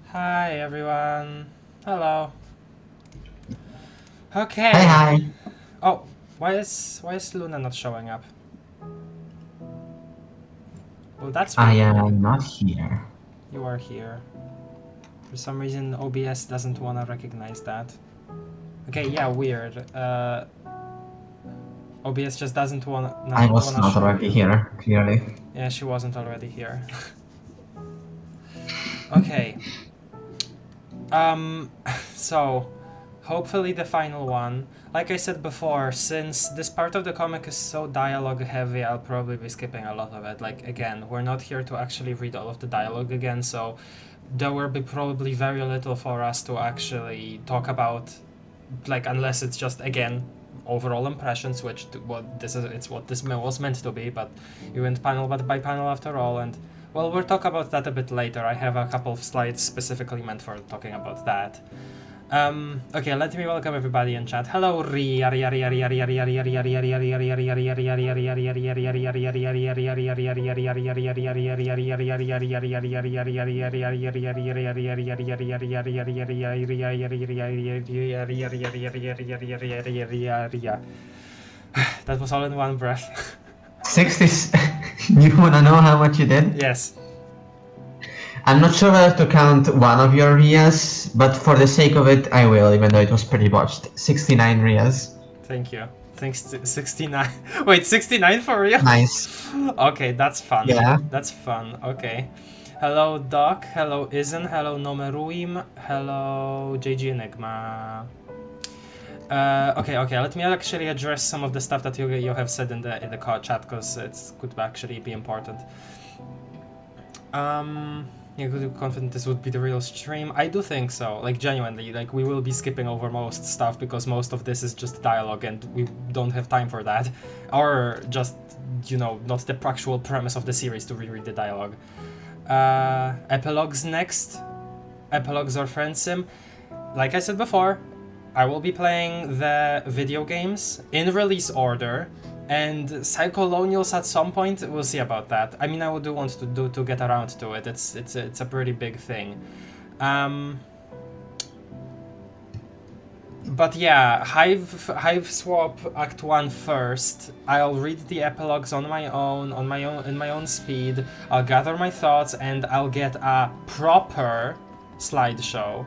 Hi everyone. Hello. Okay. Hi, hi. Oh, why is Luna not showing up? Well, that's I weird. am not here. You are here. For some reason, OBS doesn't want to recognize that. Okay, yeah, weird. OBS just doesn't want I not was wanna not show already you. here, clearly. Yeah, she wasn't already here. Okay. Um, so hopefully the final one. Like I said before, since this part of the comic is so dialogue heavy, I'll probably be skipping a lot of it. Like, again, we're not here to actually read all of the dialogue again, so there will be probably very little for us to actually talk about, like, unless it's just, again, overall impressions, which it's what this was meant to be, but you went panel by panel after all, and well, we'll talk about that a bit later. I have a couple of slides specifically meant for talking about that. Okay, let me welcome everybody in chat. Hello, Ria. That was all in one breath. 60. You wanna know how much you did? Yes. I'm not sure whether to count one of your Rias, but for the sake of it, I will, even though it was pretty botched. 69 Rias. Thank you. Thanks to 69. Wait, 69 for real? Nice. Okay, that's fun. Yeah. That's fun. Okay. Hello, Doc. Hello, Izen. Hello, Nomeruim. Hello, JG Enigma. Okay. Let me actually address some of the stuff that you have said in the chat, because it could actually be important. Yeah, could you confident this would be the real stream? I do think so. Like, genuinely, like, we will be skipping over most stuff because most of this is just dialogue and we don't have time for that. Or just, not the actual premise of the series to reread the dialogue. Epilogues next. Epilogues or friend sim. Like I said before, I will be playing the video games in release order, and Psychocolonials at some point. We'll see about that. I mean, I do want to get around to it. It's a pretty big thing. But yeah, Hive Swap Act 1 first. I'll read the epilogues on my own, in my own speed. I'll gather my thoughts and I'll get a proper slideshow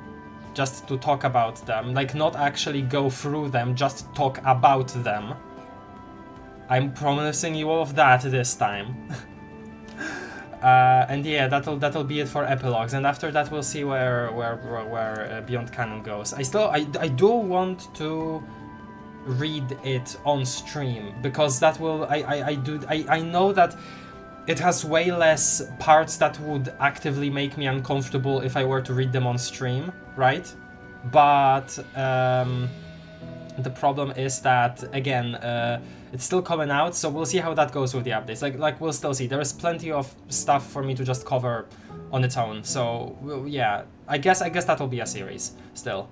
just to talk about them. Like, not actually go through them, just talk about them. I'm promising you all of that this time. And yeah, that'll be it for epilogues, and after that we'll see where Beyond Canon goes. I do want to read it on stream, because that will I know that it has way less parts that would actively make me uncomfortable if I were to read them on stream, right? But the problem is that, again, it's still coming out, so we'll see how that goes with the updates. Like we'll still see. There is plenty of stuff for me to just cover on its own. So yeah, I guess that'll be a series still.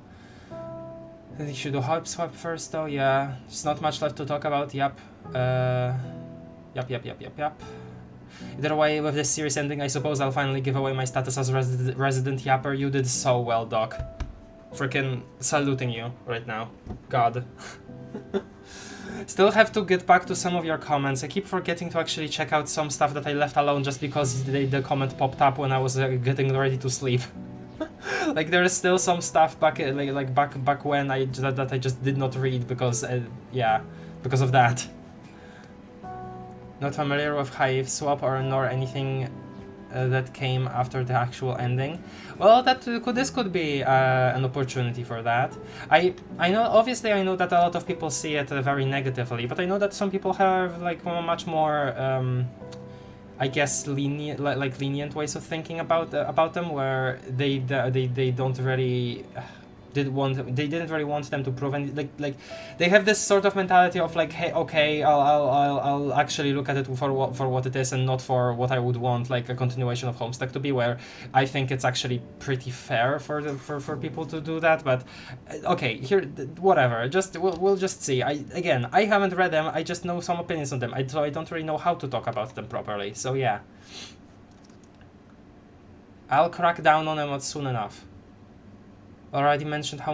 I think you should do Hype Swap first, though. Yeah, there's not much left to talk about. Yep. Yep. Either way, with this series ending, I suppose I'll finally give away my status as resident yapper. You did so well, Doc. Freaking saluting you right now. God. Still have to get back to some of your comments. I keep forgetting to actually check out some stuff that I left alone just because the comment popped up when I was getting ready to sleep. Like, there is still some stuff back back when that I just did not read because yeah, because of that. Not familiar with Hive Swap nor anything that came after the actual ending. Well, this could be an opportunity for that. I know, obviously, I know that a lot of people see it very negatively, but I know that some people have like much more, I guess, lenient ways of thinking about them, where they don't really. They didn't really want them to prove any, like they have this sort of mentality of like, hey, okay, I'll actually look at it for what it is and not for what I would want, like a continuation of Homestuck to be, where I think it's actually pretty fair for people to do that. But okay, here, whatever, we'll just see. I haven't read them, I just know some opinions on them, so I don't really know how to talk about them properly, so yeah. I'll crack down on them soon enough. Already mentioned how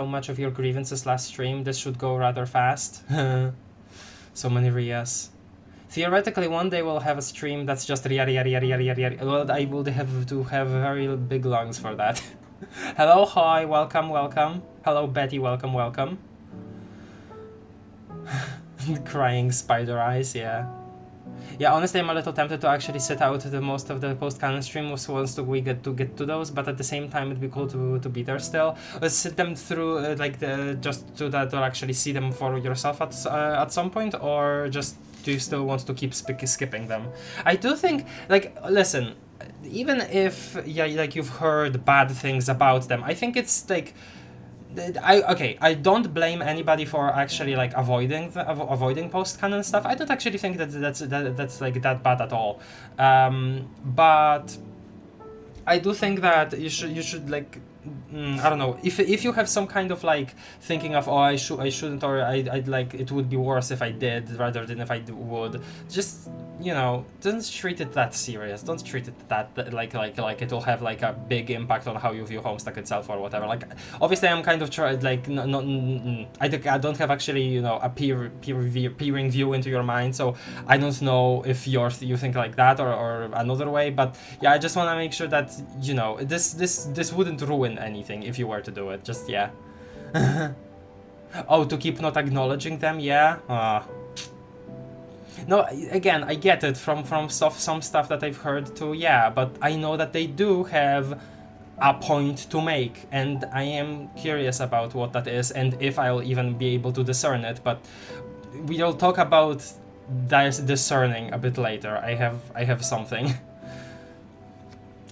much of your grievances last stream. This should go rather fast. So many Rias. Theoretically, one day we'll have a stream that's just Ria. Well, I would have to have very big lungs for that. Hello, hi, welcome. Hello, Betty, welcome. Crying spider eyes, yeah. Yeah, honestly, I'm a little tempted to actually sit out the most of the post-canon stream once we get to those, but at the same time, it'd be cool to be there still. Sit them through, just to actually see them for yourself at some point, or just do you still want to keep skipping them? I do think, listen, even if, you've heard bad things about them, I think it's, I don't blame anybody for actually avoiding post-canon stuff. I don't actually think that's that bad at all. But I do think that you should I don't know, if you have some kind of thinking of, oh, I shouldn't, or I'd it would be worse if I did rather than if I would, just, don't treat it that serious. Don't treat it that like it'll have a big impact on how you view Homestuck itself or whatever. Obviously I'm kind of I don't have actually a peering view into your mind, so I don't know if you think like that or another way, but yeah, I just want to make sure that this wouldn't ruin anything if you were to do it. Just yeah. Oh, to keep not acknowledging them, yeah. No, again, I get it from some stuff that I've heard too, yeah, but I know that they do have a point to make, and I am curious about what that is and if I'll even be able to discern it, but we'll talk about discerning a bit later. I have something.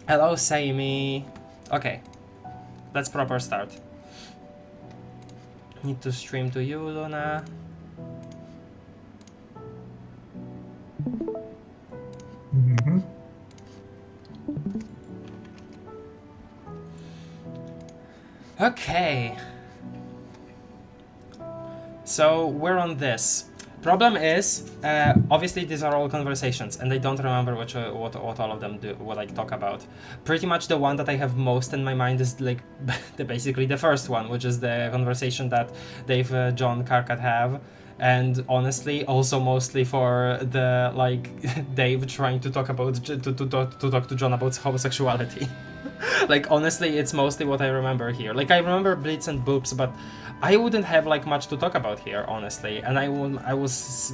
Hello, Sammy. Okay, let's proper start. Need to stream to you, Luna. Mm-hmm. Okay. So we're on this. Problem is, obviously these are all conversations, and I don't remember what all of them do, talk about. Pretty much the one that I have most in my mind is basically the first one, which is the conversation that Dave, John, Karkat have. And honestly, also mostly for the Dave trying to talk to John about homosexuality. Honestly, it's mostly what I remember here. I remember Blitz and Boobs, but I wouldn't have much to talk about here, honestly. And I was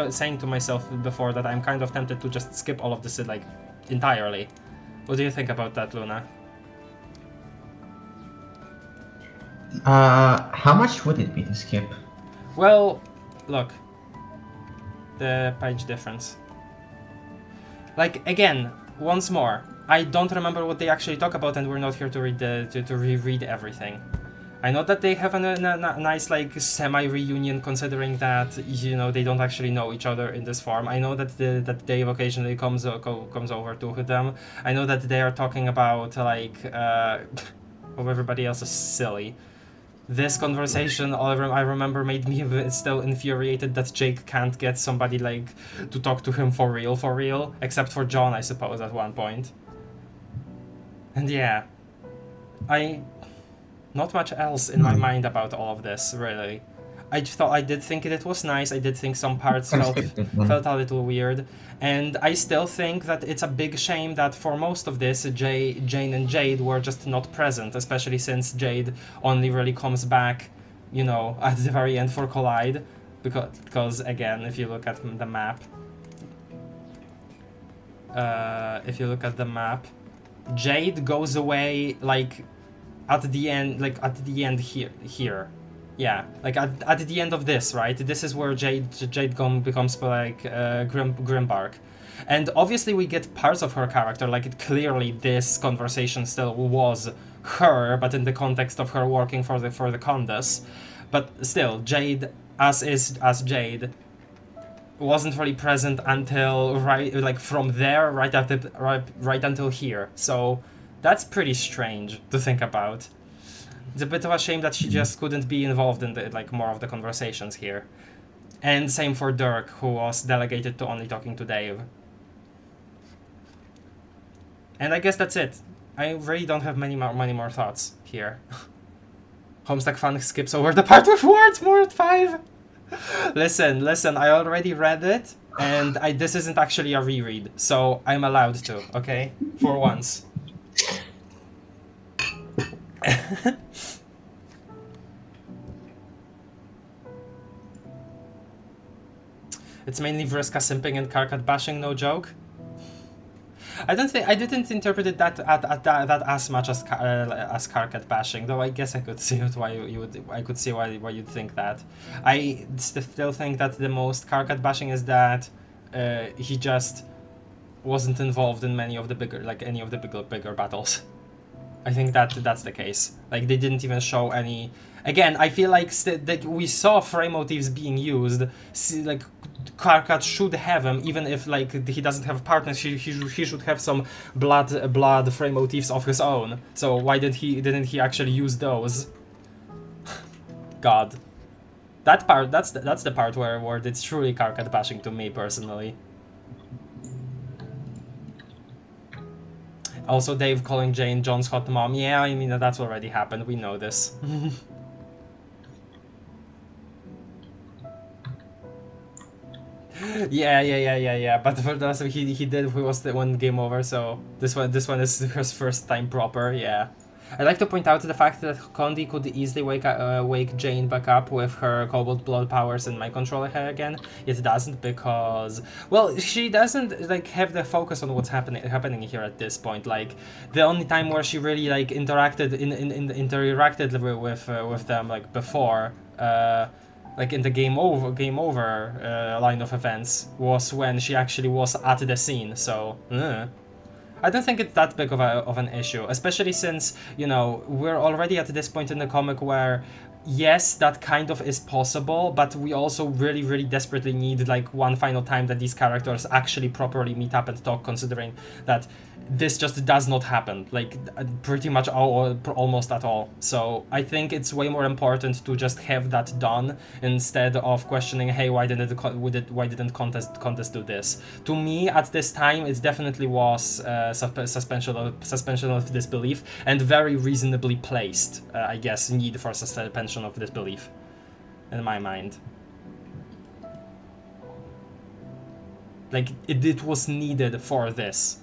saying to myself before that I'm kind of tempted to just skip all of this entirely. What do you think about that, Luna? How much would it be to skip? Well, look, the page difference. Again, once more, I don't remember what they actually talk about, and we're not here to read to reread everything. I know that they have a nice semi-reunion, considering that they don't actually know each other in this form. I know that that Dave occasionally comes over to them. I know that they are talking about oh, everybody else is silly. This conversation, I remember, made me still infuriated that Jake can't get somebody to talk to him for real, except for John, I suppose, at one point. And yeah, not much else in my mind about all of this, really. I did think it was nice. I did think some parts felt a little weird, and I still think that it's a big shame that for most of this, Jane and Jade were just not present, especially since Jade only really comes back, at the very end for Collide, because again, if you look at the map, Jade goes away at the end here. Yeah, at the end of this, right? This is where Jade becomes Grimbark. And obviously we get parts of her character, clearly this conversation still was her, but in the context of her working for the Condus. But still, Jade, as Jade, wasn't really present until from there, right until here. So that's pretty strange to think about. It's a bit of a shame that she just couldn't be involved in the more of the conversations here. And same for Dirk, who was delegated to only talking to Dave. And I guess that's it. I really don't have many more thoughts here. Homestuck fan skips over the part with words, more at 5. Listen, I already read it, and this isn't actually a reread, so I'm allowed to, okay? For once. It's mainly Vriska simping and Karkat bashing, no joke. I didn't interpret it that as much as Karkat bashing, though I guess I could see it why you'd think that. I still think that the most Karkat bashing is that he just wasn't involved in many of the any of the bigger battles. I think that's the case. Like, they didn't even show any. Again, I feel like we saw frame motifs being used. Like, Karkat should have them, even if like he doesn't have partners. He should have some blood frame motifs of his own. So why didn't he actually use those? God, that part that's the part where it's truly Karkat bashing to me personally. Also, Dave calling Jane John's hot mom. Yeah, I mean, that's already happened. We know this. Yeah. But for those, he was the one game over. So this one is his first time proper. Yeah. I'd like to point out the fact that Condi could easily wake Jane back up with her Cobalt Blood powers and mind control her again. It doesn't because, well, she doesn't like have the focus on what's happening here at this point. Like, the only time where she really like interacted with them like before, like in the game over line of events, was when she actually was at the scene. So. I don't think it's that big of an issue, especially since, you know, we're already at this point in the comic where, yes, that kind of is possible, but we also really desperately need like one final time that these characters actually properly meet up and talk, considering that this just does not happen, like pretty much almost at all. So I think it's way more important to just have that done instead of questioning, hey, why didn't contest do this? To me, at this time, it definitely was suspension of disbelief, and very reasonably placed, I guess, need for suspension of disbelief, in my mind. Like, it was needed for this.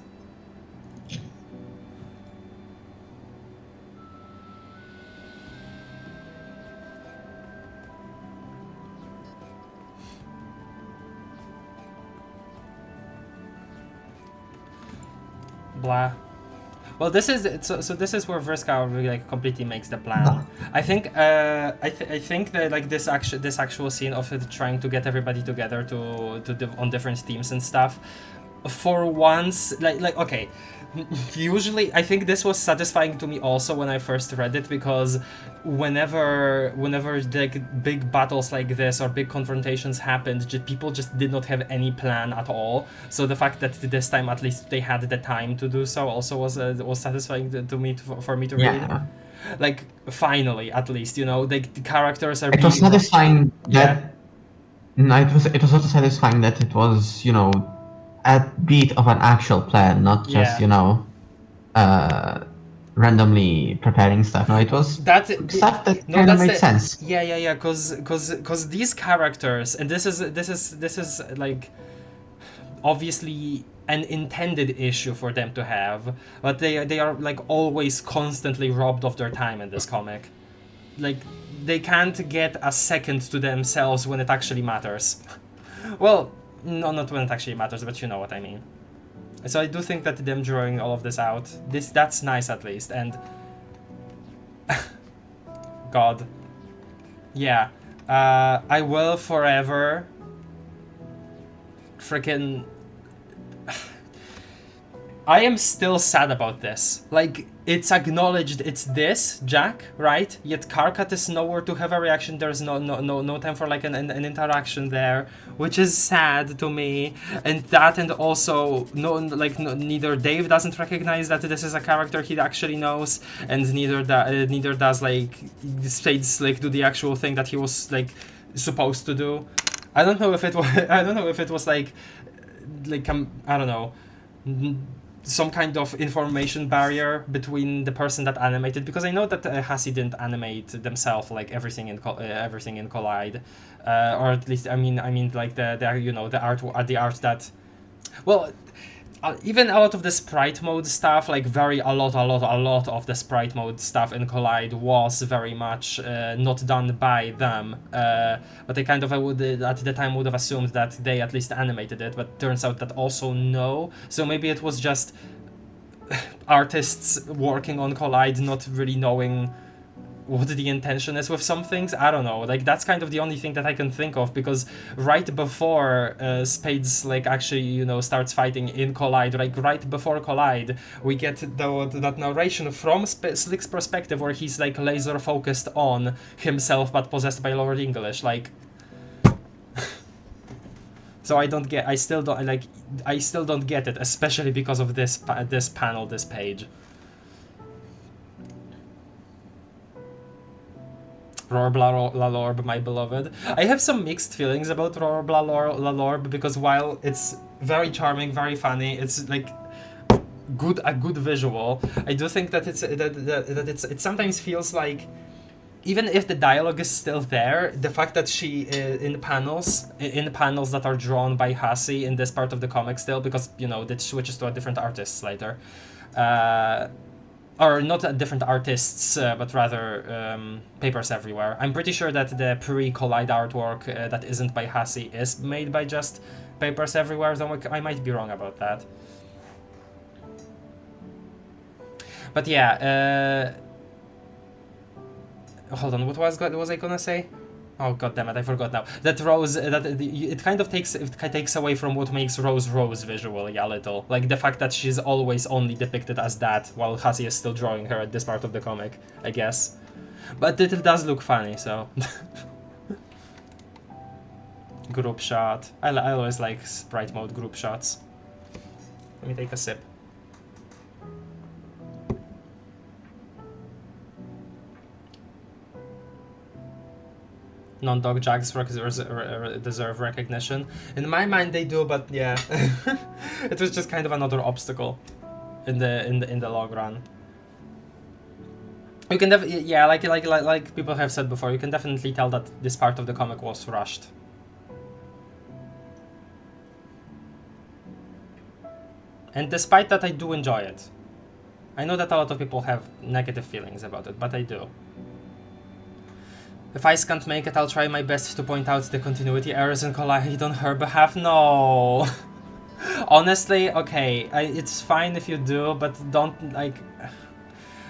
Blah. Well, this is so this is where Vriska really like completely makes the plan. I think I think that like this actual scene of it trying to get everybody together on different teams and stuff, for once, like okay, usually I think this was satisfying to me also when I first read it, because whenever like big battles like this or big confrontations happened, people just did not have any plan at all. So the fact that this time at least they had the time to do so also was satisfying to me for me to read. Like, finally, at least, you know, the characters are. It was satisfying that. No, it was also satisfying that it was, you know, a bit of an actual plan, not just, you know, randomly preparing stuff. No, it was stuff that kind of made sense. Yeah, because these characters, and this is like obviously an intended issue for them to have, but they are like always constantly robbed of their time in this comic. Like, they can't get a second to themselves when it actually matters. Well, no, not when it actually matters, but you know what I mean. So I do think that them drawing all of this out, that's nice at least, and God, yeah, I will forever freaking. I am still sad about this. Like, it's acknowledged it's this, Jack, right? Yet Karkat is nowhere to have a reaction. There's no time for like an interaction there, which is sad to me. And also neither Dave doesn't recognize that this is a character he actually knows, and neither does like Spades like do the actual thing that he was like supposed to do. I don't know if it was like I don't know, some kind of information barrier between the person that animated, because I know that Hassie didn't animate themselves like everything in Collide, or at least I mean like the you know the art that, well, even a lot of the sprite mode stuff, like a lot of the sprite mode stuff in Collide was very much not done by them. But I kind of would at the time would have assumed that they at least animated it, but turns out that also no. So maybe it was just artists working on Collide not really knowing what the intention is with some things. I don't know, like that's kind of the only thing that I can think of, because right before Spades like actually, you know, starts fighting in Collide, like right before Collide, we get that narration from Slick's perspective where he's like laser focused on himself but possessed by Lord English, like. So I still don't get it, especially because of this panel, this page. Roar Blah La Lorb, my beloved. I have some mixed feelings about Roar Blah La Lorb, because while it's very charming, very funny, it's like a good visual, I do think that it sometimes feels like, even if the dialogue is still there, the fact that she in panels that are drawn by Hassie in this part of the comic still, because you know that switches to a different artists later, or not different artists, but rather Papers Everywhere. I'm pretty sure that the pre-Collide artwork that isn't by Hassie is made by just Papers Everywhere, though I might be wrong about that. But yeah, hold on, what was I gonna say? Oh god damn it, I forgot now. That Rose, it kind of takes away from what makes Rose visually a little. Like the fact that she's always only depicted as that, while Hassie is still drawing her at this part of the comic, I guess. But it does look funny, so. Group shot. I always like sprite mode group shots. Let me take a sip. Non-dog jags deserve recognition. In my mind, they do, but yeah, it was just kind of another obstacle in the long run. You can yeah, like people have said before, you can definitely tell that this part of the comic was rushed. And despite that, I do enjoy it. I know that a lot of people have negative feelings about it, but I do. If Ice can't make it, I'll try my best to point out the continuity errors in Collide on her behalf. No! Honestly, okay, it's fine if you do, but don't, like...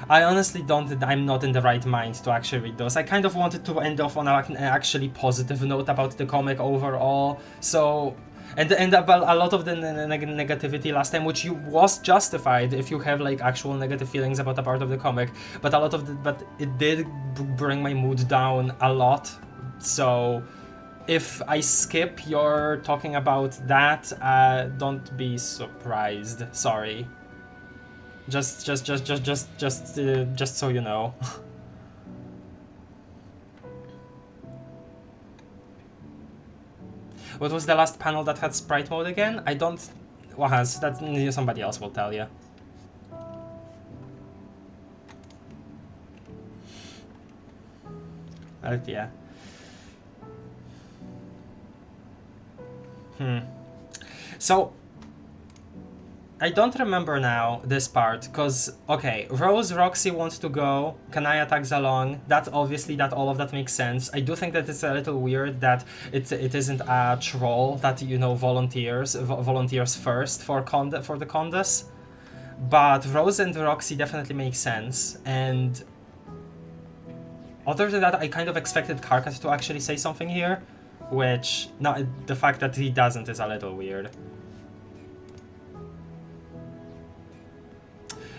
I honestly don't, I'm not in the right mind to actually read those. I kind of wanted to end off on an actually positive note about the comic overall, so... And about a lot of the negativity last time, which was justified if you have like actual negative feelings about a part of the comic, but a lot of but it did bring my mood down a lot. So if I skip your talking about that, don't be surprised. Sorry. Just so you know. What was the last panel that had sprite mode again? I don't... What has? That somebody else will tell you. Yeah. So... I don't remember now this part, because, okay, Rose, Roxy wants to go, Kanaya tags along, that's obviously that all of that makes sense. I do think that it's a little weird that it isn't a troll that, you know, volunteers first for the Condas, but Rose and Roxy definitely make sense, and other than that, I kind of expected Karkat to actually say something here, which, no, the fact that he doesn't is a little weird.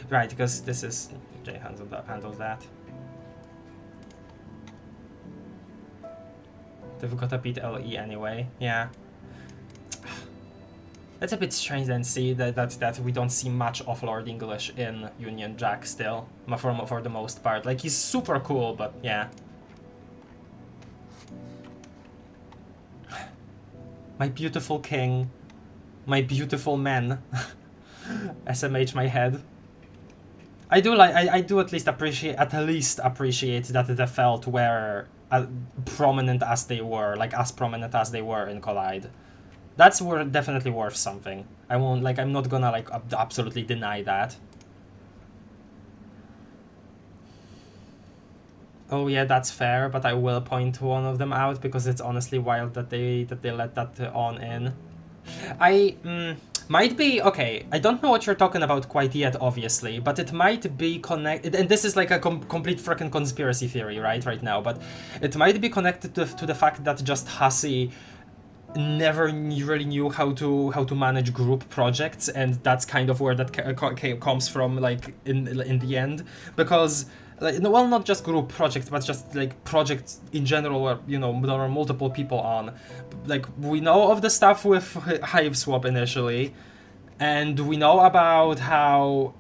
Right, because this is... Jay handles that. They've got to beat LE anyway, yeah. It's a bit strange then, see, that we don't see much of Lord English in Union Jack still, for the most part. Like, he's super cool, but yeah. My beautiful king. My beautiful men. SMH my head. I do like. I do at least appreciate that the Felt were prominent as they were, like as prominent as they were in Collide. That's definitely worth something. I won't like. I'm not gonna like absolutely deny that. Oh yeah, that's fair, but I will point one of them out because it's honestly wild that they let that on in. Might be okay. I don't know what you're talking about quite yet, obviously, but it might be connected. And this is like a complete freaking conspiracy theory, right now. But it might be connected to the fact that just Hassie never really knew how to manage group projects, and that's kind of where that comes from, like in the end, because. Like, well, not just group projects, but just like projects in general where, you know, there are multiple people on. Like, we know of the stuff with Hive Swap initially, and we know about how,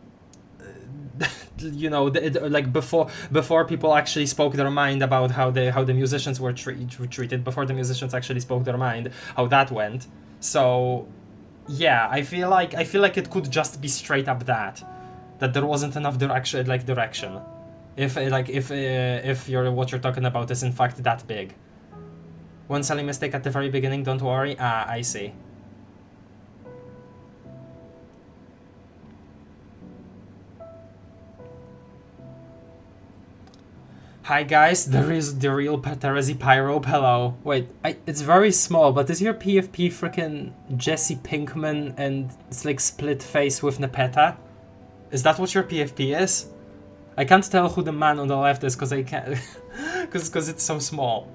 you know, like before people actually spoke their mind about how the musicians were treated, before the musicians actually spoke their mind, how that went. So, yeah, I feel like it could just be straight up that there wasn't enough direction. If what you're talking about is in fact that big. One silly mistake at the very beginning, don't worry. Ah, I see. Hi guys, there is the real Terezi Pyro pillow. Wait, it's very small, but is your PFP frickin' Jesse Pinkman and it's like split face with Nepeta? Is that what your PFP is? I can't tell who the man on the left is because I can't, because it's so small.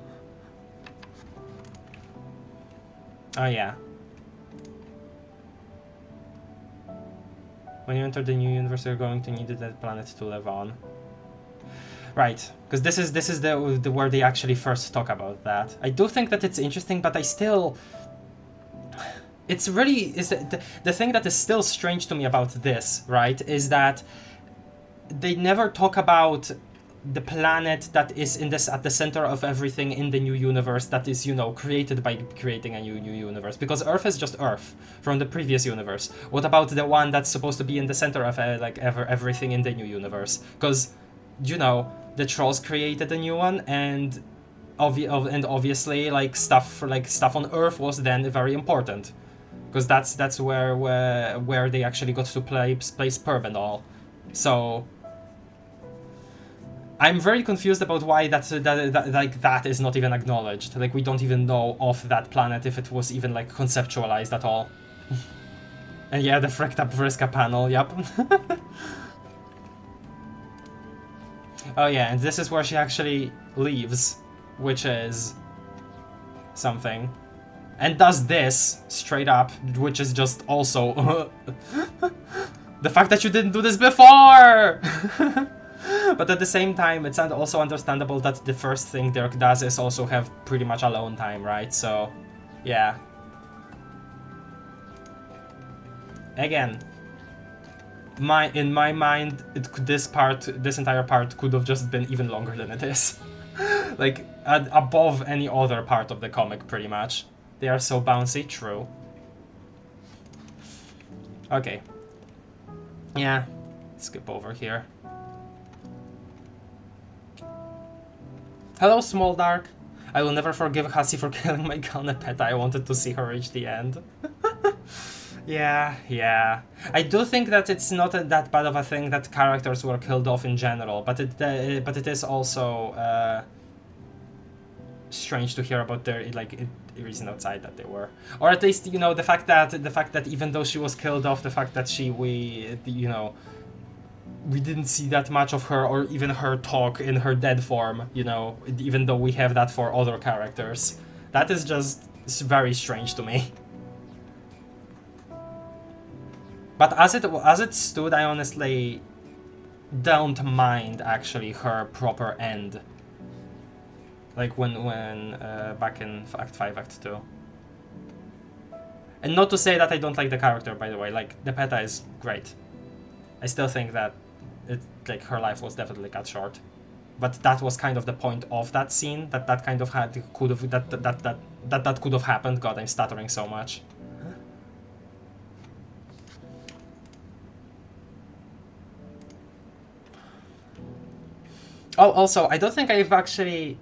Oh yeah. When you enter the new universe, you're going to need that planet to live on. Right, because this is the where they actually first talk about that. I do think that it's interesting, but I still. It's really the thing that is still strange to me about this, right? Is that. They never talk about the planet that is at the center of everything in the new universe that is, you know, created by creating a new universe. Because Earth is just Earth from the previous universe. What about the one that's supposed to be in the center of everything in the new universe? Because, you know, the trolls created a new one, and obviously like stuff on Earth was then very important. Because that's where they actually got to play Perb and all. So I'm very confused about why that is not even acknowledged. Like, we don't even know of that planet if it was even like conceptualized at all. And yeah, the Frecked Up Vriska panel, yep. Oh yeah, and this is where she actually leaves, which is something. And does this straight up, which is just also the fact that you didn't do this before. But at the same time, it's also understandable that the first thing Dirk does is also have pretty much alone time, right? So, yeah. Again, in my mind, this entire part could have just been even longer than it is. Like, above any other part of the comic, pretty much. They are so bouncy, true. Okay. Yeah, skip over here. Hello, Small Dark. I will never forgive Hassie for killing my Galnepeta. I wanted to see her reach the end. Yeah. I do think that it's not that bad of a thing that characters were killed off in general, but it is also strange to hear about their reason outside that they were, or at least, you know, the fact that even though she was killed off, the fact that we didn't see that much of her, or even her talk in her dead form, you know, even though we have that for other characters. That is just very strange to me. But as it stood, I honestly don't mind actually her proper end. Like when back in Act 5, Act 2. And not to say that I don't like the character, by the way, like, Nepeta is great. I still think that her life was definitely cut short. But that was kind of the point of that scene, that could have happened. God, I'm stuttering so much. Oh, also, I don't think I've actually...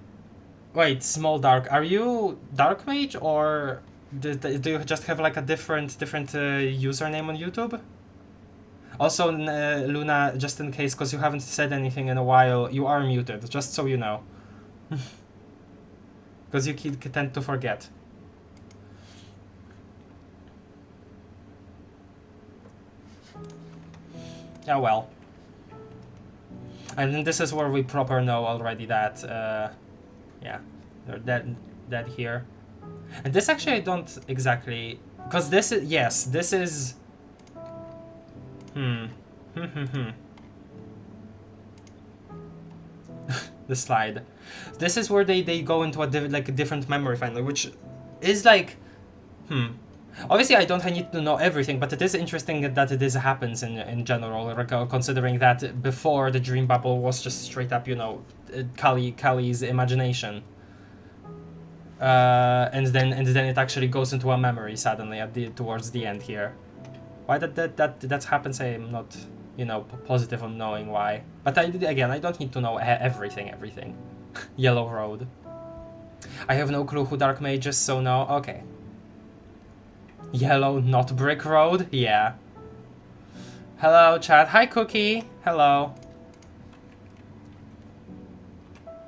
Wait, small dark. Are you dark mage, or do you just have like a different username on YouTube? Also, Luna, just in case, because you haven't said anything in a while, you are muted, just so you know. Because you tend to forget. Yeah, well. And then this is where we proper know already that, yeah, they're dead here. And this actually I don't exactly... Because this is... Yes, this is... The slide. This is where they go into a different memory finally, which is like... Obviously, I don't need to know everything, but it is interesting that this happens in general, considering that before the dream bubble was just straight up, you know, Kali's imagination. And then it actually goes into a memory suddenly towards the end here. Why that happens, I'm not, you know, positive on knowing why. But again, I don't need to know everything. Yellow Road. I have no clue who Dark Mage is, so no. Okay. Yellow, not Brick Road? Yeah. Hello, chat. Hi, Cookie. Hello.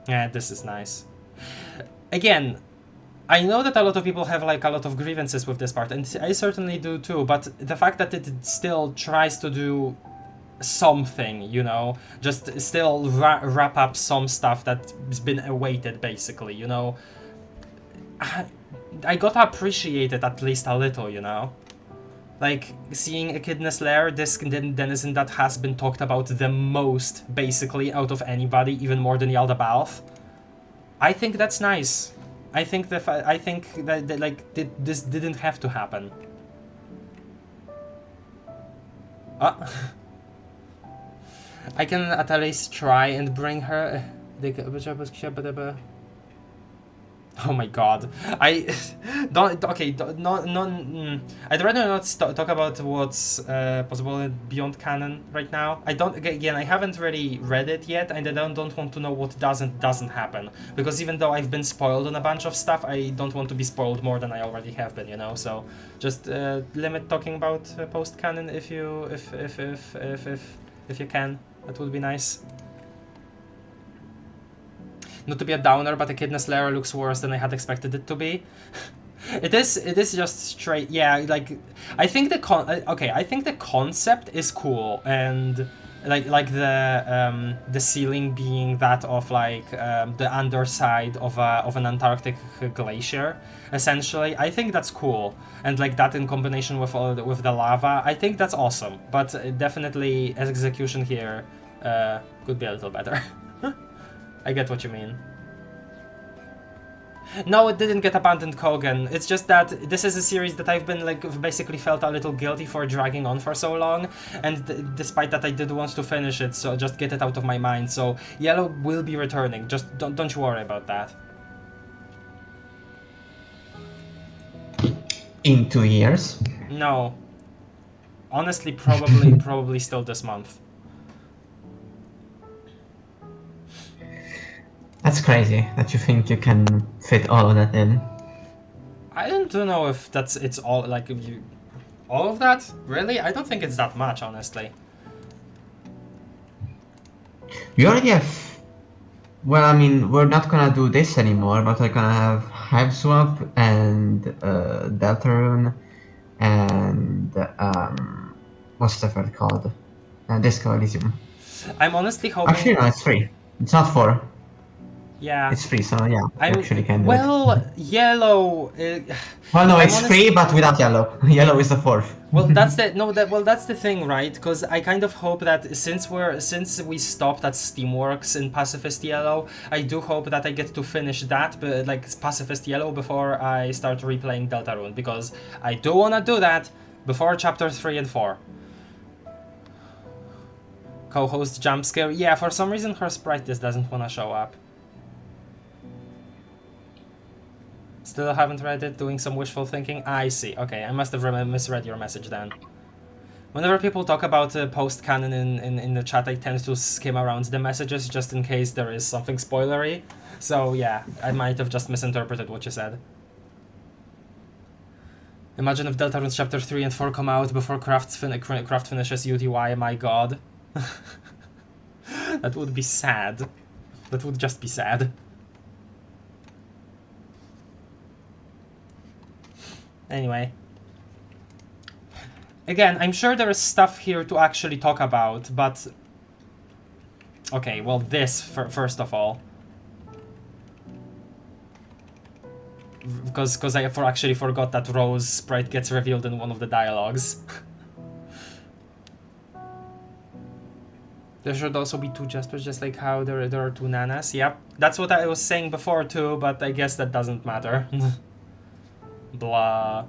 Yeah, this is nice. Again, I know that a lot of people have like a lot of grievances with this part, and I certainly do too, but the fact that it still tries to do something, you know, just still wrap up some stuff that's been awaited, basically, you know. I gotta appreciate it at least a little, you know? Like, seeing Echidna's Lair, this denizen that has been talked about the most, basically, out of anybody, even more than Yaldabaoth. I think that's nice. I think that like, this didn't have to happen. I can at least try and bring her... Oh my god. I don't... Okay, I'd rather not talk about what's possible beyond canon right now. I don't... Again, I haven't really read it yet, and I don't want to know what doesn't happen. Because even though I've been spoiled on a bunch of stuff, I don't want to be spoiled more than I already have been, you know? So, just limit talking about post-canon if you can. That would be nice. Not to be a downer, but Echidna's Lair looks worse than I had expected it to be. It is just straight, yeah, like, I think the concept is cool, and like the ceiling being that of like the underside of an Antarctic glacier, essentially. I think that's cool, and like that in combination with the lava, I think that's awesome. But definitely execution here could be a little better. I get what you mean. No, it didn't get abandoned, Kogan. It's just that this is a series that I've been like basically felt a little guilty for dragging on for so long, and despite that I did want to finish it, so just get it out of my mind. So Yellow will be returning. Just don't you worry about that. In 2 years? No. Honestly, probably still this month. That's crazy that you think you can fit all of that in. I don't know if it's all like all of that? Really? I don't think it's that much, honestly. We already have... Well, I mean, we're not gonna do this anymore, but we're gonna have Hive Swap and Deltarune and what's the third called? Disco Elysium. I'm honestly hoping... Actually, no, it's 3. It's not 4. Yeah. It's 3, so yeah, I actually can do it. Well, Yellow... well, no, it's 3, but without Yellow. Yellow is the 4th. Well, that's the thing, right? Because I kind of hope that since we stopped at Steamworks in Pacifist Yellow, I do hope that I get to finish that, but like Pacifist Yellow, before I start replaying Deltarune, because I do want to do that before Chapter 3 and 4. Co-host jump scare. Yeah, for some reason her sprite just doesn't want to show up. Still haven't read it, doing some wishful thinking. I see. Okay, I must have misread your message then. Whenever people talk about post-canon in the chat, I tend to skim around the messages just in case there is something spoilery. So yeah, I might have just misinterpreted what you said. Imagine if Deltarune's Chapter 3 and 4 come out before Craft finishes UTY, my god. That would be sad. That would just be sad. Anyway. Again, I'm sure there is stuff here to actually talk about, but... Okay, well this, first of all. Because I actually forgot that Rose sprite gets revealed in one of the dialogues. There should also be 2 Jaspers, just like how there are 2 Nanas. Yep, that's what I was saying before too, but I guess that doesn't matter. Blah.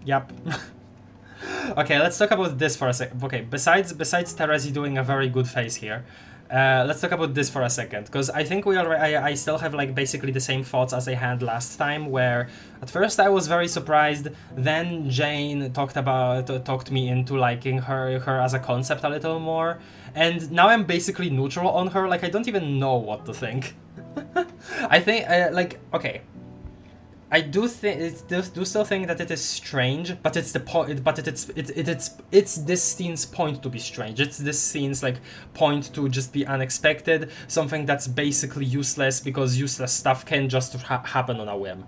Yep. Okay, let's talk about this for a sec. Okay, besides Terezi doing a very good face here, let's talk about this for a second, because I think I still have like basically the same thoughts as I had last time, where at first I was very surprised, then Jane talked me into liking her as a concept a little more, and now I'm basically neutral on her. Like I don't even know what to think. I think like okay. I do still think that it is strange, but it's the point. But it's this scene's point to be strange. It's this scene's like point to just be unexpected, something that's basically useless because useless stuff can just happen on a whim.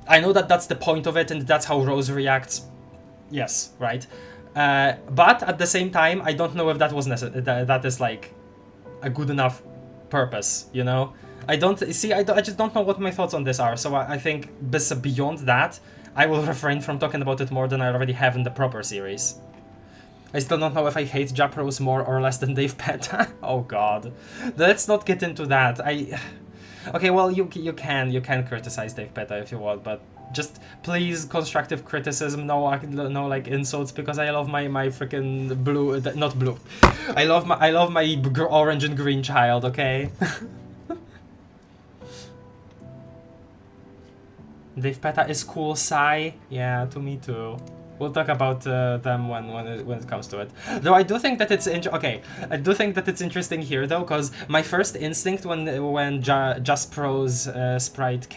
I know that that's the point of it, and that's how Rose reacts. Yes, right. But at the same time, I don't know if that was that is like a good enough purpose, you know. I just don't know what my thoughts on this are, so I think beyond that, I will refrain from talking about it more than I already have in the proper series. I still don't know if I hate Japros more or less than Dave Peta. Oh god. Let's not get into that. Okay, well, you can criticize Dave Peta if you want, but just please constructive criticism, no like insults, because I love my freaking blue, not blue. I love my orange and green child, okay? Dave Peta is cool, Sai. Yeah, to me too. We'll talk about them when it comes to it. Though I do think that it's I do think that it's interesting here though, because my first instinct when Jaspro's sprite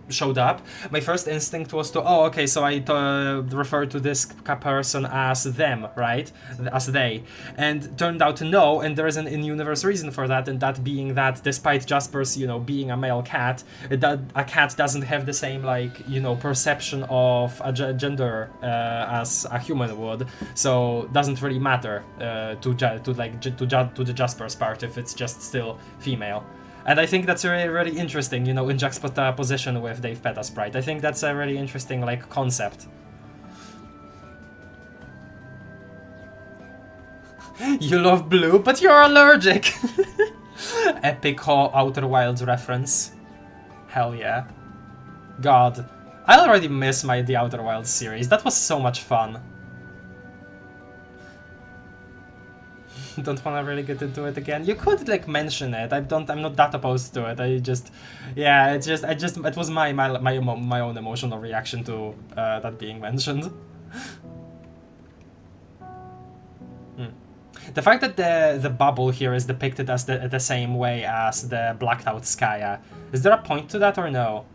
showed up, my first instinct was to so I refer to this person as them, right? As they, and turned out no, and there is an in-universe reason for that, and that being that despite Jasper's being a male cat, a cat doesn't have the same perception of a gender as a human would, so doesn't really matter to the Jasper's part if it's just still female. And I think that's really, really interesting, in juxtaposition with Dave Peta sprite. I think that's a really interesting concept. You love blue, but you're allergic. Epic Outer Wilds reference. Hell yeah. God. I already miss the Outer Wilds series. That was so much fun. Don't want to really get into it again. You could mention it. I'm not that opposed to it. It was my own emotional reaction to that being mentioned. The fact that the bubble here is depicted as the same way as the blacked out Skya, is there a point to that or no?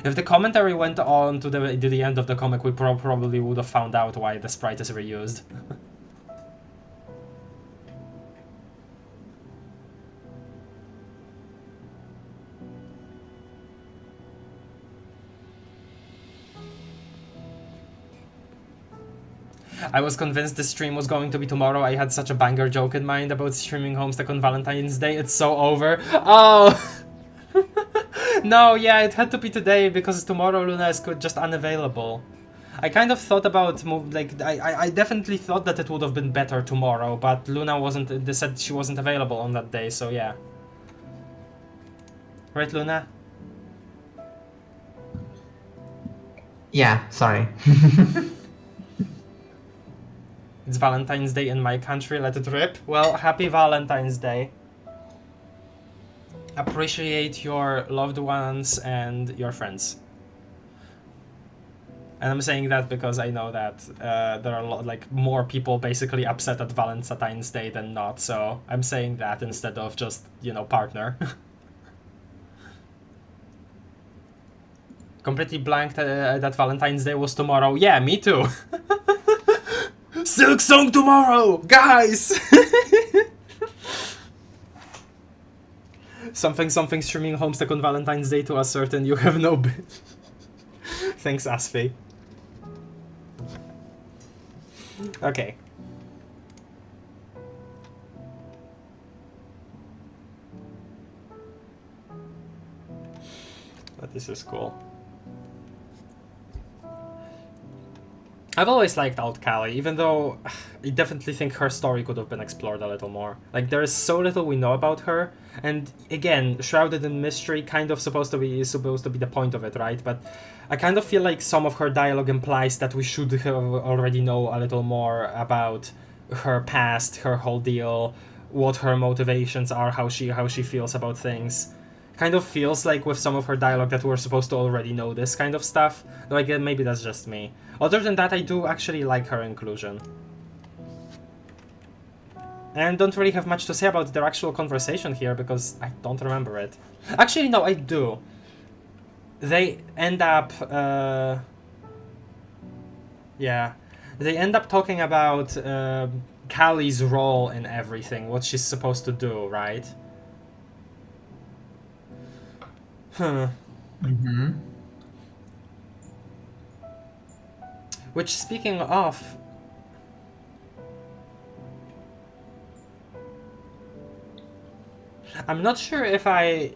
If the commentary went on to the end of the comic, we probably would have found out why the sprite is reused. I was convinced the stream was going to be tomorrow. I had such a banger joke in mind about streaming Homestuck on Valentine's Day. It's so over. Oh! No, yeah, it had to be today because tomorrow Luna is just unavailable. I kind of thought about I definitely thought that it would have been better tomorrow, but Luna wasn't. They said she wasn't available on that day, so yeah. Right, Luna? Yeah, sorry. It's Valentine's Day in my country. Let it rip. Well, happy Valentine's Day. appreciate your loved ones and your friends. And I'm saying that because I know that there are like more people basically upset at Valentine's Day than not. So I'm saying that instead of just, you know, partner. Completely blanked that Valentine's Day was tomorrow. Yeah, me too. Silk Song tomorrow, guys. Something streaming Homestuck on Valentine's Day to ascertain you have no Thanks, Asfi. Okay. But this is cool. I've always liked Alt Callie, even though I definitely think her story could have been explored a little more. Like, there is so little we know about her, and again, shrouded in mystery, kind of supposed to be the point of it, right? But I kind of feel like some of her dialogue implies that we should have already know a little more about her past, her whole deal, what her motivations are, how she feels about things. Kind of feels like with some of her dialogue that we're supposed to already know this kind of stuff. Though again, maybe that's just me. Other than that, I do actually like her inclusion. And don't really have much to say about their actual conversation here because I don't remember it. Actually, no, I do. They end up... yeah. They end up talking about Callie's role in everything, what she's supposed to do, right? Mm-hmm. Which, speaking of... I'm not sure if I...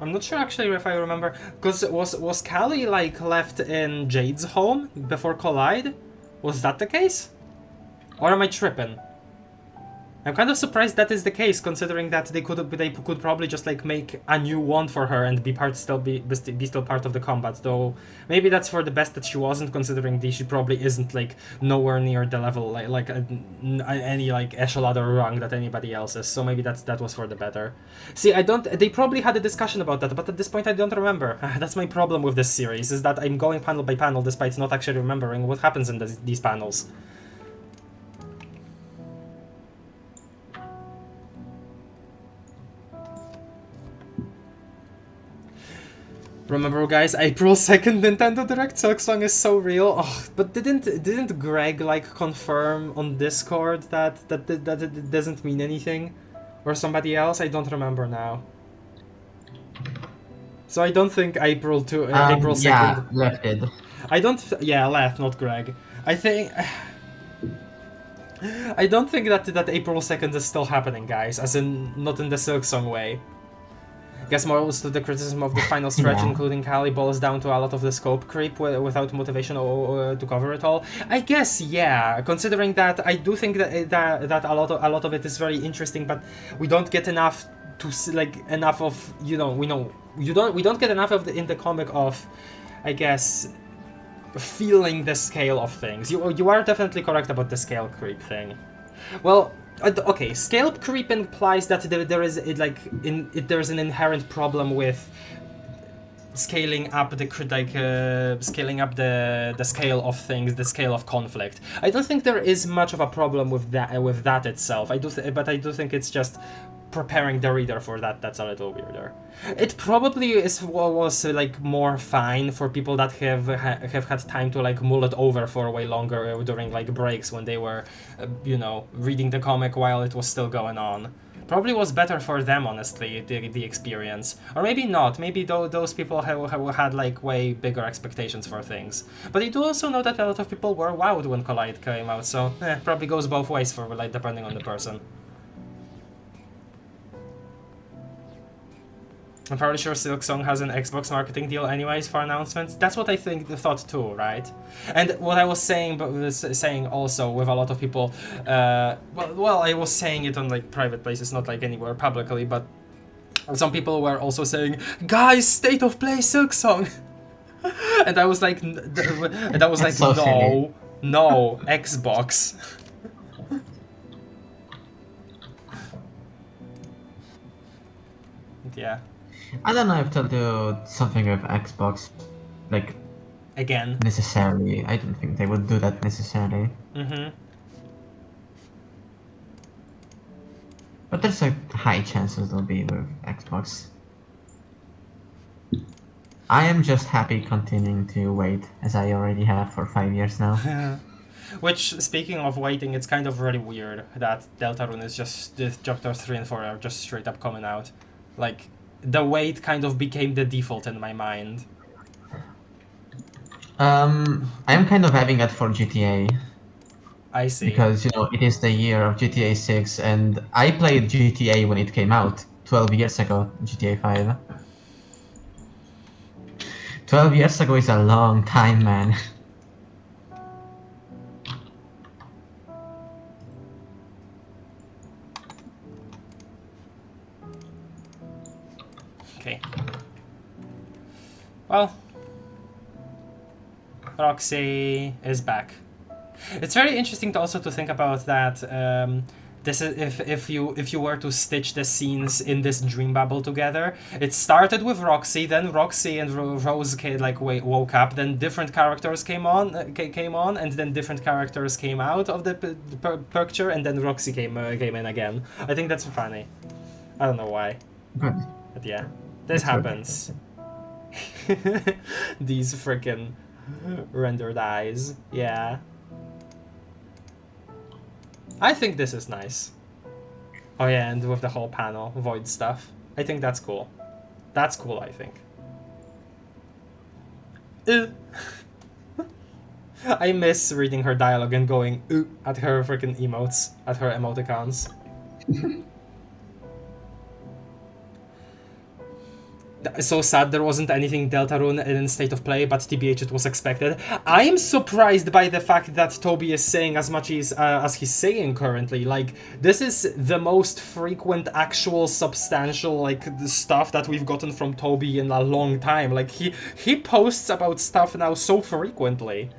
I'm not sure actually if I remember... Because was Callie, like, left in Jade's home before Collide? Was that the case? Or am I tripping? I'm kind of surprised that is the case, considering that they could probably just like make a new wand for her and be still part of the combat. Though maybe that's for the best that she wasn't, considering she probably isn't like nowhere near the level any like echelon or rung that anybody else is. So maybe that was for the better. See, They probably had a discussion about that, but at this point I don't remember. That's my problem with this series, is that I'm going panel by panel despite not actually remembering what happens in these panels. Remember, guys, April 2nd Nintendo Direct Silk Song is so real. Oh, but didn't Greg like confirm on Discord that it doesn't mean anything, or somebody else? I don't remember now. So I don't think April 2nd. Yeah, Left did. I don't. Yeah, Left, not Greg. I think. I don't think that April 2nd is still happening, guys. As in, not in the Silk Song way. Guess morals to the criticism of the final stretch, Yeah. including Callie, boils down to a lot of the scope creep without motivation to cover it all. I guess, yeah. Considering that, I do think that a lot of it is very interesting, but we don't get enough to enough of we don't get enough of in the comic of, I guess, feeling the scale of things. You are definitely correct about the scale creep thing. Well. Okay, scale creep implies that there is there's an inherent problem with scaling up the scale of things, the scale of conflict. I don't think there is much of a problem with that itself. But I do think it's just preparing the reader for that. That's a little weirder. It probably was like more fine for people that have had time to like mull it over for way longer during like breaks when they were reading the comic while it was still going on. Probably was better for them, honestly, the experience. Or maybe not. Maybe those people had like way bigger expectations for things. But I do also know that a lot of people were wowed when Collide came out, so probably goes both ways for like depending on the person. I'm probably sure Silk Song has an Xbox marketing deal anyways for announcements. That's what I thought too, right? And what I was saying, also with a lot of people, well, I was saying it on like private places, not like anywhere publicly, but some people were also saying, "Guys, state of play Silk Song," and I was like, So silly. no, Xbox. Yeah. I don't know if they'll do something with Xbox, like, Again. necessarily. I don't think they would do that necessarily. Mm-hmm. But there's a high chances they'll be with Xbox. I am just happy continuing to wait, as I already have for 5 years now. Which, speaking of waiting, it's kind of really weird that Deltarune is just, the chapters 3 and 4 are just straight up coming out. Like, the wait kind of became the default in my mind. I'm kind of having that for GTA. I see. Because, you know, it is the year of GTA 6, and I played GTA when it came out, 12 years ago, GTA 5. 12 years ago is a long time, man. Okay. Well, Roxy is back. It's very interesting to also to think about that. This is if you were to stitch the scenes in this dream bubble together. It started with Roxy, then Roxy and Rose woke up. Then different characters came on, and then different characters came out of the picture, and then Roxy came in again. I think that's funny. I don't know why, Good. but yeah, this happens. These freaking rendered eyes, yeah. I think this is nice. Oh yeah, and with the whole panel, void stuff. I think that's cool. That's cool, I think. I miss reading her dialogue and going at her freaking emotes, at her emoticons. So sad there wasn't anything Deltarune in State of Play, but TBH it was expected. I am surprised by the fact that Toby is saying as much as he's saying currently. Like, this is the most frequent actual substantial like stuff that we've gotten from Toby in a long time. Like, he posts about stuff now so frequently.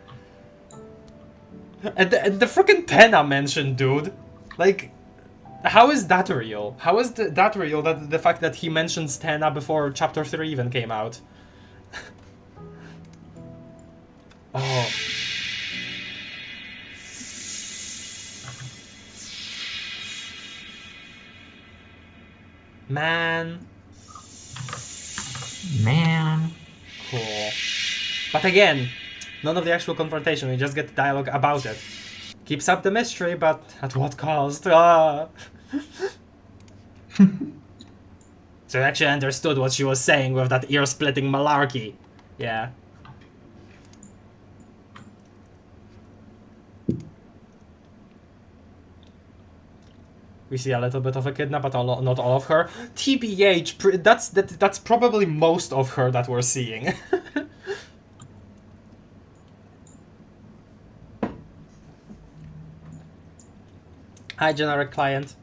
And the freaking Tenna mention, dude. Like, how is that real? How is that real, that the fact that he mentions Tenna before Chapter 3 even came out? Oh. Man. Cool. But again, none of the actual confrontation, we just get dialogue about it. Keeps up the mystery, but at what cost? Ah. So you actually understood what she was saying with that ear-splitting malarkey. Yeah. We see a little bit of Echidna, but not all of her. TBH, that's probably most of her that we're seeing. Hi, generic client.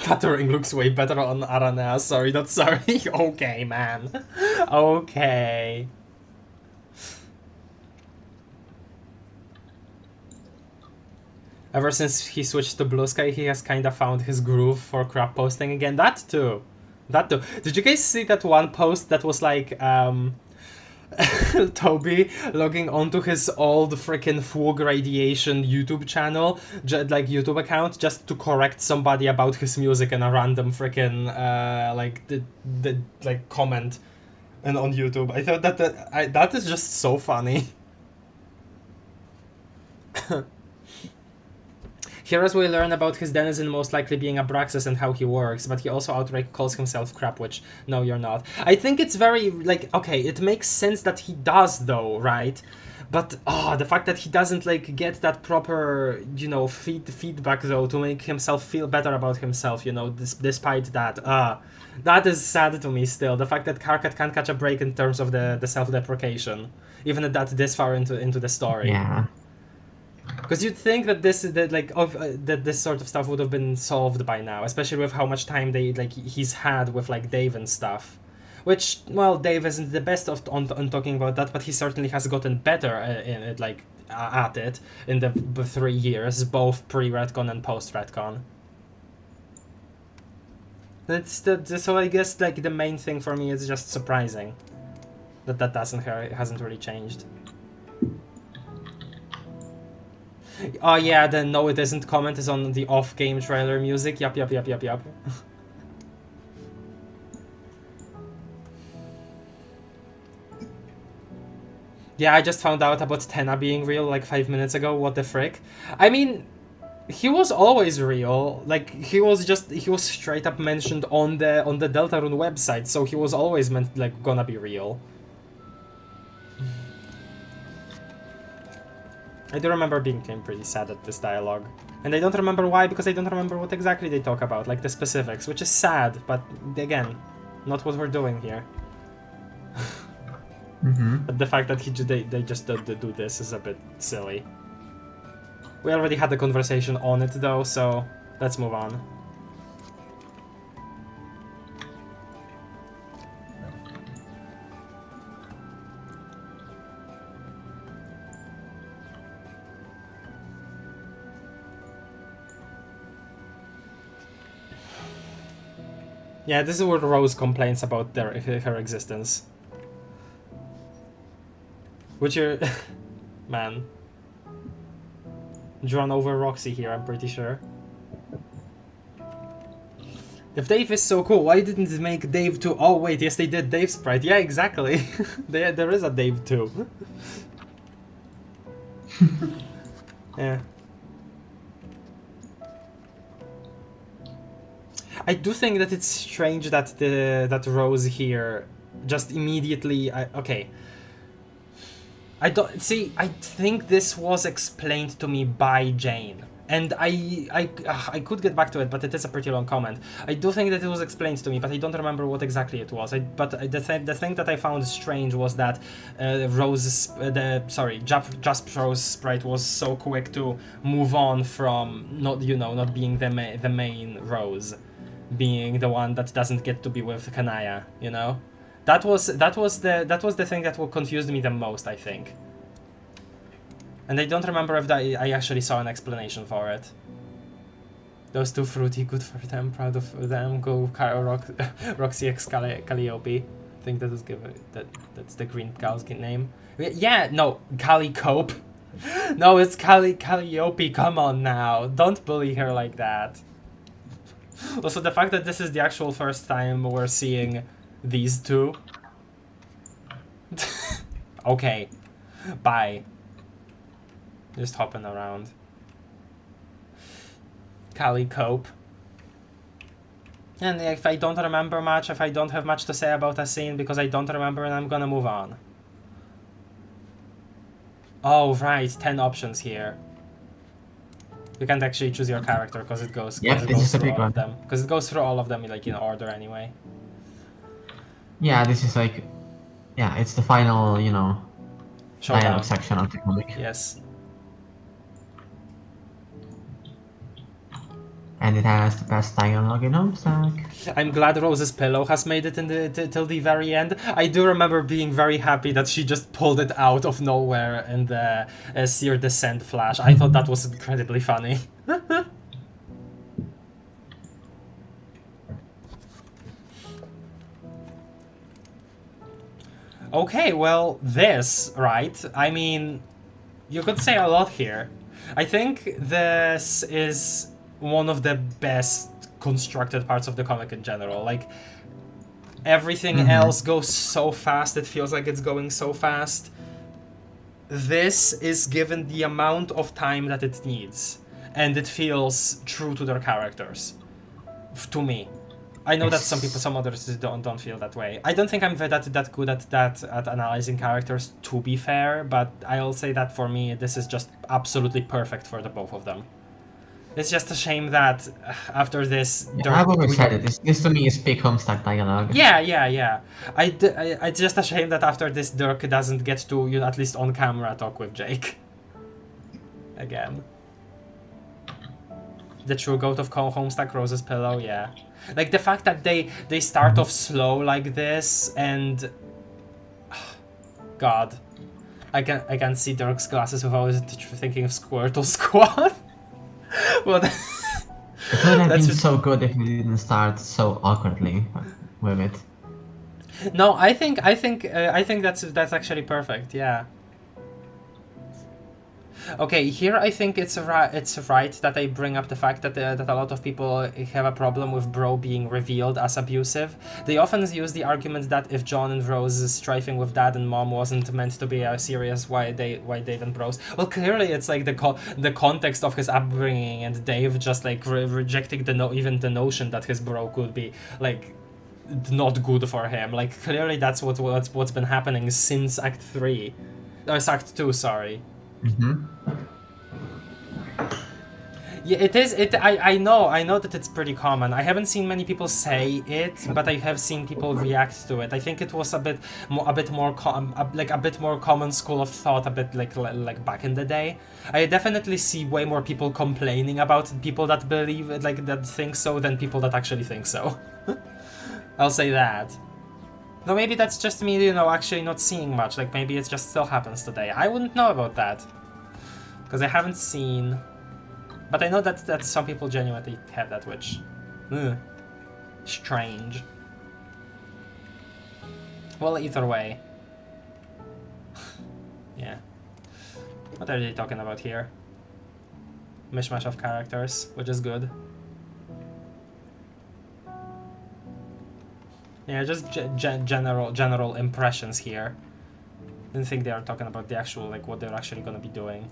That ring looks way better on Aaaaand. Sorry, not sorry. Okay, man. Okay. Ever since he switched to Blue Sky, he has kinda found his groove for crap posting again. That too. Did you guys see that one post that was like, Toby logging onto his old freaking Fug Radiation YouTube channel, like YouTube account, just to correct somebody about his music in a random freaking like comment and on YouTube. I thought that is just so funny. Here as we learn about his denizen most likely being Abraxas and how he works, but he also outright calls himself crap, which, no, you're not. I think it's very, like, okay, it makes sense that he does, though, right? But, the fact that he doesn't, like, get that proper, you know, feedback, though, to make himself feel better about himself, you know, despite that, that is sad to me still. The fact that Karkat can't catch a break in terms of the self-deprecation, even at that this far into the story. Yeah. Because you'd think that this sort of stuff would have been solved by now, especially with how much time he's had with like Dave and stuff. Which, well, Dave isn't the best on talking about that, but he certainly has gotten better in it, at it in the 3 years, both pre-retcon and post-retcon. So I guess like the main thing for me is just surprising that hasn't really changed. Oh yeah, the no it isn't comment is on the off-game trailer music. Yup. Yeah, I just found out about Tenna being real like 5 minutes ago. What the frick? I mean, he was always real. Like he was straight up mentioned on the Deltarune website, so he was always meant like gonna be real. I do remember being pretty sad at this dialogue. And I don't remember why, because I don't remember what exactly they talk about, like the specifics, which is sad, but again, not what we're doing here. But the fact that they just do this is a bit silly. We already had the conversation on it though, so let's move on. Yeah, this is where Rose complains about her existence. Which you're... Man. Drawn over Roxy here, I'm pretty sure. If Dave is so cool, why didn't they make Dave 2? Oh wait, yes they did, Dave Sprite. Yeah, exactly. there is a Dave 2. Yeah. I do think that it's strange that that Rose here just immediately... okay. I think this was explained to me by Jane. And I could get back to it, but it is a pretty long comment. I do think that it was explained to me, but I don't remember what exactly it was. The thing that I found strange was that Jasper's sprite was so quick to move on from not being the main Rose, being the one that doesn't get to be with Kanaya, you know. That was the thing that confused me the most, I think. And I don't remember if I actually saw an explanation for it. Those two fruity, good for them, proud of them. Go Roxy X Calliope. I think that was that's the green cow's name. Yeah, no, Calliope. No, it's Calliope. Come on now, don't bully her like that. Also, the fact that this is the actual first time we're seeing these two. Okay, bye. Just hopping around. Calliope. And if I don't remember much, if I don't have much to say about a scene because I don't remember, and I'm gonna move on. Oh right, 10 options here. You can't actually choose your character because it goes through all of them. Because it goes through all of them like in order anyway. Yeah, this is like, yeah, it's the final, you know, dialogue section of the comic. Yes. And it has the best dialogue in Homestuck. I'm glad Rose's pillow has made it till the very end. I do remember being very happy that she just pulled it out of nowhere in the Seer Descent flash. I thought that was incredibly funny. Okay, well, this, right? I mean, you could say a lot here. I think this is one of the best constructed parts of the comic in general. Like, everything else goes so fast, it feels like it's going so fast. This is given the amount of time that it needs, and it feels true to their characters. To me. I know that some others don't feel that way. I don't think I'm that good at analyzing characters, to be fair, but I'll say that for me, this is just absolutely perfect for the both of them. It's just a shame that after this... Yeah, I've always said it. This to me is big Homestuck dialogue. Yeah. It's just a shame that after this, Dirk doesn't get to, at least on camera, talk with Jake. Again. The true goat of Homestuck, Rose's pillow, yeah. Like, the fact that they start off slow like this, and... God. I can see Dirk's glasses without thinking of Squirtle Squad. Well, It would have been That's so good if we didn't start so awkwardly with it. no. I think that's actually perfect. Yeah. Okay, here I think it's right that I bring up the fact that that a lot of people have a problem with Bro being revealed as abusive. They often use the argument that if John and Rose strifing with dad and mom wasn't meant to be serious, why Dave and Bros? Well, clearly it's like the context of his upbringing and Dave just like rejecting even the notion that his bro could be like not good for him. Like clearly that's what's been happening since Act 3. Act 2, sorry. Mm-hmm. Yeah, it is. I know that it's pretty common. I haven't seen many people say it, but I have seen people react to it. I think it was a bit more common school of thought, a bit like back in the day. I definitely see way more people complaining about people that believe it, like that think so, than people that actually think so. I'll say that. Though maybe that's just me, you know, actually not seeing much. Like maybe it just still happens today. I wouldn't know about that because I haven't seen. But I know that some people genuinely have that, which... strange. Well, either way. Yeah. What are they talking about here? Mishmash of characters, which is good. Yeah, just general impressions here. Didn't think they are talking about the actual, like, what they're actually gonna be doing.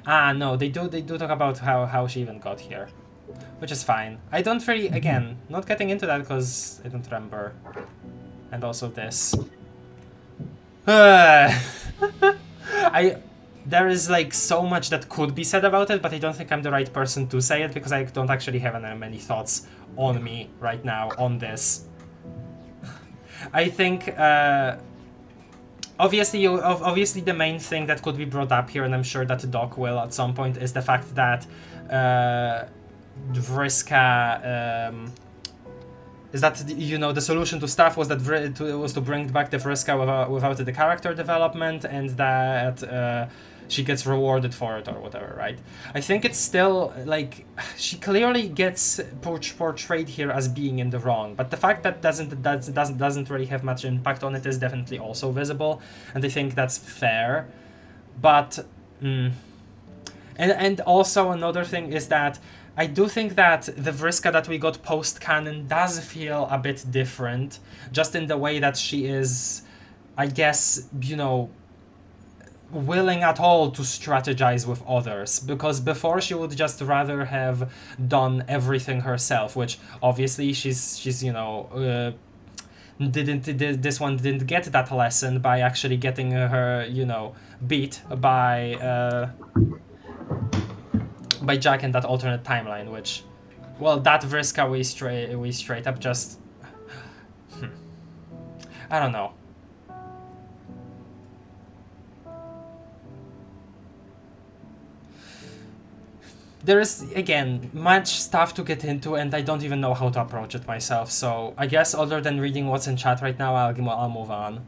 Ah, no, they do talk about how she even got here, which is fine. I don't really, again, not getting into that because I don't remember. And also this. There is like so much that could be said about it, but I don't think I'm the right person to say it because I don't actually have many thoughts on me right now on this. I think, obviously the main thing that could be brought up here, and I'm sure that Doc will at some point, is the fact that Vriska, is that, you know, the solution to stuff was that was to bring back the Vriska without the character development, and that she gets rewarded for it or whatever, right? I think it's still, like, she clearly gets portrayed here as being in the wrong, but the fact that doesn't really have much impact on it is definitely also visible, and I think that's fair. But and also another thing is that I do think that the Vriska that we got post-canon does feel a bit different, just in the way that she is, I guess, you know, willing at all to strategize with others, because before she would just rather have done everything herself, which obviously she's you know, this one didn't get that lesson by actually getting her, you know, beat by Jack in that alternate timeline, which, well, that Vriska we straight up just I don't know. There is, again, much stuff to get into, and I don't even know how to approach it myself, so I guess other than reading what's in chat right now, I'll move on.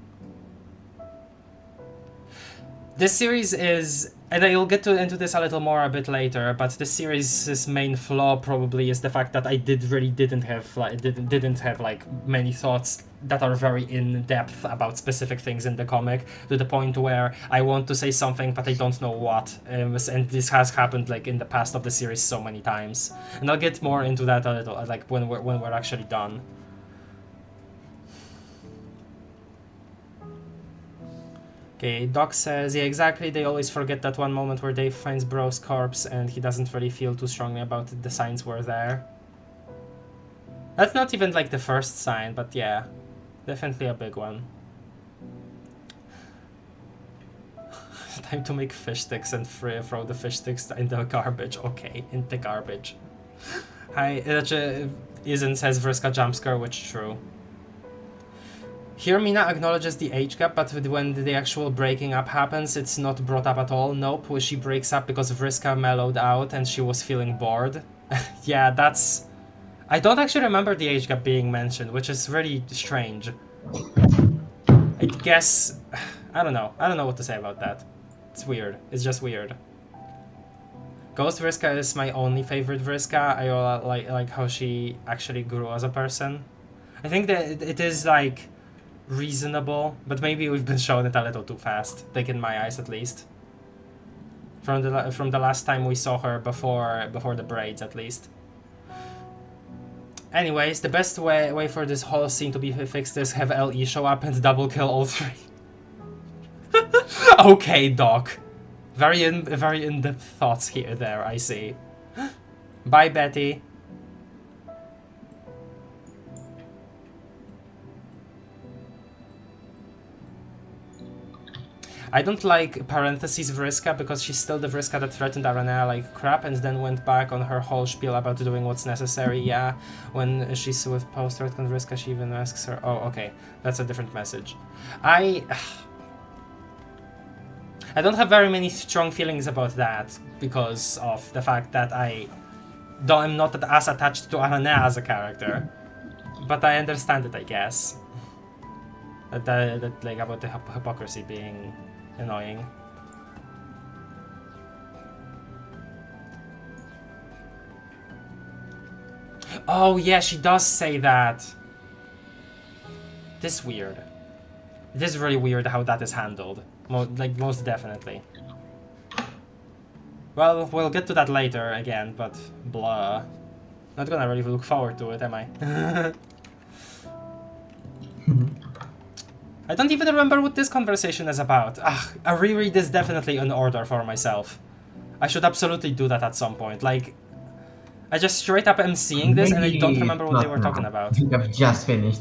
This series is, and I'll get into this a little more a bit later, but this series' main flaw probably is the fact that I didn't have like many thoughts that are very in depth about specific things in the comic, to the point where I want to say something but I don't know what, and this has happened like in the past of the series so many times, and I'll get more into that a little, like when we're actually done. Okay, Doc says, yeah, exactly, they always forget that one moment where Dave finds Bro's corpse and he doesn't really feel too strongly about it. The signs were there. That's not even like the first sign, but yeah, definitely a big one. Time to make fish sticks and throw the fish sticks in the garbage. Okay, in the garbage. Hi, Izen says Vriska jumpscare, which true. Here Mina acknowledges the age gap, but when the actual breaking up happens, it's not brought up at all. Nope, she breaks up because Vriska mellowed out and she was feeling bored. Yeah, that's... I don't actually remember the age gap being mentioned, which is really strange. I guess... I don't know what to say about that. It's weird. It's just weird. Ghost Vriska is my only favorite Vriska. I like how she actually grew as a person. I think that it is like reasonable, but maybe we've been shown it a little too fast, like in my eyes at least. From the last time we saw her before the braids at least. Anyways, the best way for this whole scene to be fixed is have LE show up and double kill all three. Okay, Doc. Very in-depth thoughts there, I see. Bye, Betty. I don't like parentheses Vriska because she's still the Vriska that threatened Aaaaand like crap and then went back on her whole spiel about doing what's necessary. Yeah, when she's with post-retcon Vriska, she even asks her. Oh, okay, that's a different message. I don't have very many strong feelings about that because of the fact that I'm not as attached to Aaaaand as a character, but I understand it, I guess. That like about the hypocrisy being annoying. Oh yeah, she does say that. This is weird. It is really weird how that is handled. Most definitely. Well, we'll get to that later again, but blah. Not gonna really look forward to it, am I? I don't even remember what this conversation is about. A reread is definitely in order for myself. I should absolutely do that at some point. Like, I just straight up am seeing this and I don't remember what they were talking about. I think I've just finished.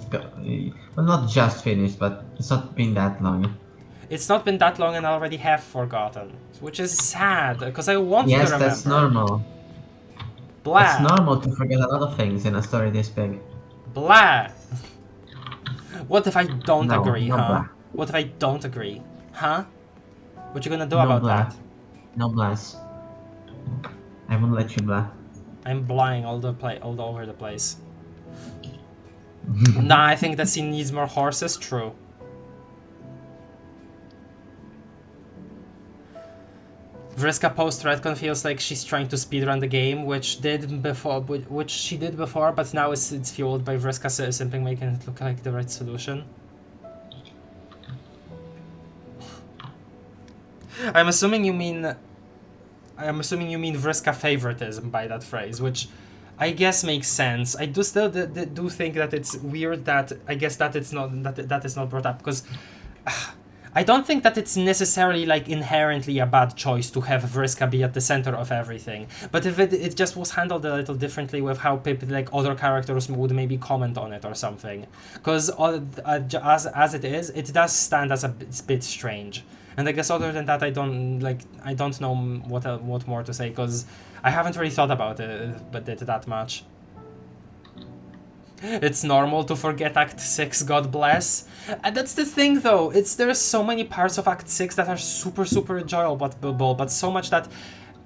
Well, not just finished, but it's not been that long. It's not been that long and I already have forgotten. Which is sad, because I want to remember. Yes, that's normal. Blah. It's normal to forget a lot of things in a story this big. Blah. What if I don't agree, no huh? blah. What if I don't agree? Huh? What you gonna do No about blah. that? No blahs. I won't let you blah. I'm blahing all over the place. Nah, I think that scene needs more horses, true. Vriska post-retcon feels like she's trying to speedrun the game, which she did before, but now it's fueled by Vriska simply making it look like the right solution. I'm assuming you mean Vriska favoritism by that phrase, which I guess makes sense. I do still do think that it's weird that I guess that it's not that is not brought up because. I don't think that it's necessarily like inherently a bad choice to have Vriska be at the center of everything, but if it just was handled a little differently with how like other characters would maybe comment on it or something, because as it is, it does stand as a bit strange. And I guess other than that, I don't know what more to say because I haven't really thought about it that much. It's normal to forget Act 6, God bless. And that's the thing though, there's so many parts of Act 6 that are super enjoyable, but so much that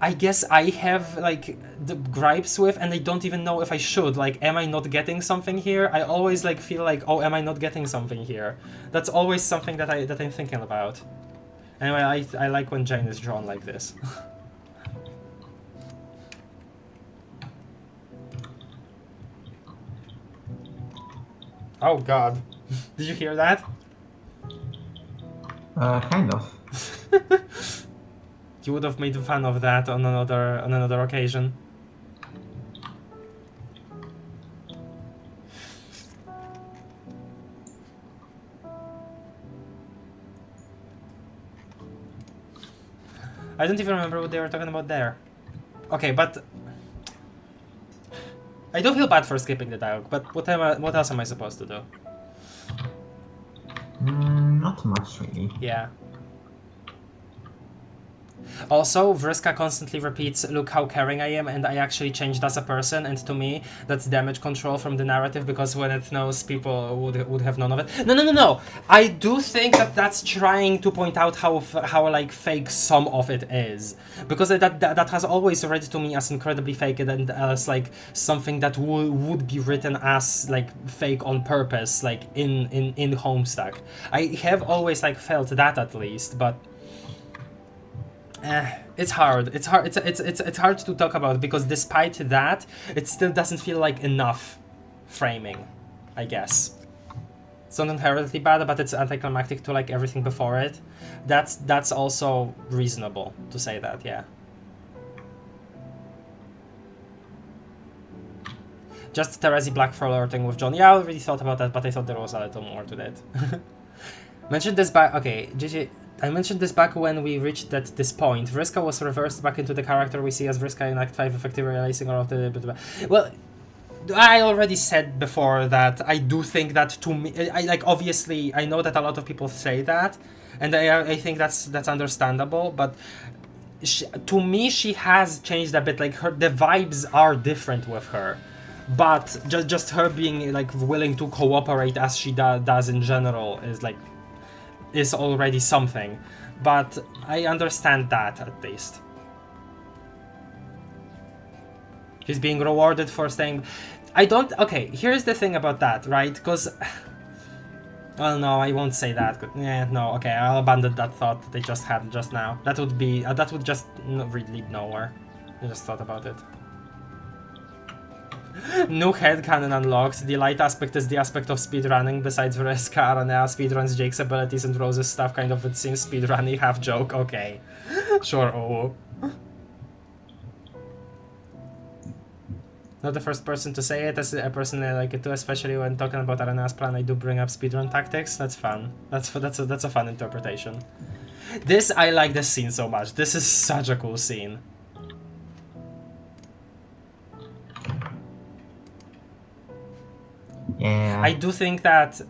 I guess I have like the gripes with and I don't even know if I should. Like, am I not getting something here? I always like feel like, oh, am I not getting something here? That's always something that I'm thinking about. Anyway, I like when Jane is drawn like this. Oh god. Did you hear that? Kind of. You would have made fun of that on another occasion. I don't even remember what they were talking about there. Okay, but I do feel bad for skipping the dialogue, but what else am I supposed to do? Not much, really. Yeah. Also, Vriska constantly repeats, look how caring I am, and I actually changed as a person, and to me, that's damage control from the narrative, because when it knows, people would have none of it. No! I do think that that's trying to point out how like, fake some of it is. Because that has always read to me as incredibly fake, and as, like, something that would be written as, like, fake on purpose, like, in Homestuck. I have always, like, felt that at least, but It's hard. It's hard to talk about because despite that, it still doesn't feel like enough framing, I guess. It's not inherently bad, but it's anticlimactic to like everything before it. That's also reasonable to say that, yeah. Just Terezi Black flirting with John. Yeah, I already thought about that, but I thought there was a little more to that. Mentioned this back. Okay, GG. I mentioned this back when we reached this point. Vriska was reversed back into the character we see as Vriska in Act 5, effectively realizing all of the... Well, I already said before that I do think that to me... I like, obviously, I know that a lot of people say that, and I think that's understandable, but to me, she has changed a bit. Like, the vibes are different with her. But just her being like willing to cooperate as she does in general is already something. But I understand that at least. She's being rewarded for staying. I don't. Okay, here's the thing about that, right? Because. Well, no, I won't say that. Yeah, no. Okay, I'll abandon that thought that I just had just now. That would be. That would just really lead nowhere. I just thought about it. New headcanon unlocked. The light aspect is the aspect of speedrunning. Besides Vriska, Aranea speedruns Jake's abilities and Rose's stuff. Kind of, it seems speedrunning, half joke. Okay. Sure, oh. Not the first person to say it, as a person I like it too, especially when talking about Arena's plan. I do bring up speedrun tactics. That's fun. That's a fun interpretation. I like this scene so much. This is such a cool scene. Yeah. I do think that,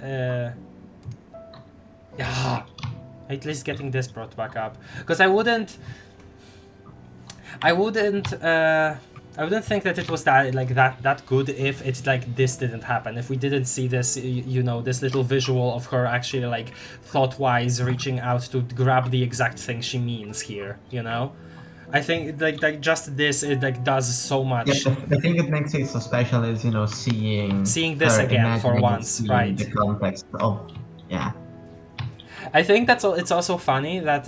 yeah, at least getting this brought back up, because I wouldn't think that it was that good if it's like this didn't happen. If we didn't see this, you know, this little visual of her actually like thought-wise reaching out to grab the exact thing she means here, you know. I think like just this, it like does so much. Yeah, the thing that makes it so special is, you know, seeing this her again for once, right? The context of, yeah. I think it's also funny that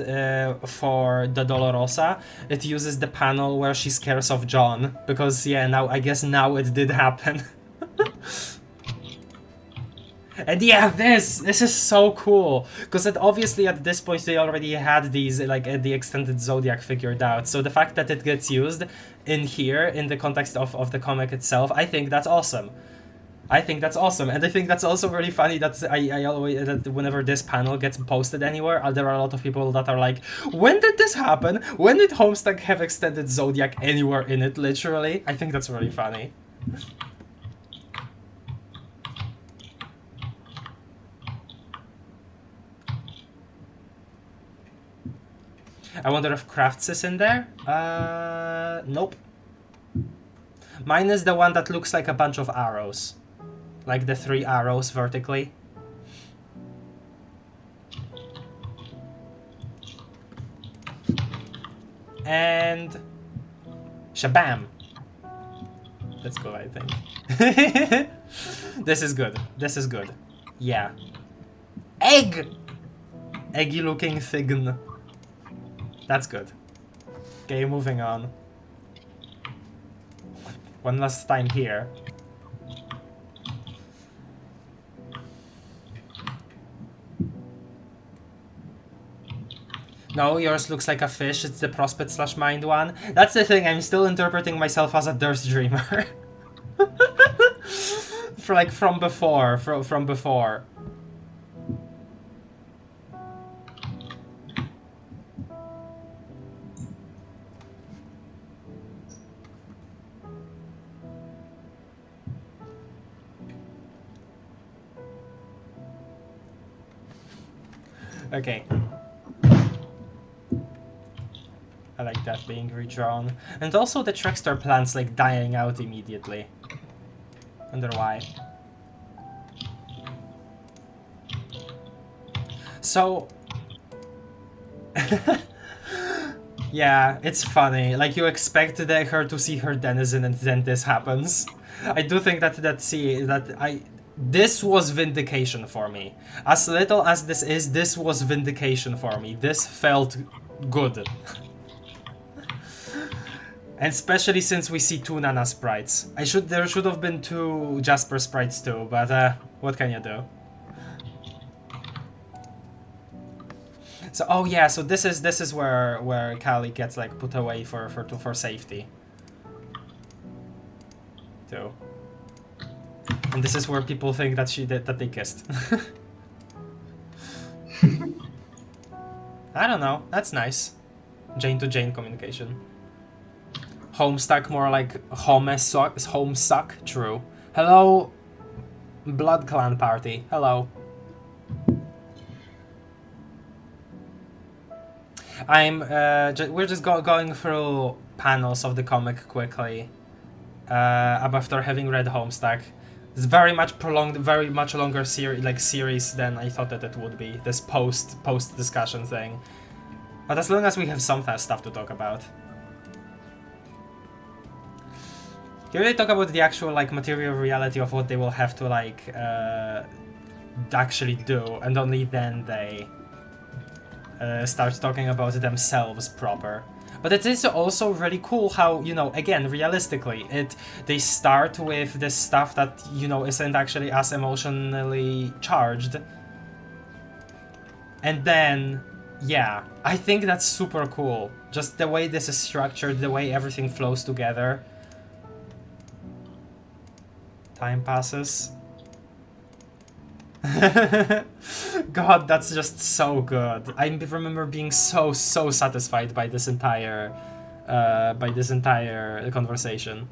for the Dolorosa, it uses the panel where she scares off John, because yeah, now I guess now it did happen. And yeah, this is so cool, because obviously at this point they already had these like the extended Zodiac figured out. So the fact that it gets used in here in the context of the comic itself, I think that's awesome. I think that's awesome, and I think that's also really funny that I always that whenever this panel gets posted anywhere, there are a lot of people that are like, when did this happen? When did Homestuck have extended Zodiac anywhere in it? Literally, I think that's really funny. I wonder if Crafts is in there? Nope. Mine is the one that looks like a bunch of arrows. Like the 3 arrows vertically. And... Shabam! Let's go, I think. This is good. This is good. Yeah. Egg! Eggy looking thing. That's good. Okay, moving on. One last time here. No, yours looks like a fish. It's the Prospect / Mind one. That's the thing, I'm still interpreting myself as a Durst Dreamer. From before, from before. Okay. I like that being redrawn. And also the Trickster plants like dying out immediately. Wonder why. So... yeah, it's funny. Like, you expect her to see her denizen and then this happens. I do think this was vindication for me. As little as this is, this was vindication for me. This felt good. And especially since we see 2 Nana sprites. There should have been 2 Jasper sprites too, but what can you do? So oh yeah, so this is where Callie gets like put away for safety. Too. And this is where people think that they kissed. I don't know. That's nice. Jane to Jane communication. Homestuck more like homesuck. True. Hello, Blood Clan party. Hello. We're just going through panels of the comic quickly. After having read Homestuck. It's very much prolonged, very much longer series than I thought that it would be. This post discussion thing, but as long as we have some stuff to talk about. Here they talk about the actual like material reality of what they will have to like actually do, and only then they start talking about themselves proper. But it is also really cool how, you know, again, realistically, they start with this stuff that, you know, isn't actually as emotionally charged. And then, yeah, I think that's super cool. Just the way this is structured, the way everything flows together. Time passes. God, that's just so good. I remember being so satisfied by this entire conversation.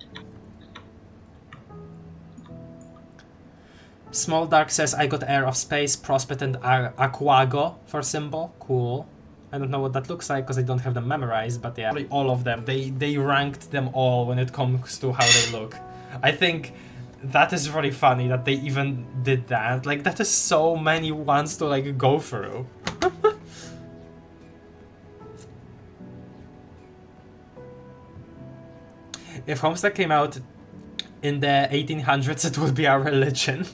Small Dark says, I got Air of Space, Prospect, and Aquago for symbol. Cool. I don't know what that looks like because I don't have them memorized, but yeah, all of them. They ranked them all when it comes to how they look. I think that is really funny that they even did that. Like, that is so many ones to like go through. If Homestuck came out in the 1800s, it would be our religion.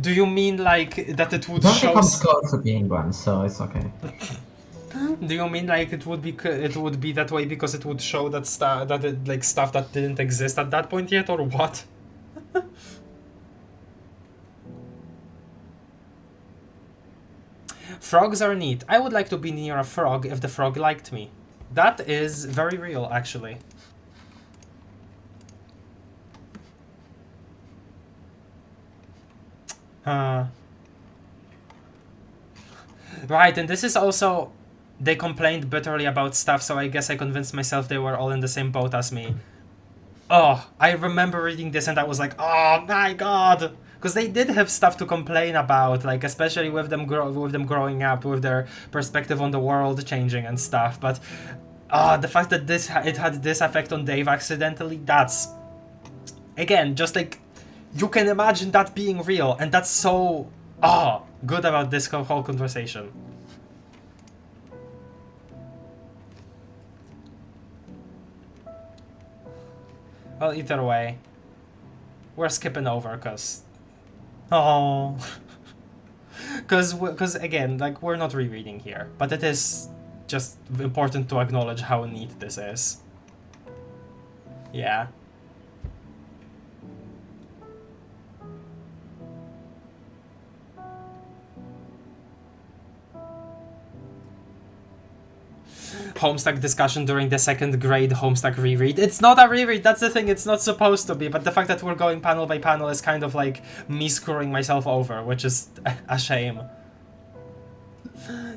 Do you mean like that it would show? It comes close to being one, so it's okay. Do you mean like it would be that way because it would show that stuff that didn't exist at that point yet, or what? Frogs are neat. I would like to be near a frog if the frog liked me. That is very real, actually. Right, and this is also... They complained bitterly about stuff, so I guess I convinced myself they were all in the same boat as me. Oh, I remember reading this and I was like, oh my god! Because they did have stuff to complain about, like especially with them growing up, with their perspective on the world changing and stuff. But the fact that it had this effect on Dave accidentally, that's... Again, just like... You can imagine that being real, and that's so... good about this whole conversation. Well, either way, we're skipping over, cause... Oh... Cause again, like, we're not rereading here, but it is just important to acknowledge how neat this is. Yeah. Homestuck discussion during the second grade Homestuck reread. It's not a reread, that's the thing, it's not supposed to be, but the fact that we're going panel by panel is kind of like me screwing myself over, which is a shame.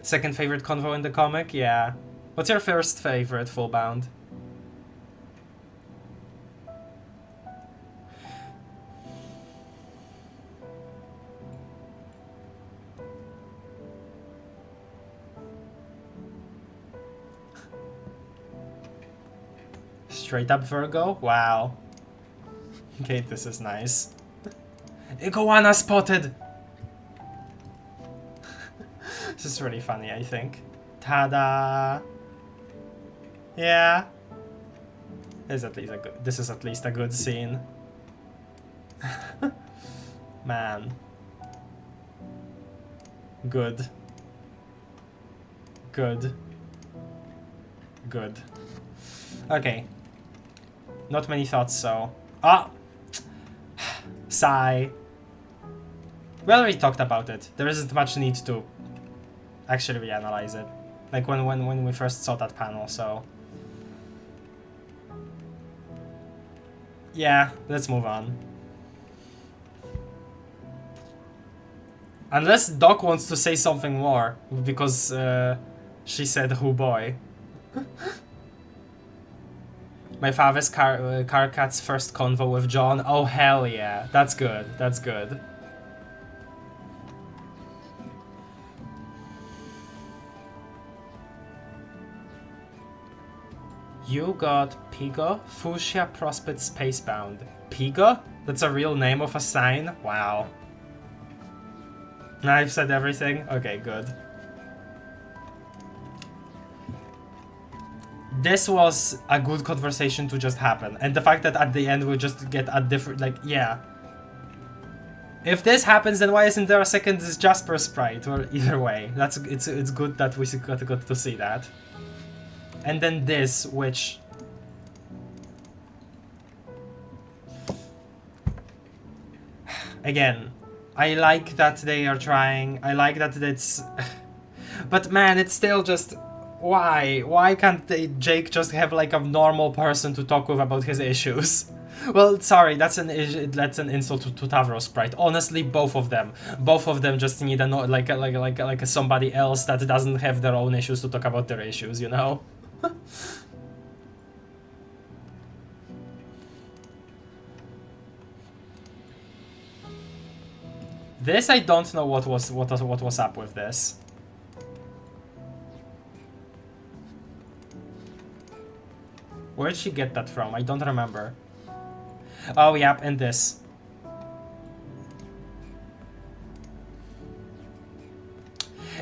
Second favorite convo in the comic? Yeah. What's your first favorite, Fullbound? Straight up Virgo? Wow. Okay, this is nice. Iguana spotted! This is really funny, I think. Ta-da! Yeah. This is at least a good scene. Man. Good. Good. Good. Okay. Not many thoughts, so... Ah! Sigh. We already talked about it. There isn't much need to actually reanalyze it. Like when we first saw that panel, so... Yeah, let's move on. Unless Doc wants to say something more, because she said, "Oh boy." My father's car cat's first convo with John. Oh hell yeah, that's good. That's good. You got Pigo, Fuchsia Prospect Spacebound. Pigo? That's a real name of a sign? Wow. Now I've said everything? Okay, good. This was a good conversation to just happen. And the fact that at the end we just get a different, like, yeah. If this happens, then why isn't there a second Jasper sprite? Or either way, it's good that we got to see that. And then this, which... Again, I like that they are trying, I like that it's... But man, it's still just... Why? Why can't Jake just have like a normal person to talk with about his issues? Well, sorry, that's an insult to Tavros sprite. Honestly, both of them just need a somebody else that doesn't have their own issues to talk about their issues, you know? This I don't know what was up with this. Where did she get that from? I don't remember. Oh, yep, and this.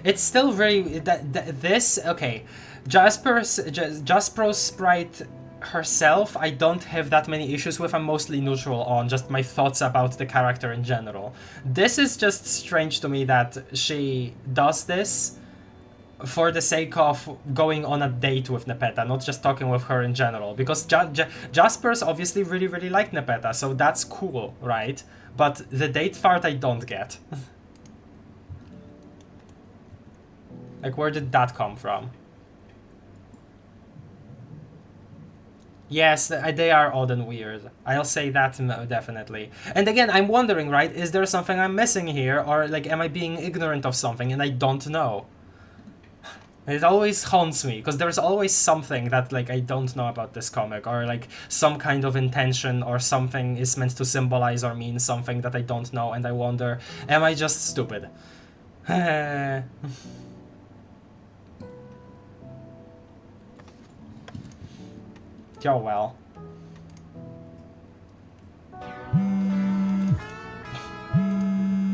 It's still very... this... Okay. Jasper's sprite herself, I don't have that many issues with. I'm mostly neutral on just my thoughts about the character in general. This is just strange to me that she does this for the sake of going on a date with Nepeta, not just talking with her in general. Because Jasper's obviously really like Nepeta, so that's cool, right? But the date part I don't get. Like, where did that come from? Yes, they are odd and weird. I'll say that definitely. And again, I'm wondering, right, is there something I'm missing here? Or, like, am I being ignorant of something and I don't know? It always haunts me, because there's always something that, like, I don't know about this comic, or, like, some kind of intention or something is meant to symbolize or mean something that I don't know, and I wonder, am I just stupid? Oh well.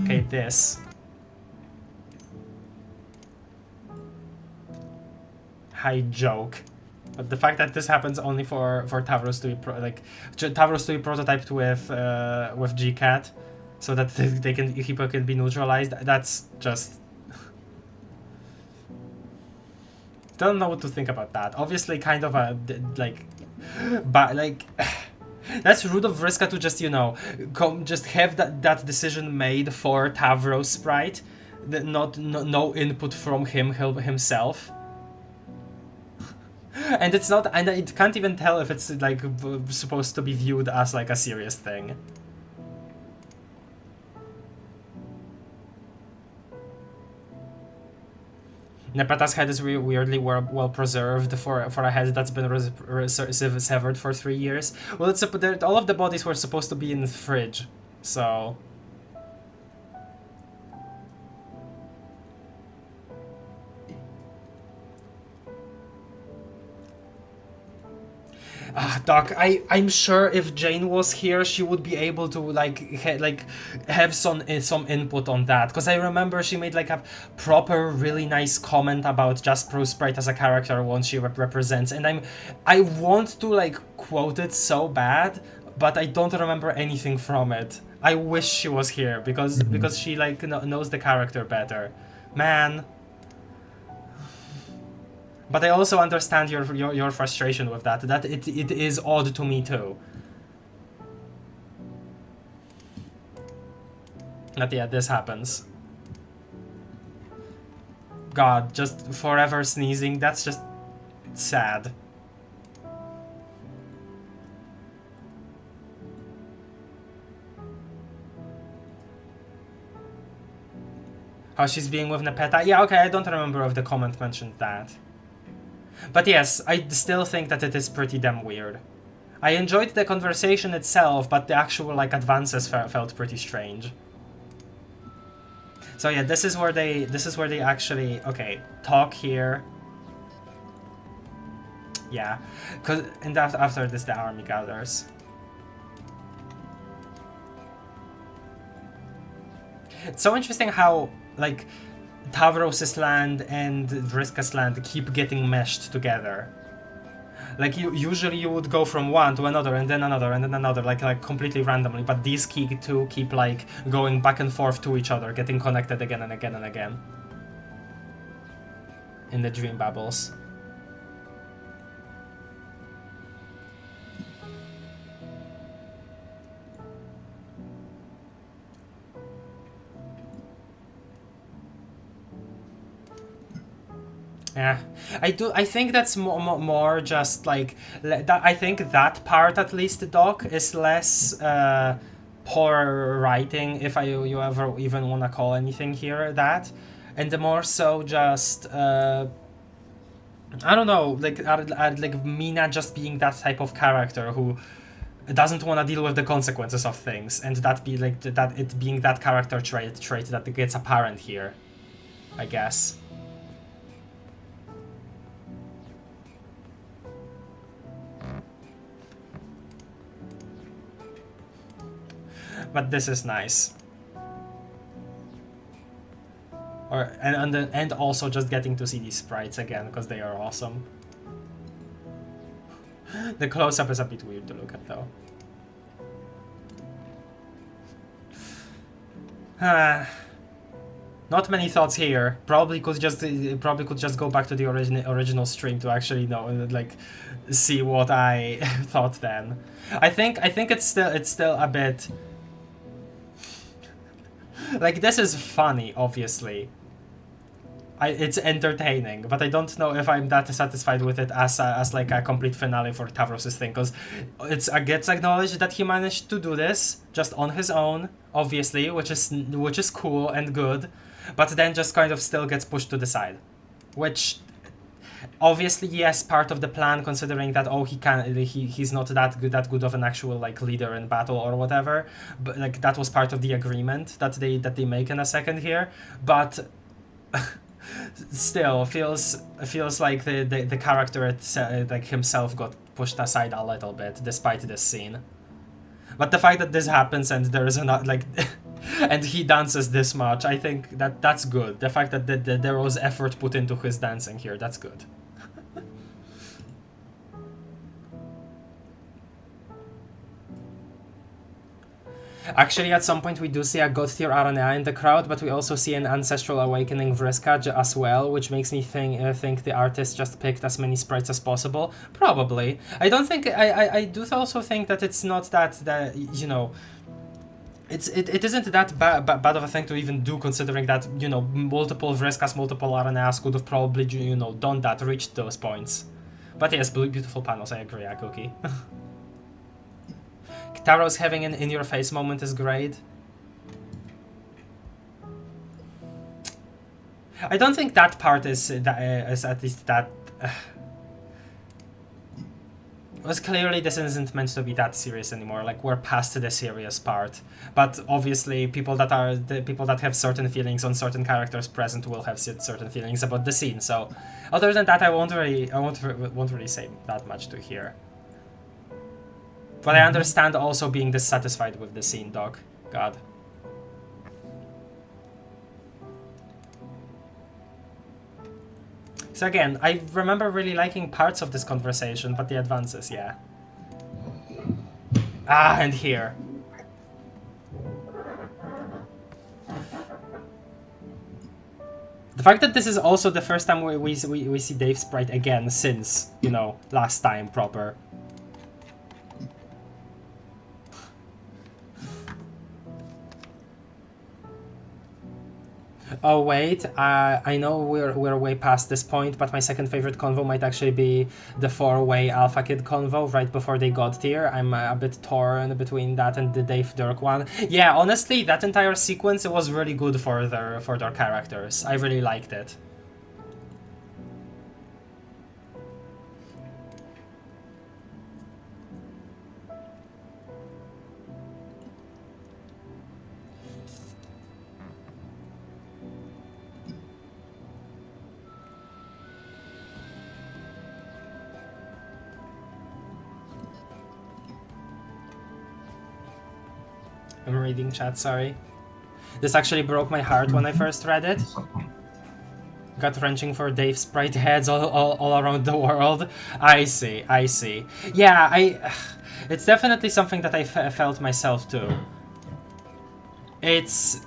Okay, this. I joke, but the fact that this happens only for Tavros to be Tavros to be prototyped with GCat, so that he can be neutralized. That's just don't know what to think about that. Obviously, kind of a but like. That's rude of Vriska to just, you know, just have that decision made for Tavros sprite, no input from himself. And it's not, and it can't even tell if it's like supposed to be viewed as like a serious thing. Nepeta's head is weirdly well preserved for a head that's been severed for 3 years. Well, it's all of the bodies were supposed to be in the fridge, so. Doc, I'm sure if Jane was here, she would be able to have some input on that, because I remember she made like a proper really nice comment about Jasper Sprite as a character once she represents, and I want to like quote it so bad, but I don't remember anything from it. I wish she was here because she like knows the character better, man. But I also understand your frustration with that. That it is odd to me too. But yeah, this happens. God, just forever sneezing, that's just sad. How she's being with Nepeta? Yeah, okay, I don't remember if the comment mentioned that. But yes, I still think that it is pretty damn weird. I enjoyed the conversation itself, but the actual, like, advances felt pretty strange. So yeah, this is where they actually, okay, talk here. Yeah, and after this the army gathers. It's so interesting how, like, Tavros' land and Vriska's land keep getting meshed together. Like, usually you would go from one to another, and then another, and then another, like completely randomly, but these two keep, like, going back and forth to each other, getting connected again and again and again. In the dream babbles. Yeah, I think that's more just like I think that part, at least, Doc, is less poor writing, if you ever even want to call anything here that, and the more so just I don't know, like Mina just being that type of character who doesn't want to deal with the consequences of things, and that it being that character trait that gets apparent here, I guess. But this is nice. And also just getting to see these sprites again, because they are awesome. The close-up is a bit weird to look at, though. Not many thoughts here. Probably could just go back to the original stream to actually like see what I thought then. I think it's still a bit. Like, this is funny, obviously. It's entertaining, but I don't know if I'm that satisfied with it as like a complete finale for Tavros' thing, because it gets acknowledged that he managed to do this just on his own, obviously, which is cool and good, but then just kind of still gets pushed to the side, which obviously, yes, part of the plan, considering that he's not that good of an actual, like, leader in battle or whatever, but like that was part of the agreement that they make in a second here, but still feels like the character itself, like himself, got pushed aside a little bit despite this scene. But the fact that this happens and there is not like and he dances this much, I think that's good. The fact that there was effort put into his dancing here, that's good. Actually, at some point we do see a god tier Aaaaand in the crowd, but we also see an ancestral awakening Vriska as well, which makes me think the artist just picked as many sprites as possible. Probably. I don't think I do also think that it's not that you know. It isn't that bad of a thing to even do, considering that, you know, multiple Vriskas, multiple Aaaaands could have probably, you know, done that, reached those points. But yes, beautiful panels, I agree, Cookie. Taro's having an in-your-face moment is great. I don't think that part is at least that. Because clearly this isn't meant to be that serious anymore. Like, we're past the serious part. But obviously, people that have certain feelings on certain characters present will have certain feelings about the scene. So, other than that, I won't really say that much to here. But I understand also being dissatisfied with the scene, Doc. God. So again, I remember really liking parts of this conversation, but the advances, yeah. Ah, and here. The fact that this is also the first time we see Dave's sprite again since, you know, last time proper. Oh wait, I know we're way past this point, but my second favorite convo might actually be the 4-way Alpha Kid convo right before they got tier. I'm a bit torn between that and the Dave Dirk one. Yeah, honestly, that entire sequence, it was really good for their characters. I really liked it. I'm reading chat, sorry. This actually broke my heart when I first read it. Gut-wrenching for Dave's sprite heads all around the world. I see. Yeah, it's definitely something that I felt myself too. It's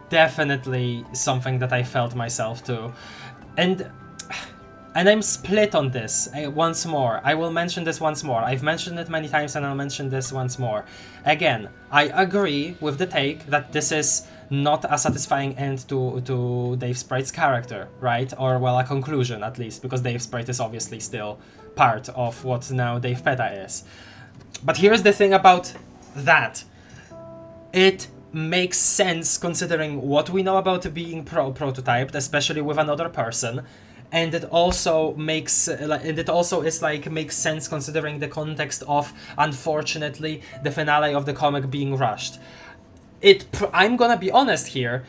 definitely something that I felt myself too. And I'm split on this once more. I will mention this once more. I've mentioned it many times and I'll mention this once more. Again, I agree with the take that this is not a satisfying end to Dave Sprite's character, right? Or, well, a conclusion at least, because Dave Sprite is obviously still part of what now Dave Peta is. But here's the thing about that. It makes sense considering what we know about being prototyped, especially with another person. And it also makes sense considering the context of, unfortunately, the finale of the comic being rushed. I'm gonna be honest here.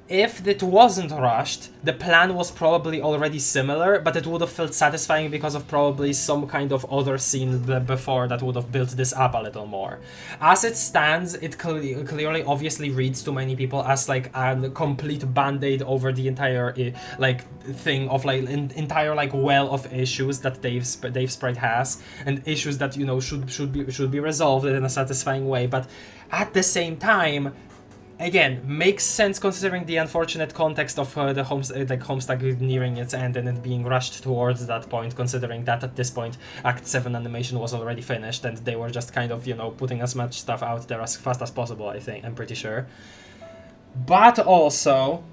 If it wasn't rushed, the plan was probably already similar, but it would have felt satisfying because of probably some kind of other scene before that would have built this up a little more. As it stands, it clearly obviously reads to many people as like a complete band-aid over the entire like thing of like entire like well of issues that Dave Sprite has, and issues that, you know, should be resolved in a satisfying way. But at the same time, again, makes sense considering the unfortunate context of the Homestuck nearing its end and it being rushed towards that point, considering that at this point Act 7 animation was already finished and they were just kind of, you know, putting as much stuff out there as fast as possible, I'm pretty sure. But also,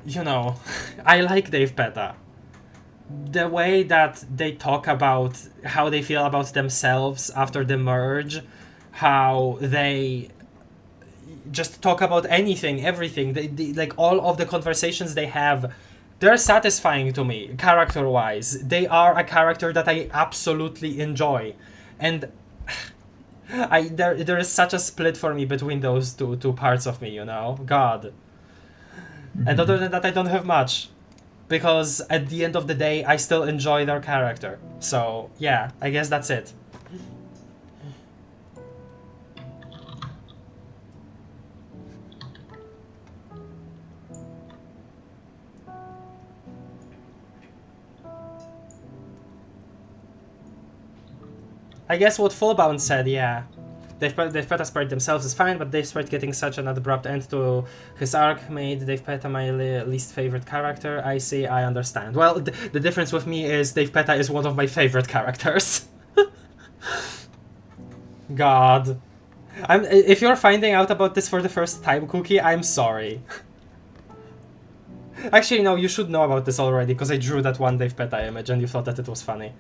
you know, I like Dave Peta. The way that they talk about how they feel about themselves after the merge, how they just talk about anything, everything. They like all of the conversations they have, they're satisfying to me, character-wise. They are a character that I absolutely enjoy. And there is such a split for me between those two parts of me, you know? God. And other than that, I don't have much. Because at the end of the day, I still enjoy their character. So, yeah, I guess that's it. I guess what Fullbound said, yeah. They've Peta Sprite themselves is fine, but Dave Sprite getting such an abrupt end to his arc made Dave Peta my least favorite character. I see, I understand. Well, the difference with me is Dave Peta is one of my favorite characters. God. If you're finding out about this for the first time, Cookie, I'm sorry. Actually, no, you should know about this already, because I drew that one Dave Peta image and you thought that it was funny.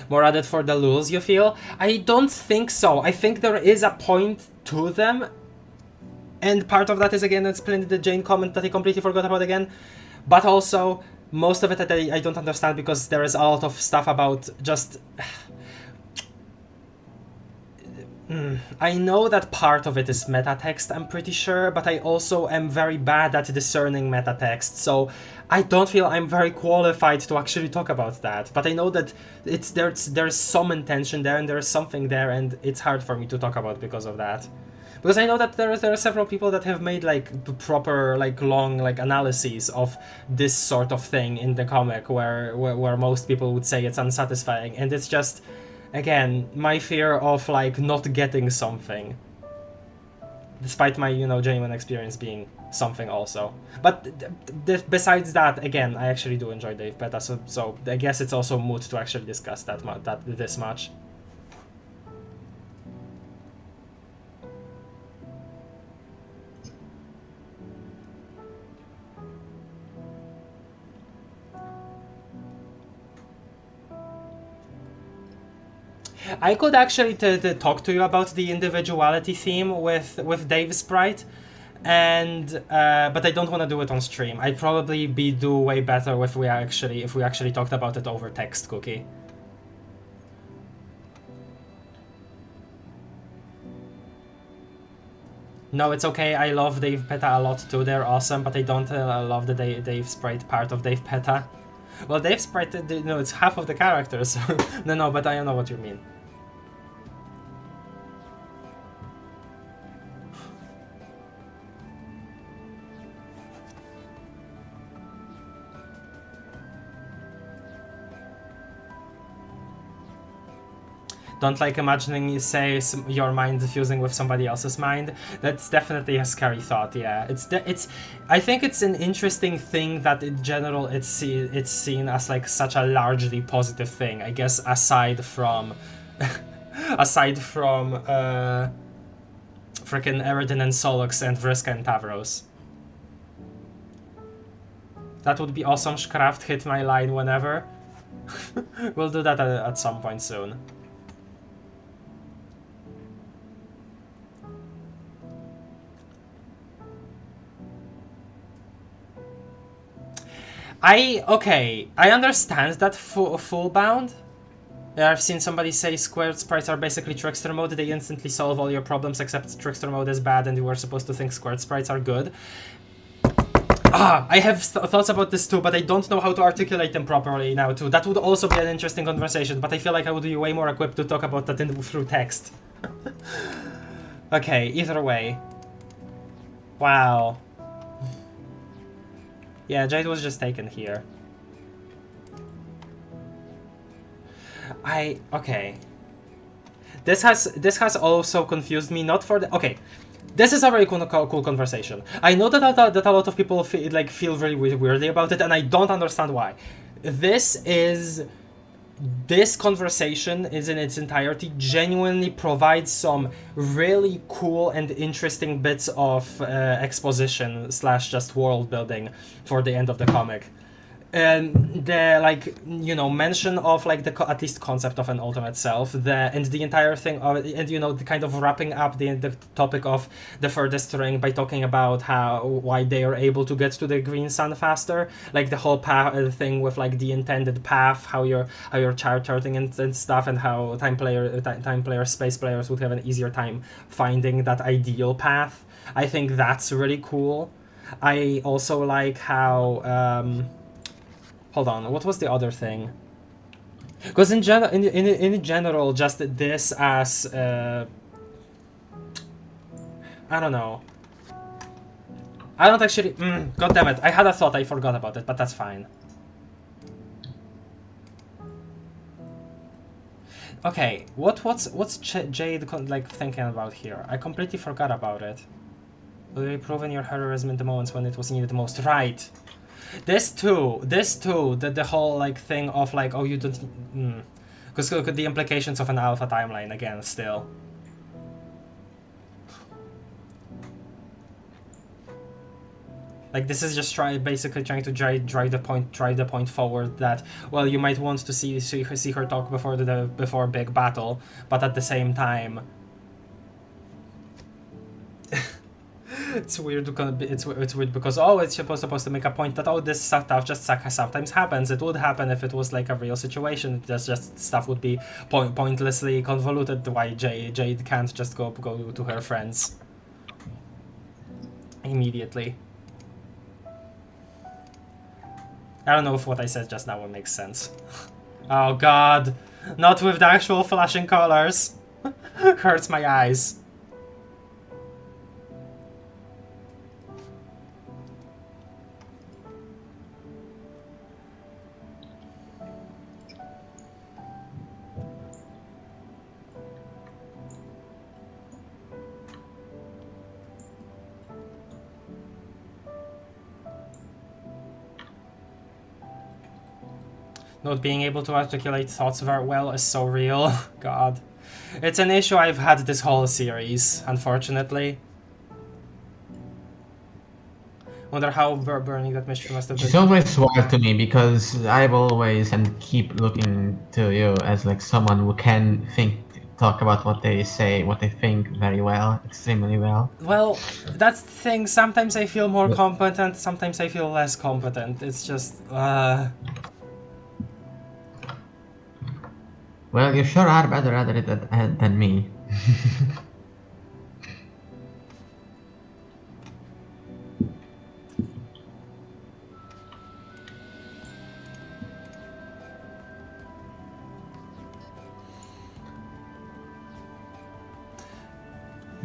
More added for the lulz, you feel? I don't think so. I think there is a point to them. And part of that is, again, explained in the Jane comment that I completely forgot about again. But also, most of it I don't understand because there is a lot of stuff about just... I know that part of it is meta text, I'm pretty sure, but I also am very bad at discerning meta text, so I don't feel I'm very qualified to actually talk about that. But I know that there's some intention there and there's something there, and it's hard for me to talk about because of that. Because I know that there are several people that have made like proper, like long, like analyses of this sort of thing in the comic, where most people would say it's unsatisfying, and it's just... Again, my fear of like not getting something, despite my, you know, genuine experience being something also. But besides that, again, I actually do enjoy Dave Beta, so I guess it's also moot to actually discuss this much. I could actually talk to you about the individuality theme with Dave's sprite, and but I don't want to do it on stream. I'd probably do way better if we actually talked about it over text, Cookie. No, it's okay. I love Dave Peta a lot too. They're awesome, but I don't love the Dave sprite part of Dave Peta. Well, Dave sprite, no, it's half of the characters. No, but I know what you mean. Don't like imagining, your mind fusing with somebody else's mind. That's definitely a scary thought. Yeah, it's. I think it's an interesting thing that in general it's seen as like such a largely positive thing. I guess aside from, frickin' Eridan and Solux and Vriska and Tavros. That would be awesome. Shkraft, hit my line whenever. We'll do that at some point soon. Okay, I understand that full bound. I've seen somebody say squared sprites are basically trickster mode. They instantly solve all your problems except trickster mode is bad and you were supposed to think squared sprites are good. I have thoughts about this too, but I don't know how to articulate them properly now too. That would also be an interesting conversation, but I feel like I would be way more equipped to talk about that through text. Okay, either way. Wow. Yeah, Jade was just taken here. Okay. This has also confused me, not for the... Okay. This is a very cool conversation. I know that a lot of people feel really weirdly about it, and I don't understand why. This conversation is in its entirety genuinely provides some really cool and interesting bits of exposition / just world building for the end of the comic. And the mention of at least concept of an ultimate self, and the entire thing of, and the kind of wrapping up the topic of the furthest ring by talking about why they are able to get to the green sun faster, like the whole thing with the intended path, how you're charting and stuff, and how time players, space players would have an easier time finding that ideal path. I think that's really cool. I also like how hold on, what was the other thing? Because in general, just this as I don't know. I don't actually. God damn it! I had a thought, I forgot about it, but that's fine. Okay, what's Jade thinking about here? I completely forgot about it. Will you prove your heroism in the moments when it was needed the most? Right. This too, the whole thing of oh, you don't, because look at the implications of an alpha timeline again still. This is just basically trying to drive the point forward that, well, you might want to see her talk before big battle, but at the same time. It's weird because it's weird because it's supposed to make a point that this stuff just sometimes happens. It would happen if it was a real situation. Just stuff would be pointlessly convoluted. Why Jade can't just go to her friends immediately. I don't know if what I said just now would make sense. Oh god, not with the actual flashing colors. Hurts my eyes. Not being able to articulate thoughts very well is so real. God. It's an issue I've had this whole series, unfortunately. Wonder how burning that mystery must have been. She's always wild to me because I've always and keep looking to you as like someone who can talk about what they say, what they think very well, extremely well. Well, that's the thing. Sometimes I feel more competent, sometimes I feel less competent. It's just, Well, you sure are better at it than me.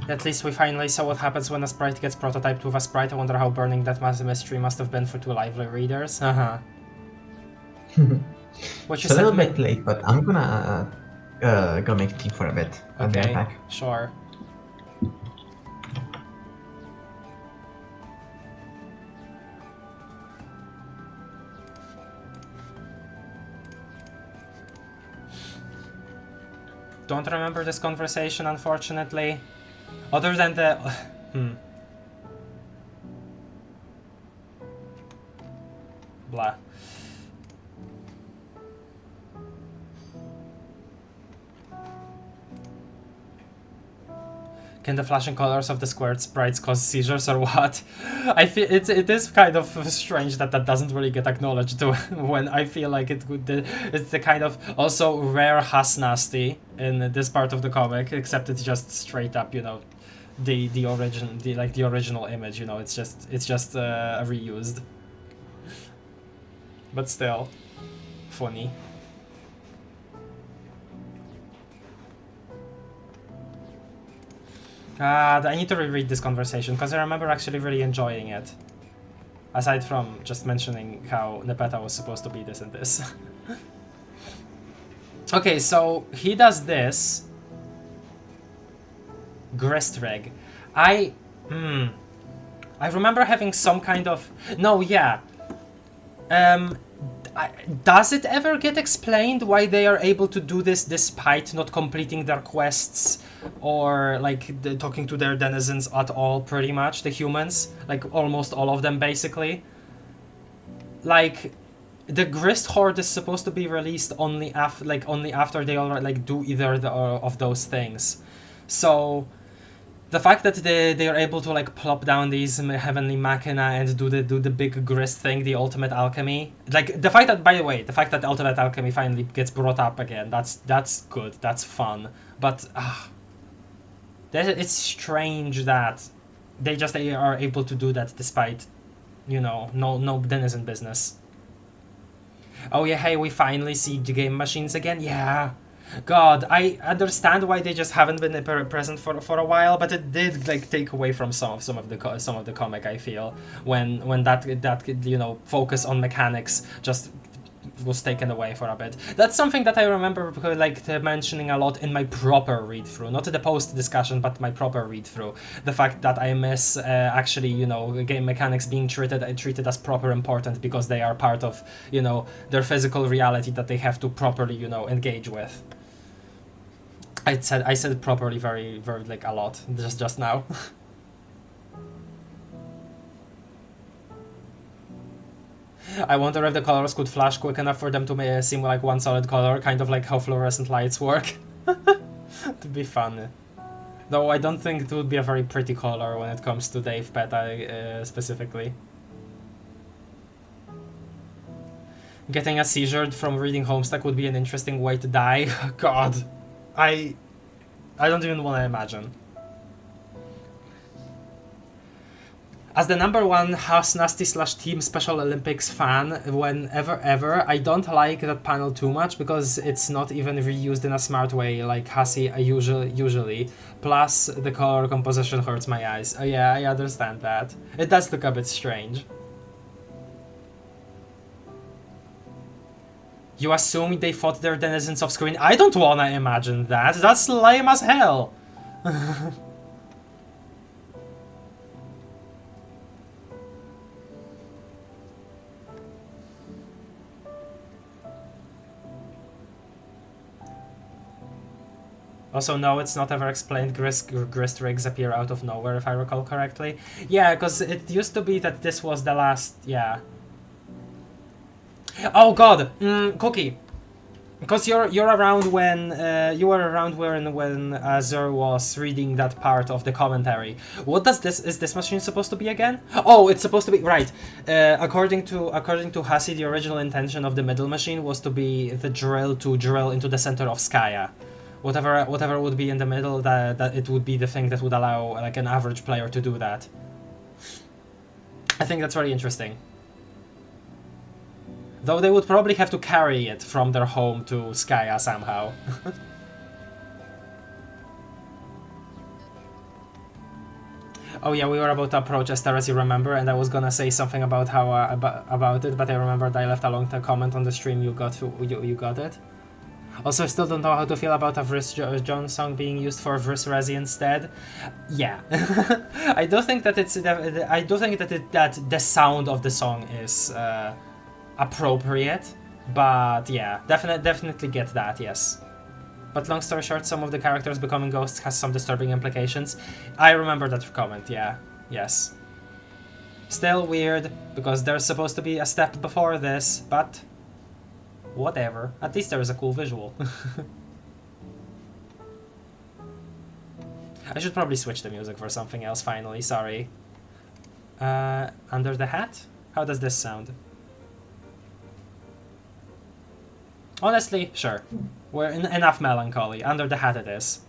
At least we finally saw what happens when a sprite gets prototyped with a sprite. I wonder how burning that mystery must have been for two lively readers. What you It's a said little bit late, but I'm gonna go make tea for a bit. I'll be right Okay, back. sure. Don't remember this conversation, unfortunately. Other than the... Blah. Can the flashing colors of the squared sprites cause seizures or what? I feel it is kind of strange that that doesn't really get acknowledged when I feel like it would. It's the kind of also rare has nasty in this part of the comic, except it's just straight up, you know, the original image. You know, it's just reused, but still funny. God, I need to reread this conversation, because I remember actually really enjoying it. Aside from just mentioning how Nepeta was supposed to be this and this. Okay, so he does this. Gristreg. I remember having some kind of... No, yeah. Does it ever get explained why they are able to do this despite not completing their quests or like talking to their denizens at all, pretty much, the humans? Like almost all of them, basically. Like, the Grist Horde is supposed to be released only after they already like do either of those things. So the fact that they are able to like plop down these heavenly machina and do the big grist thing, the ultimate alchemy, like the fact that, by the way, the fact that ultimate alchemy finally gets brought up again, that's good, that's fun, but it's strange that they just are able to do that despite, you know, no denizen business. Oh yeah, hey, we finally see the game machines again. Yeah. God, I understand why they just haven't been present for a while, but it did like take away from some of the comic. I feel when that you know, focus on mechanics just was taken away for a bit. That's something that I remember like mentioning a lot in my proper read through, not the post discussion, but my proper read through. The fact that I miss actually, you know, game mechanics being treated as proper important because they are part of, you know, their physical reality that they have to properly, you know, engage with. I said it properly very like a lot just now. I wonder if the colors could flash quick enough for them to seem like one solid color, kind of like how fluorescent lights work. To be fun. Though I don't think it would be a very pretty color when it comes to Dave Peta specifically. Getting a seizure from reading Homestuck would be an interesting way to die. God. I don't even want to imagine. As the #1 House Nasty / Team Special Olympics fan, whenever ever, I don't like that panel too much because it's not even reused in a smart way like Hassie usually. Plus, the color composition hurts my eyes. Oh yeah, I understand that. It does look a bit strange. You assume they fought their denizens off screen? I don't wanna imagine that. That's lame as hell. Also, no, it's not ever explained. Grist rigs appear out of nowhere, if I recall correctly. Yeah, because it used to be that this was the last... Yeah. Oh god! Cookie! Because you're around when you were around when Azur was reading that part of the commentary. What does this is this machine supposed to be again? Oh, it's supposed to be right. According to Hasi, the original intention of the middle machine was to be the drill to drill into the center of Skaya. Whatever would be in the middle, that it would be the thing that would allow like an average player to do that. I think that's very interesting. Though they would probably have to carry it from their home to Skaya somehow. Oh yeah, we were about to approach Esther, as you remember, and I was gonna say something about how about it, but I remembered I left a long comment on the stream. You got it. Also, I still don't know how to feel about a Vris Jones song being used for Vris Resi instead. Yeah, I do think that that the sound of the song is appropriate, but yeah, definitely get that, yes. But long story short, some of the characters becoming ghosts has some disturbing implications. I remember that comment, yeah, yes. Still weird, because there's supposed to be a step before this, but whatever. At least there is a cool visual. I should probably switch the music for something else finally, sorry. Under the Hat? How does this sound? Honestly, sure. We're in enough melancholy. Under the Hat it is.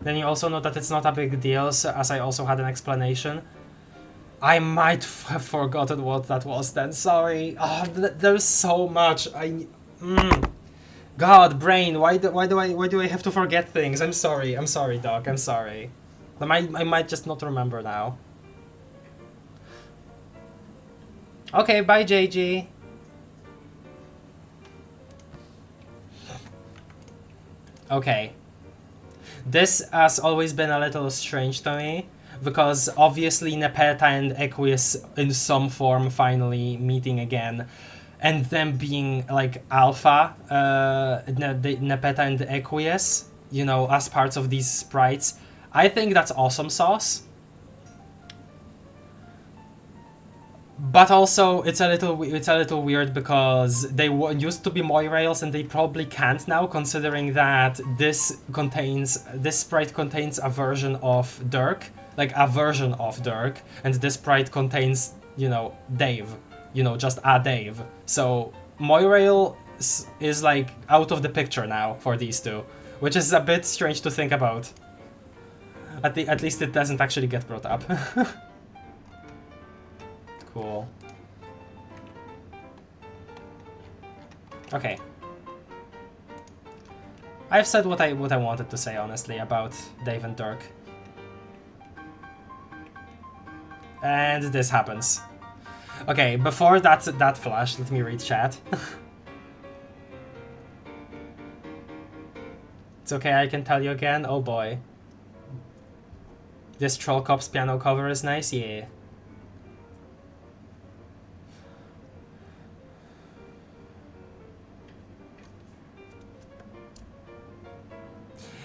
Then you also know that it's not a big deal, so as I also had an explanation. I might have forgotten what that was then, sorry. Oh, there's so much. God, brain, why do I have to forget things? I'm sorry, Doc, I'm sorry. I might just not remember now. Okay, bye, JG. Okay. This has always been a little strange to me, because obviously Nepeta and Equius in some form finally meeting again, and them being like alpha, Nepeta and Equius, you know, as parts of these sprites. I think that's awesome sauce. But also, it's a little weird because they used to be Moirails and they probably can't now, considering that this sprite contains a version of Dirk, like a version of Dirk, and this sprite contains, you know, Dave, you know, just a Dave. So Moirail is like out of the picture now for these two, which is a bit strange to think about. At least it doesn't actually get brought up. Cool. Okay. I've said what I wanted to say, honestly, about Dave and Dirk. And this happens. Okay, before that flash, let me read chat. It's okay, I can tell you again. Oh boy. This Troll Cop's piano cover is nice, yeah.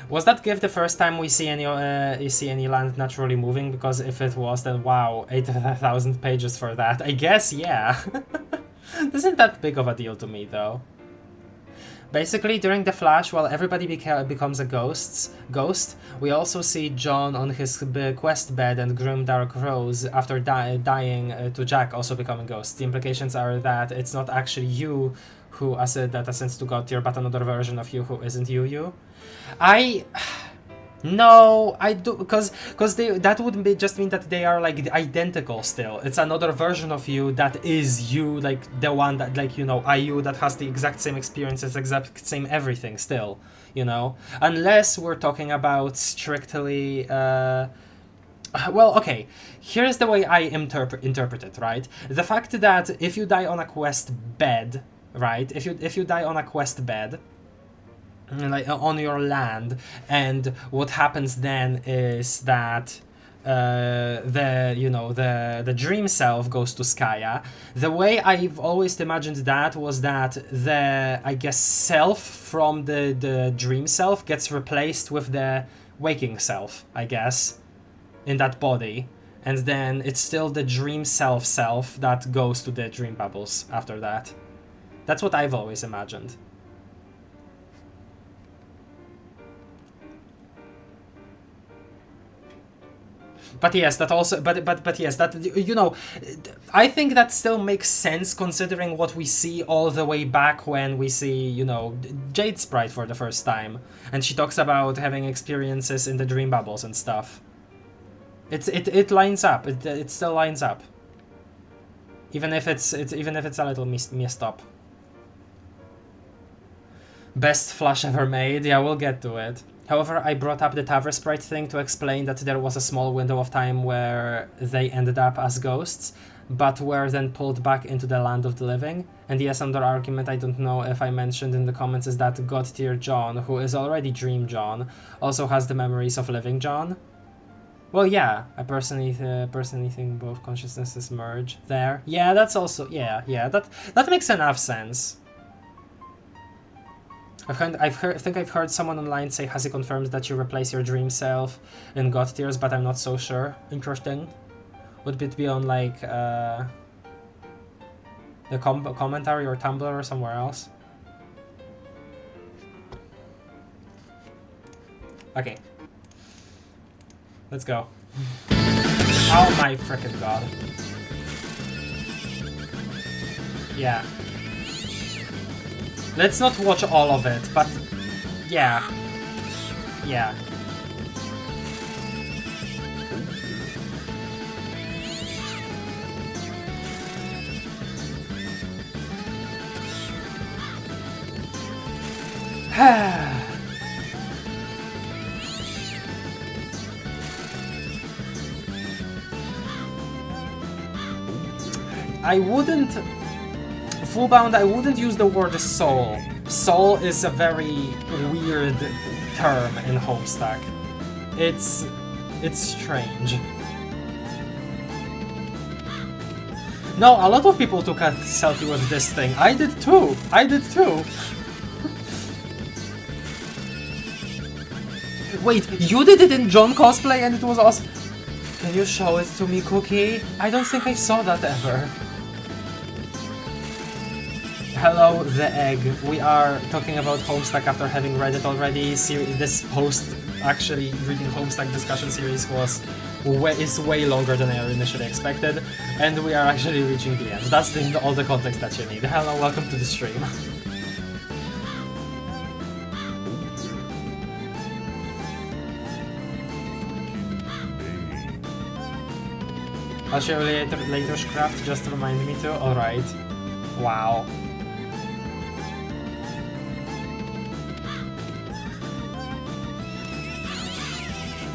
Was that GIF the first time we see any land naturally moving? Because if it was, then wow, 8,000 pages for that. I guess, yeah. Isn't that big of a deal to me, though? Basically, during the flash, while everybody becomes a ghost, we also see John on his quest bed and Grimdark Rose, after dying to Jack, also becoming ghosts. The implications are that it's not actually you who that ascends to God tier, but another version of you who isn't you. No, I do, because that would just mean that they are like identical still. It's another version of you that is you, like the one that, like, you know, IU that has the exact same experiences, exact same everything still, you know? Unless we're talking about strictly Well, okay, here's the way I interpret it, right? The fact that if you die on a quest bed, right? If you die on a quest bed, like on your land, and what happens then is that the dream self goes to Skaya. The way I've always imagined that was that the, I guess, self from the dream self gets replaced with the waking self, I guess, in that body, and then it's still the dream self that goes to the dream bubbles after that. That's what I've always imagined. But yes, that also, but yes, that, you know, I think that still makes sense considering what we see all the way back when we see, you know, Jade Sprite for the first time, and she talks about having experiences in the dream bubbles and stuff. It lines up. It still lines up, even if it's a little messed up. Best flush ever made. Yeah, we'll get to it. However, I brought up the Tavra Sprite thing to explain that there was a small window of time where they ended up as ghosts, but were then pulled back into the land of the living. And yes, another argument I don't know if I mentioned in the comments is that God tier John, who is already Dream John, also has the memories of Living John. Well, yeah, I personally think both consciousnesses merge there. Yeah, that's also, yeah, that makes enough sense. I think I've heard someone online say Hazy confirms that you replace your dream self in God tiers, but I'm not so sure. Interesting. Would it be on like the commentary or Tumblr or somewhere else? Okay. Let's go. Oh my frickin' god. Yeah. Let's not watch all of it, but yeah. Yeah. I wouldn't... Fullbound, I wouldn't use the word soul. Soul is a very weird term in Homestuck. It's strange. No, a lot of people took a selfie with this thing. I did too. Wait, you did it in John cosplay and it was awesome. Can you show it to me, Cookie? I don't think I saw that ever. Hello, the egg. We are talking about Homestuck after having read it already. This post, actually reading Homestuck discussion series is way longer than I initially expected, and we are actually reaching the end. That's all the context that you need. Hello, welcome to the stream. I'll show you later craft, just to remind me to. Alright. Wow.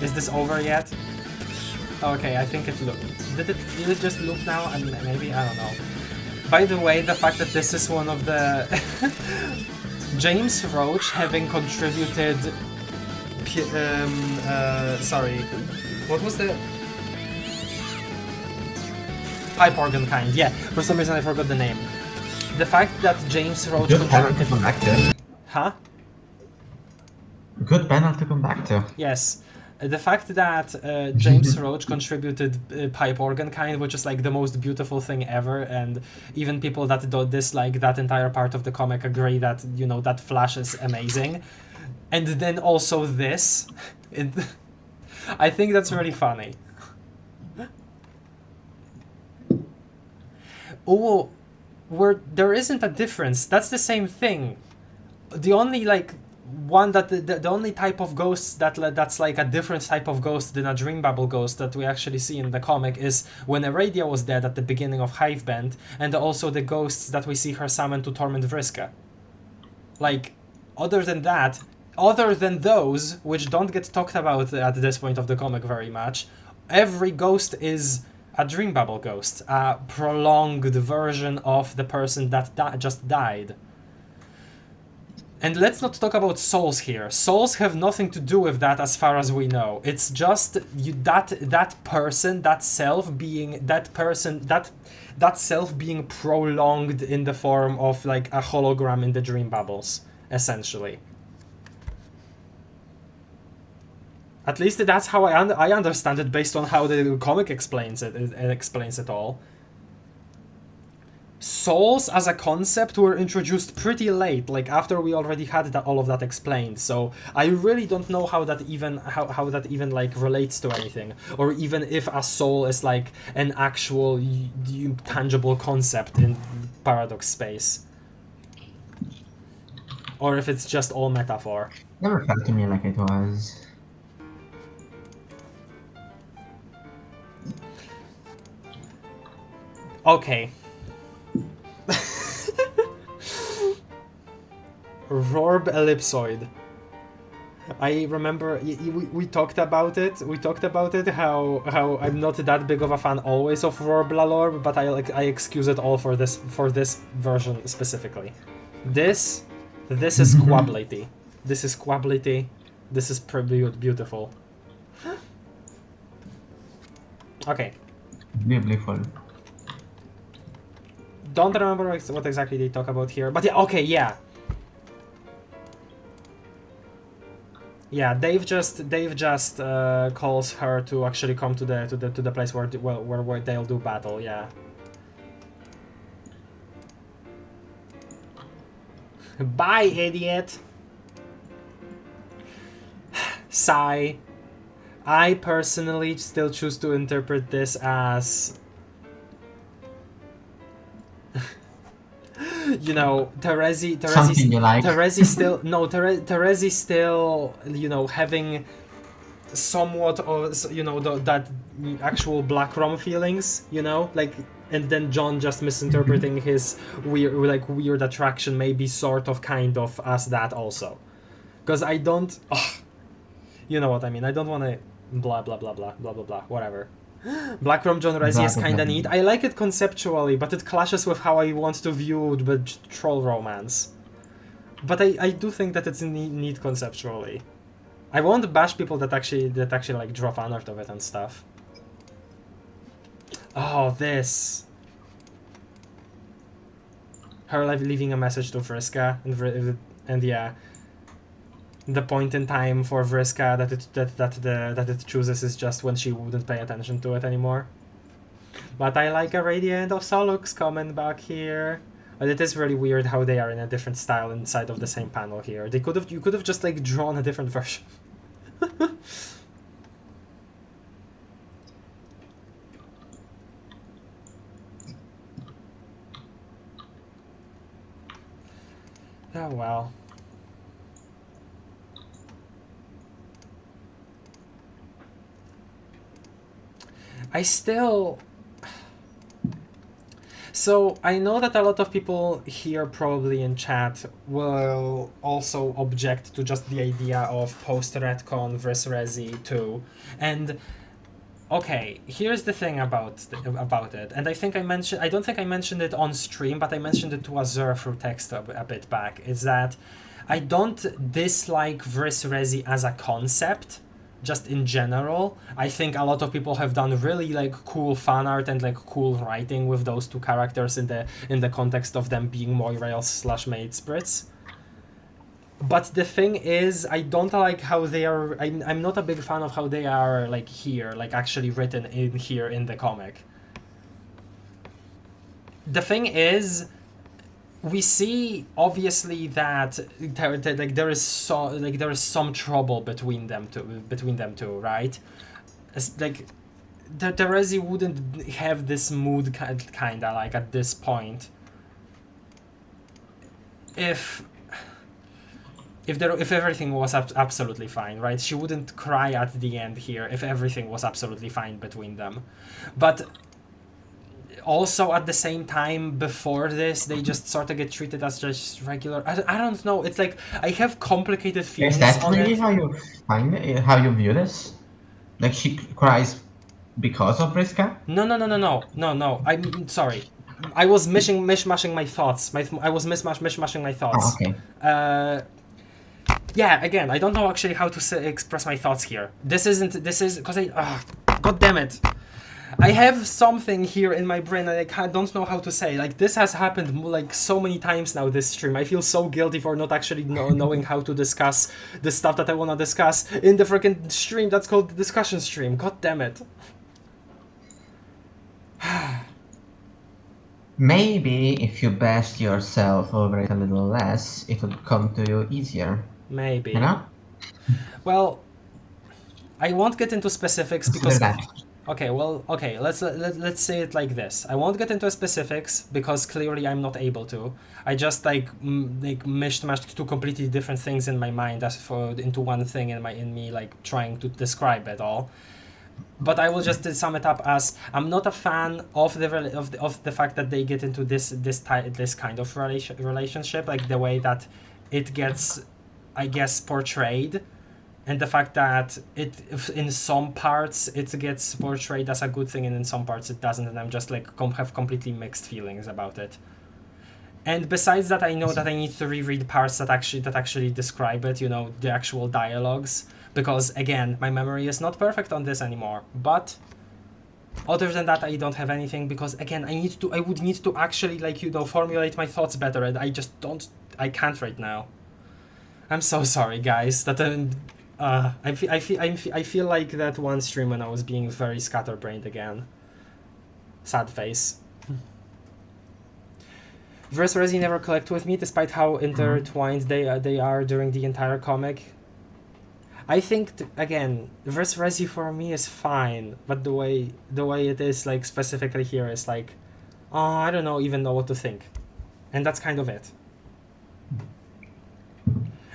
Is this over yet? Okay, I think it looped. Did it just loop now? And maybe? I don't know. By the way, the fact that this is one of the... James Roach having contributed... sorry. What was the... Pipe organ kind, yeah. For some reason I forgot the name. The fact that James Roach contributed... to come back to. Huh? Good panel to come back to. Yes. The fact that James Roach contributed Pipe Organ Kind, which is like the most beautiful thing ever, and even people that don't dislike that entire part of the comic agree that, you know, that Flash is amazing. And then also this. I think that's really funny. Oh, there isn't a difference. That's the same thing. The only, like... one that the only type of ghosts that's like a different type of ghost than a dream bubble ghost that we actually see in the comic is when Aradia was dead at the beginning of Hivebend, and also the ghosts that we see her summon to torment Vriska. Like, other than that, other than those, which don't get talked about at this point of the comic very much, Every ghost is a dream bubble ghost, a prolonged version of the person that just died. And let's not talk about souls here. Souls have nothing to do with that as far as we know. It's just that person, that self being that self being prolonged in the form of like a hologram in the dream bubbles, essentially. At least that's how I understand it based on how the comic explains it all. Souls as a concept were introduced pretty late, like after we already had all of that explained. So I really don't know how that even like relates to anything, or even if a soul is like an actual tangible concept in paradox space, or if it's just all metaphor. Never felt to me like it was. Okay. Rorb ellipsoid. I remember we talked about it. We talked about it. How I'm not that big of a fan always of Rorb Lorb, but I excuse it all for this version specifically. This is Quablity. This is Quablity. This is pretty beautiful. Okay. Beautiful. Don't remember what exactly they talk about here, but yeah, okay, yeah. Yeah, Dave just calls her to actually come to the place where they'll do battle. Yeah. Bye, idiot. Sigh. I personally still choose to interpret this as, you know, Terezi still, you know, having somewhat of, you know, that actual Black Rom feelings, you know, like, and then John just misinterpreting his weird attraction, maybe sort of kind of as that also, because I don't, you know what I mean. I don't want to blah blah blah blah blah blah blah whatever. Black Rom John Resi is kinda neat. I like it conceptually, but it clashes with how I want to view the troll romance. But I do think that it's neat conceptually. I won't bash people that actually like draw fan art of it and stuff. Oh, this. Her like leaving a message to Vriska and yeah. The point in time for Vriska that it chooses is just when she wouldn't pay attention to it anymore. But I like a Radiant of Solux comment back here. But it is really weird how they are in a different style inside of the same panel here. You could have just like drawn a different version. Oh well. I still... So, I know that a lot of people here probably in chat will also object to just the idea of post-retcon versus Resi 2. And, okay, here's the thing about it. And I don't think I mentioned it on stream, but I mentioned it to Azure through text a bit back, is that I don't dislike versus Resi as a concept. Just in general, I think a lot of people have done really like cool fan art and like cool writing with those two characters in the context of them being Moirails / Maid Spirits. But the thing is, I don't like how they are. I'm not a big fan of how they are like here, like actually written in here in the comic. The thing is, we see obviously that there is some trouble between them two, right? It's like Terezi wouldn't have this mood kinda like at this point if everything was absolutely fine, right? She wouldn't cry at the end here if everything was absolutely fine between them. But also at the same time, before this, they just sort of get treated as just regular. I don't know. It's like I have complicated feelings. Is that really how you find it? How you view this? Like she cries Because of Briska? No. I'm sorry. I was mishmashing my thoughts. I was mishmashing my Oh, thoughts. okay. Yeah, again, I don't know actually how to express my thoughts here. This is because god damn it. I have something here in my brain and don't know how to say. Like, this has happened like so many times now this stream. I feel so guilty for not actually knowing how to discuss the stuff that I want to discuss in the freaking stream that's called the discussion stream. God damn it. Maybe if you bashed yourself over it a little less, it would come to you easier. Maybe. You know? Well, I won't get into specifics Consider because that. okay, let's say it like this. I won't get into specifics because clearly I'm not able to. I just like mishmashed two completely different things in my mind into one thing in me like trying to describe it all. But I will just sum it up as I'm not a fan of the fact that they get into this kind of relationship, like the way that it gets, I guess, portrayed, and the fact that in some parts it gets portrayed as a good thing and in some parts it doesn't, and I'm just like have completely mixed feelings about it. And besides that, I know that I need to reread parts that actually describe it, the actual dialogues, because again, my memory is not perfect on this anymore. But other than that, I don't have anything, because again, I would need to actually formulate my thoughts better, and I can't right now. I'm so sorry, guys. That I feel like that one stream when I was being very scatterbrained again. Sad face. Verse Resi never collect with me, despite how intertwined they are during the entire comic. I think again, Verse Resi for me is fine, but the way it is like specifically here is like, I don't even know what to think, and that's kind of it.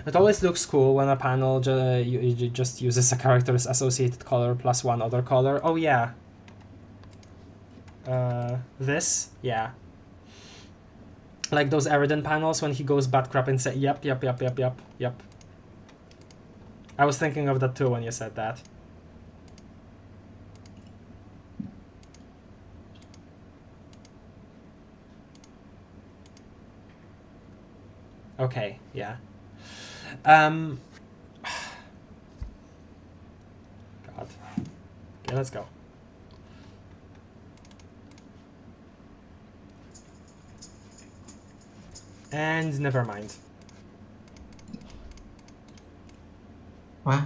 It always looks cool when a panel just uses a character's associated color plus one other color. Oh yeah. This? Yeah. Like those Aaaaand panels when he goes bat crap and say, yep. I was thinking of that too when you said that. Okay, yeah. God. Okay, let's go. And never mind. What?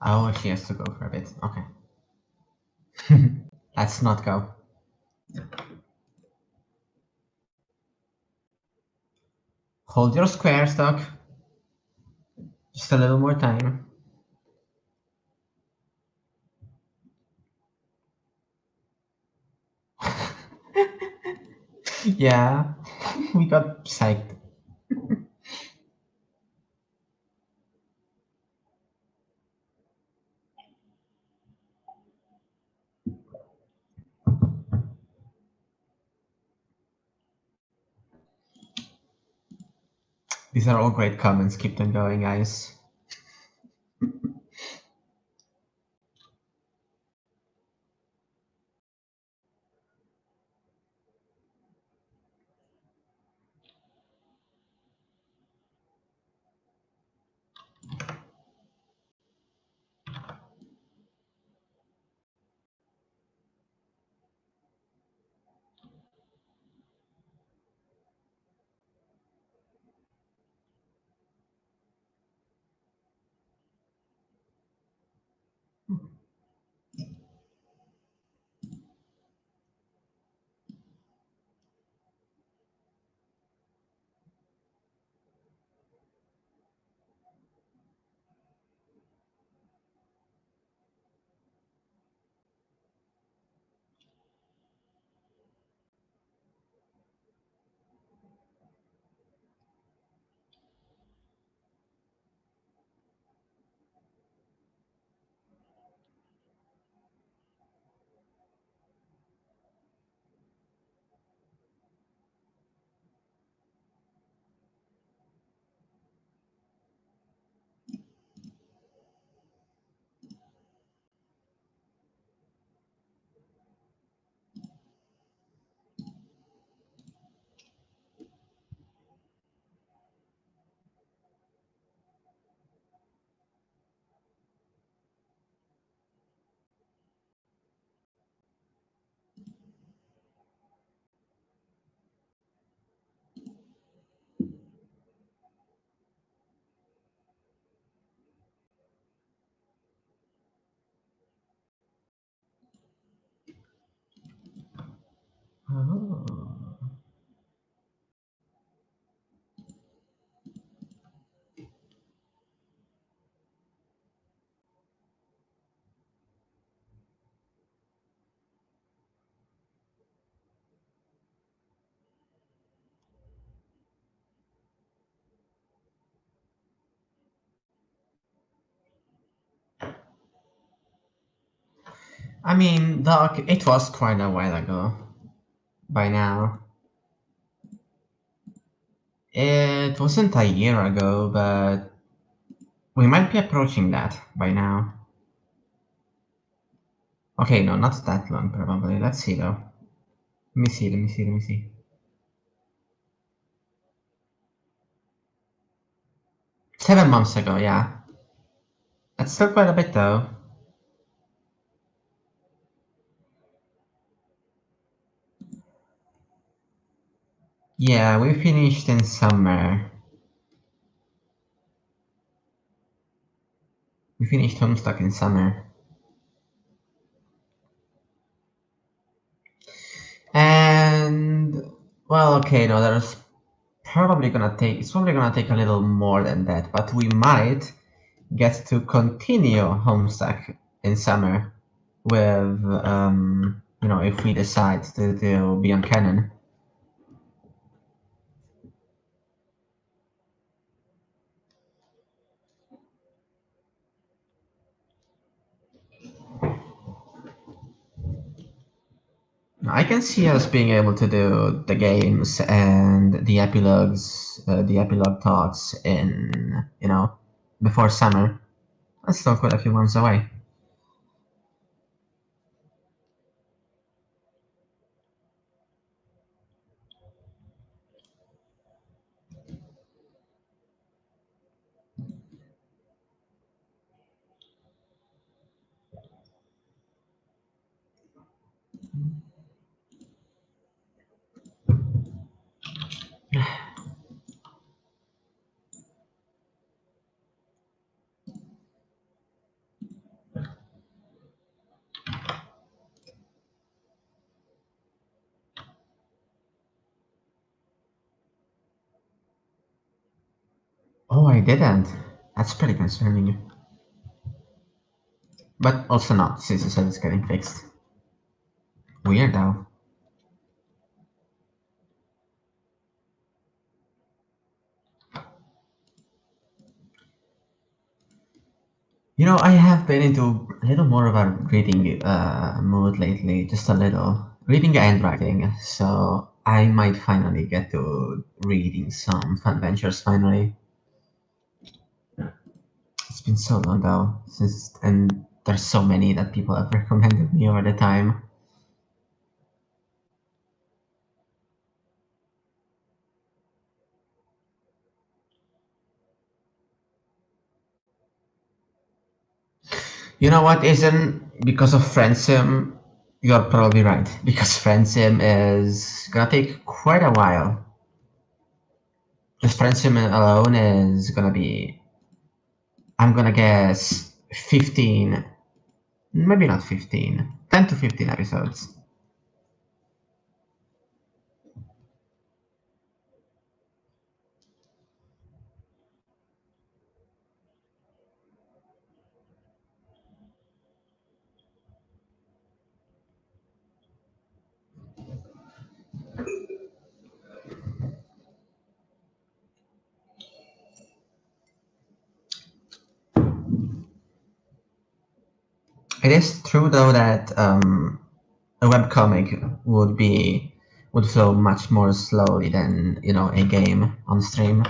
Oh, she has to go for a bit. Okay. Let's not go. Hold your square, Stock. Just a little more time. Yeah, we got psyched. These are all great comments. Keep them going, guys. I mean, Doc, it was quite a while ago. By now. It wasn't a year ago, but we might be approaching that by now. Okay, no, not that long, probably. Let's see, though. Let me see. 7 months ago, yeah. That's still quite a bit, though. Yeah, we finished in summer. We finished Homestuck in summer. And, well, okay, no, it's probably gonna take a little more than that, but we might get to continue Homestuck in summer with, if we decide to do Beyond Canon. I can see us being able to do the games and the epilogue talks in, before summer. That's still quite a few months away. Oh, I didn't. That's pretty concerning. But also not, since you said it's getting fixed. Weird though. I have been into a little more of a reading mood lately, just a little. Reading and writing, so I might finally get to reading some fun ventures finally. It's been so long though, and there's so many that people have recommended me over the time. You know what isn't because of Friendsim? You're probably right, because Friendsim is gonna take quite a while. Just Friendsim alone is gonna be, I'm gonna guess, 15, maybe not 15, 10 to 15 episodes. It is true though that a webcomic would flow much more slowly than a game on stream.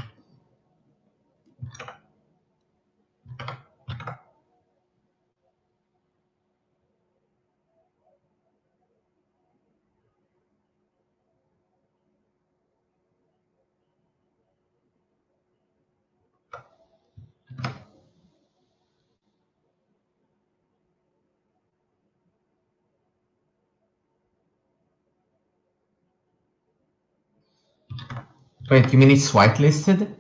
Wait, you mean it's whitelisted?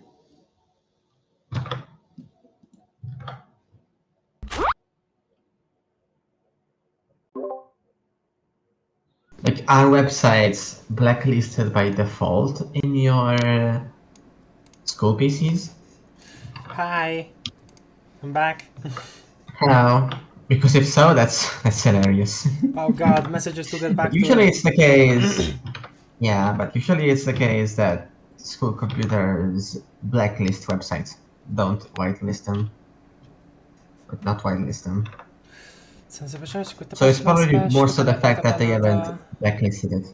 Like, are websites blacklisted by default in your school PCs? Hi, I'm back. Hello. Because if so, that's hilarious. Oh god, messages to get back Usually to. it's the case. Yeah, but usually it's the case that school computers blacklist websites, don't whitelist them, but not whitelist them. So it's probably more so the fact that they haven't blacklisted it.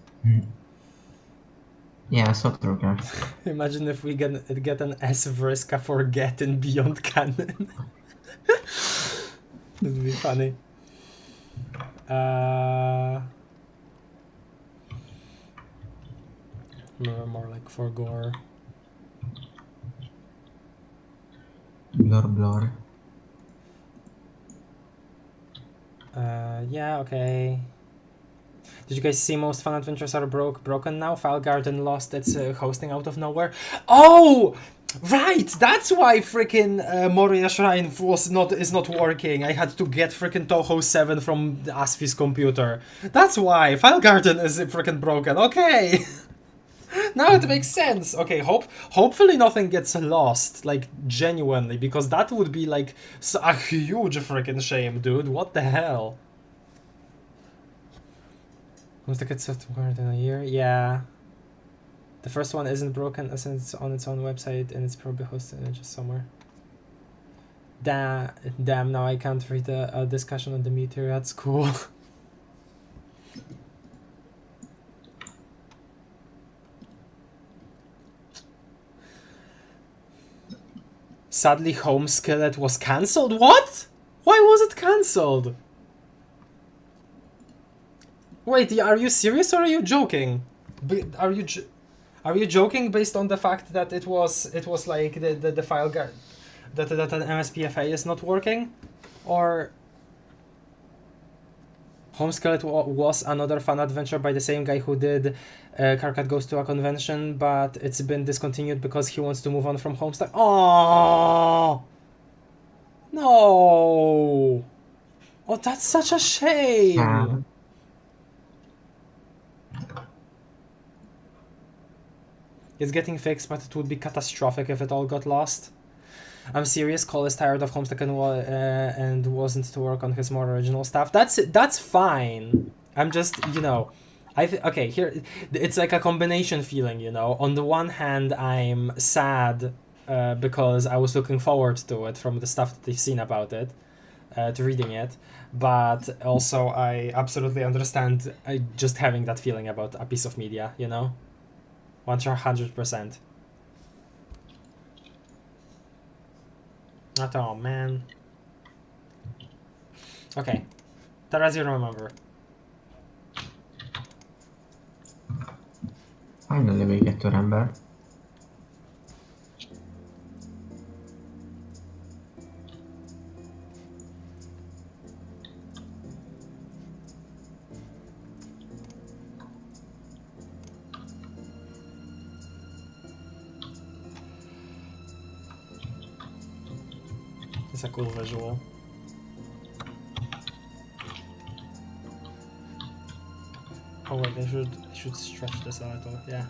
Yeah, so true, guys. Imagine if we get an S Vriska for get in Beyond Canon. It would be funny. More like for gore. Blur. Yeah, okay. Did you guys see most fan adventures are broken now? File Garden lost its hosting out of nowhere. Oh! Right! That's why freaking Moria Shrine is not working. I had to get freaking Toho 7 from the Asfi's computer. That's why! File Garden is freaking broken. Okay! Now it makes sense. Okay, hopefully nothing gets lost, like genuinely, because that would be like a huge freaking shame, dude. What the hell? Was the kit set more than a year? Yeah. The first one isn't broken as it's on its own website and it's probably hosted just somewhere. Damn, now I can't read a discussion on the meteor at school. Sadly, Home Skillet was cancelled. What? Why was it cancelled? Wait, are you serious or are you joking? Are you joking based on the fact that it was like the file that an MSPFA is not working, or Home Skillet was another fun adventure by the same guy who did Karkat Goes to a Convention, but it's been discontinued because he wants to move on from Homestuck. Oh no! Oh, that's such a shame. It's getting fixed, but it would be catastrophic if it all got lost. I'm serious. Cole is tired of Homestuck and wasn't to work on his more original stuff. That's fine. I'm just, you know, okay, here it's like a combination feeling, you know. On the one hand, I'm sad because I was looking forward to it from the stuff that I've seen about it, to reading it, but also I absolutely understand just having that feeling about a piece of media, you know. 100%. Not all, man. Okay. Terezi, remember. Finally we get to remember. It's a cool visual. Oh wait, I should stretch this a little, yeah.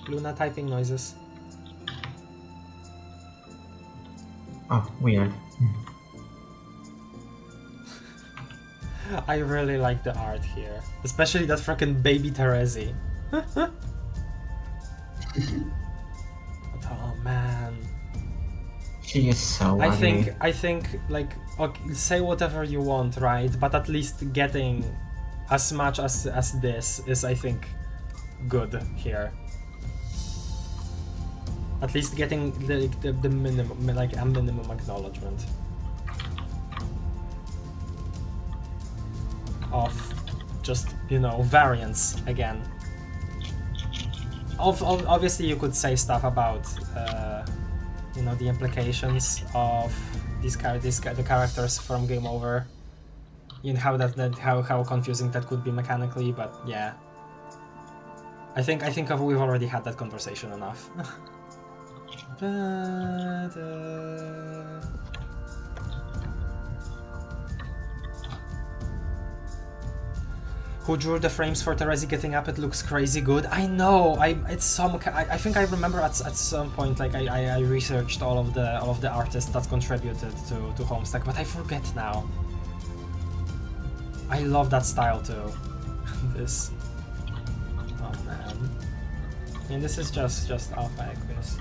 Luna typing noises. Oh, weird. I really like the art here. Especially that freaking baby Terezi. Oh man. She is so ugly. I think like, okay, say whatever you want, right? But at least getting as much as this is, I think, good here. At least getting the minimum, like a minimum acknowledgement of just, you know, variance again. Obviously, you could say stuff about, you know, the implications of the characters from Game Over. You know how confusing that could be mechanically, but yeah. I think we've already had that conversation enough. Who drew the frames for Terezi getting up? It looks crazy good. I know. I think I remember at some point, like I researched all of the artists that contributed to Homestuck, but I forget now. I love that style too. This. Oh man. And this is just alpha equus.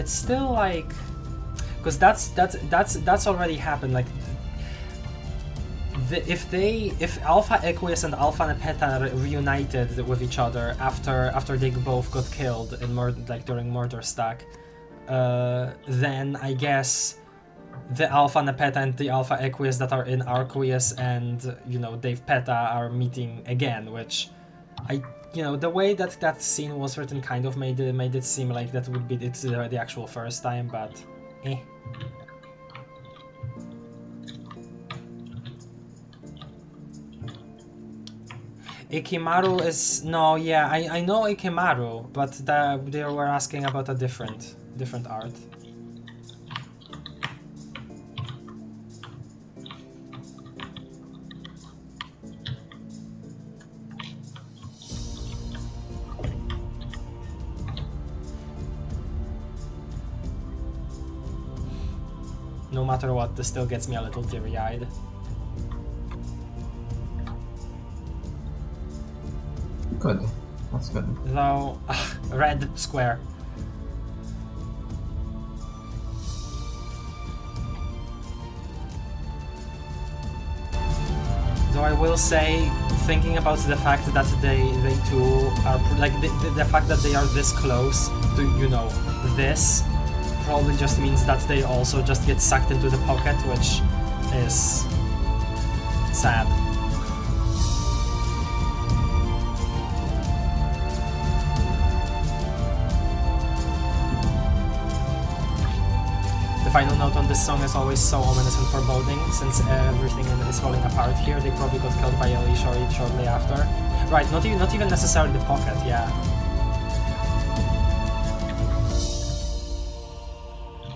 it's still like, because that's already happened. Like, if Alpha Equus and Alpha Nepeta reunited with each other after they both got killed in during Murder Stack, then I guess the Alpha Nepeta and the Alpha Equus that are in Arqueus and, you know, Dave Peta are meeting again, which the way that scene was written kind of made it seem like that would be the actual first time, but eh. Ikimaru is no, yeah, I know Ikimaru, but they were asking about a different art. No matter what, this still gets me a little teary-eyed. Good. That's good. Though, red square. Though I will say, thinking about the fact that they two are like the fact that they are this close to, you know, this probably just means that they also just get sucked into the pocket, which is sad. The final note on this song is always so ominous and foreboding, since everything is falling apart here. They probably got killed by Alicia shortly after. Right, not even necessarily the pocket, yeah.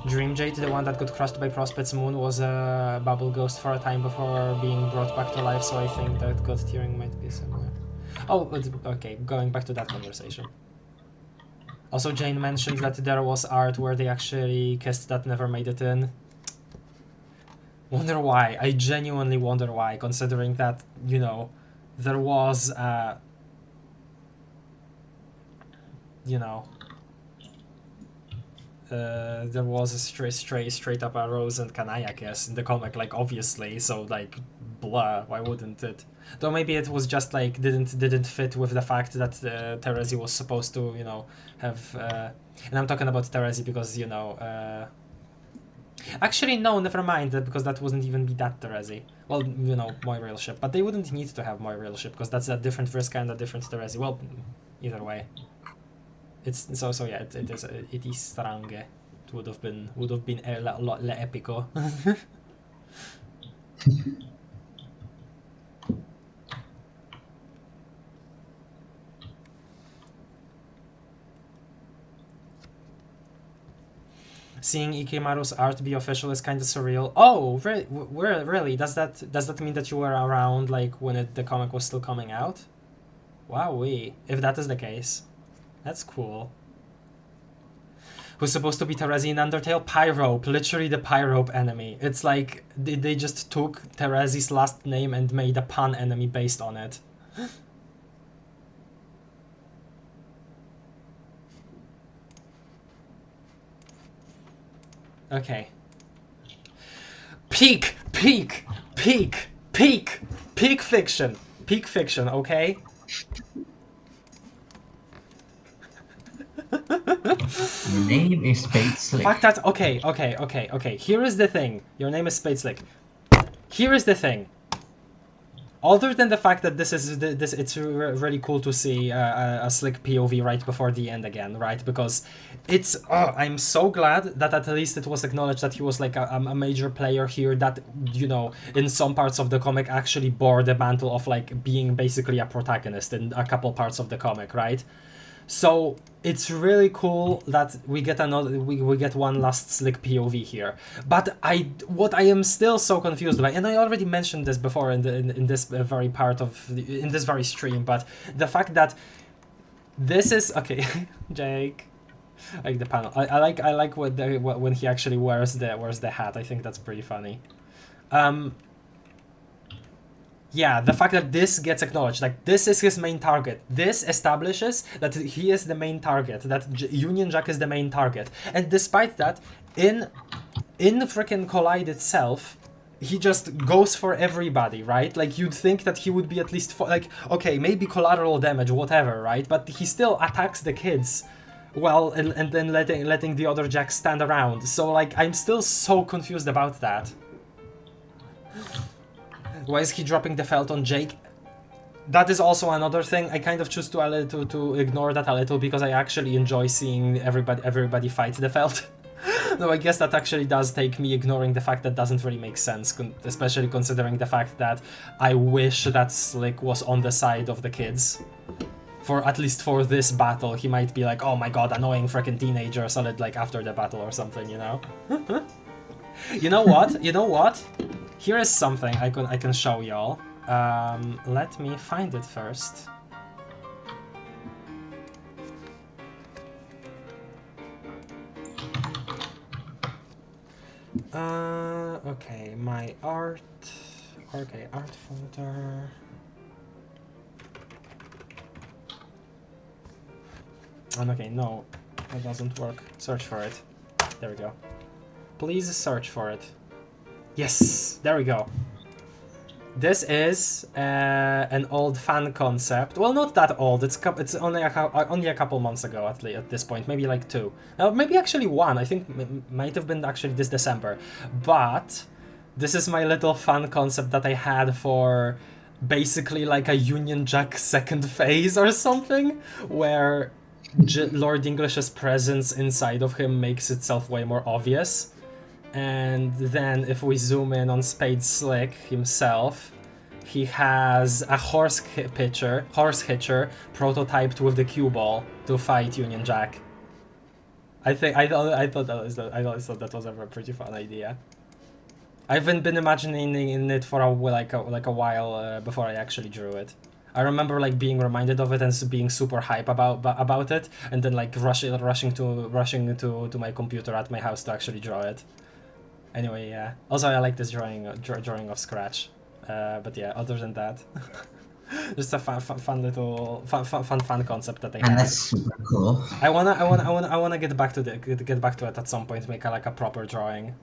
Dream Jade, the one that got crushed by Prospect's moon, was a bubble ghost for a time before being brought back to life, so I think that God Tearing might be similar. Oh, okay, going back to that conversation. Also, Jane mentioned that there was art where they actually kissed that never made it in. Wonder why. I genuinely wonder why, considering that, you know, there was there was a straight up a Rose and Kanaya kiss in the comic, like, obviously, so, like, blah, why wouldn't it? Though maybe it was just, like, didn't fit with the fact that Terezi was supposed to, you know, have, and I'm talking about Terezi because, you know, actually, no, never mind, because that wouldn't even be that Terezi. Well, you know, Moirail ship, but they wouldn't need to have Moirail ship, because that's a different Vriska and a different Terezi. Well, either way. It's so yeah. It is strong. It would have been a lot le epico. Seeing Ikemaru's art be official is kind of surreal. Oh, really? Does that mean that you were around, like, when the comic was still coming out? Wowee! If that is the case. That's cool. Who's supposed to be Terezi in Undertale? Pyrope, literally the Pyrope enemy. It's like they just took Terezi's last name and made a pun enemy based on it. Okay. Peak fiction. Peak fiction, okay? Your name is Spade Slick. Fact that okay. Here is the thing. Your name is Spade Slick. Here is the thing. Other than the fact that it's really cool to see a Slick POV right before the end again, right? Because it's I'm so glad that at least it was acknowledged that he was like a major player here that, you know, in some parts of the comic actually bore the mantle of like being basically a protagonist in a couple parts of the comic, right? So it's really cool that we get we get one last Slick POV here. But what I am still so confused by, and I already mentioned this before in this very part of in this very stream, but the fact that this is okay, Jake. I like the panel. I like when he actually wears the hat. I think that's pretty funny. Yeah, the fact that this gets acknowledged, like this is his main target. This establishes that he is the main target, that Union Jack is the main target. And despite that, in freaking Collide itself, he just goes for everybody, right? Like you'd think that he would be at least like, okay, maybe collateral damage, whatever, right? But he still attacks the kids. Well, and then letting the other Jacks stand around. So like, I'm still so confused about that. Why is he dropping the felt on Jake? That is also another thing. I kind of choose to ignore that a little because I actually enjoy seeing everybody fight the felt. Though I guess that actually does take me ignoring the fact that doesn't really make sense, especially considering the fact that I wish that Slick was on the side of the kids. For at least for this battle, he might be like, oh my god, annoying freaking teenager, solid like after the battle or something, you know? You know what? You know what? Here is something I can show y'all. Let me find it first. Okay, my art. Okay, art folder. Okay, no, that doesn't work. Search for it. There we go. Please search for it. Yes, there we go. This is an old fan concept. Well, not that old. It's only a couple months ago at this point. Maybe like 2. Maybe actually 1. I think might have been actually this December. But this is my little fan concept that I had for basically like a Union Jack second phase or something, where Lord English's presence inside of him makes itself way more obvious. And then if we zoom in on Spade Slick himself, he has a horse hitcher prototyped with the cue ball to fight Union Jack. I thought that was a pretty fun idea. I've been imagining it for a while before I actually drew it. I remember like being reminded of it and being super hype about it, and then like rushing to my computer at my house to actually draw it. Anyway, yeah. Also, I like this drawing of Scratch. But yeah, other than that, just a fun little fun concept that I have. And that's super cool. I wanna get back to it at some point. Make like a proper drawing.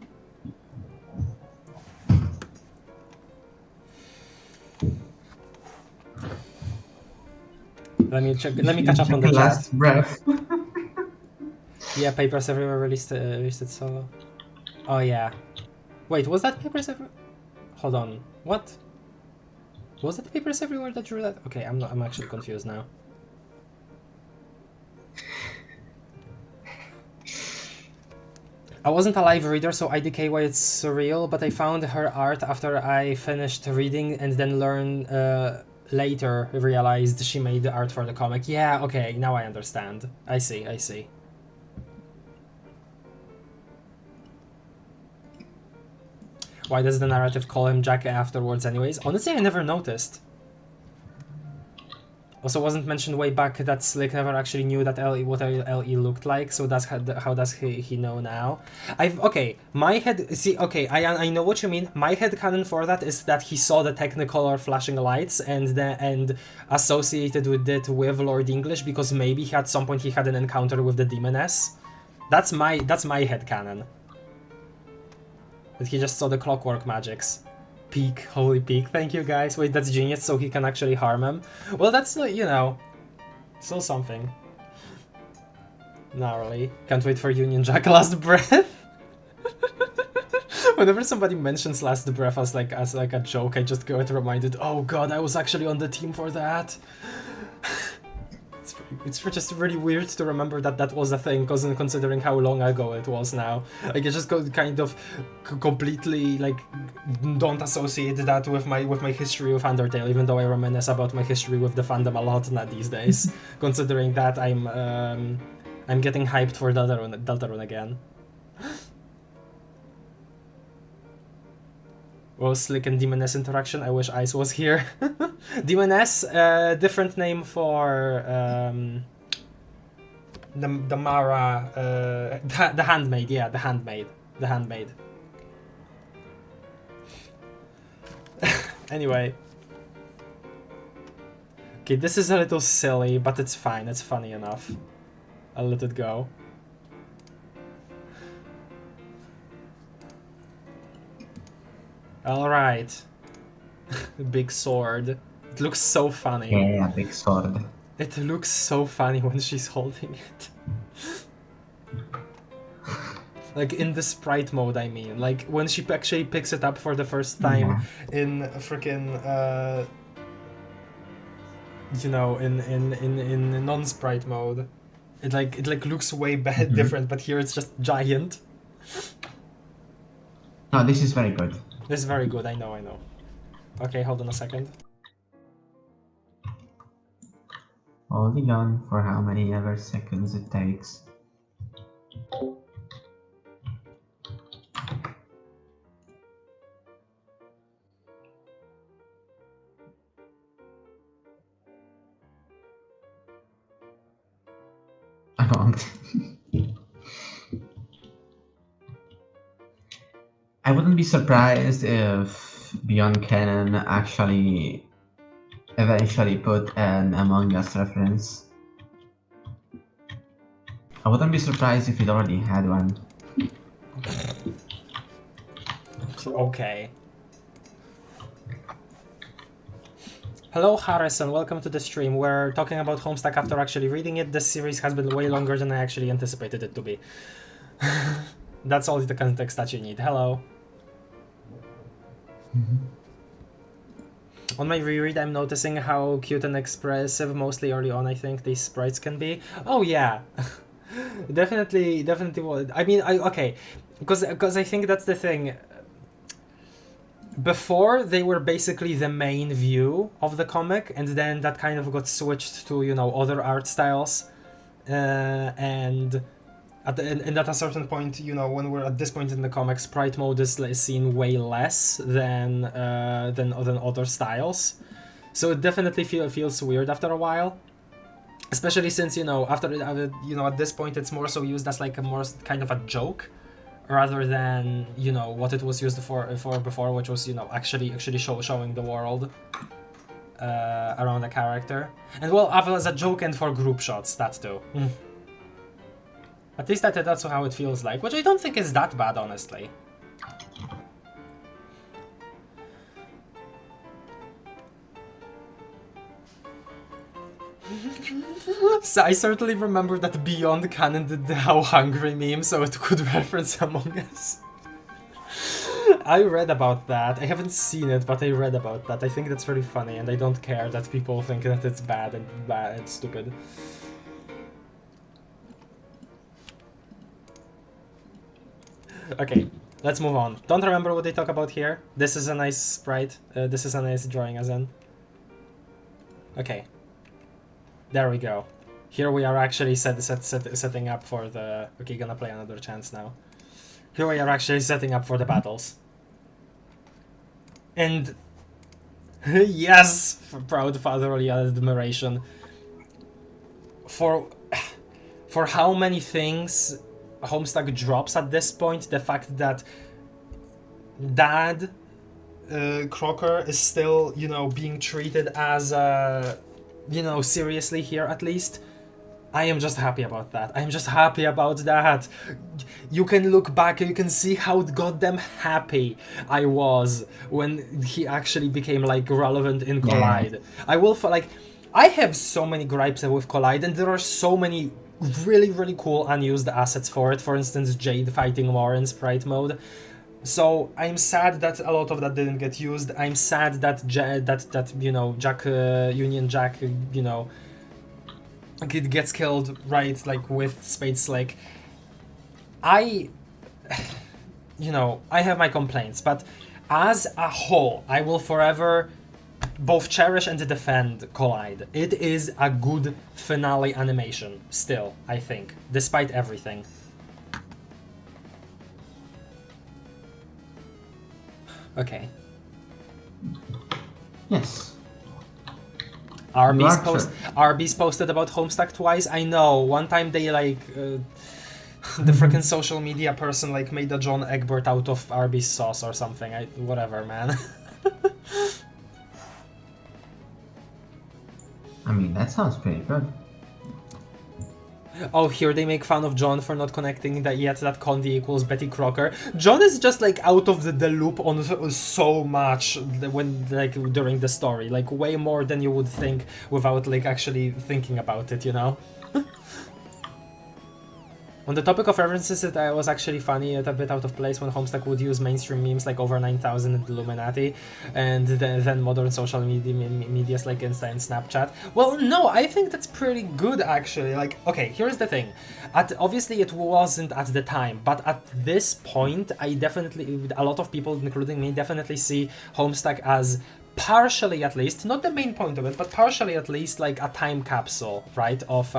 Let me catch up on the last chat. breath. Yeah, Papers Everywhere released it solo. Oh yeah. Wait, was that Papers Everywhere? Hold on. What? Was it Papers Everywhere that drew that? Okay, I'm actually confused now. I wasn't a live reader, so IDK why it's surreal, but I found her art after I finished reading and then later realized she made the art for the comic. Yeah, okay, now I understand. I see. Why does the narrative call him Jack afterwards anyways? Honestly, I never noticed. Also wasn't mentioned way back that Slick never actually knew that what LE looked like, so that's how does he know now? Okay, my head, see, okay, I know what you mean. My headcanon for that is that he saw the Technicolor flashing lights and associated with it with Lord English because maybe at some point he had an encounter with the Demoness. That's my headcanon. That he just saw the clockwork magics. Peak, holy peak, thank you guys. Wait, that's genius, so he can actually harm him. Well, that's, you know, still something. Gnarly. Can't wait for Union Jack Last Breath. Whenever somebody mentions Last Breath as like a joke, I just get reminded, oh god, I was actually on the team for that. It's just really weird to remember that that was a thing, considering how long ago it was now. Like, I just kind of completely, like, don't associate that with my history with Undertale, even though I reminisce about my history with the fandom a lot these days, considering that I'm getting hyped for Deltarune again. Well, Slick and Demoness interaction. I wish Ice was here. Demoness, different name for the Mara, the handmaid. Yeah, the handmaid. Anyway, Okay, this is a little silly, but it's fine. It's funny enough. I'll let it go. Alright. Big sword. It looks so funny. Yeah, big sword. It looks so funny when she's holding it. Like in the sprite mode, I mean. Like when she actually picks it up for the first time in freaking you know, in non-sprite mode. It like looks way different, but here it's just giant. No, this is very good. This is very good, I know. Okay, hold on a second. Holding on for how many ever seconds it takes. I wouldn't be surprised if Beyond Canon actually eventually put an Among Us reference. I wouldn't be surprised if it already had one. Okay. Hello Harrison, welcome to the stream. We're talking about Homestuck after actually reading it. This series has been way longer than I actually anticipated it to be. That's all the context that you need. Hello. On my reread, I'm noticing how cute and expressive, mostly early on, I think, these sprites can be. Oh yeah, definitely. I mean, okay, because I think that's the thing. Before, they were basically the main view of the comic, and then that kind of got switched to, you know, other art styles, and at a certain point, you know, when we're at this point in the comic, sprite mode is seen way less than other styles, so it definitely feels weird after a while, especially since, you know, after you know, at this point it's more so used as like a more kind of a joke, rather than, you know, what it was used for before, which was, you know, actually showing the world around the character, and well, as a joke and for group shots, that too. At least that's how it feels like, which I don't think is that bad, honestly. So I certainly remember that Beyond Canon did the How Hungry meme, so it could reference Among Us. I read about that. I haven't seen it, but I read about that. I think that's very funny, and I don't care that people think that it's bad and stupid. Okay, let's move on. Don't remember what they talk about here. This is a nice sprite. This is a nice drawing, as in. Okay. There we go. Here we are actually setting up for the... Okay, gonna play another chance now. Here we are actually setting up for the battles. And... yes! For proud fatherly admiration. For how many things Homestuck drops at this point, the fact that Dad Crocker is still, you know, being treated as you know, seriously here at least. I am just happy about that. I'm just happy about that. You can look back and you can see how goddamn happy I was when he actually became, like, relevant in Collide. Yeah. I have so many gripes with Collide, and there are so many really cool unused assets for it. For instance, Jade fighting more in sprite mode. So I'm sad that a lot of that didn't get used. I'm sad that you know, Union Jack, you know, it gets killed right, like, with Spade Slick. You know, I have my complaints, but as a whole, I will forever both cherish and defend Collide. It is a good finale animation, still, I think, despite everything. Okay. Yes. Arby's posted about Homestuck twice. I know. One time they, like, the freaking social media person, like, made a John Egbert out of Arby's sauce or something. Whatever, man. mean, that sounds pretty good. Oh, here they make fun of John for not connecting that yet that Condi equals Betty Crocker. John is just like out of the loop on so much when like during the story, like way more than you would think without like actually thinking about it, you know? On the topic of references, it was actually funny, a bit out of place when Homestuck would use mainstream memes like over 9,000 and Illuminati, and then modern social medias like Insta and Snapchat. Well, no, I think that's pretty good actually. Like, okay, here's the thing. Obviously it wasn't at the time, but at this point, I definitely, a lot of people, including me, definitely see Homestuck as partially at least, not the main point of it, but partially at least like a time capsule, right, of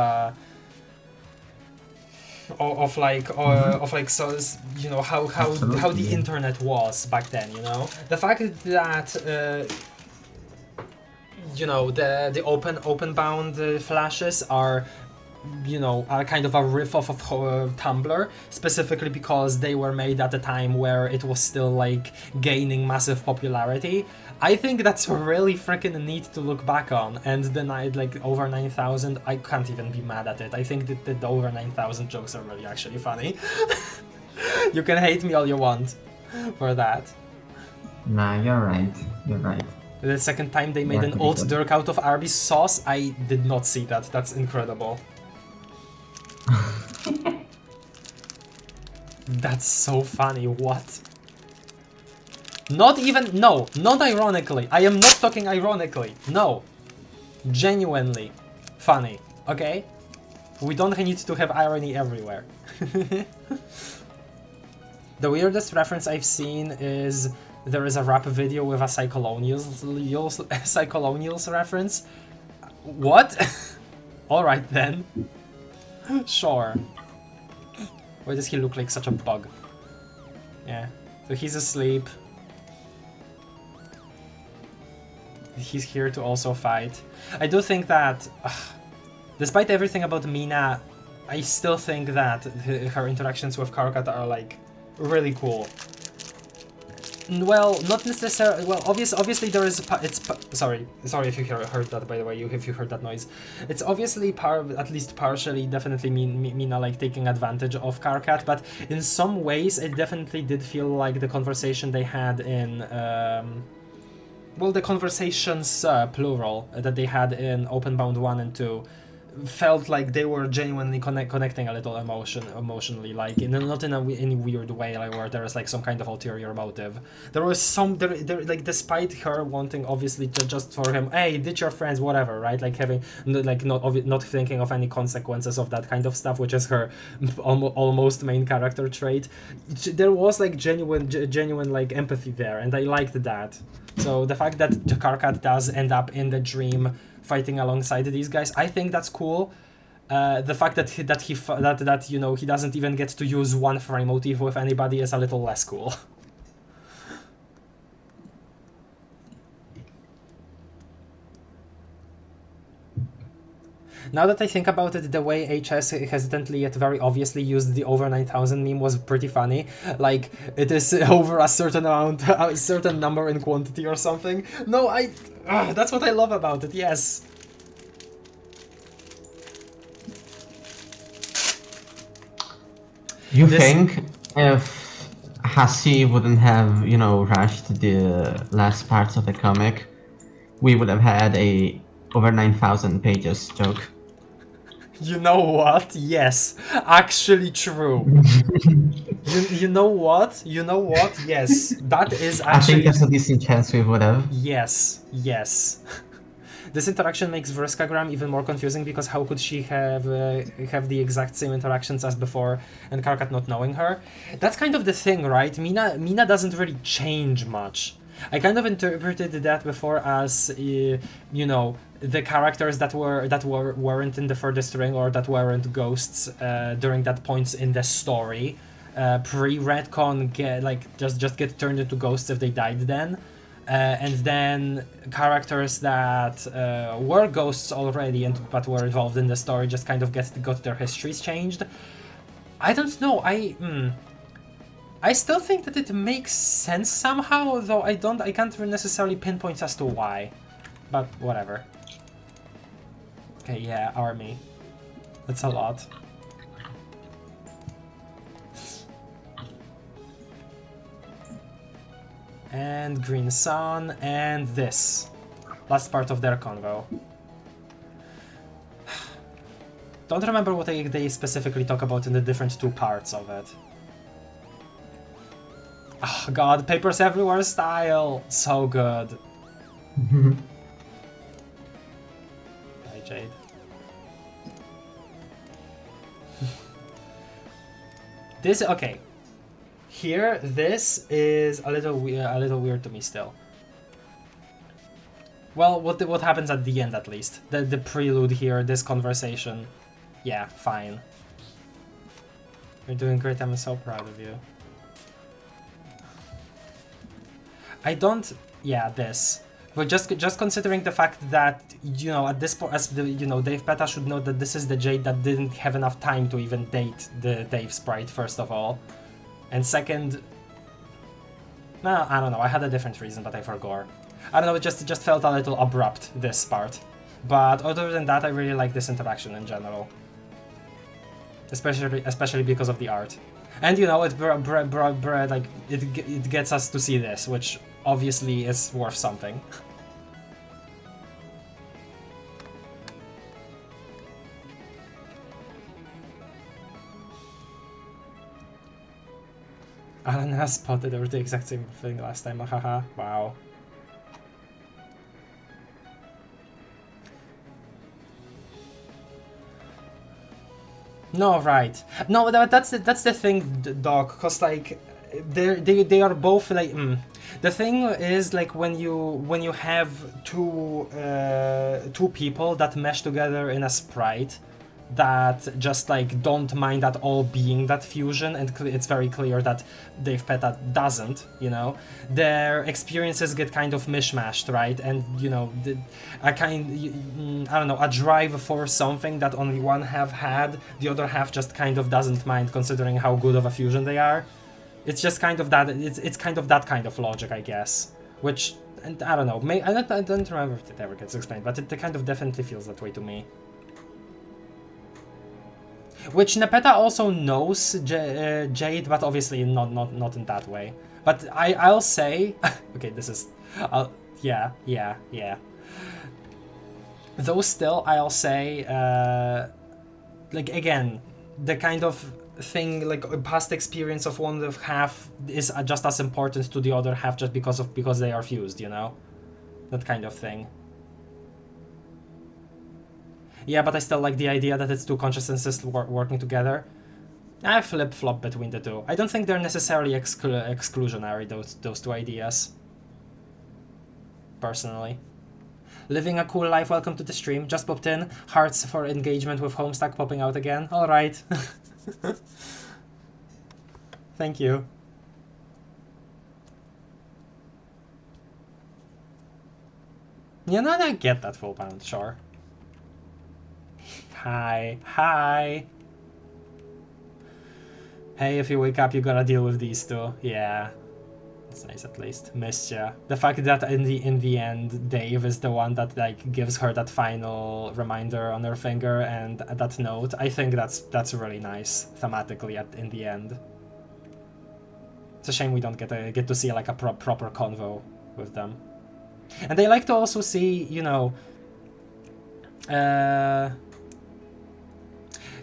so you know how the internet was back then, you know, the fact that you know the open bound flashes are, you know, are kind of a riff off of Tumblr, specifically because they were made at a time where it was still like gaining massive popularity. I think that's really freaking neat to look back on, and the night like over 9,000, I can't even be mad at it. I think that the over 9,000 jokes are really actually funny. You can hate me all you want for that. Nah, you're right. You're right. The second time they made an oat dirk out of Arby's sauce, I did not see that. That's incredible. That's so funny, what? Not even, no, not ironically. I am not talking ironically. No. Genuinely funny, okay? We don't need to have irony everywhere. The weirdest reference I've seen is there is a rap video with a Psycholonials reference. What? Alright then. Sure. Why does he look like such a bug? Yeah. So he's asleep. He's here to also fight. I do think that, despite everything about Mina, I still think that her interactions with Karkat are like really cool. Well, not necessarily. Well, obviously there is. Sorry if you heard that. By the way, if you heard that noise, it's obviously at least partially, definitely Mina like taking advantage of Karkat. But in some ways, it definitely did feel like the conversation they had in. Well, the conversations plural that they had in Openbound 1 and 2 felt like they were genuinely connecting a little emotionally, like not in any weird way, like where there is like some kind of ulterior motive. There was some like, despite her wanting obviously just for him, hey, ditch your friends, whatever, right, like having like not thinking of any consequences of that kind of stuff, which is her almost main character trait. There was like genuine like empathy there, and I liked that. So the fact that Karkat does end up in the dream fighting alongside these guys, I think that's cool. The fact that you know he doesn't even get to use one frame motif with anybody is a little less cool. Now that I think about it, the way HS hesitantly yet very obviously used the over 9,000 meme was pretty funny. Like, it is over a certain amount, a certain number in quantity or something. No, that's what I love about it, yes. You think if Hassie wouldn't have, you know, rushed the last parts of the comic, we would have had a over 9,000 pages joke? You know what? Yes, actually true. you know what? You know what? Yes, that is actually... I think there's a decent chance we would have. Yes, yes. This interaction makes Vriskagram even more confusing because how could she have the exact same interactions as before and Karkat not knowing her? That's kind of the thing, right? Mina doesn't really change much. I kind of interpreted that before as, you know, the characters that weren't in the furthest ring or that weren't ghosts during that points in the story, pre-retcon just get turned into ghosts if they died then. And then characters that were ghosts already but were involved in the story just kind of got their histories changed. I don't know. I still think that it makes sense somehow, though I can't necessarily pinpoint as to why. But whatever. Okay, yeah, army. That's a lot. And Green Sun, and this. Last part of their convo. Don't remember what they specifically talk about in the different two parts of it. Oh god, papers everywhere style! So good. Hi, Jade. This, okay. Here, this is a little weird to me still. Well, what happens at the end at least? The prelude here, this conversation. Yeah, fine. You're doing great, I'm so proud of you. I don't... yeah, this. But just considering the fact that, you know, at this point, as the, you know, Dave Peta should know that this is the Jade that didn't have enough time to even date the Dave sprite, first of all. And second... well, I don't know, I had a different reason, but I forgot. I don't know, it just felt a little abrupt, this part. But other than that, I really like this interaction in general. Especially because of the art. And you know, it gets us to see this, which obviously is worth something. Alan has spotted or the exact same thing last time, haha, wow. No, right. No, that's the thing, Doc. Cause like, they are both like. The thing is like when you have two people that mesh together in a sprite, that just like don't mind at all being that fusion, and it's very clear that Dave Peta doesn't, you know, their experiences get kind of mishmashed, right? And you know, I don't know, a drive for something that only one half had, the other half just kind of doesn't mind, considering how good of a fusion they are. It's just kind of that, it's kind of that kind of logic, I guess, which, and I don't know, I don't remember if it ever gets explained, but it kind of definitely feels that way to me. Which Nepeta also knows Jade, but obviously not in that way. But I'll say, okay, this is, yeah. Though still, I'll say, like again, the kind of thing, like past experience of one half is just as important to the other half just because they are fused, you know, that kind of thing. Yeah, but I still like the idea that it's two consciousnesses working together. I flip-flop between the two. I don't think they're necessarily exclusionary, those two ideas. Personally. Living a cool life, welcome to the stream. Just popped in. Hearts for engagement with Homestuck popping out again. Alright. Thank you. You know, I get that full pound, sure. Hi. Hey, if you wake up, you gotta deal with these two. Yeah, that's nice at least. Missed ya. The fact that in the end, Dave is the one that like gives her that final reminder on her finger and that note. I think that's really nice thematically in the end. It's a shame we don't get to see like a proper convo with them. And they like to also see, you know,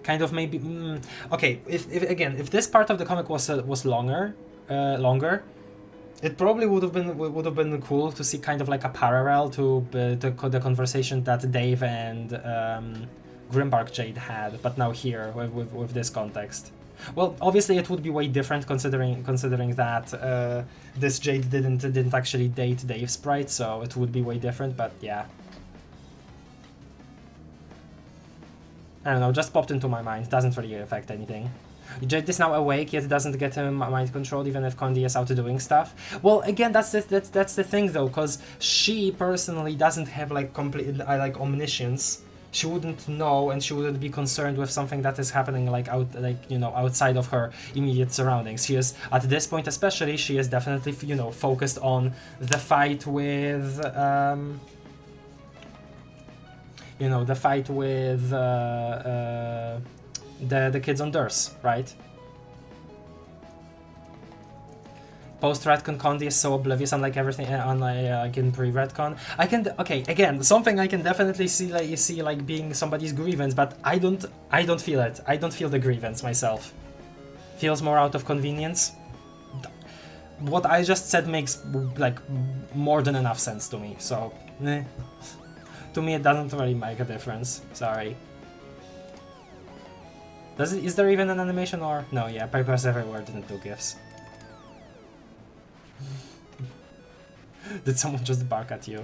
kind of maybe okay, if this part of the comic was longer, it probably would have been cool to see kind of like a parallel to the conversation that Dave and Grimbark Jade had, but now here with this context. Well, obviously it would be way different considering that this Jade didn't actually date Dave's sprite, so it would be way different, but yeah. I don't know, just popped into my mind, doesn't really affect anything. Jade is now awake, yet doesn't get mind controlled even if Condi is out doing stuff. Well, again, that's the thing though, because she personally doesn't have like complete like omniscience. She wouldn't know, and she wouldn't be concerned with something that is happening like outside of her immediate surroundings. She is, at this point especially, she is definitely, you know, focused on the fight with you know, the fight with the kids on Durst, right? Post-retcon Condi is so oblivious, unlike everything unlike in pre-retcon. I can okay, again, something I can definitely see like being somebody's grievance, but I don't feel it. I don't feel the grievance myself. Feels more out of convenience. What I just said makes like more than enough sense to me. So, to me it doesn't really make a difference. Sorry. Does it? Is there even an animation or no? Yeah, Papers Everywhere didn't do gifs. Did someone just bark at you?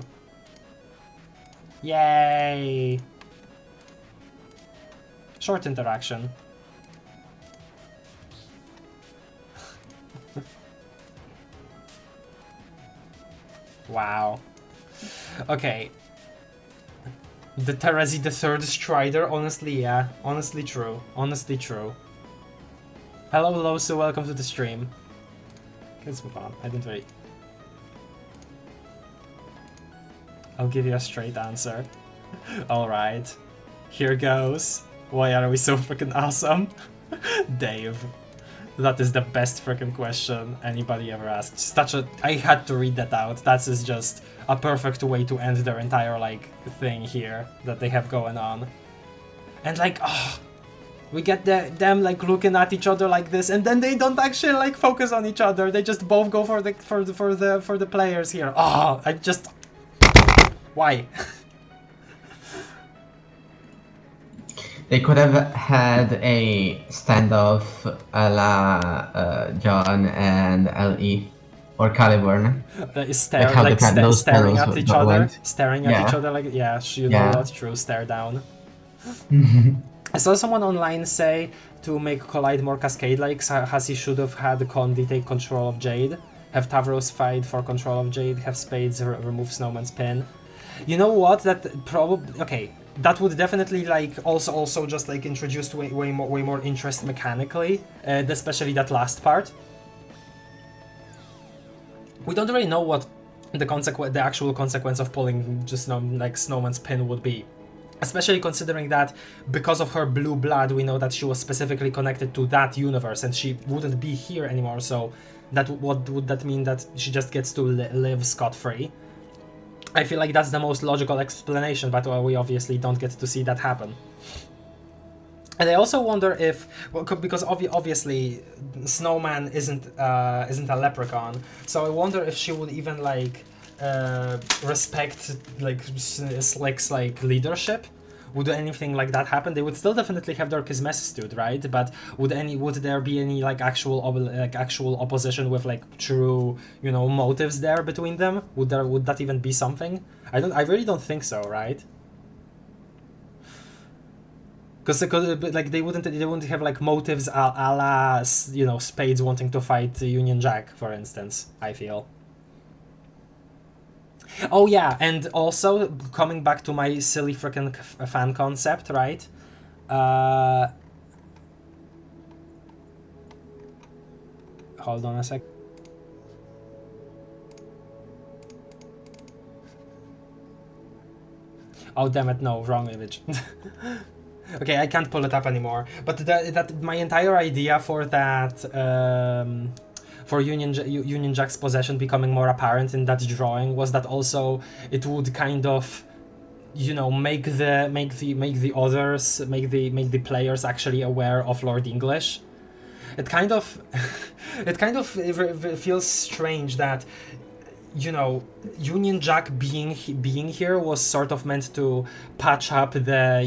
Yay! Short interaction. Wow. Okay. The Terezi the Third Strider, honestly, yeah. Honestly true. Honestly true. Hello, Losu, welcome to the stream. Let's move on. I didn't really... I'll give you a straight answer. Alright. Here goes. Why are we so freaking awesome? Dave. That is the best freaking question anybody ever asked. Such a... I had to read that out. That is just a perfect way to end their entire, like, thing here that they have going on. And, like, oh... We get them like looking at each other like this, and then they don't actually like focus on each other. They just both go for the players here. Oh, I just... Why? They could have had a standoff a la John and LE or Caliburn. Staring at each other. Staring at each other like, yeah, you know that's true, stare down. I saw someone online say to make Collide more Cascade-like, Hasi should have had Condi take control of Jade, have Tavros fight for control of Jade, have Spades remove Snowman's pin. You know what? That probably... Okay, that would definitely like also just like introduce way more interest mechanically, especially that last part. We don't really know what the actual consequence of pulling just like Snowman's pin would be. Especially considering that, because of her blue blood, we know that she was specifically connected to that universe, and she wouldn't be here anymore, so what would that mean? That she just gets to live scot-free? I feel like that's the most logical explanation, but we obviously don't get to see that happen. And I also wonder if, well, because obviously Snowman isn't a leprechaun, so I wonder if she would even like respect like Slick's like leadership. Would anything like that happen? They would still definitely have their Kismestitude, right? But would there be any like actual opposition with like true, you know, motives there between them? Would that even be something? I really don't think so, right? Because like they wouldn't have like motives a la, you know, Spades wanting to fight Union Jack, for instance, I feel. Oh yeah, and also coming back to my silly freaking fan concept, right? Hold on a sec. Oh damn it! No, wrong image. Okay, I can't pull it up anymore. But that my entire idea for that. For Union Jack's possession becoming more apparent in that drawing was that also it would kind of, you know, make the players actually aware of Lord English. It kind of feels strange that, you know, Union Jack being here was sort of meant to patch up the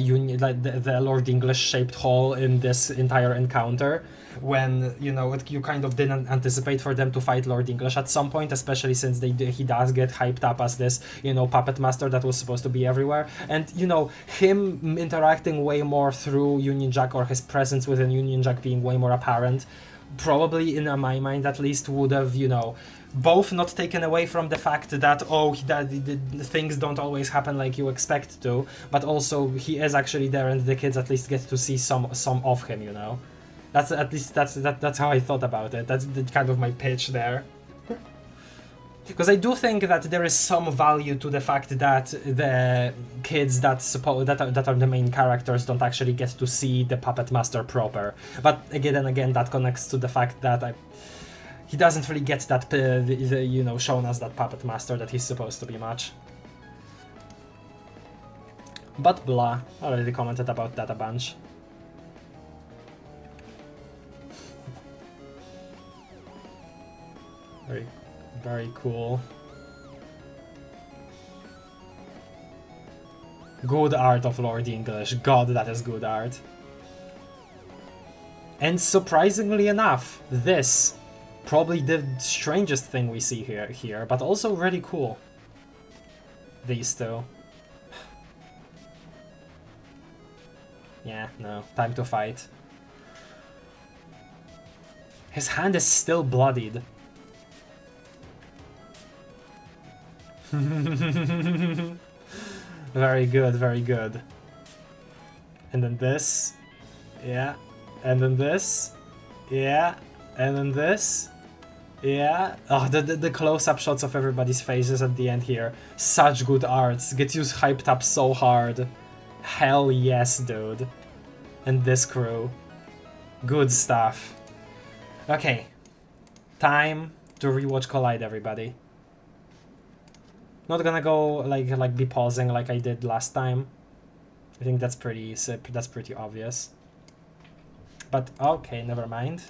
Lord English shaped hole in this entire encounter, when, you know, you kind of didn't anticipate for them to fight Lord English at some point, especially since he does get hyped up as this, you know, puppet master that was supposed to be everywhere. And, you know, him interacting way more through Union Jack, or his presence within Union Jack being way more apparent, probably, in my mind at least, would have, you know, both not taken away from the fact that, oh, the things don't always happen like you expect to, but also he is actually there, and the kids at least get to see some of him, you know. That's how I thought about it. That's kind of my pitch there. Because I do think that there is some value to the fact that the kids that are the main characters don't actually get to see the puppet master proper. But again and again, that connects to the fact that he doesn't really get that, you know, shown as that puppet master that he's supposed to be much. But blah, I already commented about that a bunch. Very, very cool. Good art of Lord English. God, that is good art. And surprisingly enough, this probably the strangest thing we see here, but also really cool. These two. Yeah, no, time to fight. His hand is still bloodied. Very good, very good. And then this. Yeah. And then this. Yeah. And then this. Yeah. Oh, the close-up shots of everybody's faces at the end here. Such good arts. Get you hyped up so hard. Hell yes, dude. And this crew. Good stuff. Okay. Time to rewatch Collide, everybody. Not gonna go like be pausing like I did last time. I think that's pretty obvious. But okay, never mind.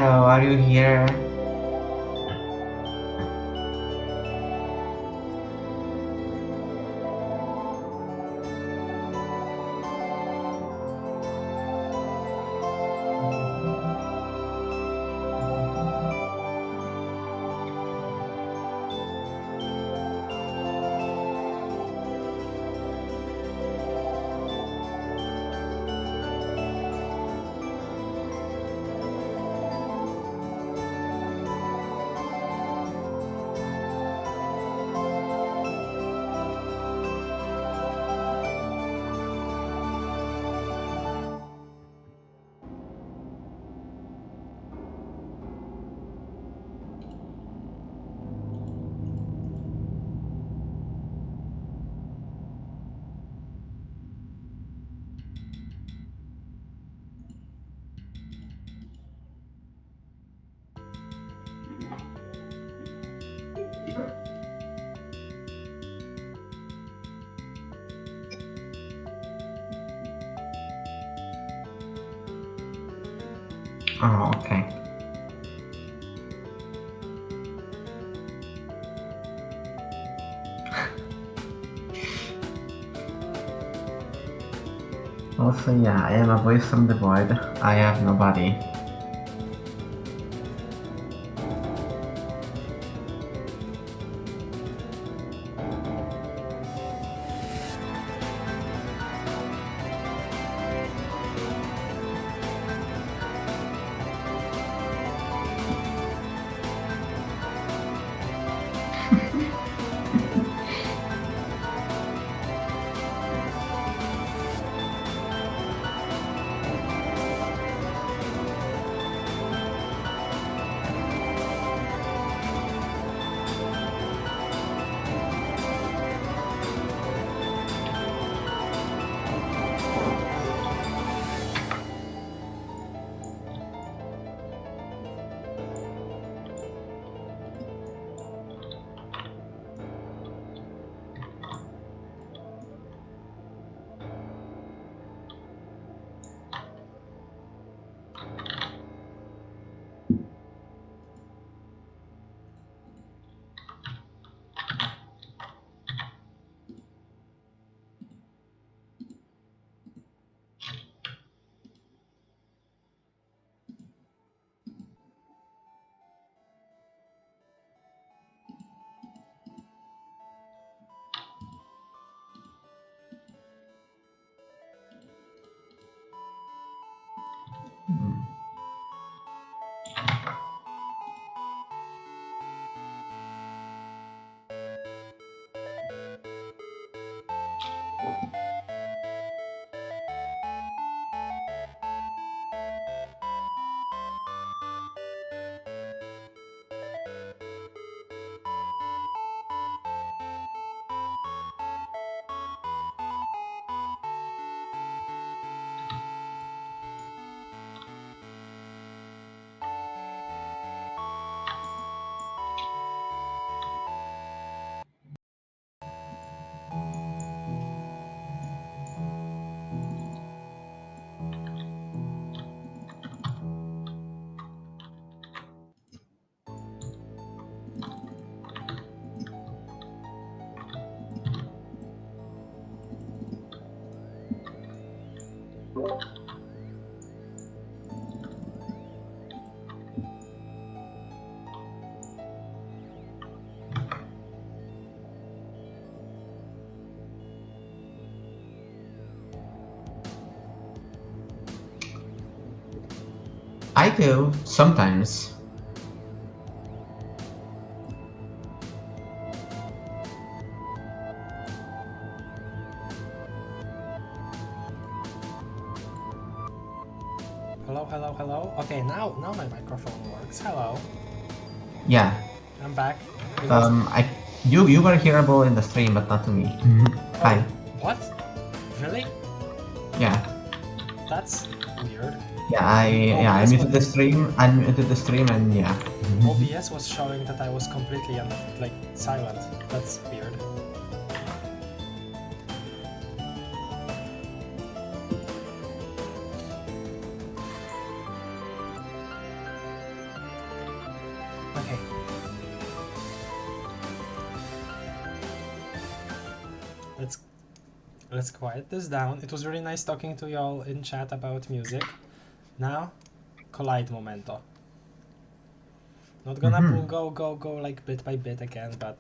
Hello, are you here? Oh, okay. Also, yeah, I am a voice from the void. I have no body. I do, sometimes. Hello, hello, hello. Okay, now my microphone works. Hello. Yeah. I'm back. It was- You were hearable in the stream, but not to me. Hi. What? Really? Yeah. That's weird. Yeah, I OBS muted the stream. I muted the stream, and yeah. OBS was showing that I was completely silent. That's weird. Let's quiet this down. It was really nice talking to y'all in chat about music. Now, Collide Momento. Not gonna go like bit by bit again, but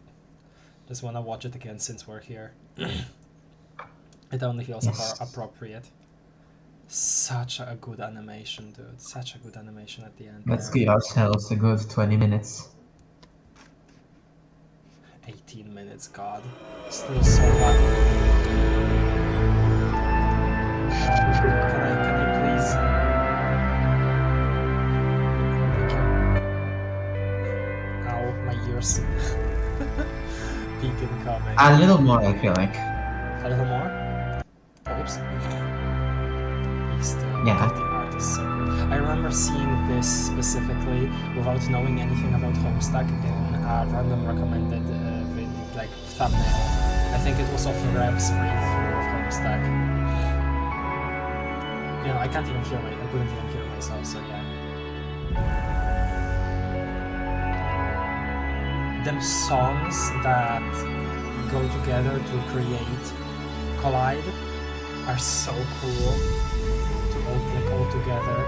just wanna watch it again since we're here. It only feels appropriate. Such a good animation, dude. Such a good animation at the end. Let's give ourselves a good 20 minutes. 18 minutes, god. Still so bad. Can I please? Ow, my ears. Peak incoming. A little more, I feel like. A little more? Oops. Yeah. The art is so good. I remember seeing this specifically without knowing anything about Homestuck in a random recommended like thumbnail. I think it was of Rev's read-through of Homestuck. You know, I couldn't even hear myself, so yeah. Them songs that go together to create Collide are so cool to all together.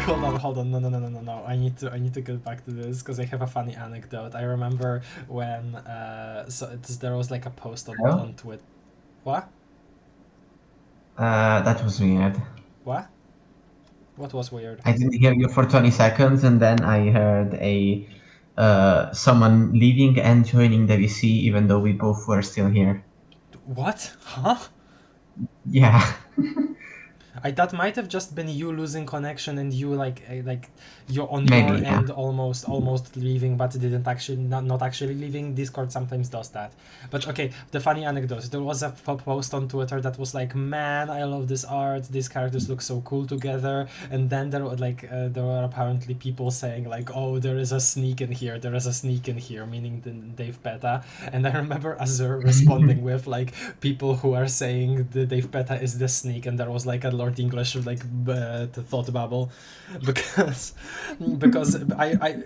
Hold on, no. I need to get back to this because I have a funny anecdote. I remember when there was like a post on Twitter. What? That was weird. What? What was weird? I didn't hear you for 20 seconds, and then I heard someone leaving and joining the VC, even though we both were still here. What? Huh? Yeah. That might have just been you losing connection and you like you're on Maybe, your end almost leaving, but didn't actually not actually leaving. Discord sometimes does that. But okay, the funny anecdote. There was a post on Twitter that was like, "Man, I love this art. These characters look so cool together." And then there were apparently people saying like, "Oh, there is a sneak in here. There is a sneak in here," meaning the Dave Peta. And I remember Azur responding with like people who are saying the Dave Peta is the sneak, and there was like a Lord English like thought bubble because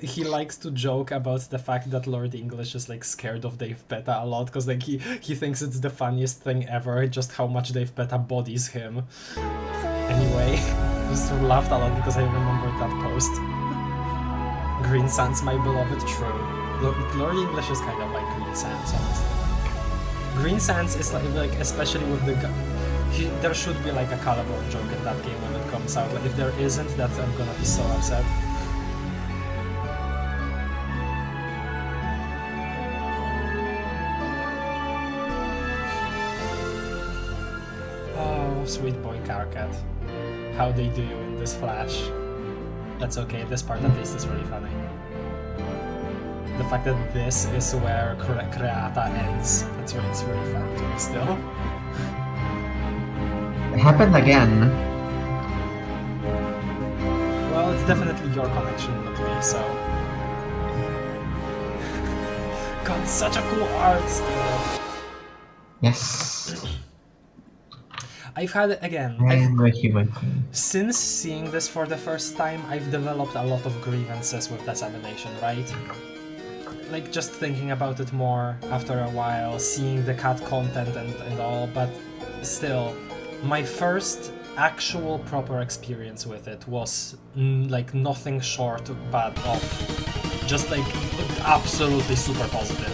he likes to joke about the fact that Lord English is like scared of Dave Peta a lot because like he thinks it's the funniest thing ever, just how much Dave Peta bodies him. Anyway, just laughed a lot because I remembered that post. Green Sands, my beloved, true. Lord English is kind of like Green Sands, honestly. Green Sands is like especially with the there should be like a Calibur joke in that game when it comes out. Like if there isn't, I'm gonna be so upset. Oh, sweet boy Carcat. How they do you in this Flash. That's okay, this part at least is really funny. The fact that this is where Creata ends, it's really fun to me still. It happened again. Well, it's definitely your connection, not me, so... God, such a cool art still. Yes. I've had, again, since seeing this for the first time, I've developed a lot of grievances with this animation, right? Like, just thinking about it more after a while, seeing the cut content and all, but still, my first actual proper experience with it was like nothing short but of just like absolutely super positive.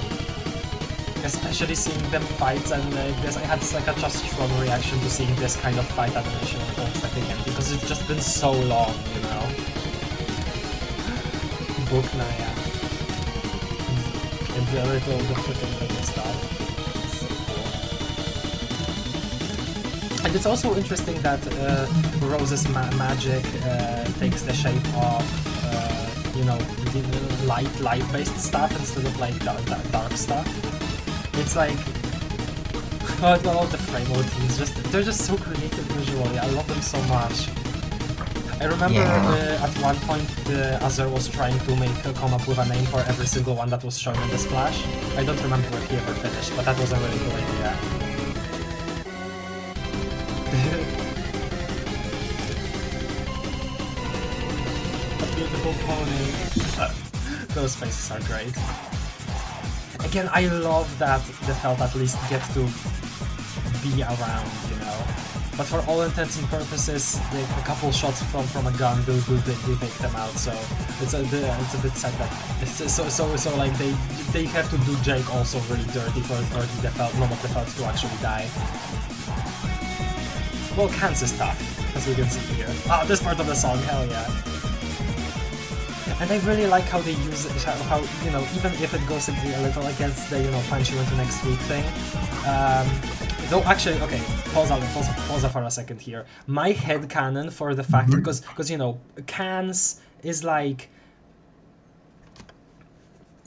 Especially seeing them fight and this, I had like a just strong reaction to seeing this kind of fight animation in Homestuck again because it's just been so long, you know. Book Naya. And the freaking little stuff. And it's also interesting that Rose's magic takes the shape of, you know, light-based stuff instead of like dark stuff. It's like, all the frame routines, they're just so creative visually. I love them so much. I remember at one point Azur was trying to come up with a name for every single one that was shown in the splash. I don't remember if he ever finished, but that was a really cool idea. beautiful pony. Those faces are great. Again, I love that the felt at least get to be around, you know. But for all intents and purposes, a couple shots from a gun do take them out. So it's a bit sad that so like they have to do Jake also really dirty for the felt, none of the felt to actually die. Well, Cans is tough, as we can see here. Ah, this part of the song, hell yeah. And I really like how they use it, how, you know, even if it goes a little against the, you know, punch you into next week thing. Though, actually, okay, pause for a second here. My headcanon for the fact, because you know, Cans is like,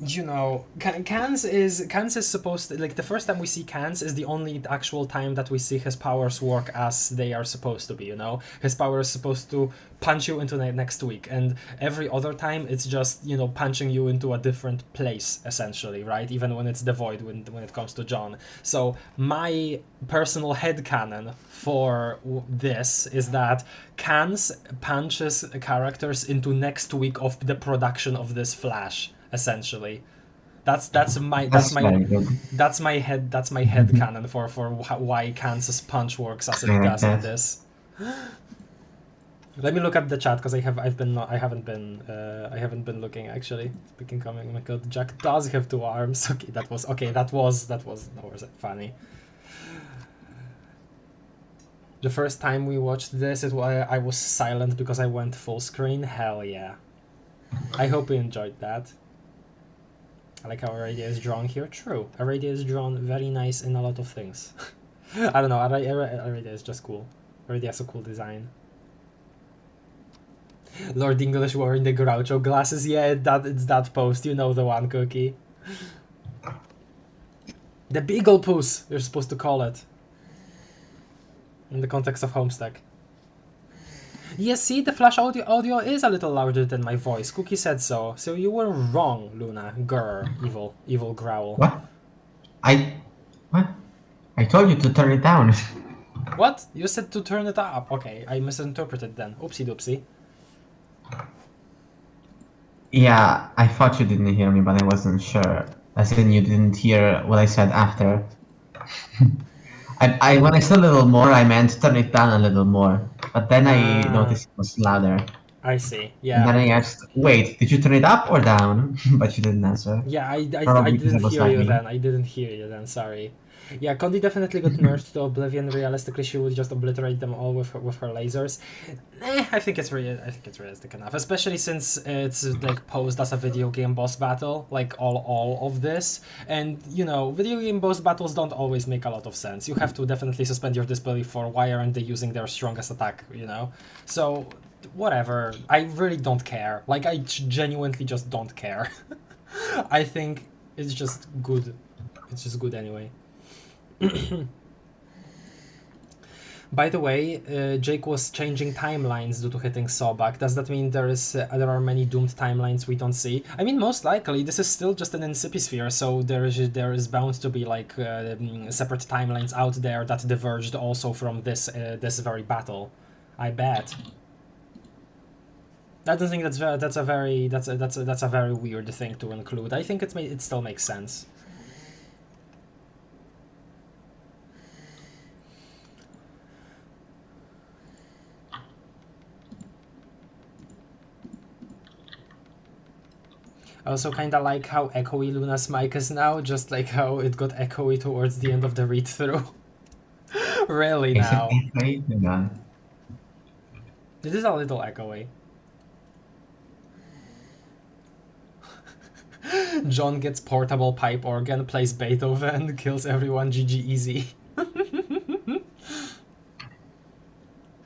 you know, Cans is supposed to, like, the first time we see Cans is the only actual time that we see his powers work as they are supposed to be, you know? His power is supposed to punch you into the next week, and every other time it's just, you know, punching you into a different place, essentially, right? Even when it's devoid when it comes to John. So my personal headcanon for this is that Cans punches characters into next week of the production of this Flash. Essentially, that's my headcanon for why Kansas punch works as it does in this. Let me look at the chat because I haven't been looking actually. Speaking coming, my god, Jack does have 2 arms. Okay, that was funny. The first time we watched this, I was silent because I went full screen. Hell yeah! I hope you enjoyed that. I like how Aradia is drawn here. True, Aradia is drawn very nice in a lot of things. I don't know, Aradia is just cool. Aradia has a cool design. Lord English wearing the Groucho glasses. Yeah, it's that post. You know the one, Cookie. The Beagle Poos, you're supposed to call it. In the context of Homestuck. Yes, see, the Flash audio is a little louder than my voice. Cookie said so. So you were wrong, Luna. Grr, evil growl. What? What? I told you to turn it down. What? You said to turn it up. Okay, I misinterpreted then. Oopsie doopsie. Yeah, I thought you didn't hear me, but I wasn't sure. As in, you didn't hear what I said after. When I said a little more, I meant turn it down a little more. But then I noticed it was louder. I see, yeah. And then I asked, wait, did you turn it up or down? But you didn't answer. Yeah, I didn't hear you then. I didn't hear you then, sorry. Yeah, Condi definitely got nerfed to oblivion. Realistically, she would just obliterate them all with her lasers. I think it's realistic enough, especially since it's like posed as a video game boss battle, like all of this. And you know, video game boss battles don't always make a lot of sense. You have to definitely suspend your disbelief for why aren't they using their strongest attack, you know? So whatever. I really don't care. Like, I genuinely just don't care. I think it's just good. It's just good anyway. By the way, Jake was changing timelines due to hitting Sobak. Does that mean there are many doomed timelines we don't see? I mean, most likely this is still just an Incipisphere, so there is bound to be like separate timelines out there that diverged also from this very battle. I bet. I don't think that's a very weird thing to include. I think it still makes sense. I also kind of like how echoey Luna's mic is now, just like how it got echoey towards the end of the read-through. Really now. It is a little echoey. John gets portable pipe organ, plays Beethoven, kills everyone, GG easy.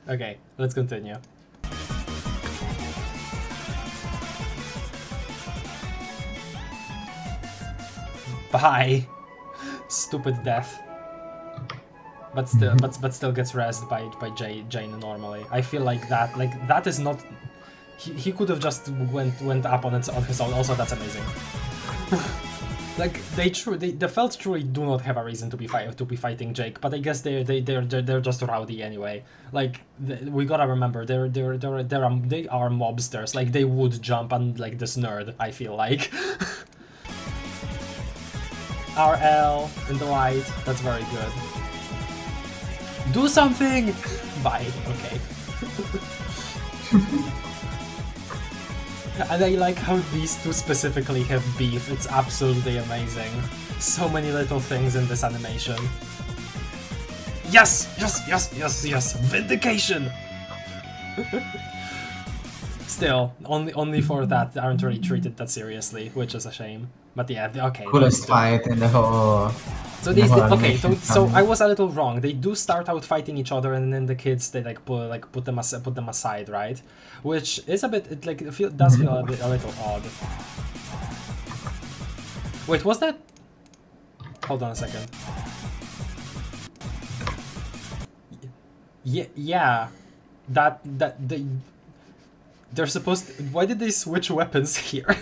Okay, let's continue. Bye. Stupid death. But still gets rezzed by Jane normally. I feel like that is not. He could have just went up on his own. Also, that's amazing. Like they felt truly do not have a reason to be fighting Jake, but I guess they're just rowdy anyway. Like we gotta remember they are mobsters. Like they would jump on like this nerd. I feel like. RL in the white. That's very good. Do something. Bye. Okay. And I like how these two specifically have beef. It's absolutely amazing. So many little things in this animation. Yes! Yes! Yes! Yes! Yes! Vindication! Still, only for that they aren't really treated that seriously, which is a shame. But yeah, okay. Coolest fight in the whole... So these okay, so I was a little wrong. They do start out fighting each other, and then the kids they put them aside, right? Which is a bit does feel a little odd. Wait, was that? Hold on a second. Yeah, they're supposed to, why did they switch weapons here?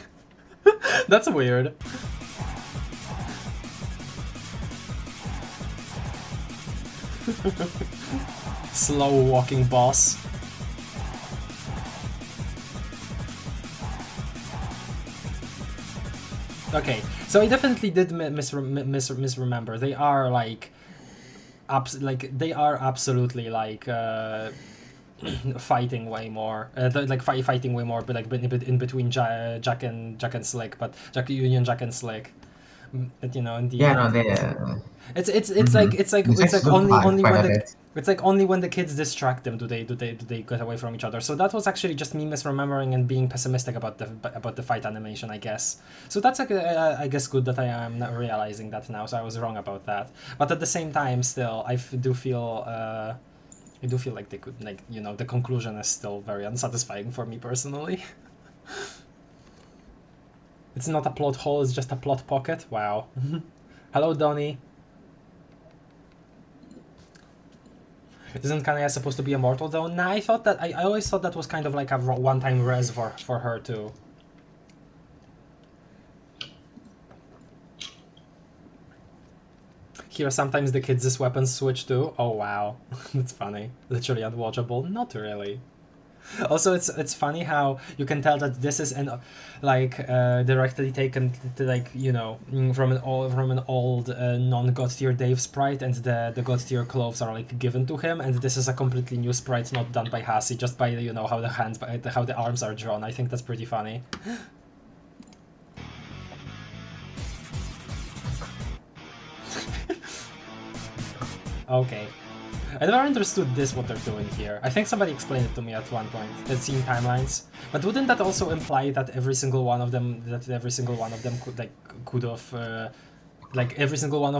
That's weird. Slow walking boss. Okay, so I definitely did misremember. They are like, they are absolutely like fighting way more, fighting way more, but like in between Jack and Slick, but Union Jack and Slick. But, you know, in the end, no, they. It's like only when the kids distract them do they get away from each other. So that was actually just me misremembering and being pessimistic about the fight animation, I guess. So that's like I guess good that I am not realizing that now. So I was wrong about that. But at the same time, still I do feel like they could, like, you know, the conclusion is still very unsatisfying for me personally. It's not a plot hole, it's just a plot pocket. Wow. Hello, Donnie. Isn't Kanaya supposed to be immortal though? Nah, I always thought that was kind of like a one-time res for her too. Here, sometimes the kids' weapons switch too. Oh wow, that's funny. Literally unwatchable. Not really. Also, it's funny how you can tell that this is directly taken to, like, you know, from an old non-God tier Dave sprite, and the God tier clothes are like given to him, and this is a completely new sprite not done by Hasi, just by, you know, how the arms are drawn. I think that's pretty funny. Okay. I never understood what they're doing here. I think somebody explained it to me at one point. They'd seen timelines, but wouldn't that also imply that every single one of them could have every single one of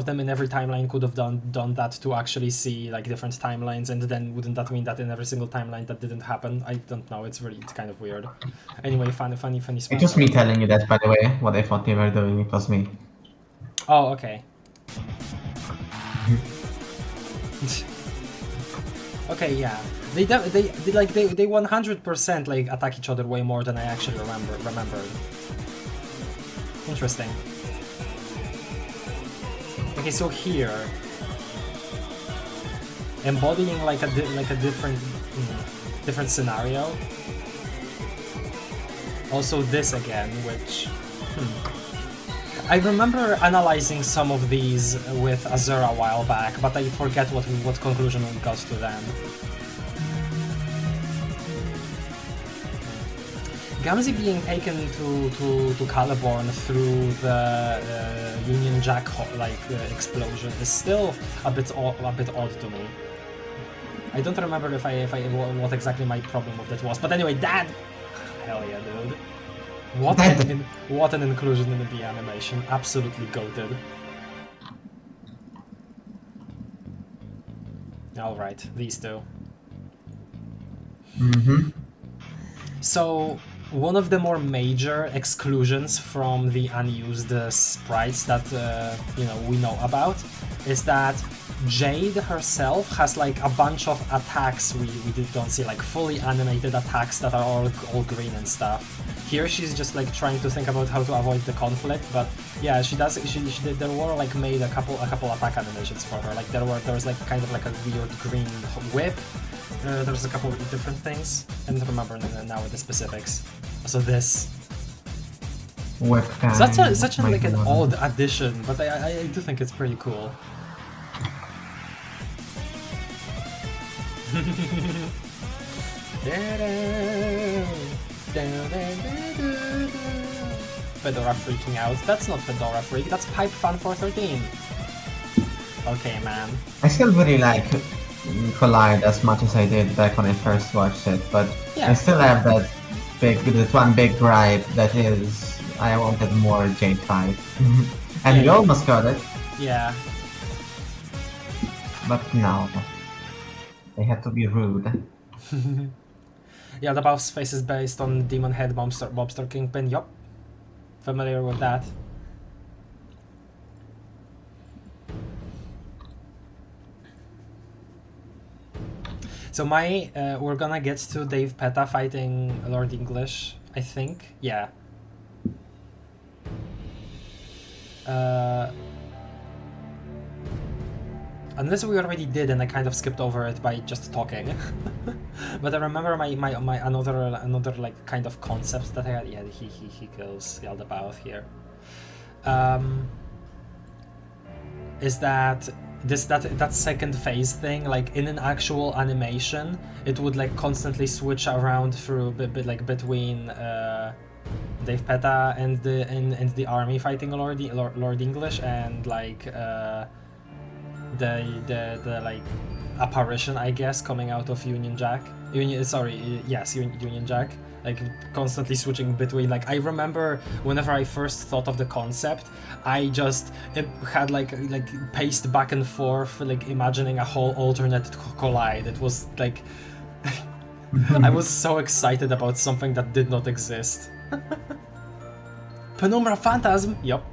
them in every timeline could have done that to actually see like different timelines, and then wouldn't that mean that in every single timeline that didn't happen? I don't know. It's kind of weird. Anyway, funny. It was me telling you that, by the way. What I thought they were doing, it was me. Oh, okay. Okay, yeah. They 100% like attack each other way more than I actually remembered. Interesting. Okay, so here, embodying like a different scenario. Also this again, which I remember analyzing some of these with Azura a while back, but I forget what conclusion we got to then. Gamzee being taken to Caliborn through the Union Jack explosion is still a bit odd to me. I don't remember what exactly my problem with that was, but anyway, that hell yeah, dude. What an inclusion in the animation. Absolutely goated. Alright, these two. So, one of the more major exclusions from the unused sprites that you know, we know about is that Jade herself has like a bunch of attacks we don't see, like fully animated attacks that are all green and stuff. Here she's just like trying to think about how to avoid the conflict, but yeah, she does. There were like made a couple attack animations for her. Like there was like kind of like a weird green whip. There's a couple of different things. I don't remember now the specifics. So this. Whip guy. Such a, like an odd addition, but I do think it's pretty cool. Fedora freaking out. That's not Fedora freak, that's Pipe Fan 413. Okay, man. I still really like Collide as much as I did back when I first watched it, but Yeah. I still have that one big gripe that is I wanted more Jade 5. And Yeah. you almost got it, Yeah. but no. They had to be rude. Yeah, the boss face is based on Demon Head Mobster Kingpin. Yup. Familiar with that. So we're gonna get to Dave Petta fighting Lord English, I think. Yeah. Unless we already did and I kind of skipped over it by just talking. But I remember my another like kind of concept that I had. Yeah, he kills Yaldabaoth here. Is that that second phase thing, like in an actual animation, it would like constantly switch around through between Dave Petta and the army fighting Lord English and like the like apparition, I guess, coming out of Union Jack. Union Jack. Like constantly switching between, like, I remember whenever I first thought of the concept, I just had like paced back and forth, like imagining a whole alternate Collide. It was like I was so excited about something that did not exist. Penumbra Phantasm. Yup.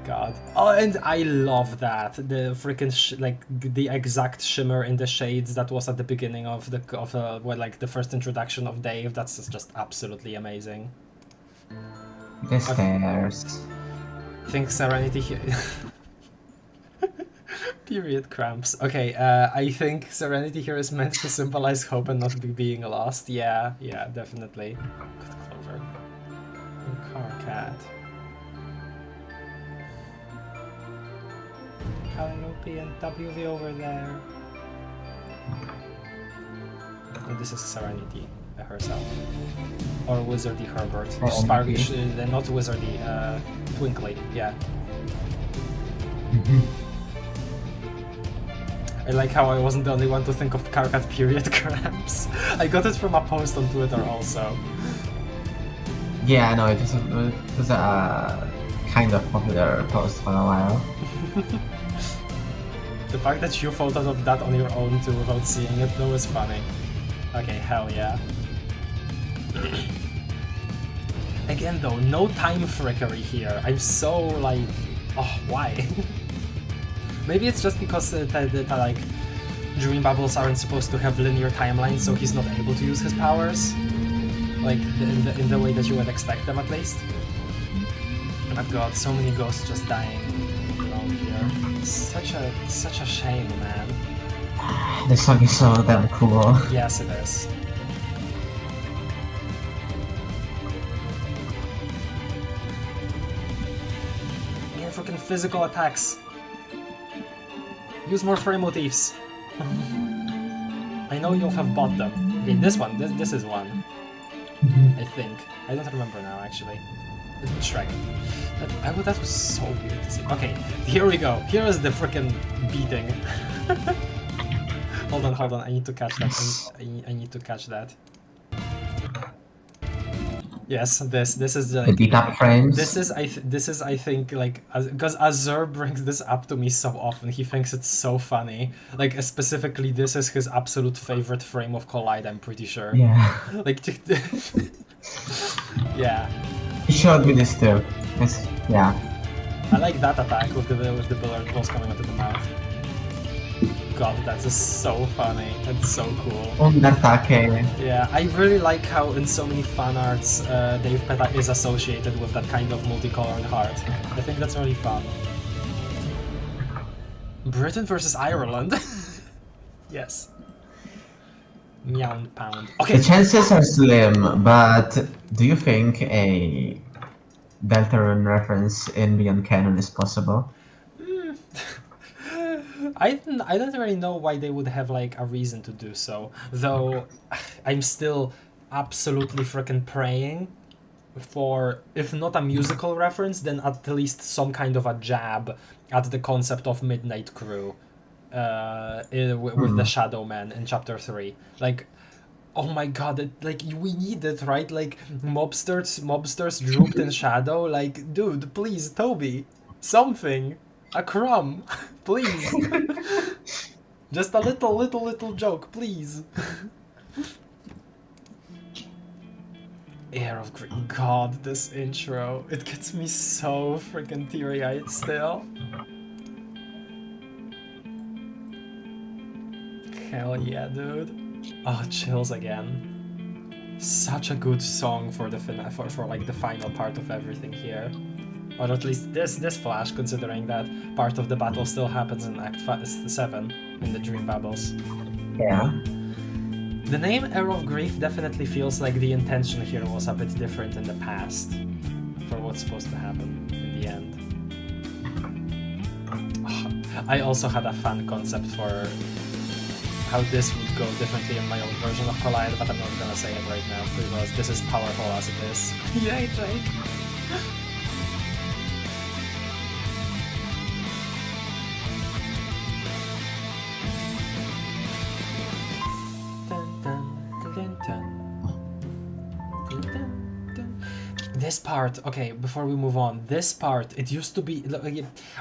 God. Oh, and I love that the freaking like the exact shimmer in the shades that was at the beginning of the first introduction of Dave. That's just absolutely amazing. The stairs. I think Serenity here. Period cramps. Okay, I think Serenity here is meant to symbolize hope and not being lost. Yeah, definitely. Good Clover. Car cat. Calliope and WV over there. And this is Serenity herself. Or Wizardy Herbert. Sparky, not Wizardy, Twinkly, yeah. I like how I wasn't the only one to think of Carcat period cramps. I got it from a post on Twitter also. Yeah, no, it was a kind of popular post for a while. The fact that you photoshopped that on your own too without seeing it though is funny. Okay, hell yeah. Again though, no time frickery here. I'm so like... oh, why? Maybe it's just because the like Dream Bubbles aren't supposed to have linear timelines, so he's not able to use his powers. Like, in the way that you would expect them at least. Oh my god, so many ghosts just dying around here. Such a shame, man. This song is so damn cool. Yes, it is. Again, freaking physical attacks. Use more frame motifs. I know you'll have bought them. Okay, this one. This is one. I think. I don't remember now, actually. Shrek. That was so weird to see. Okay, here we go. Here is the freaking beating. Hold on. I need to catch that. I need to catch that. Yes, this is the beat up frames. This is I think like because Azur brings this up to me so often. He thinks it's so funny. Like specifically, this is his absolute favorite frame of Collide. I'm pretty sure. Yeah. Like, yeah. He showed me this too. Yeah. I like that attack with the billiard balls coming out of the mouth. god, that is so funny. That's so cool. Undertake. Yeah, I really like how in so many fan arts Dave Peta is associated with that kind of multicolored heart. I think that's really fun. Britain versus Ireland. Yes. Meow pound. Okay. The chances are slim, but do you think a Deltarune reference in Beyond Canon is possible? I don't really know why they would have like a reason to do so, though I'm still absolutely freaking praying for, if not a musical reference, then at least some kind of a jab at the concept of Midnight Crew with the Shadow Man in Chapter 3. Like, oh my god, like, we need it, right? Like, mobsters drooped in shadow. Like, dude, please, Toby, something. A crumb, please. Just a little joke, please. Air of Green. God, this intro. It gets me so freaking teary-eyed still. Hell yeah, dude. Oh, chills again. Such a good song for the for like the final part of everything here. Or at least this flash, considering that part of the battle still happens in Act 7, in the Dream Babbles. Yeah. The name Air of Grief definitely feels like the intention here was a bit different in the past for what's supposed to happen in the end. Oh, I also had a fan concept for how this would go differently in my own version of Collide, but I'm not gonna say it right now because this is powerful as it is. Yay, Jake! This part, okay, before we move on, this part, it used to be,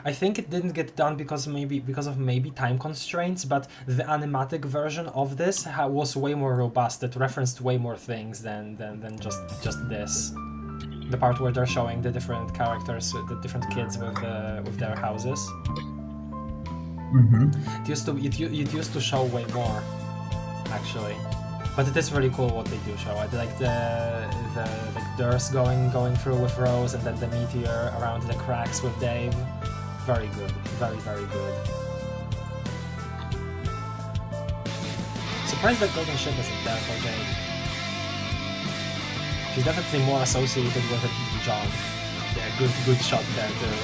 I think it didn't get done because of maybe time constraints, but the animatic version of this was way more robust. It referenced way more things than just this. The part where they're showing the different characters, the different kids with their houses. Mm-hmm. It used to show way more, actually. But it is really cool what they do show. I like the like Durst going through with Rose, and then the meteor around the cracks with Dave. Very good, very good. Surprised that Golden Ship isn't there for Jade. She's definitely more associated with it than John. Yeah, good shot there too.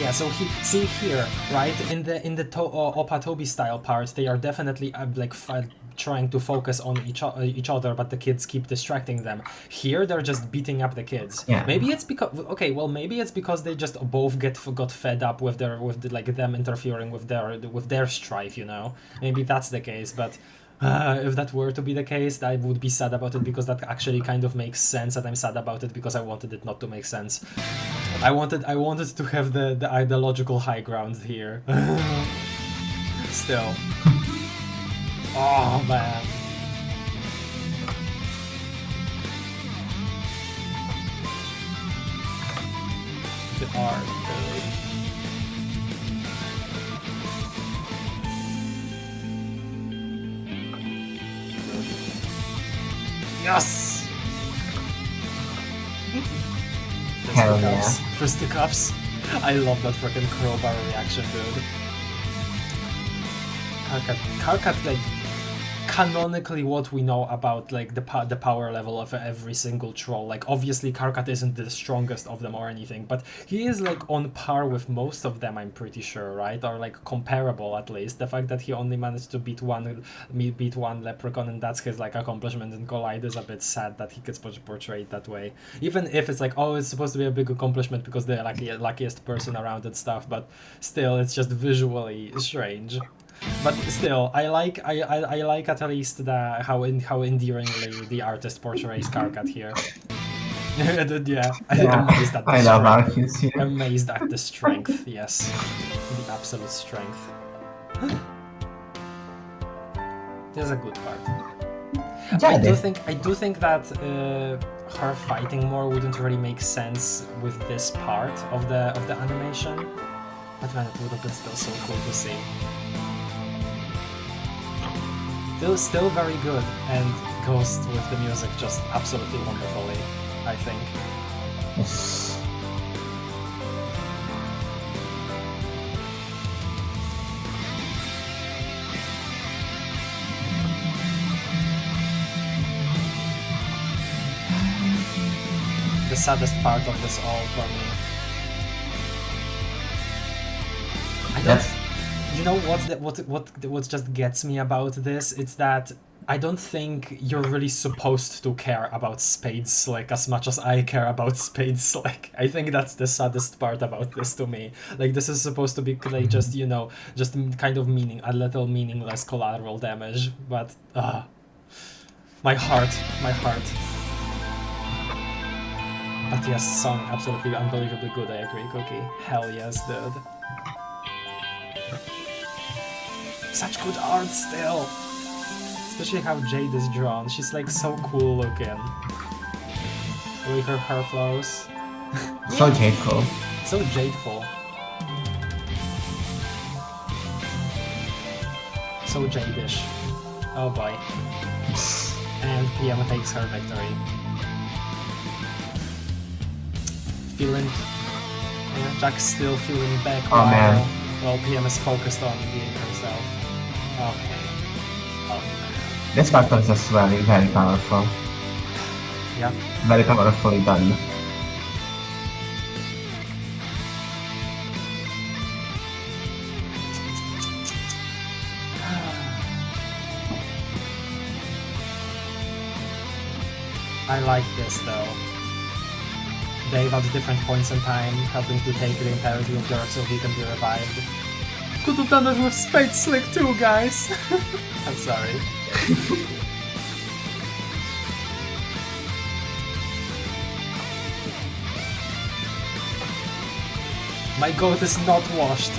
Yeah, so see here, right? In the Oppa Toby style part, they are definitely like trying to focus on each other, but the kids keep distracting them. Here, they're just beating up the kids. Yeah. Maybe it's because they just both got fed up with like them interfering with their strife, you know? Maybe that's the case, but. If that were to be the case, I would be sad about it because that actually kind of makes sense, and I'm sad about it because I wanted it not to make sense. I wanted to have the ideological high ground here. Still. Oh man. The art, really. Yes! Hell yeah. Fisticuffs. I love that freaking crowbar reaction, dude. Karkat, like, canonically what we know about, like, the power level of every single troll. Like, obviously Karkat isn't the strongest of them or anything, but he is, like, on par with most of them, I'm pretty sure, right? Or, like, comparable, at least. The fact that he only managed to beat one leprechaun, and that's his, like, accomplishment in Collide is a bit sad that he gets portrayed that way. Even if it's like, oh, it's supposed to be a big accomplishment because they're luckiest person around and stuff, but still, it's just visually strange. But still, I like at least how endearingly the artist portrays Karkat here. Yeah, I'm amazed at the I love Arceus here. Amazed at the strength, yes, the absolute strength. This is a good part. Yeah, I do think that her fighting more wouldn't really make sense with this part of the animation. But man, it would have been still so cool to see. Still very good, and goes with the music just absolutely wonderfully, I think. Yes. The saddest part of this all for me. I don't. You know what just gets me about this? It's that I don't think you're really supposed to care about Spade Slick as much as I care about Spade Slick. I think that's the saddest part about this to me. Like, this is supposed to be like just, you know, just kind of a little meaningless collateral damage, but my heart. But yes, song absolutely unbelievably good, I agree, Cookie. Hell yes, dude. Such good art still! Especially how Jade is drawn. She's like so cool looking. The way her hair flows. So jadeful. So jadeful. So jadish. Oh boy. And PM takes her victory. Feeling... Yeah, Jack's still feeling back while PM is focused on being herself. Okay. Oh man. This part was just very, very powerful. Yeah. Very powerfully done. I like this though. Dave at different points in time, helping to take the entirety of the Earth so he can be revived. Could have done it with Spade Slick too, guys! I'm sorry. My goat is not washed.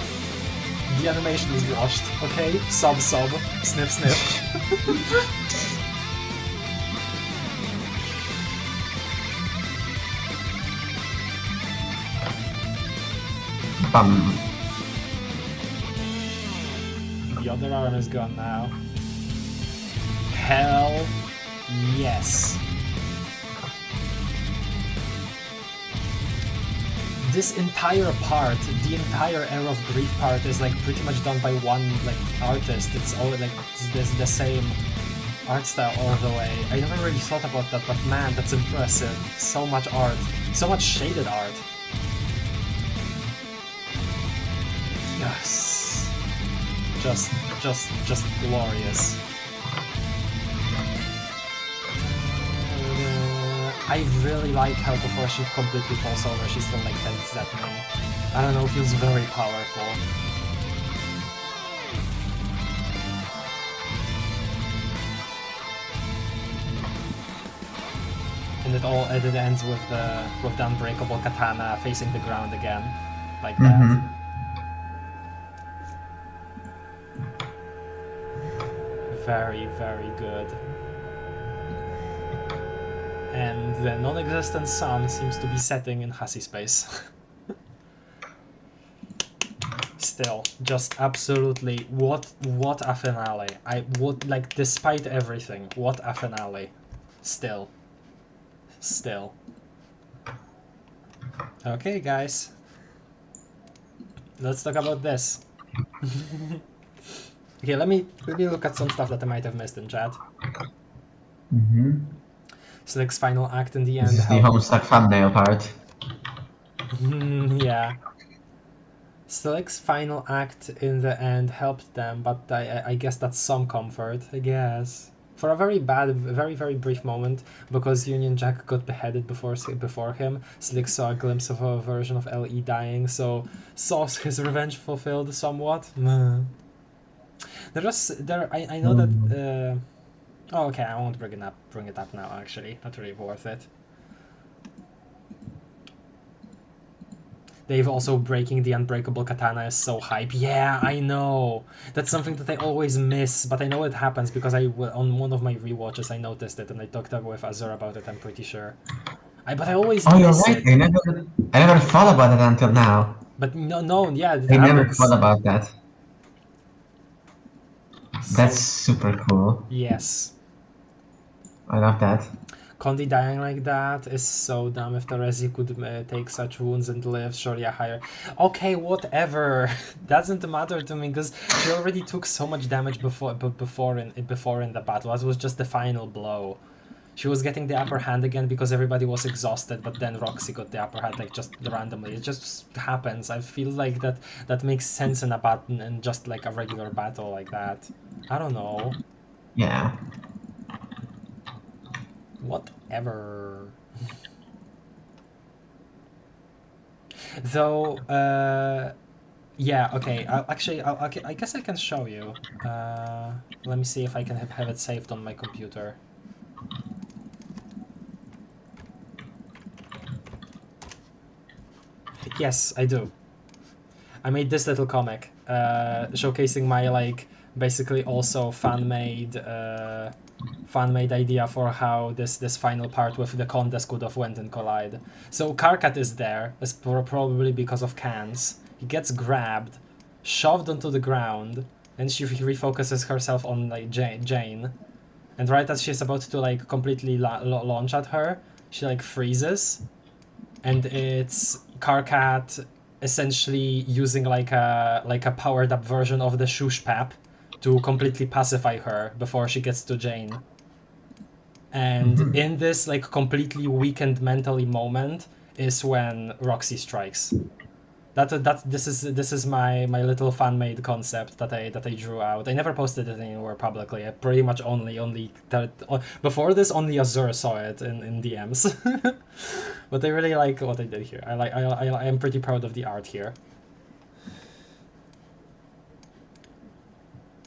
The animation is washed, okay? Sob. Sniff sniff. Bum. The other arm is gone now. Hell yes. This entire part, the entire Era of Grief part is like pretty much done by one like artist. It's all like it's the same art style all the way. I never really thought about that, but man, that's impressive. So much art. So much shaded art. Yes. Just glorious. I really like how before she completely falls over, she still like tends at me. I don't know, feels very powerful. And it ends with the unbreakable katana facing the ground again, like that. Very, very good. And the non-existent sun seems to be setting in Hussy space. Still, just absolutely, what a finale. I would, like, despite everything, what a finale. Still. Okay, guys. Let's talk about this. Okay, let me look at some stuff that I might have missed in chat. Slick's final act in the end. This is the Homestuck thumbnail part. Yeah. Slick's final act in the end helped them, but I guess that's some comfort, I guess. For a very very brief moment, because Union Jack got beheaded before him, Slick saw a glimpse of a version of LE dying, so saw his revenge fulfilled somewhat. I know that. Oh, okay, I won't bring it up now. Actually, not really worth it. Dave also breaking the unbreakable katana is so hype. Yeah, I know. That's something that I always miss, but I know it happens because on one of my rewatches I noticed it and I talked up with Azur about it, I'm pretty sure. But I always Oh, you're miss right. it. I never thought about it until now. But no, yeah, it I never happens. thought about that. That's So, super cool. yes. I love that. Condi dying like that is so dumb. If Terezi could take such wounds and live, surely a higher... Okay, whatever. Doesn't matter to me, because she already took so much damage before in the battle. That was just the final blow. She was getting the upper hand again because everybody was exhausted, but then Roxy got the upper hand, like, just randomly. It just happens. I feel like that makes sense in a battle, in just like a regular battle like that. I don't know. Yeah. Whatever. Though, yeah, okay. I guess I can show you. Let me see if I can have it saved on my computer. Yes, I do. I made this little comic, showcasing my, like, basically also fan-made idea for how this final part with the contest could have went in Collide. So Karkat is there, probably because of cans. He gets grabbed, shoved onto the ground, and she refocuses herself on, like, Jane. And right as she's about to, like, completely launch at her, she, like, freezes. And it's Karkat essentially using like a powered up version of the Shush Pap to completely pacify her before she gets to Jane. And in this, like, completely weakened mentally moment is when Roxy strikes. This is my little fan made concept that I drew out. I never posted it anywhere publicly. I pretty much only before this only Azur saw it in DMs. But I really like what I did here. I am pretty proud of the art here.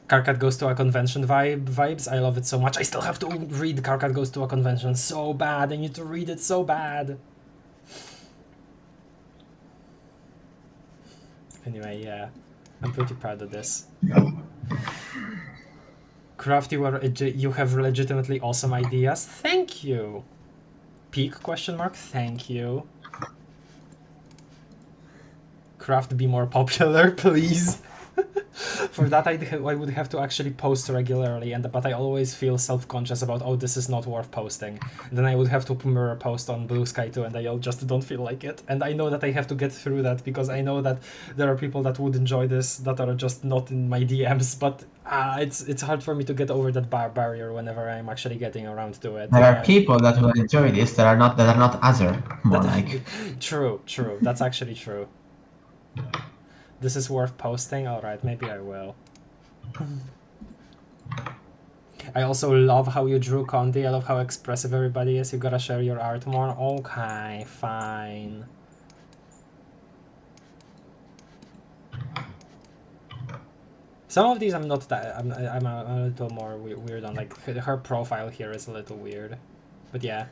Karkat Goes to a Convention vibes. I love it so much. I still have to read Karkat Goes to a Convention so bad. I need to read it so bad. Anyway, yeah, I'm pretty proud of this. Crafty, you have legitimately awesome ideas. Thank you. Peak question mark. Thank you. Craft be more popular, please. For that, I would have to actually post regularly, but I always feel self-conscious about, oh, this is not worth posting. And then I would have to mirror post on Blue Sky too, and I just don't feel like it. And I know that I have to get through that, because I know that there are people that would enjoy this that are just not in my DMs, but it's hard for me to get over that barrier whenever I'm actually getting around to it. There are people that will enjoy this that are not other, more like. True, that's actually true. This is worth posting? Alright, maybe I will. I also love how you drew Condi. I love how expressive everybody is. You gotta share your art more. Okay, fine. Some of these I'm not that... I'm a little more weird on. Like, her profile here is a little weird. But yeah.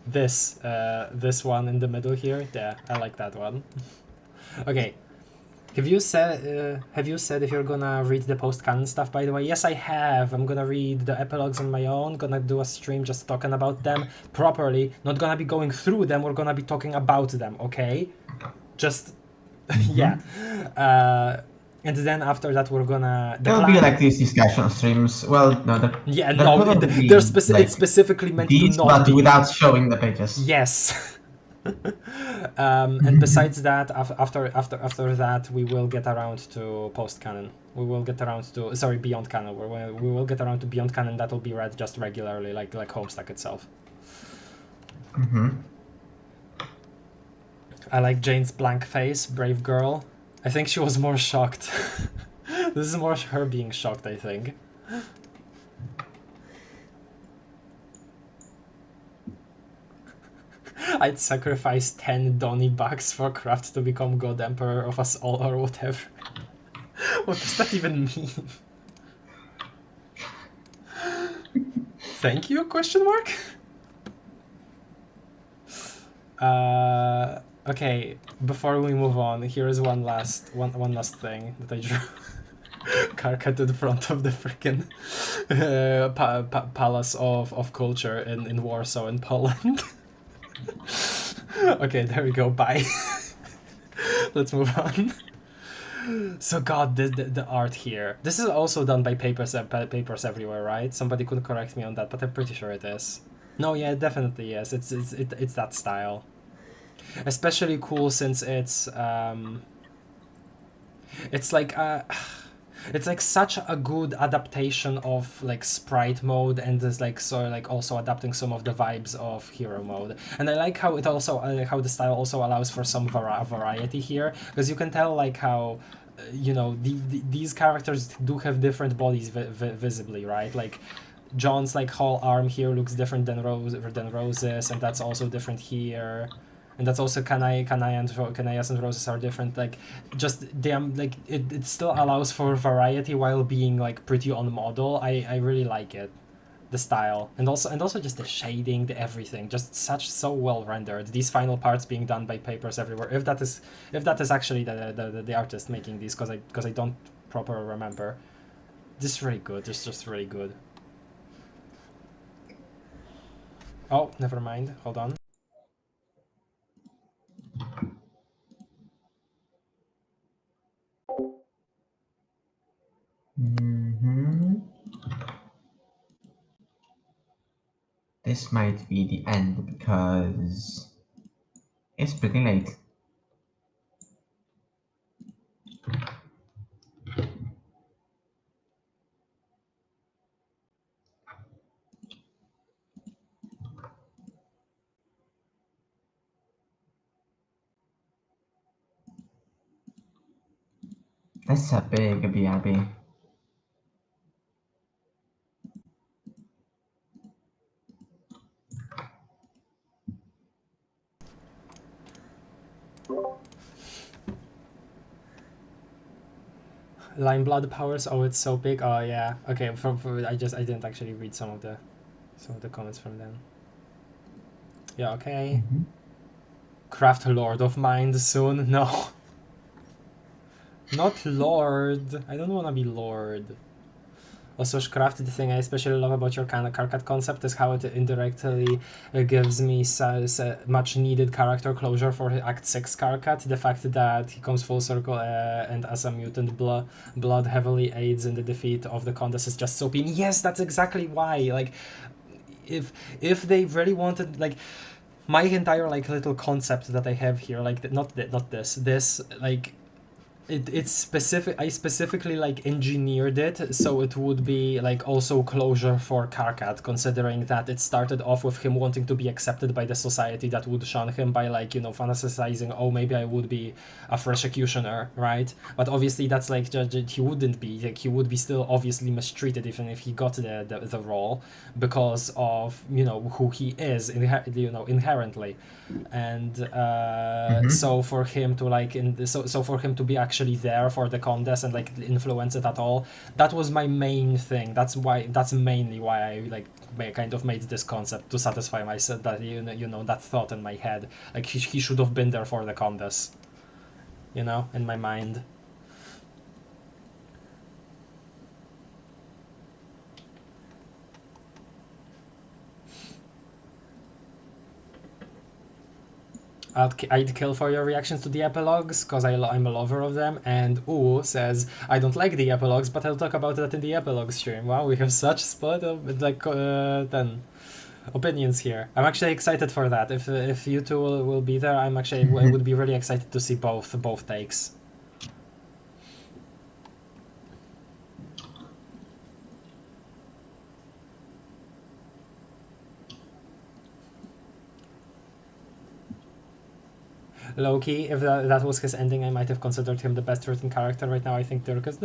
This one in the middle here, yeah, I like that one. Okay. Have you said if you're gonna read the post-canon stuff, by the way? Yes, I have. I'm gonna read the epilogues on my own, gonna do a stream just talking about them properly, not gonna be going through them, we're gonna be talking about them, okay? Just, yeah. And then after that we're gonna... There'll be like these discussion streams, well, no, yeah, no, it's specifically meant to not but be... without showing the pages. Yes. And besides that, after that, we will get around to post-canon. We will get around to, sorry, beyond canon. We will get around to beyond canon. That will be read just regularly, like Homestuck itself. I like Jane's blank face, brave girl. I think she was more shocked. This is more her being shocked, I think. I'd sacrifice 10 Donny bucks for Craft to become God Emperor of us all, or whatever. What does that even mean? Thank you? Question mark? Okay, before we move on, here is one last thing that I drew. Karka to the front of the freaking palace of culture in Warsaw in Poland. Okay, there we go. Bye. Let's move on. So God, the art here. This is also done by papers everywhere, right? Somebody could correct me on that, but I'm pretty sure it is. No, yeah, it definitely is. It's that style. Especially cool since it's like it's like such a good adaptation of like sprite mode, and is like sort of like also adapting some of the vibes of hero mode. And I like how it also how the style also allows for some variety here, because you can tell like how you know these characters do have different bodies visibly, right? Like John's like whole arm here looks different than Rose's, and that's also different here. And that's also Kanaya's and Roses are different. Like, just damn, like it still allows for variety while being like pretty on model. I really like it, the style, and also just the shading, the everything, just so well rendered. These final parts being done by papers everywhere. If that is actually the artist making these, because I don't properly remember. This is really good. This is just really good. Oh, never mind. Hold on. This might be the end because it's pretty late. That's a big BRB. Lime blood powers. Oh, it's so big. Oh yeah. Okay. I didn't actually read some of the comments from them. Yeah. Okay. Craft Lord of Mind soon. No. Not Lord. I don't want to be Lord. Also, Craft, the thing I especially love about your kind of Karkat concept is how it indirectly gives me much needed character closure for Act 6 Karkat. The fact that he comes full circle and as a mutant blood heavily aids in the defeat of the Condess is just so being. Yes, that's exactly why. Like, if they really wanted, like, my entire like little concept that I have here, like not this like it's specific. I specifically like engineered it so it would be like also closure for Karkat, considering that it started off with him wanting to be accepted by the society that would shun him by like, you know, fantasizing, oh, maybe I would be a fresh executioner, right? But obviously that's like he wouldn't be, like, he would be still obviously mistreated even if he got the role, because of, you know, who he is inherently. And so for him to like so for him to be actually there for the contest and like influence it at all, that was my main thing. That's mainly why I like kind of made this concept, to satisfy myself that you know that thought in my head, like he should have been there for the contest, you know, in my mind. I'd kill for your reactions to the epilogues, because I'm a lover of them. And Ooh says, I don't like the epilogues, but I'll talk about that in the epilogue stream. Wow, we have such split of like 10 opinions here. I'm actually excited for that. If you two will be there, I would be really excited to see both takes. Low-key, if that was his ending, I might have considered him the best written character right now. I think Dirkus,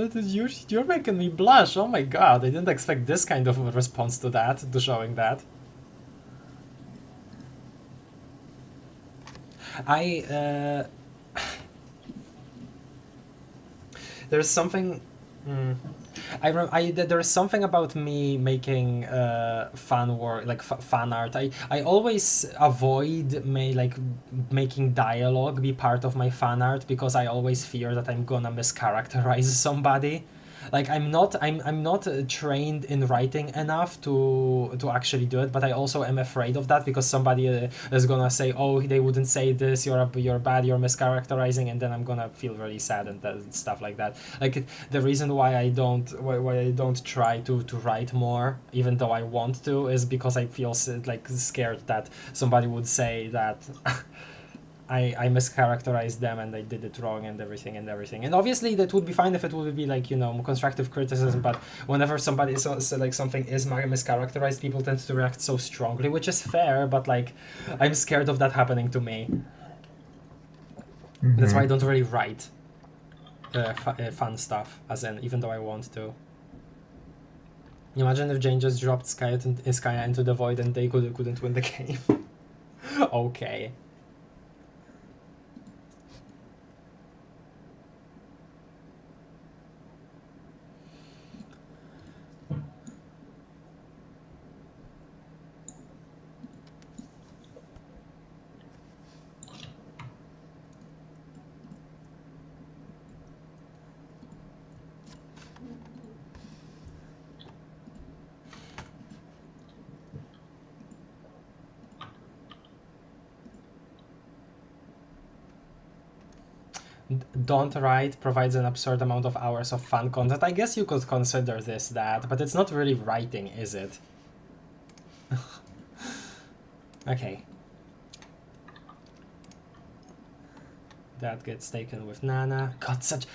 you're making me blush. Oh my god, I didn't expect this kind of a response to that, to showing that. There's something. There's something about me making fan work, like fan art. I always avoid making dialogue be part of my fan art because I always fear that I'm gonna mischaracterize somebody. Like I'm not trained in writing enough to actually do it, but I also am afraid of that because somebody is gonna say, oh, they wouldn't say this, you're bad, you're mischaracterizing, and then I'm gonna feel really sad and stuff like that. Like the reason why I don't try to write more, even though I want to, is because I feel like scared that somebody would say that I mischaracterized them and I did it wrong and everything. And obviously that would be fine if it would be like, you know, constructive criticism, but whenever somebody so like something is mischaracterized, people tend to react so strongly, which is fair, but like I'm scared of that happening to me. That's why I don't really write fun stuff, as in, even though I want to. Imagine if Jane just dropped Skya into the void and they couldn't win the game. Okay. Don't Write provides an absurd amount of hours of fun content. I guess you could consider this that, but it's not really writing, is it? Okay. That gets taken with Nana. God,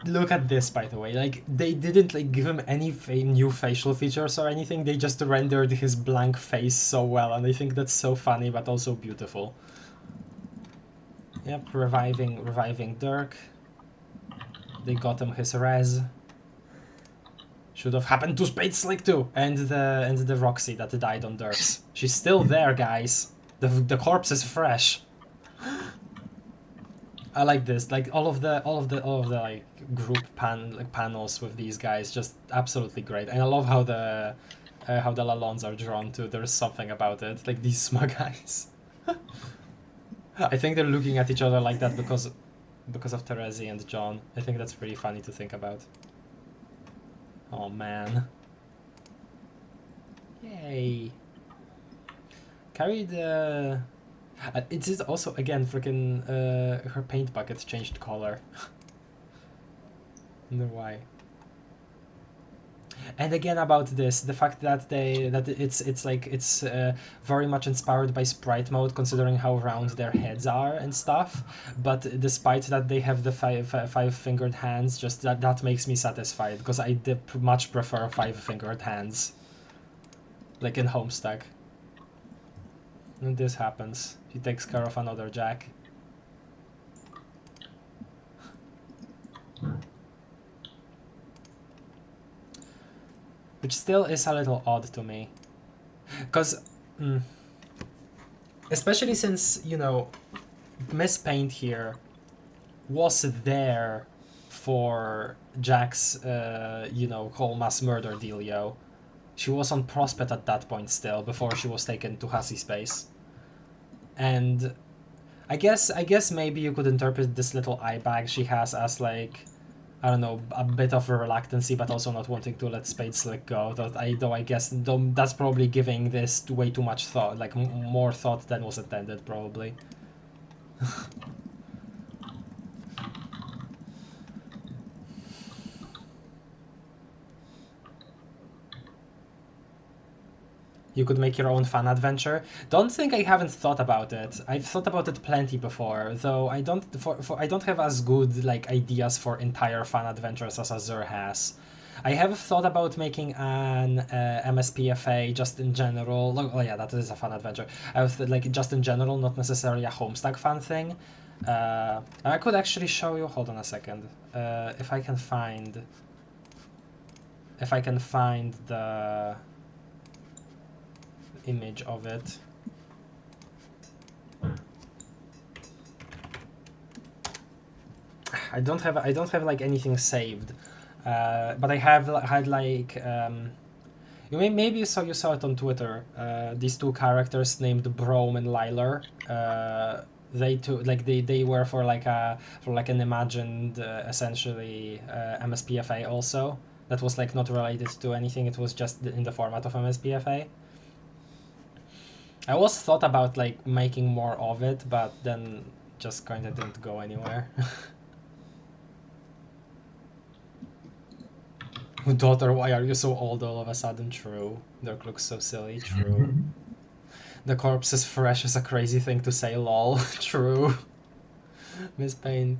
look at this, by the way. Like, they didn't like give him any new facial features or anything. They just rendered his blank face so well, and I think that's so funny, but also beautiful. Yep, reviving Dirk. They got him his res. Should have happened to Spade Slick too, and the Roxy that died on Dirks. She's still there, guys. The corpse is fresh. I like this. Like all of the like group panels with these guys, just absolutely great. And I love how the Lalons are drawn too. There's something about it, like these smug eyes. I think they're looking at each other like that because of Terezi and John. I think that's pretty funny to think about. Oh man. Yay. Carry the... it is also, again, freaking her paint bucket changed color. Wonder why. And again about this, the fact that it's very much inspired by sprite mode, considering how round their heads are and stuff. But despite that they have the five-fingered hands, just that makes me satisfied, because I much prefer five-fingered hands, like in Homestuck. And this happens. He takes care of another Jack. Which still is a little odd to me. Because, especially since, you know, Miss Paint here was there for Jack's, you know, whole mass murder dealio. She was on Prospect at that point still, before she was taken to Hussy Space. And I guess maybe you could interpret this little eye bag she has as like, I don't know, a bit of a reluctancy, but also not wanting to let Spade Slick go. Though I guess that's probably giving this way too much thought, like more thought than was intended, probably. You could make your own fan adventure. Don't think I haven't thought about it. I've thought about it plenty before, though I don't I don't have as good like ideas for entire fan adventures as Azure has. I have thought about making an MSPFA just in general. Oh yeah, that is a fan adventure. I was like just in general, not necessarily a Homestuck fan thing. I could actually show you. Hold on a second. If I can find the image of it. I don't have like anything saved, But I have had like maybe you saw it on Twitter. These two characters named Brome and Liler. They were for like an imagined essentially MSPFA also. That was like not related to anything. It was just in the format of MSPFA. I always thought about like making more of it, but then just kind of didn't go anywhere. Daughter, why are you so old all of a sudden? True. Dirk looks so silly. True. The corpse is fresh is a crazy thing to say, lol. True. Miss Paint.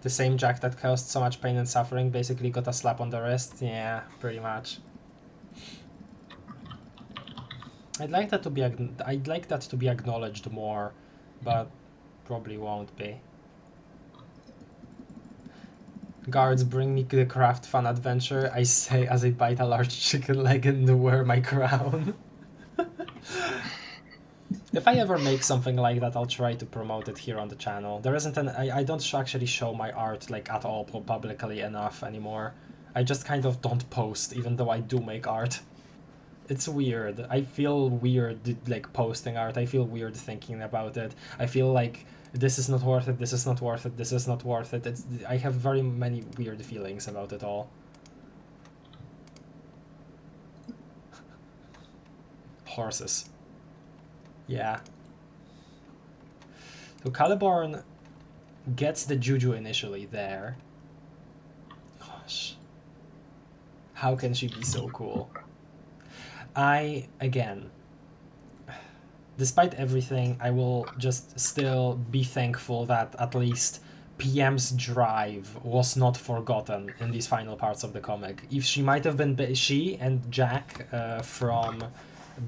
The same Jack that caused so much pain and suffering basically got a slap on the wrist. Yeah, pretty much. I'd like that to be acknowledged more, but probably won't be. Guards, bring me the craft fun adventure, I say as I bite a large chicken leg and wear my crown. If I ever make something like that, I'll try to promote it here on the channel. There isn't I don't actually show my art like at all publicly enough anymore. I just kind of don't post, even though I do make art. It's weird. I feel weird like posting art. I feel weird thinking about it. I feel like this is not worth it, this is not worth it, this is not worth it. I have very many weird feelings about it all. Horses. Yeah. So Caliborn gets the Juju initially there. Gosh. How can she be so cool? Again, despite everything, I will just still be thankful that at least PM's drive was not forgotten in these final parts of the comic. If she might have been, she and Jack from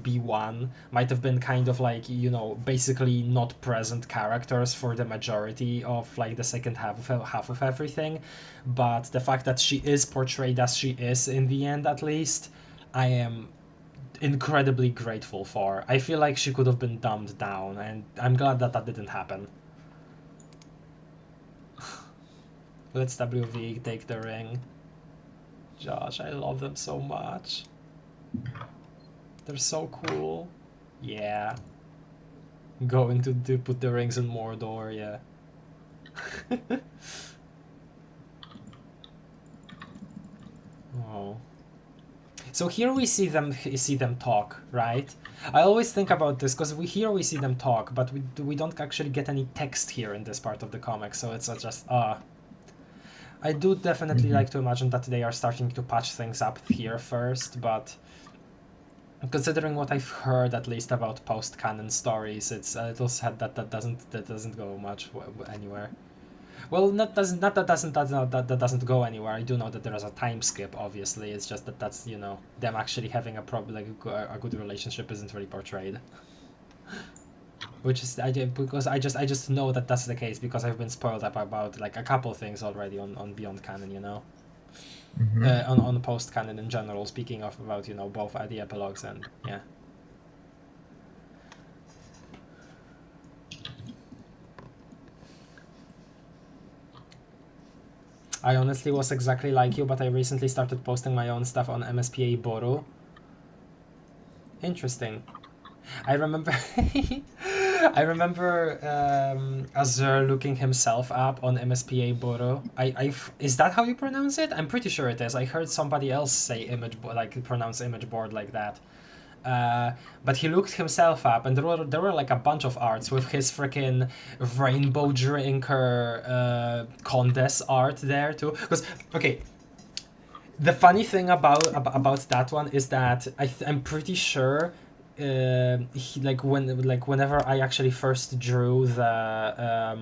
B1 might have been kind of like, you know, basically not present characters for the majority of like the second half of everything, but the fact that she is portrayed as she is in the end, at least, I am incredibly grateful for. I feel like she could have been dumbed down, and I'm glad that that didn't happen. Let's WV take the ring. Josh, I love them so much. They're so cool. Yeah. Going to put the rings in Mordor, yeah. Oh. So here we see them talk, right? I always think about this because we see them talk, but we don't actually get any text here in this part of the comic, so it's just I do definitely like to imagine that they are starting to patch things up here first, but considering what I've heard at least about post-canon stories, it's a little sad that that doesn't go much anywhere. Well, that doesn't go anywhere. I do know that there is a time skip. Obviously, it's just that that's, you know, them actually having a good relationship isn't really portrayed. Which is because I just know that that's the case because I've been spoiled up about like a couple things already on Beyond Canon, you know, on post canon in general. Speaking of about, you know, both the epilogues and yeah. I honestly was exactly like you, but I recently started posting my own stuff on MSPA Boru. Interesting. I remember Azur looking himself up on MSPA Boru. Is that how you pronounce it? I'm pretty sure it is. I heard somebody else say pronounce image board like that. But he looked himself up, and there were like a bunch of arts with his freaking rainbow drinker Condes art there too. Because okay, the funny thing about that one is that I'm pretty sure whenever I actually first drew the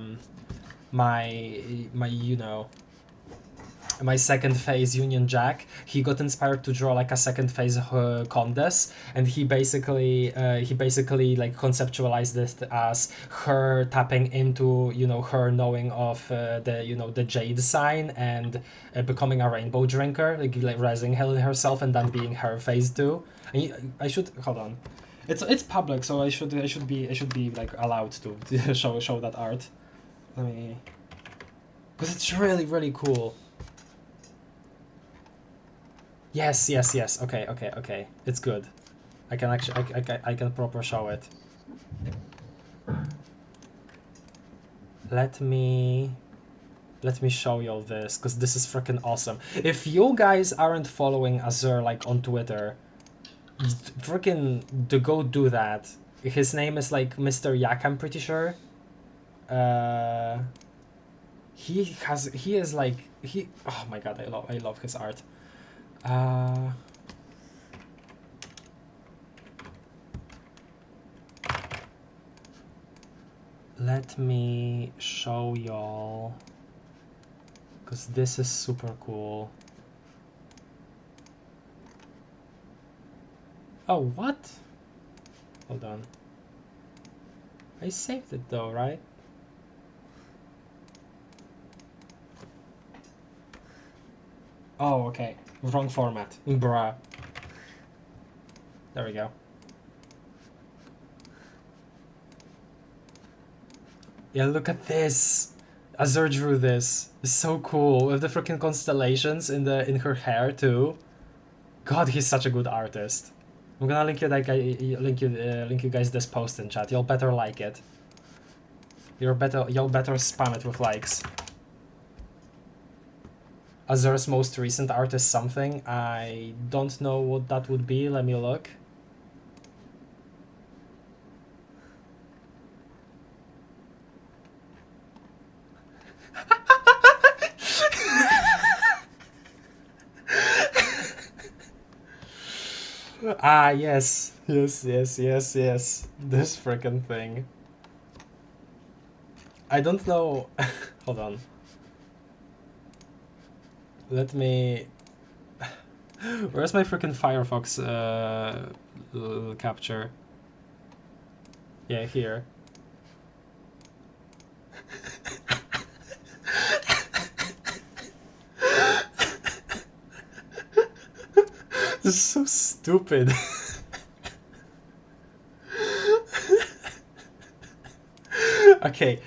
my second phase Union Jack, he got inspired to draw like a second phase Condes, and he basically like conceptualized this as her tapping into, you know, her knowing of the Jade sign and becoming a rainbow drinker, like raising herself and then being her phase too. And I should hold on. It's public, so I should be like allowed to show that art. Let me, because it's really cool. Yes. Okay. It's good. I can actually I can proper show it. Let me show y'all this, because this is freaking awesome. If you guys aren't following Azur like on Twitter, freaking go do that. His name is like Mr. Yak, I'm pretty sure. He is like oh my god, I love his art. Let me show y'all, because this is super cool. Oh, what? Hold on. I saved it though, right? Oh, okay. Wrong format. Bruh. There we go. Yeah, look at this. Azur drew this. It's so cool with the freaking constellations in her hair too. God, he's such a good artist. I'm gonna link you guys this post in chat. Y'all better like it. Y'all better spam it with likes. Azur's most recent art is something. I don't know what that would be. Let me look. Ah, yes. This freaking thing. I don't know. Hold on. Let me. Where's my freaking Firefox capture? Yeah, here. This is so stupid. Okay.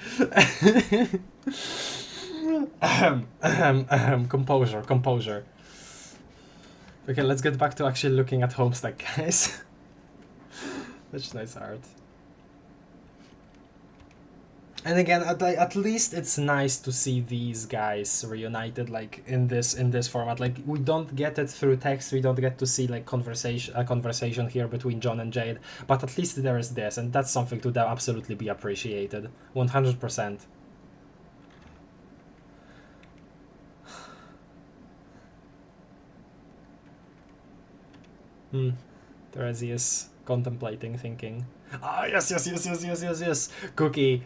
Composure. Okay, let's get back to actually looking at Homestuck, guys. Such nice art. And again, at least it's nice to see these guys reunited, like in this format. Like, we don't get it through text, we don't get to see like a conversation here between John and Jade, but at least there is this, and that's something to absolutely be appreciated. 100%. Terezi is contemplating, thinking. Ah, yes. Cookie.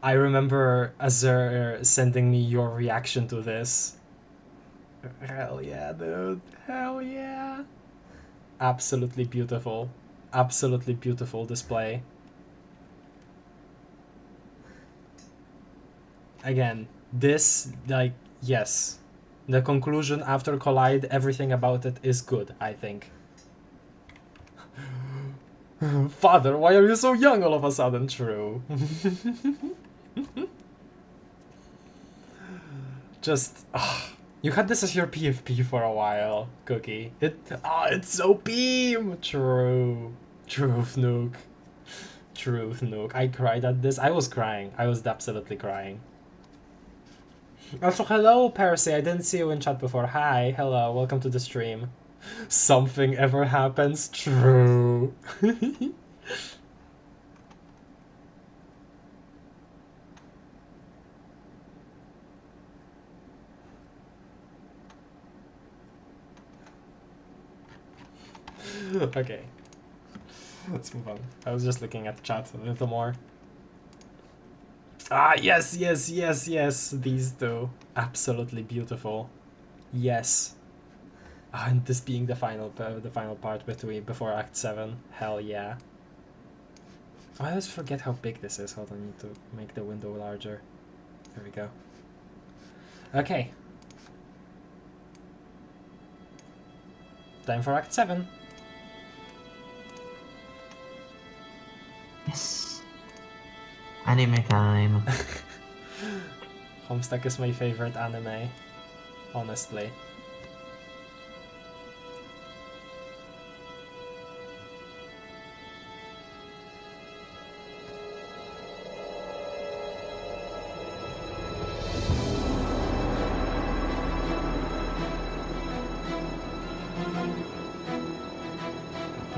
I remember Azur sending me your reaction to this. Hell yeah, dude. Hell yeah. Absolutely beautiful. Absolutely beautiful display. Again, this, like, yes. The conclusion after Collide, everything about it is good, I think. Father, why are you so young all of a sudden? True. Just, you had this as your PFP for a while, Cookie. It's so beam! True. Truth, Nuke. I cried at this. I was crying. I was absolutely crying. Also, hello, Percy. I didn't see you in chat before. Hi, hello, welcome to the stream. Something ever happens? True. Okay. Let's move on. I was just looking at the chat a little more. Ah, yes. These two. Absolutely beautiful. Yes. And this being the final part before Act 7. Hell yeah. I always forget how big this is. Hold on, I need to make the window larger. There we go. Okay. Time for Act 7. Anime time. Homestuck is my favorite anime, honestly.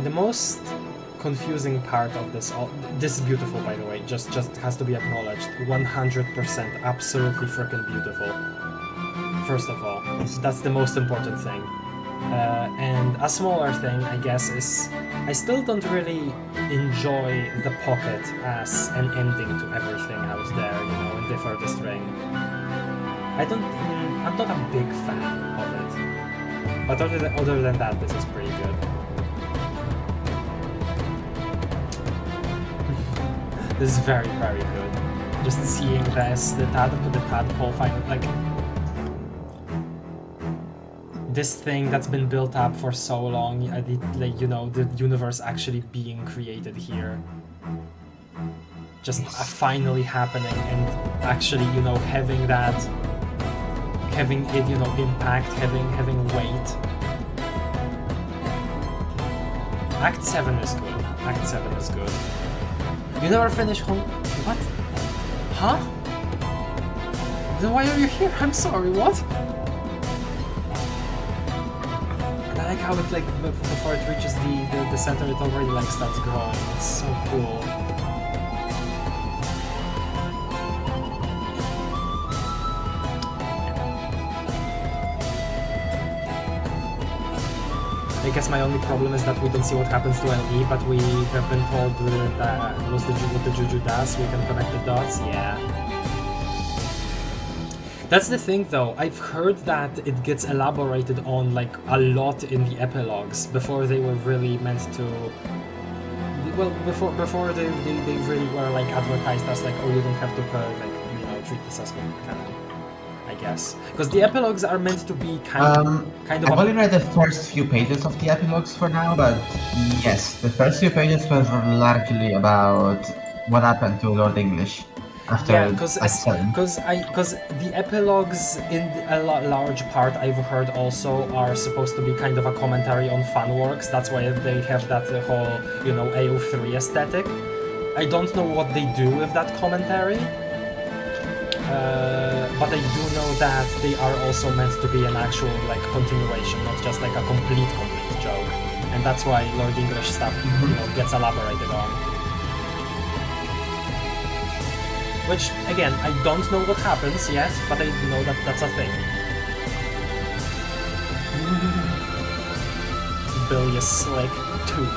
The most confusing part of this, this is beautiful by the way, just has to be acknowledged, 100% absolutely freaking beautiful. First of all, that's the most important thing. And a smaller thing, I guess, is I still don't really enjoy the pocket as an ending to everything out there, you know, in the furthest ring. I'm not a big fan of it. But other than that, this is pretty good. This is very, very good. Just seeing this, the tadpole fight, like this thing that's been built up for so long, like, you know, the universe actually being created here. Just finally happening and actually, you know, having it, you know, impact, having weight. Act 7 is good. Act 7 is good. You never finish home. What? Huh? Then why are you here? I'm sorry, what? And I like how it, like, before it reaches the center, it already, like, starts growing. It's so cool. I guess my only problem is that we don't see what happens to LE, but we have been told that what the Juju does. We can connect the dots, yeah. That's the thing though, I've heard that it gets elaborated on like a lot in the epilogues before they were really meant to... Well, before they really were like advertised as like, oh, you don't have to like, you know, treat this as canon. I guess, because the epilogues are meant to be kind of. I've only read the first few pages of the epilogues for now, but yes, the first few pages were largely about what happened to Lord English after. Yeah, because the epilogues in a large part I've heard also are supposed to be kind of a commentary on fanworks. That's why they have that whole, you know, AO3 aesthetic. I don't know what they do with that commentary. But I do know that they are also meant to be an actual like continuation, not just like a complete joke, and that's why Lord English stuff, you know, gets elaborated on. Which again, I don't know what happens yet, but I know that that's a thing. Bilious Slick 2.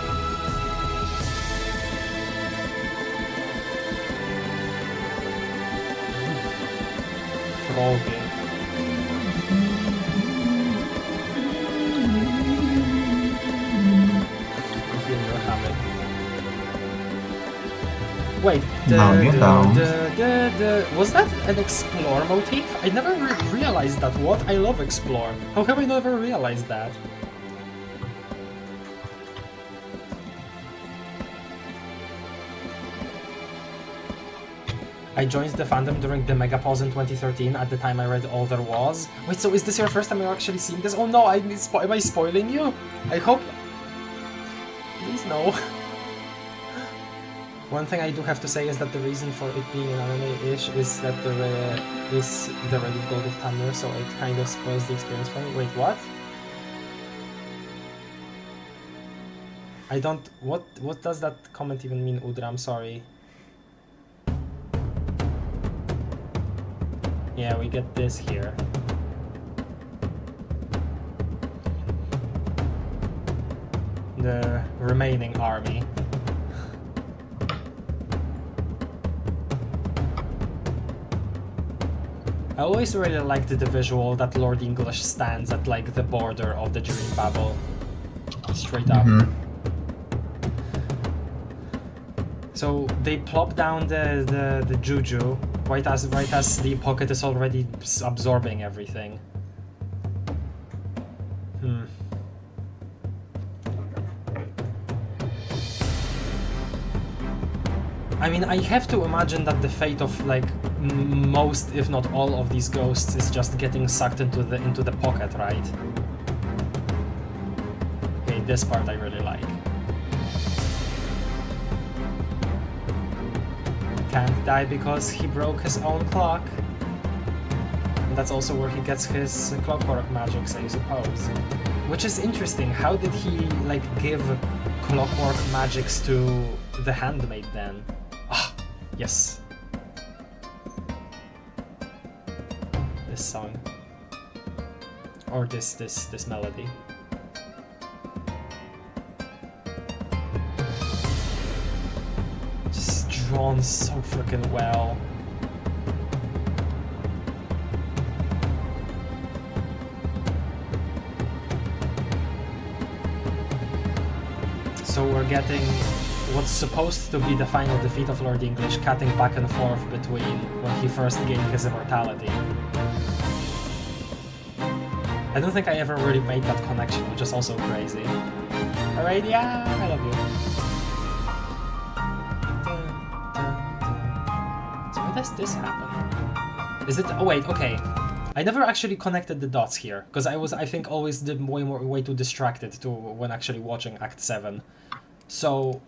Froggy. Wait, was that an explore motif? I never realized that. What? I love explore. How have I never realized that? I joined the fandom during the mega pause in 2013. At the time I read All There Was. Wait, so is this your first time you're actually seeing this? Oh no, am I spoiling you? I hope... Please no. One thing I do have to say is that the reason for it being an anime-ish is that there is the Reddit gold of Thunder, so it kind of spoils the experience for me. Wait, what? I don't... What does that comment even mean, Udra? I'm sorry. Yeah, we get this here. The remaining army. I always really liked the visual that Lord English stands at like the border of the dream bubble. Straight up. So they plop down the Juju right as the pocket is already absorbing everything. I mean, I have to imagine that the fate of like most, if not all, of these ghosts is just getting sucked into the pocket, right? Okay, this part I really like. Can't die because he broke his own clock. And that's also where he gets his clockwork magics, I suppose. Which is interesting. How did he like give clockwork magics to the handmaid then? Ah, yes. This song. Or this melody. Just drawn so freaking well. So we're getting what's supposed to be the final defeat of Lord English, cutting back and forth between when he first gained his immortality. I don't think I ever really made that connection, which is also crazy. Alright, yeah, I love you. So why does this happen? Is it... oh wait, okay. I never actually connected the dots here, because I think always way too distracted to when actually watching Act 7. So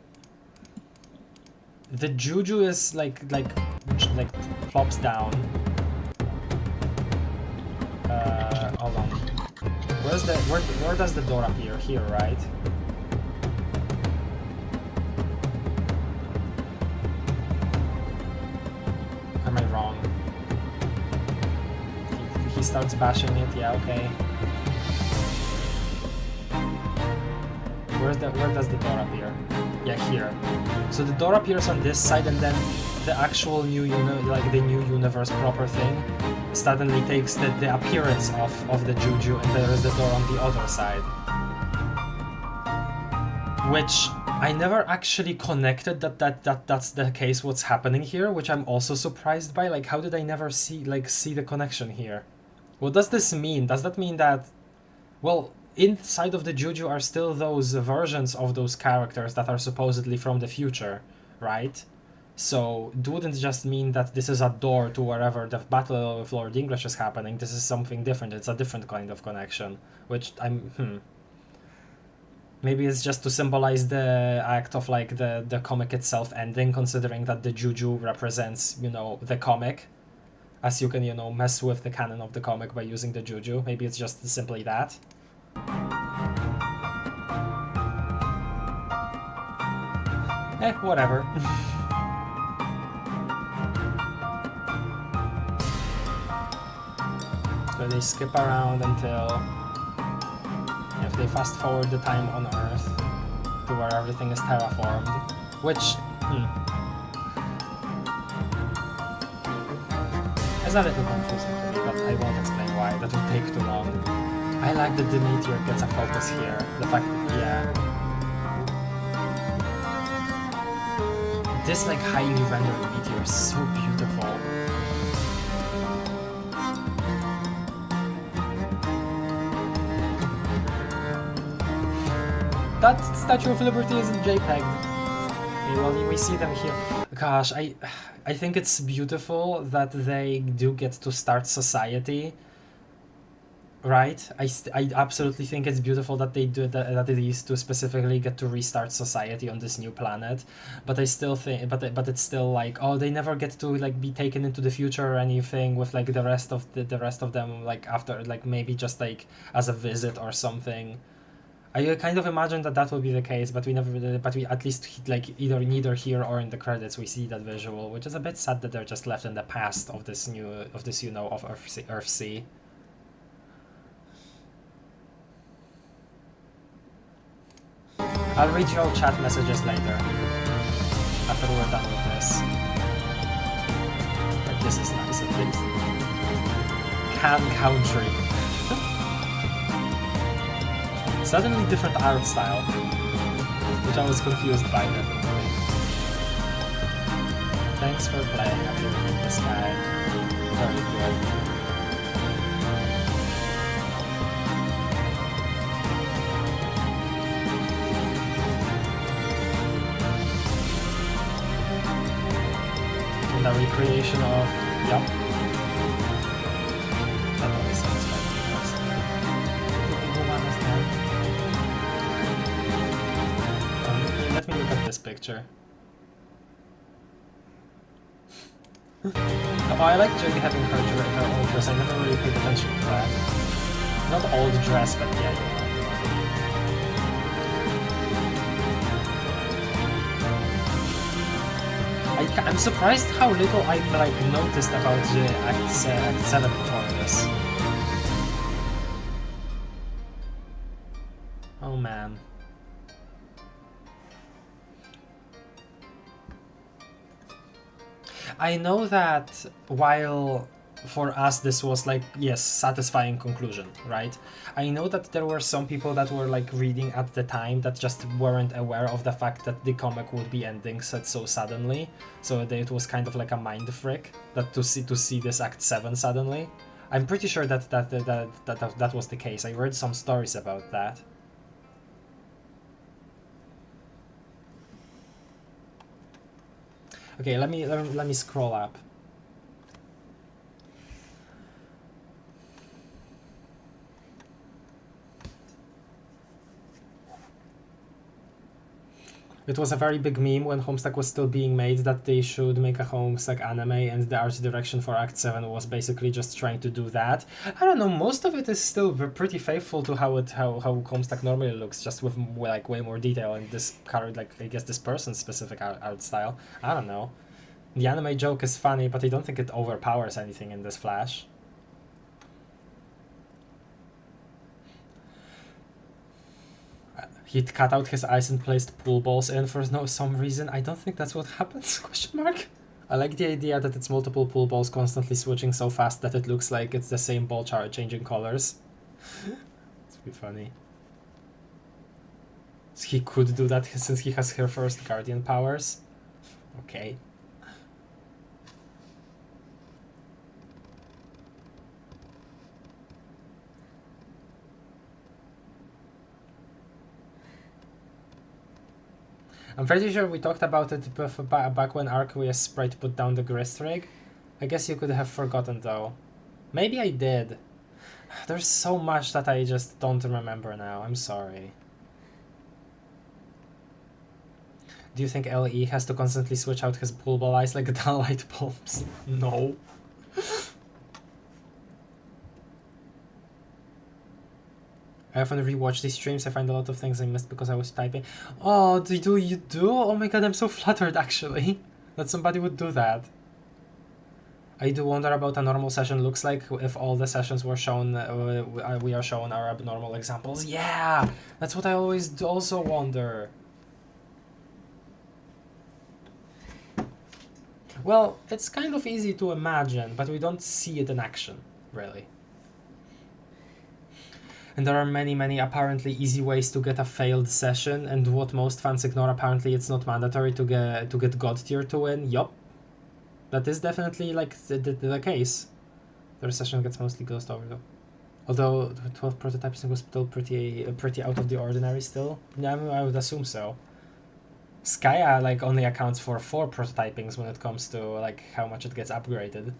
the juju is like plops down. Hold on. Where does the door appear? Here, right? Am I wrong? He starts bashing it. Yeah, okay. Where does the door appear? Yeah, here. So the door appears on this side, and then the actual new the new universe proper thing suddenly takes the appearance of the juju, and there is the door on the other side. Which I never actually connected that's the case what's happening here, which I'm also surprised by. Like, how did I never see the connection here? What does this mean? Does that mean that, well, inside of the juju are still those versions of those characters that are supposedly from the future, right? So it wouldn't just mean that this is a door to wherever the Battle of Lord English is happening. This is something different. It's a different kind of connection, which maybe it's just to symbolize the act of like the comic itself ending, considering that the juju represents, you know, the comic, as you can, you know, mess with the canon of the comic by using the juju. Maybe it's just simply that. Whatever. So they skip around until, if they fast forward the time on Earth to where everything is terraformed, which is a little confusing to me, but I won't explain why. That would take too long. I like that the meteor gets a focus here. The fact that, yeah. This like highly rendered meteor is so beautiful. That Statue of Liberty isn't JPEG. Okay, well, we see them here. Gosh, I think it's beautiful that they do get to start society. Right, I absolutely think it's beautiful that they do that these two specifically get to restart society on this new planet, but I still think, but it's still like, oh, they never get to like be taken into the future or anything with like the rest of them, like after, like maybe just like as a visit or something. I kind of imagine that will be the case, but we never, but we at least like neither here or in the credits we see that visual, which is a bit sad that they're just left in the past of this you know, of Earthsea. I'll read your chat messages later, after we're done with this. But this is nice at least. Can Country. Suddenly different art style, which I was confused by definitely. Thanks for playing, I'm doing this guy. Very good. creation of... Yup. That always satisfies me first. Let me look at this picture. Oh, I like Jade having her old dress. I never really paid attention to that. Not old dress, but yeah, you know. I'm surprised how little I like noticed about Act 7 before this. Oh man. I know that while for us this was like, yes, satisfying conclusion, right? I know that there were some people that were like reading at the time that just weren't aware of the fact that the comic would be ending so suddenly, so it was kind of like a mind frick that to see this Act 7 suddenly. I'm pretty sure that was the case. I read some stories about that. Okay, let me scroll up. It was a very big meme when Homestuck was still being made that they should make a Homestuck anime, and the art direction for Act 7 was basically just trying to do that. I don't know, most of it is still pretty faithful to how Homestuck normally looks, just with like way more detail and this like I guess this person's specific art style. I don't know. The anime joke is funny, but I don't think it overpowers anything in this Flash. He'd cut out his eyes and placed pool balls in for some reason. I don't think that's what happens, question mark. I like the idea that it's multiple pool balls constantly switching so fast that it looks like it's the same ball chart changing colors. It's pretty funny. So he could do that since he has her first Guardian powers. Okay. I'm pretty sure we talked about it back when Arceus Sprite put down the grist rig. I guess you could have forgotten though. Maybe I did. There's so much that I just don't remember now. I'm sorry. Do you think LE has to constantly switch out his pool ball eyes like the light bulbs? No. I often rewatch these streams. I find a lot of things I missed because I was typing. Oh, do you do? Oh my god, I'm so flattered actually that somebody would do that. I do wonder about a normal session looks like if all the sessions were shown, we are shown our abnormal examples. Yeah, that's what I always also wonder. Well, it's kind of easy to imagine, but we don't see it in action, really. And there are many apparently easy ways to get a failed session, and what most fans ignore, apparently it's not mandatory to get God tier to win. Yup. That is definitely like the case. The session gets mostly glossed over though. Although 12 prototyping was still pretty out of the ordinary still. Yeah, I would assume so. Skya like only accounts for 4 prototypings when it comes to like how much it gets upgraded.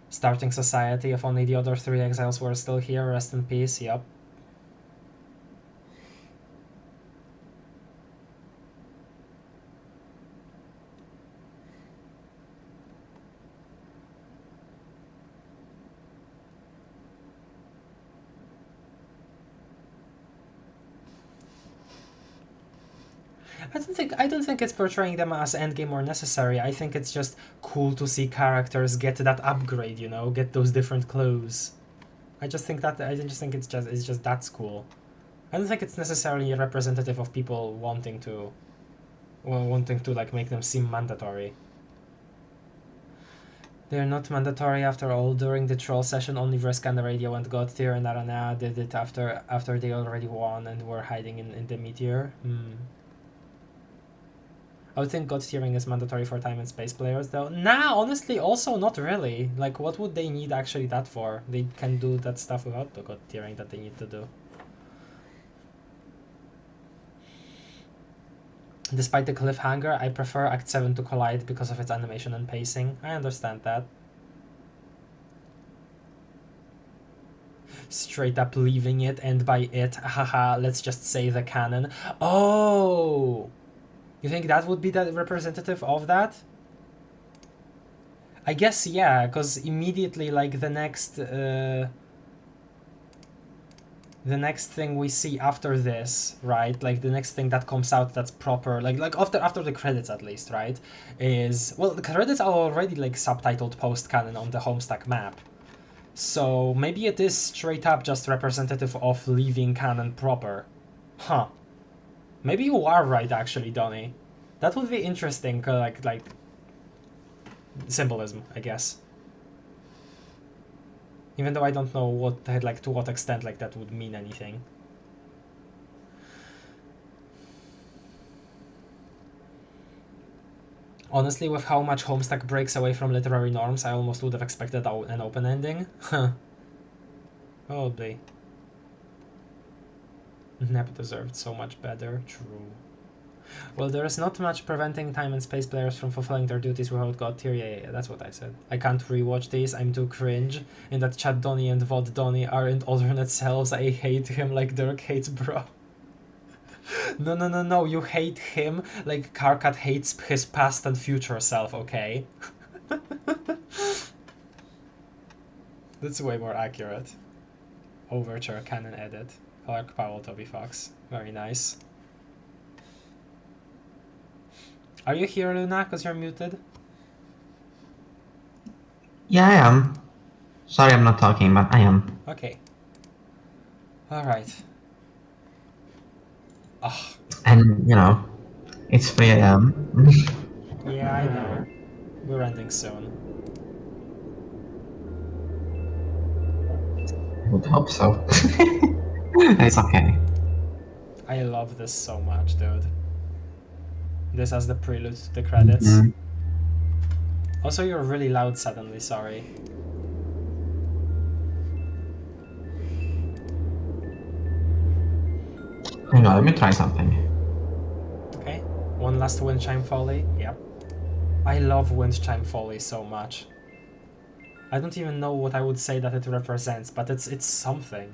Starting society, if only the other 3 exiles were still here, rest in peace, yup. I don't think it's portraying them as endgame or necessary. I think it's just cool to see characters get that upgrade, you know, get those different clothes. I just think it's just that's cool. I don't think it's necessarily representative of people wanting to like make them seem mandatory. They're not mandatory after all. During the troll session, only Vriska and the Radio and God tier and Aaaaand did it after they already won and were hiding in the meteor. I would think God tiering is mandatory for time and space players though. Nah, honestly, also not really. Like, what would they need actually that for? They can do that stuff without the God tiering that they need to do. Despite the cliffhanger, I prefer Act 7 to Collide because of its animation and pacing. I understand that. Straight up leaving it, and by it, haha, let's just say the canon. Oh! You think that would be the representative of that? I guess, yeah, because immediately, like, the next thing we see after this, right? Like, the next thing that comes out that's proper, like after the credits at least, right? Is, well, the credits are already, like, subtitled post-canon on the Homestuck map. So maybe it is straight up just representative of leaving canon proper. Huh. Maybe you are right, actually, Donnie. That would be interesting, like symbolism, I guess. Even though I don't know what, like, to what extent, like, that would mean anything. Honestly, with how much Homestuck breaks away from literary norms, I almost would have expected an open ending. Huh. Probably. Nep deserved so much better. True. Well, there is not much preventing time and space players from fulfilling their duties without God tier. Yeah, that's what I said. I can't rewatch these, I'm too cringe. In that Chad Donnie and Vod Donnie aren't alternate selves, I hate him like Dirk hates bro. No, you hate him like Karkat hates his past and future self, okay? That's way more accurate. Overture, canon edit. Clark Powell, Toby Fox. Very nice. Are you here, Luna? Because you're muted? Yeah, I am. Sorry I'm not talking, but I am. Okay. Alright. Oh. And, you know, it's 3 AM. Yeah, I know. We're ending soon. I would hope so. It's okay. I love this so much, dude. This as the prelude to the credits. Mm-hmm. Also, you're really loud suddenly, sorry. Hang on, let me try something. Okay, one last wind chime foley. Yep. I love wind chime foley so much. I don't even know what I would say that it represents, but it's something.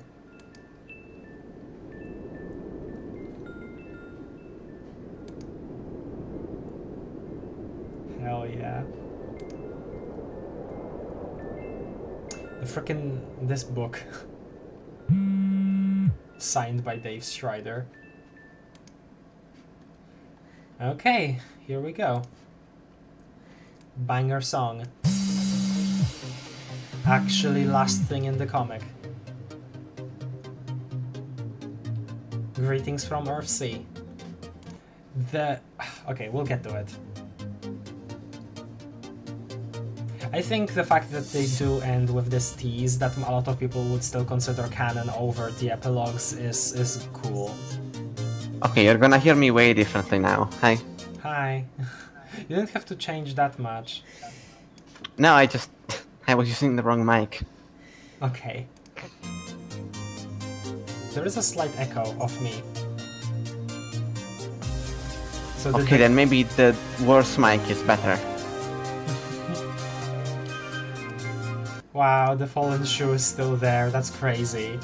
Hell yeah. The frickin' this book. Signed by Dave Strider. Okay, here we go. Banger song. Actually last thing in the comic. Greetings from Earthsea. Okay, we'll get to it. I think the fact that they do end with this tease that a lot of people would still consider canon over the epilogues is cool. Okay, you're gonna hear me way differently now. Hi. Hi. You didn't have to change that much. No, I was using the wrong mic. Okay. There is a slight echo of me. So Okay, then maybe the worse mic is better. Wow, the fallen shoe is still there. That's crazy.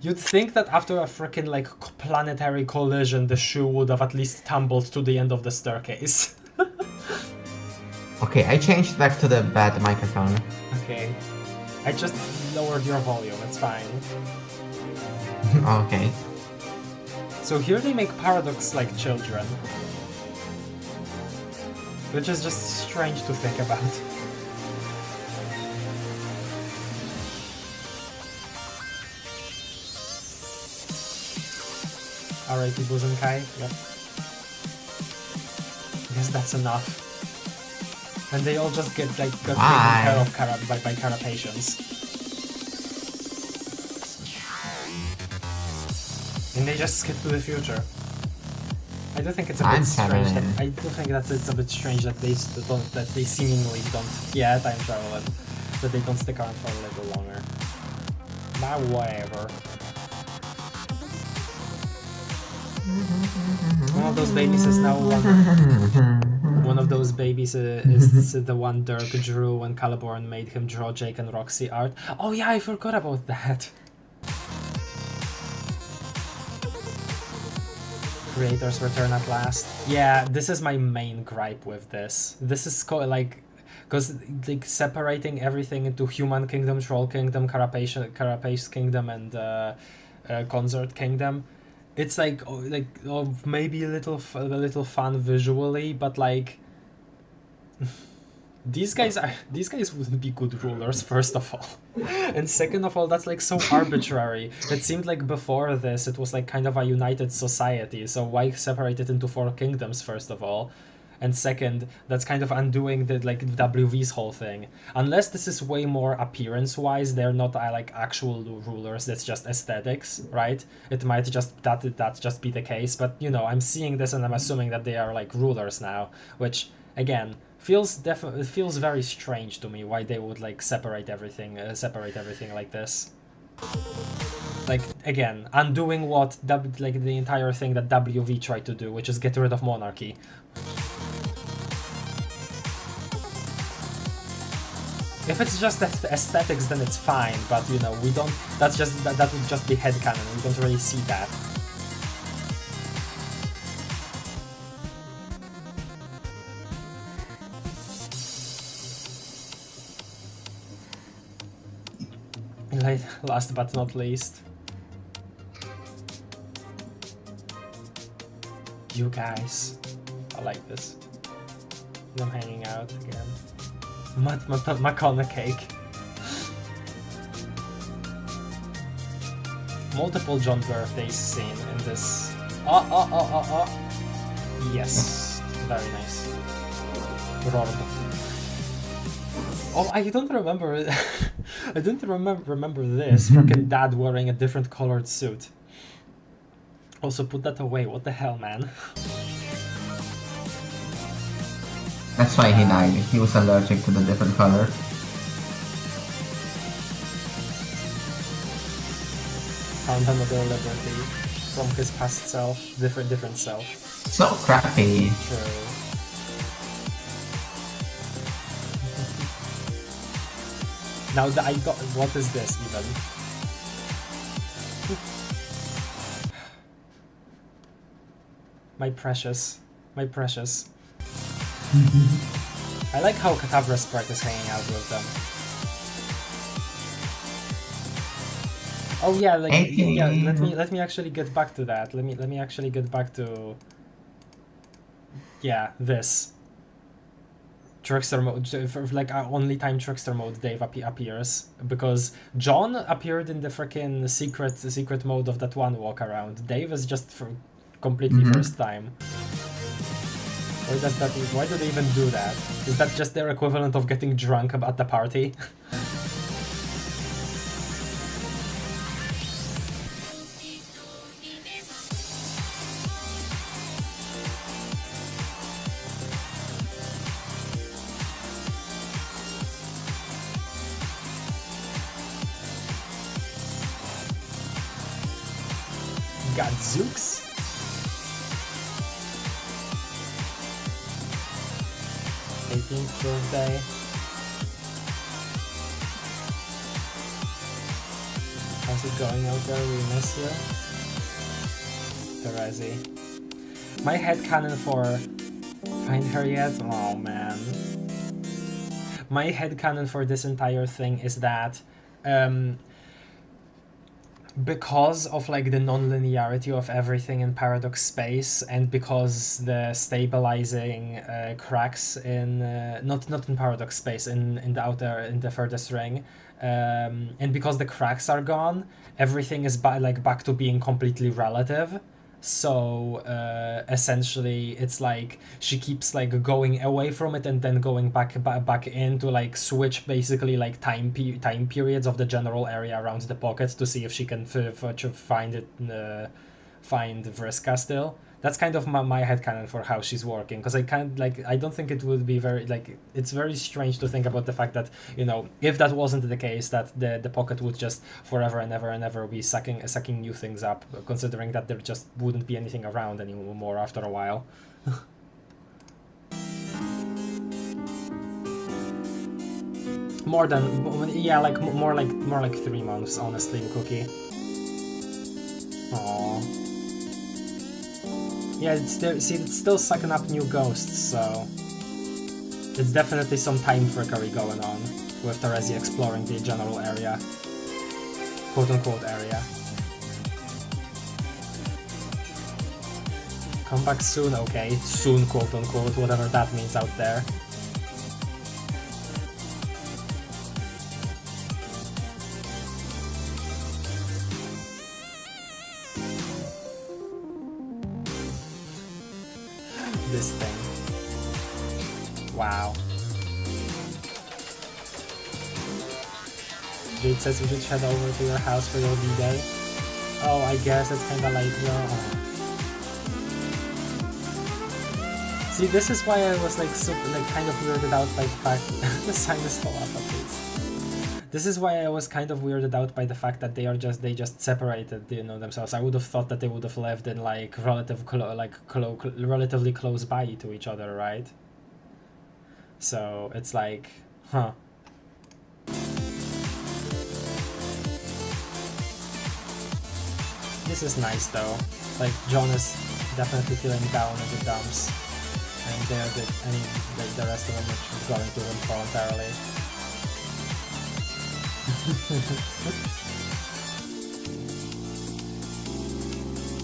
You'd think that after a freaking like planetary collision, the shoe would have at least tumbled to the end of the staircase. Okay, I changed back to the bad microphone. Okay. I just lowered your volume, it's fine. Okay. So here they make Paradox like children. Which is just strange to think about. R.I.P. Buzenkai, yep. Guess that's enough. And they all just get like taken care of by Carapations. And they just skip to the future. I do think it's a bit strange that it's a bit strange that they seemingly don't. Yeah, time travel, that they don't stick around for a little longer. But whatever. One of those babies is now one of those babies is the one Dirk drew when Caliborn made him draw Jake and Roxy art. Oh yeah, I forgot about that. Creators return at last. Yeah, this is my main gripe with this. This is like, because like separating everything into Human Kingdom, Troll Kingdom, Carapace Kingdom, and Consort Kingdom. It's like maybe a little fun visually, but like these guys wouldn't be good rulers, first of all, and second of all, that's like so arbitrary. It seemed like before this it was like kind of a united society, so why separate it into 4 kingdoms, first of all? And second, that's kind of undoing the like WV's whole thing. Unless this is way more appearance-wise, they're not like actual rulers. That's just aesthetics, right? It might just that just be the case. But you know, I'm seeing this and I'm assuming that they are like rulers now, which again feels very strange to me. Why they would like separate everything like this. Like again, undoing what like the entire thing that WV tried to do, which is get rid of monarchy. If it's just aesthetics, then it's fine, but you know, we don't, that would just be headcanon, we don't really see that. Like, last but not least. You guys. I like this. Them hanging out again. Macaroni cake. Multiple John birthdays seen in this. Oh. Yes. Very nice. Rorb. Oh, I don't remember. I didn't remember this. Fucking dad wearing a different colored suit. Also, put that away. What the hell, man? That's why he died. He was allergic to the different color. Found another liberty from his past self, different self. So crappy. True. Now that I got, what is this even? My precious. I like how Kadavra Sprite is hanging out with them. Oh yeah, like yeah. Let me actually get back to that. Let me actually get back to. Yeah, this. Trickster mode, like only time Trickster mode Dave appears, because John appeared in the freaking secret mode of that one walk around. Dave is just for completely first time. Why do they even do that? Is that just their equivalent of getting drunk at the party? Gadzooks? 18th birthday. How's it going out there? We miss you. Terezi. My headcanon for find her yet? Oh man. My headcanon for this entire thing is that because of like the non-linearity of everything in Paradox Space, and because the stabilizing cracks in not in Paradox Space, in the furthest ring, and because the cracks are gone, everything is back to being completely relative. So essentially it's like she keeps like going away from it and then going back in to like switch basically like time periods of the general area around the pocket to see if she can find Vriska still. That's kind of my headcanon for how she's working, because I don't think it would be very, like, it's very strange to think about the fact that, you know, if that wasn't the case, that the pocket would just forever and ever be sucking new things up, considering that there just wouldn't be anything around anymore after a while. More like 3 months, honestly, Cookie. Aww. Yeah, it's still sucking up new ghosts, so it's definitely some time frickery going on with Terezi exploring the general area, quote-unquote area. Come back soon, okay? Soon, quote-unquote, whatever that means out there. This thing. Wow. Jade says we should head over to your house for your D-Day. Oh, I guess it's kinda like, See, this is why I was like super, like, kind of weirded out by the fact the sign is still up, please. This is why I was kind of weirded out by the fact that they just separated, you know, themselves. I would have thought that they would have lived in like relatively close by to each other, right? So it's like, huh. This is nice though. Like, John is definitely feeling down in the dumps, and the rest of them are going to win voluntarily.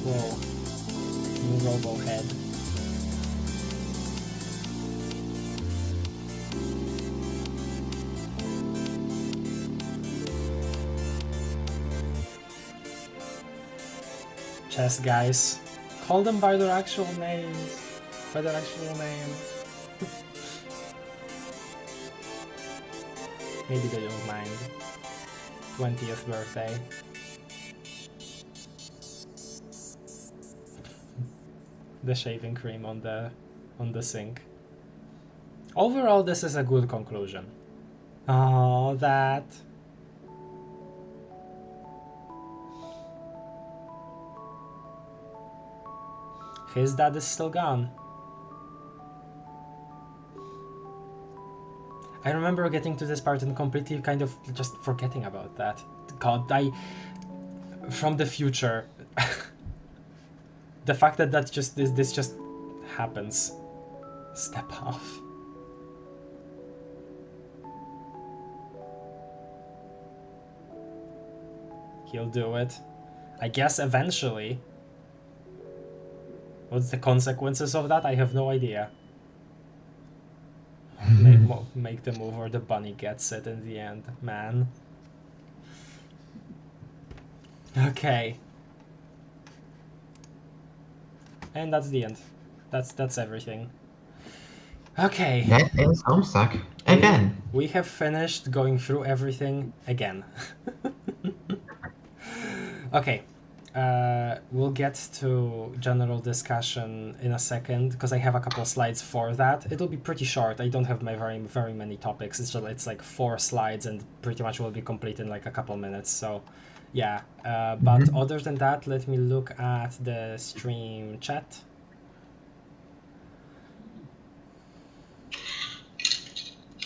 Whoa. New Robo head. Chess guys. Call them by their actual names. By their actual name. Maybe they don't mind. 20th birthday. The shaving cream on the sink. Overall, this is a good conclusion. Oh, that. His dad is still gone. I remember getting to this part and completely kind of just forgetting about that. God, from the future, the fact that this just happens. Step off. He'll do it. I guess eventually. What's the consequences of that? I have no idea. Make the move or the bunny gets it in the end, man. Okay. And that's the end. That's everything. Okay. That is Homestuck again. We have finished going through everything again. Okay. We'll get to general discussion in a second because I have a couple of slides for that. It'll be pretty short. I don't have my very many topics. It's like 4 slides and pretty much will be complete in like a couple minutes. So yeah, but other than that, let me look at the stream chat.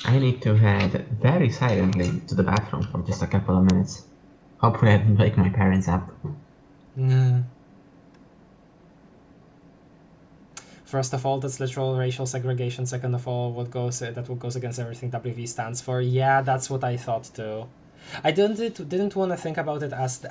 I need to head very silently to the bathroom for just a couple of minutes. Hopefully I don't wake my parents up. First of all, that's literal racial segregation. Second of all, what goes against everything WV stands for. Yeah, that's what I thought too. I didn't want to think about it as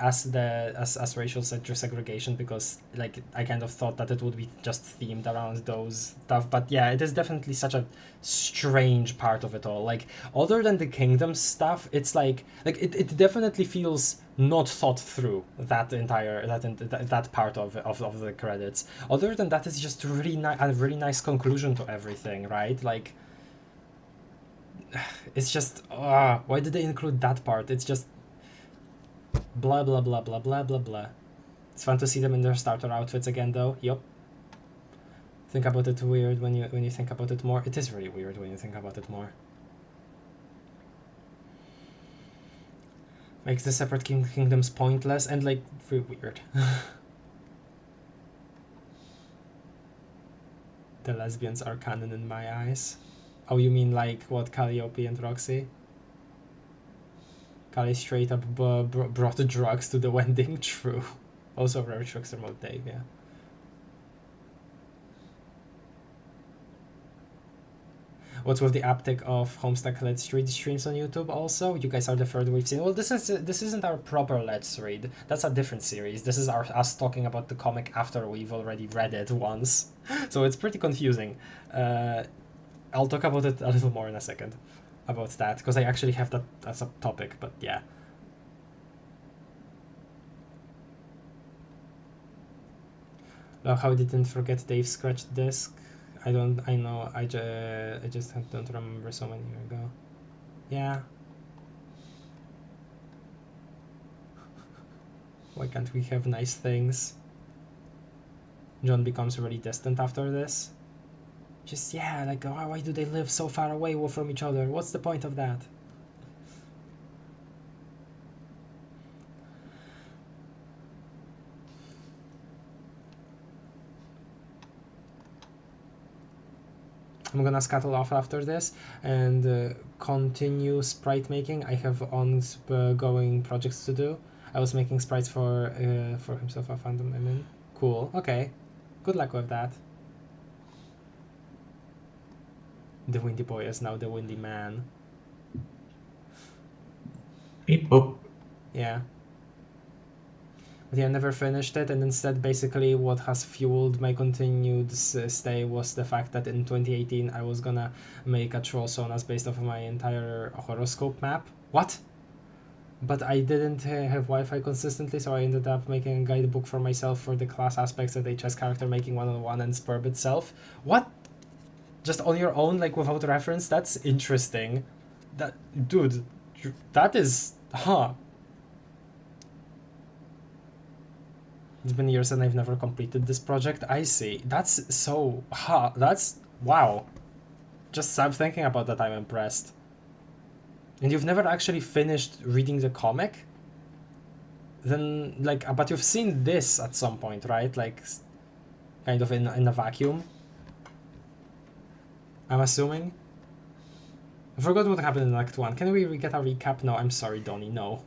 racial segregation because like I kind of thought that it would be just themed around those stuff. But yeah, it is definitely such a strange part of it all. Like other than the kingdom stuff, it's like it definitely feels not thought through, that part of the credits. Other than that, it's just a really nice conclusion to everything, right? Like it's just why did they include that part? It's just blah blah blah blah blah blah blah. It's fun to see them in their starter outfits again though. Yup. think about it weird when you think about it more. It is really weird when you think about it more. Makes the separate kingdoms pointless and like really weird. The lesbians are canon in my eyes. Oh, you mean like what, Calliope and Roxy? Callie straight up brought the drugs to the wedding. True. Also rare trickster mode Dave, yeah. What's with the uptick of Homestuck Let's Read streams on YouTube also? You guys are the third we've seen. Well, this isn't our proper Let's Read. That's a different series. This is us talking about the comic after we've already read it once. So it's pretty confusing. I'll talk about it a little more in a second. About that, because I actually have that as a topic, but yeah. Look how I didn't forget Dave's scratched disc. I know, I just don't remember so many years ago. Yeah. Why can't we have nice things? John becomes really distant after this. Just, yeah, like, why do they live so far away from each other? What's the point of that? I'm gonna scuttle off after this and continue sprite making. I have ongoing projects to do. I was making sprites for himself, a fandom, I mean. Cool, okay. Good luck with that. The Windy Boy is now the Windy Man. Beep boop. Yeah. But yeah, I never finished it, and instead basically what has fueled my continued stay was the fact that in 2018 I was gonna make a troll sonas based off of my entire horoscope map. What? But I didn't have Wi-Fi consistently, so I ended up making a guidebook for myself for the class aspects of HS character making 101 and Spurb itself. What? Just on your own, like without reference? That's interesting. That, dude, that is, huh. It's been years and I've never completed this project. I see. That's so, huh, that's, wow. Just I'm thinking about that, I'm impressed. And you've never actually finished reading the comic? Then, like, but you've seen this at some point, right? Like, kind of in a vacuum? I'm assuming? I forgot what happened in Act 1. Can we get a recap? No, I'm sorry, Donnie, no.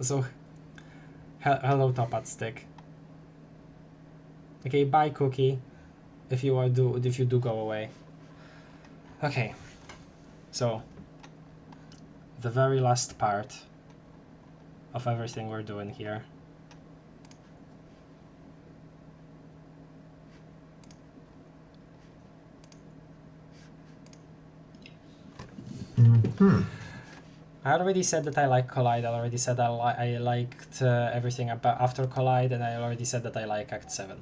So, hello, Topat Stick. Okay, bye, Cookie. If you do go away. Okay. So, the very last part of everything we're doing here. I already said that I like Collide. I already said I liked everything about after Collide, and I already said that I like Act 7.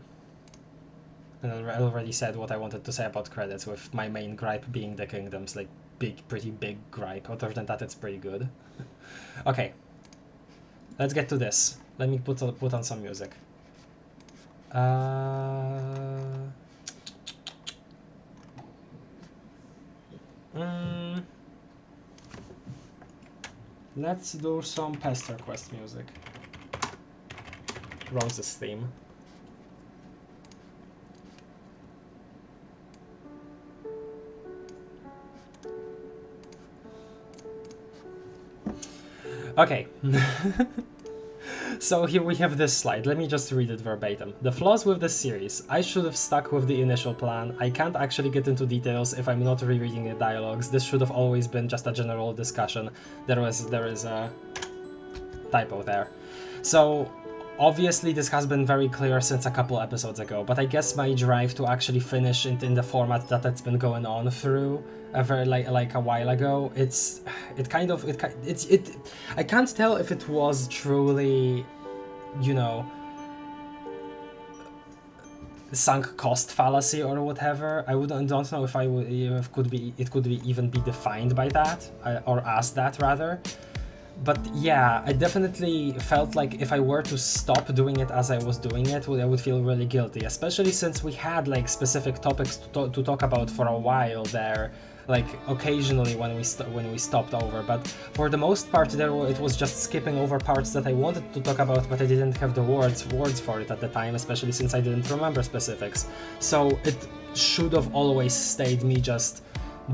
And I already said what I wanted to say about credits, with my main gripe being the kingdoms, like pretty big gripe. Other than that, it's pretty good. Okay, let's get to this. Let me put on some music. Let's do some Pester Quest music. Rose's theme. Okay. So here we have this slide. Let me just read it verbatim. The flaws with this series. I should have stuck with the initial plan. I can't actually get into details if I'm not rereading the dialogues. This should have always been just a general discussion. There is a typo there. So obviously this has been very clear since a couple episodes ago, but I guess my drive to actually finish it in the format that it's been going on through like a while ago, I can't tell if it was truly, you know, sunk cost fallacy or whatever. Don't know if it could be even be defined by that, or as that rather. But yeah, I definitely felt like if I were to stop doing it as I was doing it, I would feel really guilty, especially since we had like specific topics to talk about for a while there, like occasionally when we stopped over. But for the most part, it was just skipping over parts that I wanted to talk about, but I didn't have the words for it at the time, especially since I didn't remember specifics. So it should have always stayed me just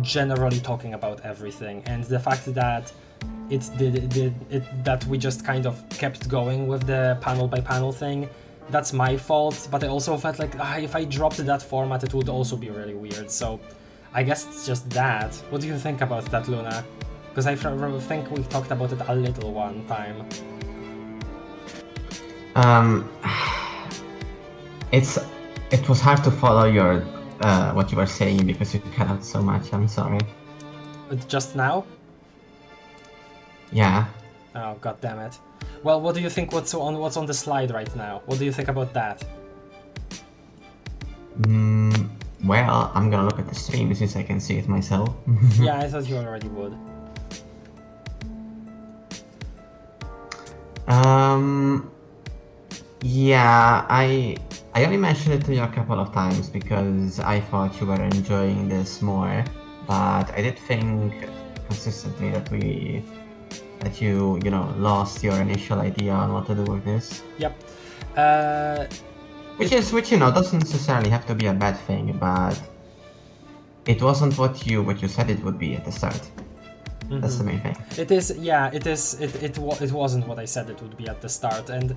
generally talking about everything, and the fact that that we just kind of kept going with the panel by panel thing, that's my fault. But I also felt like if I dropped that format, it would also be really weird. So I guess it's just that. What do you think about that, Luna? Because I think we talked about it a little one time. It was hard to follow your what you were saying because you cut out so much. I'm sorry. Just now? Yeah. Oh, god damn it. Well, what do you think what's on the slide right now? What do you think about that? Well, I'm gonna look at the stream since I can see it myself. Yeah, I thought you already would. Yeah, I only mentioned it to you a couple of times because I thought you were enjoying this more, but I did think consistently that you lost your initial idea on what to do with this. Yep. Which doesn't necessarily have to be a bad thing, but it wasn't what you said it would be at the start. Mm-hmm. That's the main thing. It is, yeah. It wasn't what I said it would be at the start, and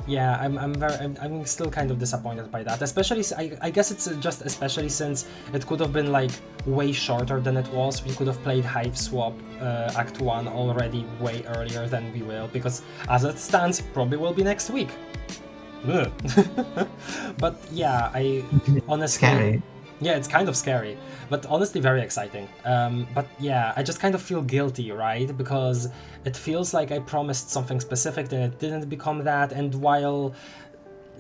yeah, I'm still kind of disappointed by that. Especially, I guess it's just especially since it could have been like way shorter than it was. We could have played Hive Swap Act 1 already way earlier than we will, because as it stands, probably will be next week. But yeah, I honestly. Scary. Yeah, it's kind of scary, but honestly very exciting. But yeah, I just kind of feel guilty, right? Because it feels like I promised something specific and it didn't become that, and while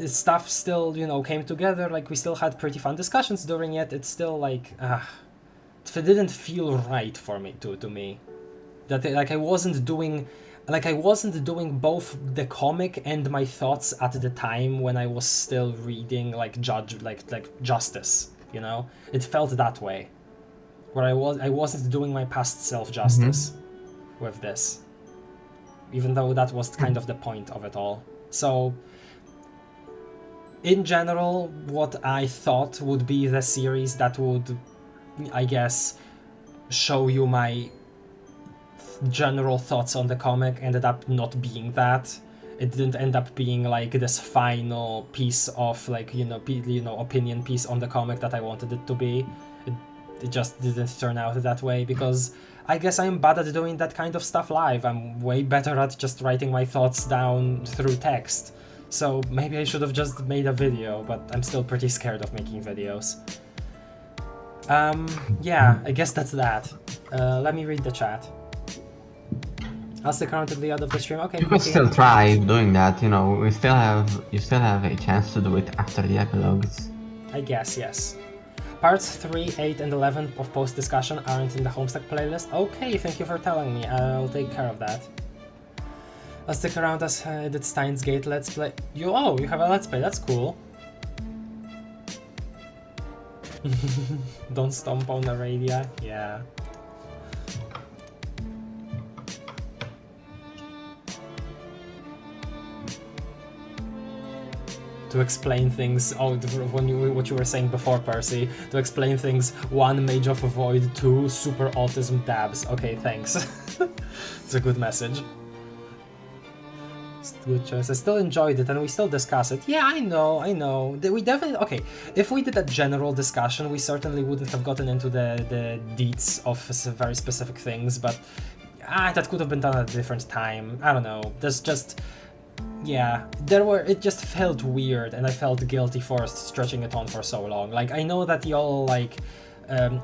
stuff still, came together, like we still had pretty fun discussions during it, it's still like, it didn't feel right for me, to me. That like I wasn't doing both the comic and my thoughts at the time when I was still reading like Justice. It felt that way, where I wasn't doing my past self justice with this, even though that was kind of the point of it all. So, in general, what I thought would be the series that would, I guess, show you my general thoughts on the comic ended up not being that. It didn't end up being like this final piece of like opinion piece on the comic that I wanted it to be. It just didn't turn out that way because I guess I'm bad at doing that kind of stuff live. I'm way better at just writing my thoughts down through text. So maybe I should have just made a video, but I'm still pretty scared of making videos. Yeah, I guess that's that. Let me read the chat. I'll stick around to the end of the stream. Okay. You could still try doing that. You still have a chance to do it after the epilogues. I guess, yes. Parts 3, 8, and 11 of Post Discussion aren't in the Homestuck playlist. Okay, thank you for telling me. I'll take care of that. I'll stick around as I did Steins Gate Let's Play. You have a Let's Play. That's cool. Don't stomp on the radio. Yeah. To explain things, what you were saying before, Percy, to explain things, 1 Mage of Void, 2 Super Autism Dabs. Okay, thanks. It's a good message. It's a good choice. I still enjoyed it and we still discuss it. Yeah, I know. We definitely, okay, if we did a general discussion, we certainly wouldn't have gotten into the deets of very specific things, but that could have been done at a different time. I don't know. There's just... Yeah, it just felt weird and I felt guilty for stretching it on for so long. Like, I know that y'all,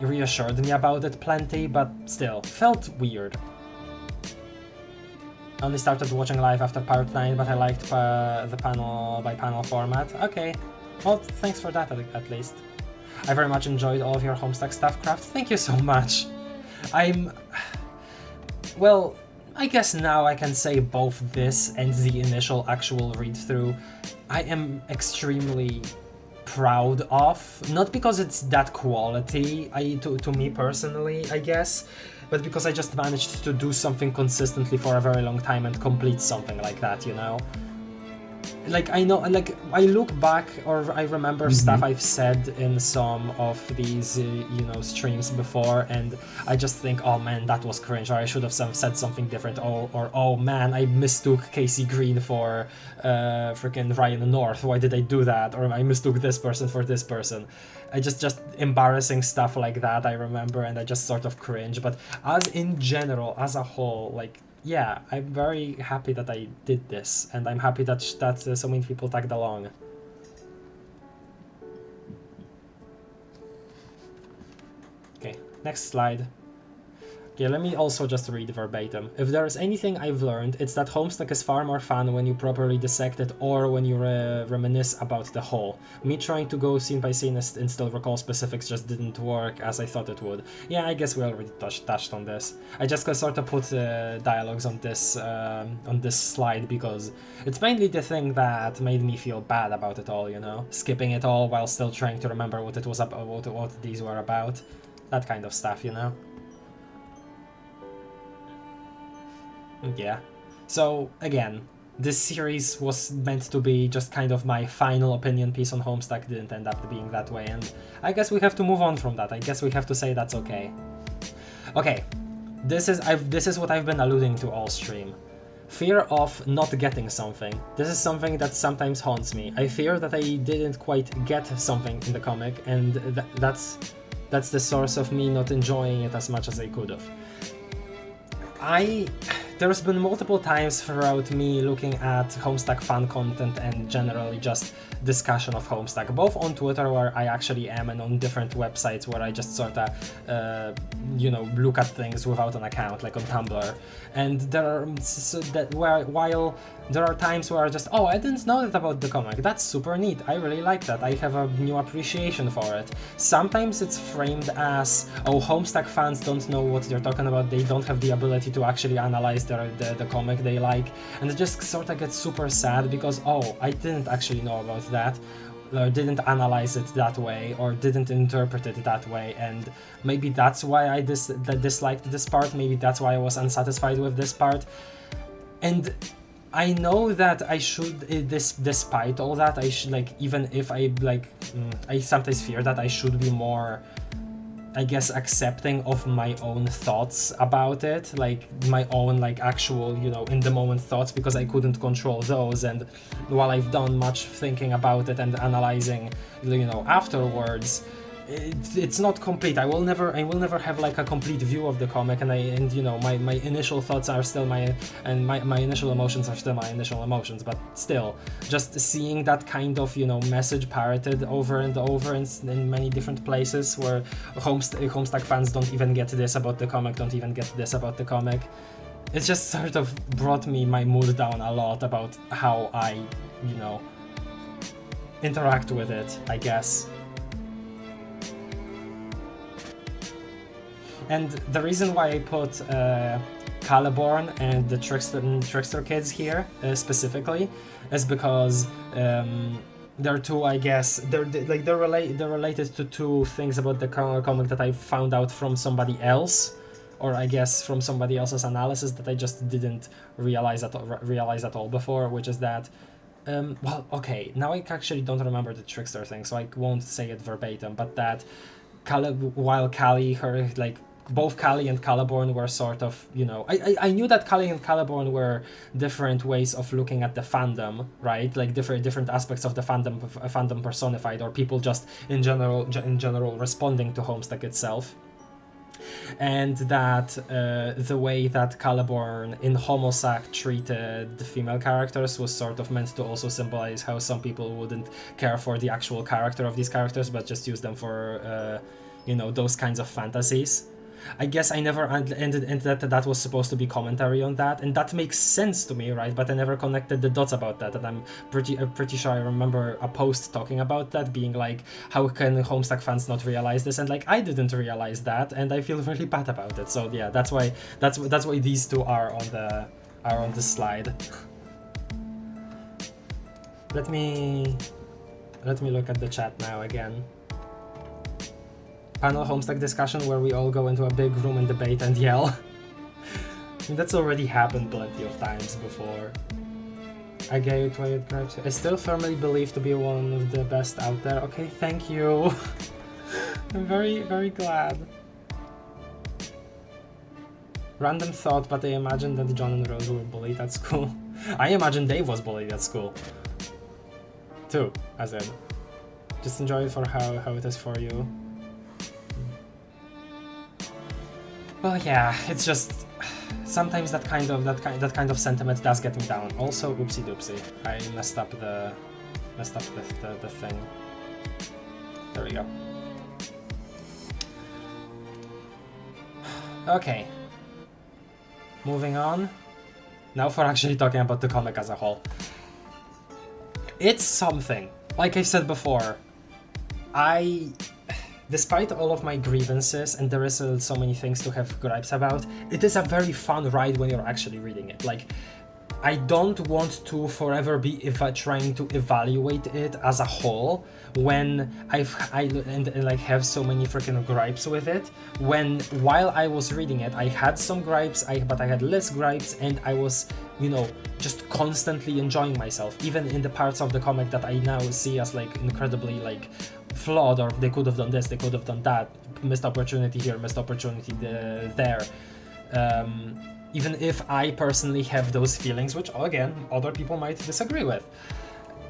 reassured me about it plenty, but still, felt weird. I only started watching live after part 9, but I liked the panel by panel format. Okay, well, thanks for that at least. I very much enjoyed all of your Homestuck stuff, Craft. Thank you so much. Well, I guess now I can say both this and the initial actual read-through I am extremely proud of, not because it's that quality to me personally, I guess, but because I just managed to do something consistently for a very long time and complete something like that, you know? Like, I know, like, I look back, or I remember stuff I've said in some of these, you know, streams before, and I just think, oh man, that was cringe, or I should have said something different, or oh man, I mistook Casey Green for freaking Ryan North, why did I do that, or I mistook this person for this person. I just embarrassing stuff like that, I remember, and I just sort of cringe, but as in general, as a whole, like, yeah, I'm very happy that I did this, and I'm happy that so many people tagged along. Okay, next slide. Okay, let me also just read verbatim. If there is anything I've learned, it's that Homestuck is far more fun when you properly dissect it or when you reminisce about the whole. Me trying to go scene by scene and still recall specifics just didn't work as I thought it would. Yeah, I guess we already touched on this. I just sort of put dialogues on this slide because it's mainly the thing that made me feel bad about it all, you know? Skipping it all while still trying to remember what it was about, what these were about. That kind of stuff, you know? Yeah, so again, this series was meant to be just kind of my final opinion piece on Homestuck, didn't end up being that way, and I guess we have to move on from that. I guess we have to say that's okay. Okay, this is what I've been alluding to all stream. Fear of not getting something. This is something that sometimes haunts me. I fear that I didn't quite get something in the comic, and that's the source of me not enjoying it as much as I could have. There's been multiple times throughout me looking at Homestuck fan content and generally just discussion of Homestuck, both on Twitter where I actually am and on different websites where I just sort of, you know, look at things without an account, like on Tumblr. And there are while there are times where I just, oh, I didn't know that about the comic, that's super neat, I really like that, I have a new appreciation for it. Sometimes it's framed as, oh, Homestuck fans don't know what they're talking about, they don't have the ability to actually analyze the comic they like, and it just sort of gets super sad because, oh, I didn't actually know about that, or didn't analyze it that way, or didn't interpret it that way, and maybe that's why I disliked this part, maybe that's why I was unsatisfied with this part. And I know that I should, despite all that, I should, like, even if I, like, I sometimes fear that I should be more, I guess, accepting of my own thoughts about it, like my own, like, actual, you know, in the moment thoughts, because I couldn't control those. And while I've done much thinking about it and analyzing, you know, afterwards, it's not complete. I will never have like a complete view of the comic, and you know, my initial thoughts are still my initial emotions are still my initial emotions, but still, just seeing that kind of, you know, message parroted over and over in many different places where Homestuck fans don't even get this about the comic, don't even get this about the comic, it just sort of brought my mood down a lot about how I, you know, interact with it, I guess. And the reason why I put Caliborn and the Trickster kids here specifically is because they're two, I guess, they're related to two things about the comic that I found out from somebody else, or I guess from somebody else's analysis that I just didn't realize at all before, which is that, well, okay, now I actually don't remember the Trickster thing, so I won't say it verbatim, but that while Callie, her, like, both Callie and Caliborn were sort of, you know, I knew that Callie and Caliborn were different ways of looking at the fandom, right? Like different aspects of the fandom personified, or people just in general responding to Homestuck itself. And that the way that Caliborn in Homosac treated the female characters was sort of meant to also symbolize how some people wouldn't care for the actual character of these characters, but just use them for, you know, those kinds of fantasies. I guess I never ended that was supposed to be commentary on that, and that makes sense to me, right? But I never connected the dots about that, and I'm pretty sure I remember a post talking about that, being like, how can Homestuck fans not realize this? And like, I didn't realize that, and I feel really bad about it. So yeah, that's why these two are on the slide. Let me look at the chat now again. Panel Homestuck discussion where we all go into a big room and debate and yell. That's already happened plenty of times before. I gave it gripes. I still firmly believe to be one of the best out there. Okay, thank you. I'm very, very glad. Random thought, but I imagine that John and Rose were bullied at school. I imagine Dave was bullied at school. Too, as in. Just enjoy it for how it is for you. Well, yeah, it's just sometimes that kind of sentiment does get me down. Also, oopsie doopsie, I messed up the thing. There we go. Okay. Moving on. Now for actually talking about the comic as a whole. It's something. Like I said before, despite all of my grievances, and there is so many things to have gripes about, it is a very fun ride when you're actually reading it. Like, I don't want to forever be trying to evaluate it as a whole when I like have so many freaking gripes with it. While I was reading it, I had some gripes, but I had less gripes, and I was, you know, just constantly enjoying myself, even in the parts of the comic that I now see as like incredibly like flawed, or they could have done this, they could have done that, missed opportunity here, missed opportunity there. Even if I personally have those feelings, which again, other people might disagree with,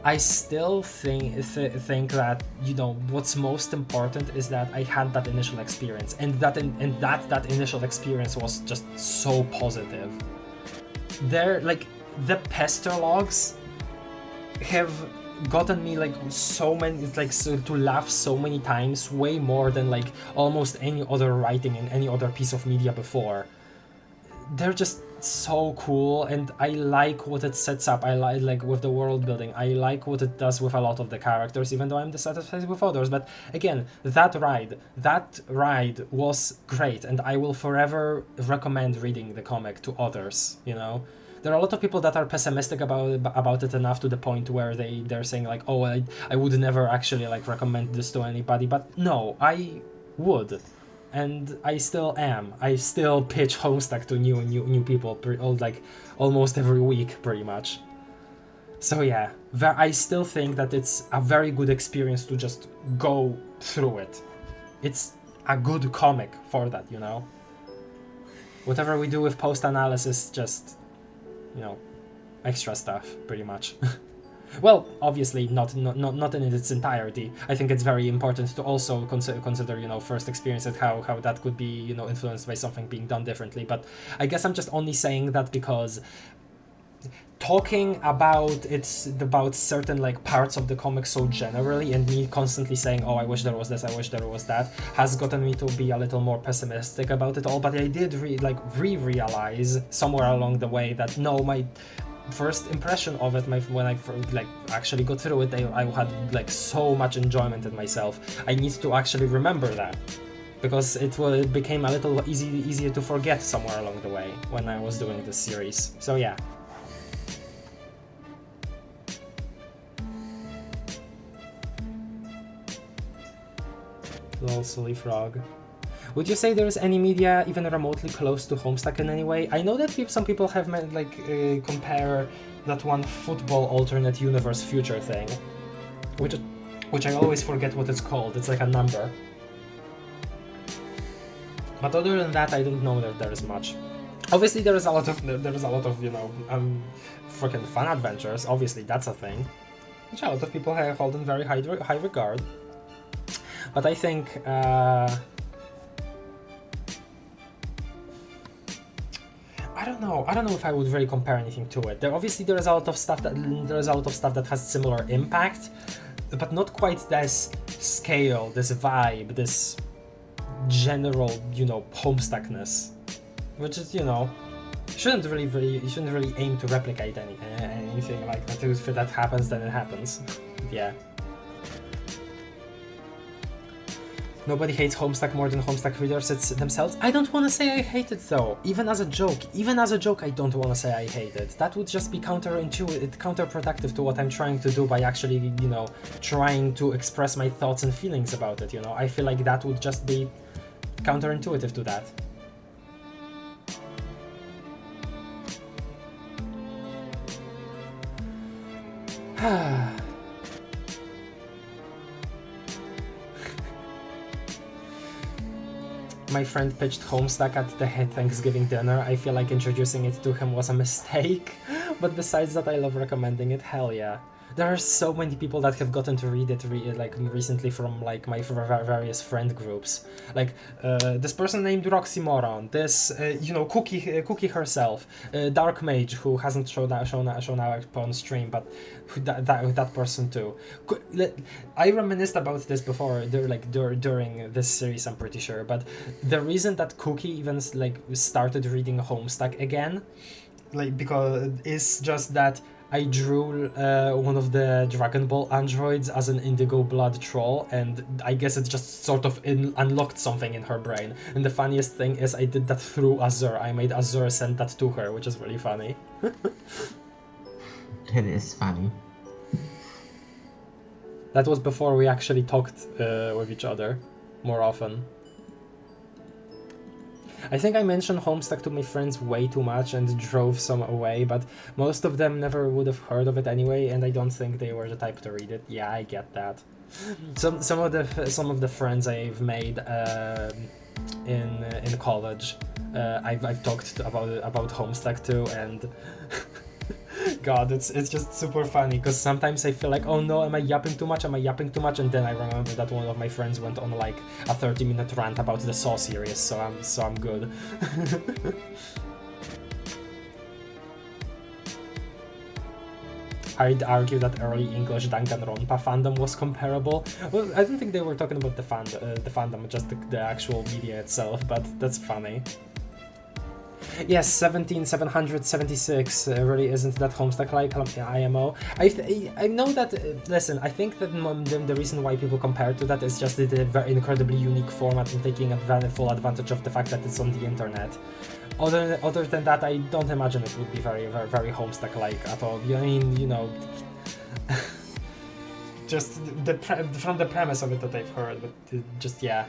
I still think that, you know, what's most important is that I had that initial experience, and that initial experience was just so positive. Like, the pester logs have gotten me like so many, like, to laugh so many times, way more than like almost any other writing in any other piece of media before. They're just so cool, and I like what it sets up. I like with the world building. I like what it does with a lot of the characters, even though I'm dissatisfied with others. But again, that ride was great, and I will forever recommend reading the comic to others, you know? There are a lot of people that are pessimistic about it enough to the point where they're saying like, oh, I would never actually like recommend this to anybody, but no, I would. And I still am. I still pitch Homestuck to new people like almost every week, pretty much. So yeah, I still think that it's a very good experience to just go through it. It's a good comic for that, you know. Whatever we do with post-analysis, just, you know, extra stuff, pretty much. Well, obviously not in its entirety. I think it's very important to also consider, you know, first experiences, how that could be, you know, influenced by something being done differently. But I guess I'm just only saying that because talking about certain like parts of the comic so generally, and me constantly saying, oh, I wish there was this, I wish there was that, has gotten me to be a little more pessimistic about it all. But I did realize somewhere along the way that no, my first impression of it, when I like actually got through it, I had like so much enjoyment in myself. I need to actually remember that, because it became a little easier to forget somewhere along the way when I was doing this series. So yeah. Lol, silly frog. Would you say there is any media even remotely close to Homestuck in any way? I know that some people have compare that one football alternate universe future thing, which I always forget what it's called. It's like a number. But other than that, I don't know that there is much. Obviously, there is a lot of you know, freaking fun adventures. Obviously, that's a thing, which a lot of people hold in very high regard. But I think. I don't know if I would really compare anything to it. There is a lot of stuff that has similar impact, but not quite this scale, this vibe, this general, you know, Homestuckness, which is, you know, you shouldn't really aim to replicate anything like that. If that happens, then it happens. Yeah. Nobody hates Homestuck more than Homestuck readers themselves. I don't want to say I hate it though. Even as a joke, I don't want to say I hate it. That would just be counterproductive to what I'm trying to do by actually, you know, trying to express my thoughts and feelings about it, you know. I feel like that would just be counterintuitive to that. My friend pitched Homestuck at the Thanksgiving dinner. I feel like introducing it to him was a mistake, but besides that, I love recommending it. Hell yeah. There are so many people that have gotten to read it like recently from like my various friend groups. Like this person named Roxy Moron, this you know, Cookie herself, Dark Mage, who hasn't shown up on stream, but that person too. I reminisced about this before, during this series, I'm pretty sure. But the reason that Cookie even like started reading Homestuck again, like because is just that I drew one of the Dragon Ball androids as an indigo blood troll, and I guess it just sort of unlocked something in her brain. And the funniest thing is I did that through Azure. I made Azure send that to her, which is really funny. It is funny. That was before we actually talked with each other more often. I think I mentioned Homestuck to my friends way too much and drove some away, but most of them never would have heard of it anyway, and I don't think they were the type to read it. Yeah, I get that. Some of the friends I've made in college, I've talked about Homestuck to, and God, it's just super funny because sometimes I feel like, oh no, am I yapping too much? And then I remember that one of my friends went on like a 30-minute rant about the Saw series, so I'm good. I'd argue that early English Danganronpa fandom was comparable. Well, I don't think they were talking about the fandom, just the actual media itself, but that's funny. Yes, 17776 really isn't that Homestuck-like IMO. I know that, listen, I think that the reason why people compare to that is just the very incredibly unique format and taking full advantage of the fact that it's on the internet. Other than that, I don't imagine it would be very Homestuck-like at all. I mean, you know, just from the premise of it that I've heard, but just, yeah.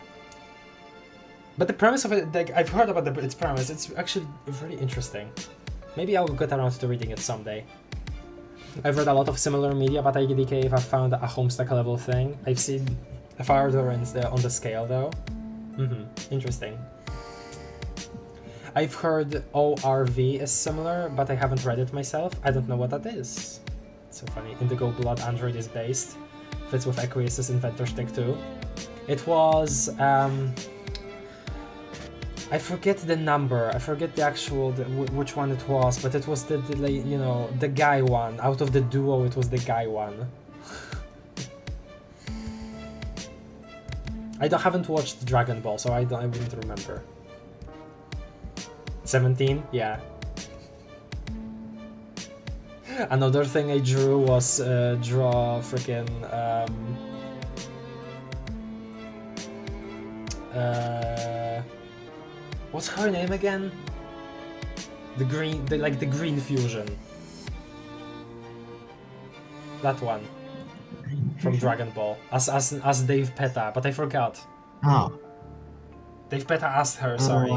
But the premise of it, like, I've heard about its premise, it's actually very interesting. Maybe I'll get around to reading it someday. I've read a lot of similar media, but IDK if I found a Homestuck level thing. I've seen farther on the scale though. Interesting. I've heard ORV is similar, but I haven't read it myself. I don't know what that is. It's so funny. Indigo Blood Android is based. Fits with Aquarius's inventor stick too. It was I forget the number, I forget the actual, which one it was, but it was the you know, the guy one. Out of the duo, it was the guy one. haven't watched Dragon Ball, so I wouldn't remember. 17? Yeah. Another thing I drew was draw freaking what's her name again? The green fusion. That one. From Dragon Ball. As Dave Peta, but I forgot. Oh. Dave Peta asked her, sorry.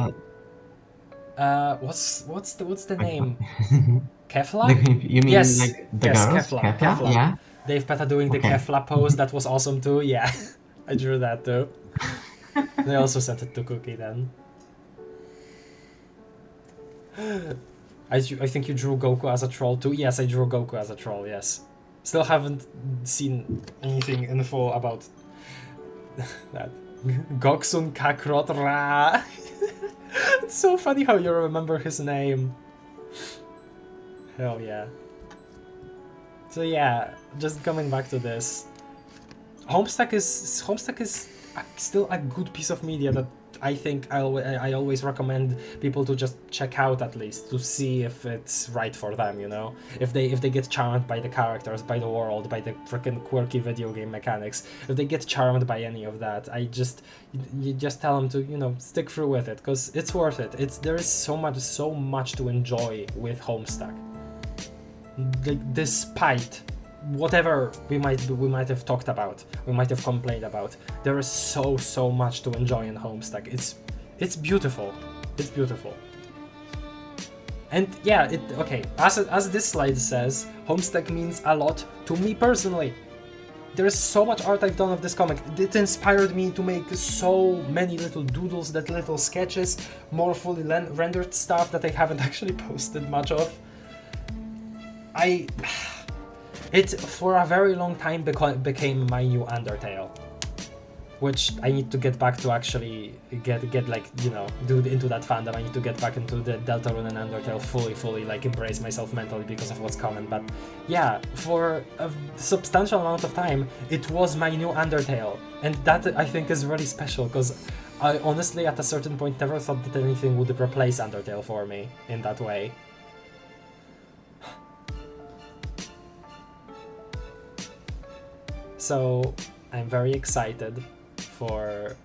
What's the name? Kefla? You mean yes, like the yes, girls? Kefla. Yeah. Dave Peta doing the Kefla pose, that was awesome too, yeah. I drew that too. I also sent it to Cookie then. I think you drew Goku as a troll too. Yes, I drew Goku as a troll, yes. Still haven't seen anything info about that. Goksun Kakrot Ra. It's so funny how you remember his name. Hell yeah. So yeah, just coming back to this. Homestuck is still a good piece of media that I think I always recommend people to just check out at least to see if it's right for them, you know, if they get charmed by the characters, by the world, by the freaking quirky video game mechanics, if they get charmed by any of that, you just tell them to, you know, stick through with it, because it's worth it. There is so much to enjoy with Homestuck. Like, despite whatever we might have talked about, we might have complained about, there is so much to enjoy in Homestuck. It's beautiful. It's beautiful. And yeah, okay, as this slide says, Homestuck means a lot to me personally. There is so much art I've done of this comic. It inspired me to make so many little doodles, that little sketches, more fully rendered stuff that I haven't actually posted much of. It for a very long time became my new Undertale, which I need to get back to actually get like, you know, do into that fandom. I need to get back into the Deltarune and Undertale fully like embrace myself mentally because of what's coming. But yeah, for a substantial amount of time, it was my new Undertale, and that I think is really special, because I honestly at a certain point never thought that anything would replace Undertale for me in that way. So I'm very excited for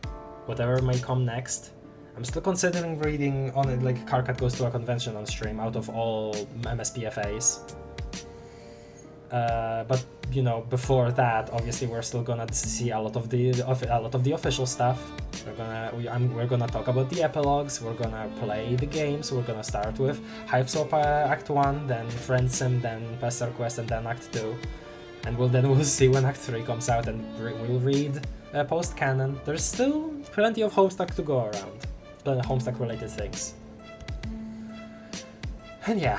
whatever may come next. I'm still considering reading on it, like Karkat Goes to a Convention on stream out of all MSPFAs. But you know, before that, obviously we're still gonna see a lot of the official stuff. We're gonna talk about the epilogues. We're gonna play the games. We're gonna start with Hive Swap Act 1, then Friend Sim, then Pester Quest, and then Act 2. And we'll see when Act 3 comes out, and we'll read post-canon. There's still plenty of Homestuck to go around. Plenty of Homestuck-related things. And yeah.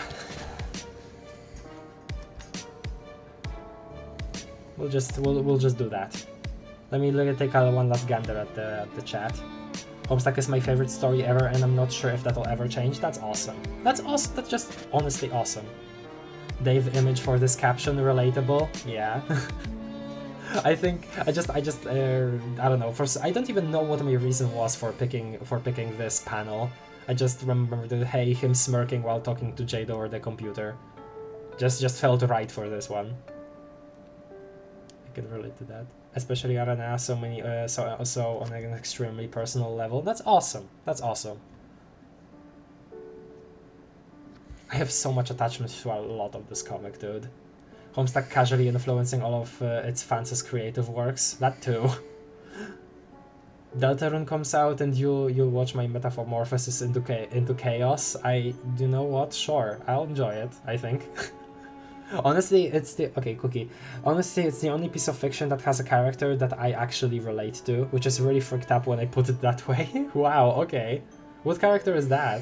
We'll just do that. Let me take one last gander at the chat. Homestuck is my favorite story ever, and I'm not sure if that'll ever change. That's awesome. That's awesome. That's just honestly awesome. Dave image for this caption, relatable. Yeah. I think I don't know. I don't even know what my reason was for picking this panel. I just remember him smirking while talking to Jade over the computer. Just felt right for this one. I can relate to that, especially Arana. So on an extremely personal level. That's awesome. That's awesome. I have so much attachment to a lot of this comic, dude. Homestuck casually influencing all of its fans' creative works. That too. Deltarune comes out and you'll watch my metamorphosis into chaos. You know what? Sure, I'll enjoy it, I think. Honestly, Cookie. Honestly, it's the only piece of fiction that has a character that I actually relate to, which is really freaked up when I put it that way. Wow, okay. What character is that?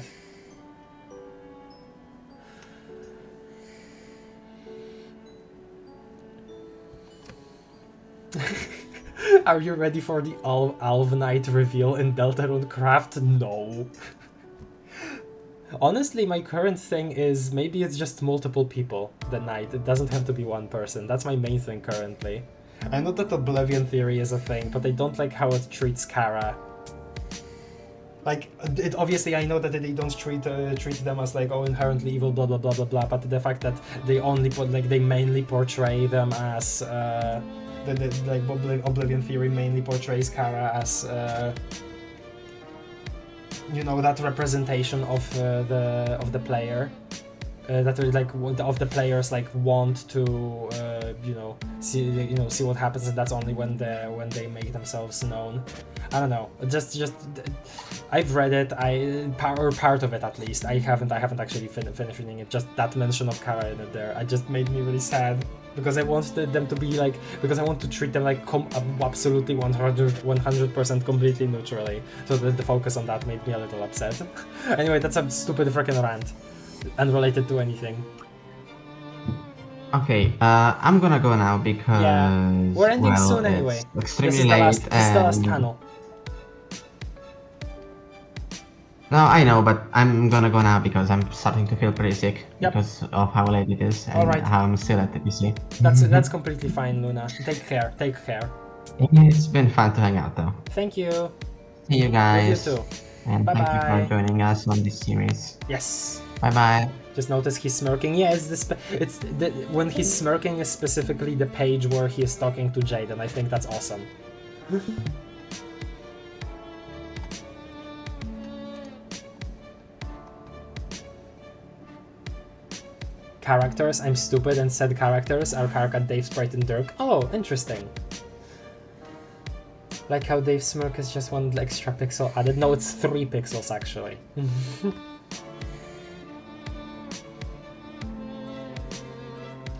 Are you ready for the Alvanite reveal in Deltarune Craft? No. Honestly, my current thing is maybe it's just multiple people that night. It doesn't have to be one person. That's my main thing currently. I know that Oblivion Theory is a thing, but I don't like how it treats Kara. Like, obviously I know that they don't treat them as like, oh, inherently evil, blah blah blah blah blah, but the fact that they mainly portray them as Oblivion Theory mainly portrays Kara as you know, that representation of the player, that of the players like want to see what happens, and that's only when they make themselves known. I don't know. Just I've read it. Or part of it at least. I haven't actually finished reading it. Just that mention of Kara in it there, it just made me really sad. Because I wanted them to be like, because I want to treat them like absolutely 100% completely neutrally. So the focus on that made me a little upset. Anyway, that's a stupid freaking rant, unrelated to anything. Okay, I'm gonna go now because we're ending soon anyway. Extremely late. This is the last panel. No, I know, but I'm gonna go now because I'm starting to feel pretty sick because of how late it is and how I'm still at the PC. That's completely fine, Luna. Take care. Take care. It's been fun to hang out though. Thank you. See you With guys. you too. And Bye thank you bye. for joining us on this series. Yes. Bye bye. Just notice he's smirking. Yeah, it's the when he's smirking is specifically the page where he is talking to Jade, and I think that's awesome. Characters, I'm stupid and said characters are Karkat, Dave, Sprite, and Dirk. Oh, interesting. Like how Dave's smirk is just one extra pixel added. No, it's 3 pixels actually.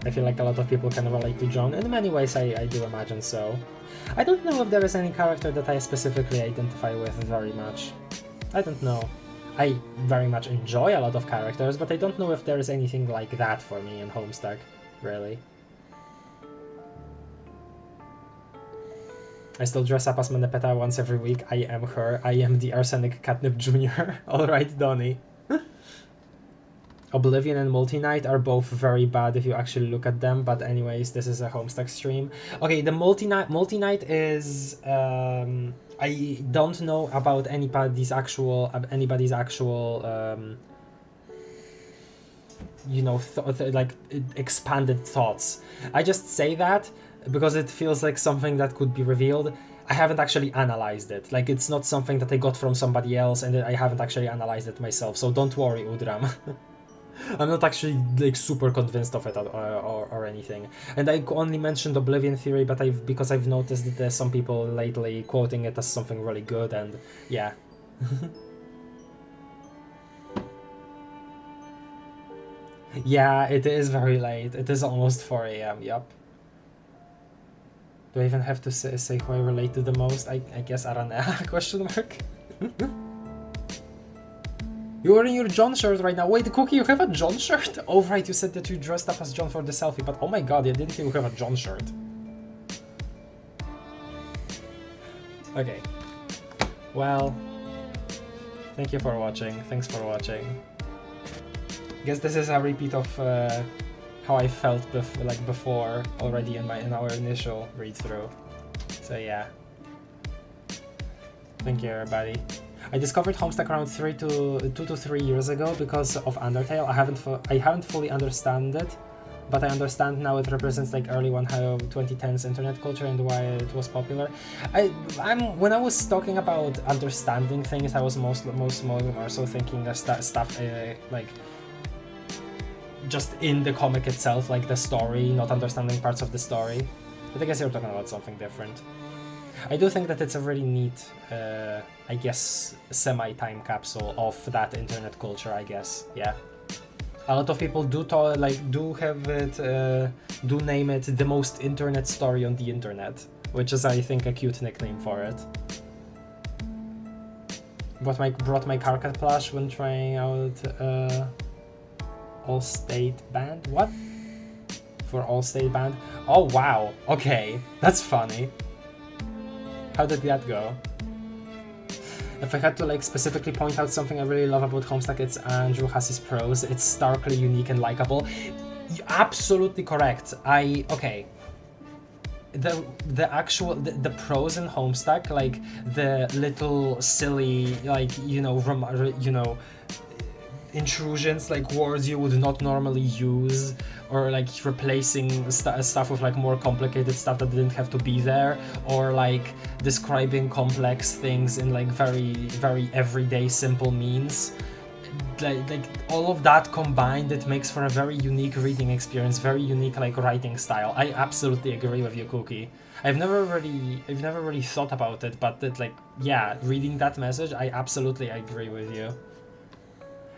I feel like a lot of people can relate to John. In many ways, I do imagine so. I don't know if there is any character that I specifically identify with very much. I don't know. I very much enjoy a lot of characters, but I don't know if there is anything like that for me in Homestuck, really. I still dress up as Manepeta once every week. I am her. I am the Arsenic Catnip Jr. Alright, Donnie. Oblivion and Multi-Night are both very bad if you actually look at them, but anyways, this is a Homestuck stream. Okay, the Multi-Night is... I don't know about anybody's actual... you know, like, expanded thoughts. I just say that because it feels like something that could be revealed. I haven't actually analyzed it. Like, it's not something that I got from somebody else, and I haven't actually analyzed it myself, so don't worry, Udram. I'm not actually like super convinced of it or anything. And I only mentioned Oblivion Theory, but because I've noticed that there's some people lately quoting it as something really good, and yeah. Yeah, it is very late. It is almost 4 AM, yup. Do I even have to say who I relate to the most? I guess Aaaaand, question mark? You're wearing your John shirt right now. Wait, Cookie, you have a John shirt? Oh, right, you said that you dressed up as John for the selfie, but oh my god, I didn't think you have a John shirt. Okay. Well, thank you for watching. Thanks for watching. I guess this is a repeat of how I felt before already in our initial read-through. So yeah. Thank you, everybody. I discovered Homestuck around 2 to 3 years ago because of Undertale. I haven't fully understand it, but I understand now it represents like early 2010s internet culture and why it was popular. When I was talking about understanding things, I was most also thinking of stuff like just in the comic itself, like the story, not understanding parts of the story. But I guess you're talking about something different. I do think that it's a really neat, I guess, semi-time capsule of that internet culture, I guess, yeah. A lot of people do have it, do name it the most internet story on the internet, which is, I think, a cute nickname for it. Brought my Karkat plush when trying out All-State Band? What? For All-State Band? Oh wow, okay, that's funny. How did that go? If I had to like specifically point out something I really love about Homestuck, it's Andrew Hussey's prose. It's starkly unique and likable. Absolutely correct. Okay. The prose in Homestuck, like the little silly, like intrusions, like words you would not normally use, or like replacing stuff with like more complicated stuff that didn't have to be there, or like describing complex things in like very everyday simple means. Like all of that combined, it makes for a very unique reading experience, very unique like writing style. I absolutely agree with you, Cookie. I've never really thought about it, but like, yeah, reading that message, I absolutely agree with you.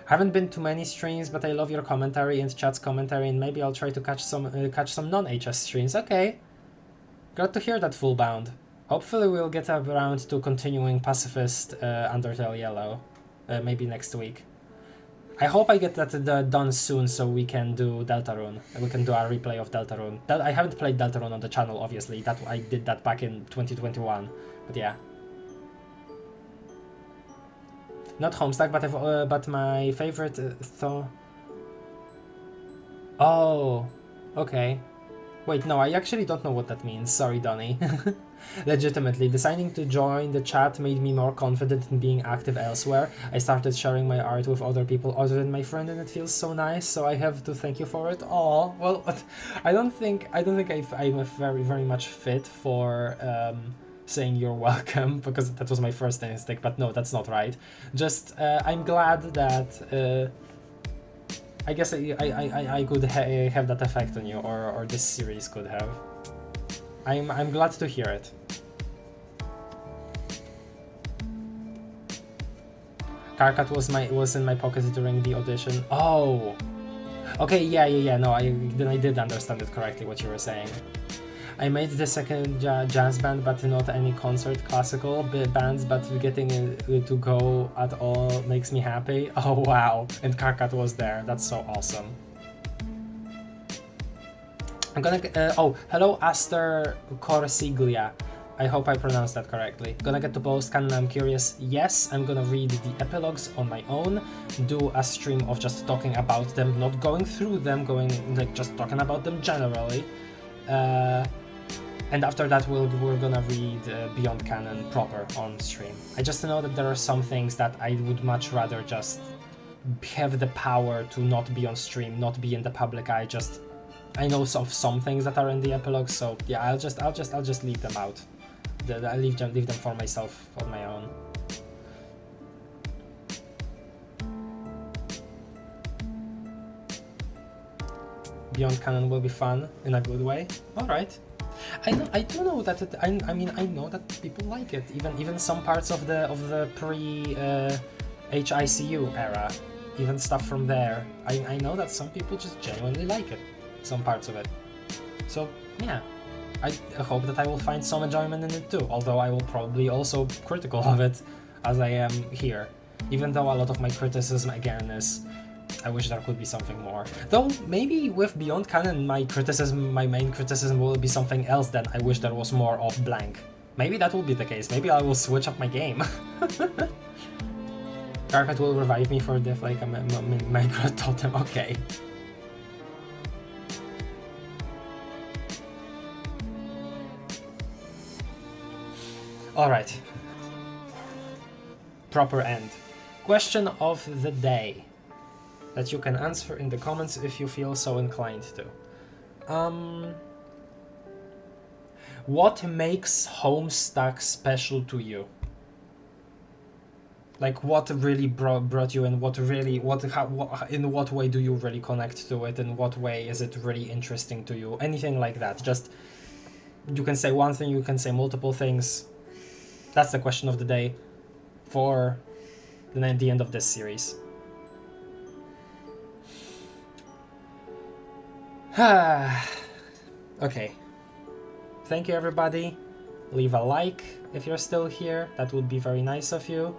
Haven't been to many streams, but I love your commentary and chat's commentary, and maybe I'll try to catch some non-HS streams. Okay, glad to hear that, Fullbound. Hopefully we'll get around to continuing Pacifist Undertale Yellow, maybe next week. I hope I get that done soon so we can do Deltarune. We can do a replay of Deltarune. I haven't played Deltarune on the channel, obviously. I did that back in 2021, but yeah. Not Homestuck, but my favorite Oh, okay. Wait, no, I actually don't know what that means. Sorry, Donnie. Legitimately, deciding to join the chat made me more confident in being active elsewhere. I started sharing my art with other people other than my friend, and it feels so nice. So I have to thank you for it. Oh, well, I don't think I'm very much fit for saying you're welcome, because that was my first instinct. But no, that's not right. Just I'm glad that. I guess I could have that effect on you, or this series could have. I'm glad to hear it. Karkat was in my pocket during the audition. Oh, okay, yeah. No, I did understand it correctly what you were saying. I made the second jazz band, but not any concert classical bands, but getting to go at all makes me happy. Oh wow, and Karkat was there. That's so awesome. I'm gonna oh, hello Aster Corsiglia. I hope I pronounced that correctly. Gonna get to post-canon, I'm curious. Yes, I'm gonna read the epilogues on my own, do a stream of just talking about them, not going through them, just talking about them generally. And after that, we're gonna read Beyond Canon proper on stream. I just know that there are some things that I would much rather just have the power to not be on stream, not be in the public eye. I know of some things that are in the epilogue, so yeah, I'll just leave them out. I'll leave them for myself on my own. Beyond Canon will be fun in a good way. All right. I do know that I know that people like it. Even some parts of the pre HICU era, even stuff from there. I know that some people just genuinely like it. Some parts of it. So yeah, I hope that I will find some enjoyment in it too. Although I will probably also critical of it, as I am here. Even though a lot of my criticism again is, I wish there could be something more. Though maybe with Beyond Canon, my main criticism will be something else than I wish there was more of blank. Maybe that will be the case. Maybe I will switch up my game. Carpet will revive me for death like a micro totem. Okay. Alright. Proper end. Question of the day that you can answer in the comments if you feel so inclined to. What makes Homestuck special to you? Like, what really brought you in? In what way do you really connect to it? In what way is it really interesting to you? Anything like that. Just, you can say one thing, you can say multiple things. That's the question of the day for the end of this series. Okay. Thank you, everybody. Leave a like if you're still here. That would be very nice of you.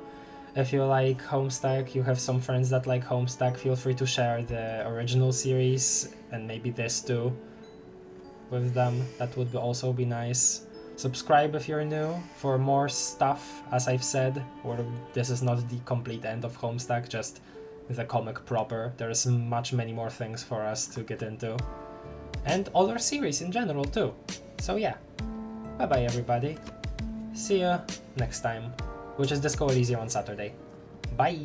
If you like Homestuck, you have some friends that like Homestuck, feel free to share the original series and maybe this too with them. That would also be nice. Subscribe if you're new for more stuff, as I've said, or this is not the complete end of Homestuck, just the comic proper. There is many more things for us to get into. And other series in general too. So yeah, bye bye everybody. See ya next time, which is Disco Elysium on Saturday. Bye!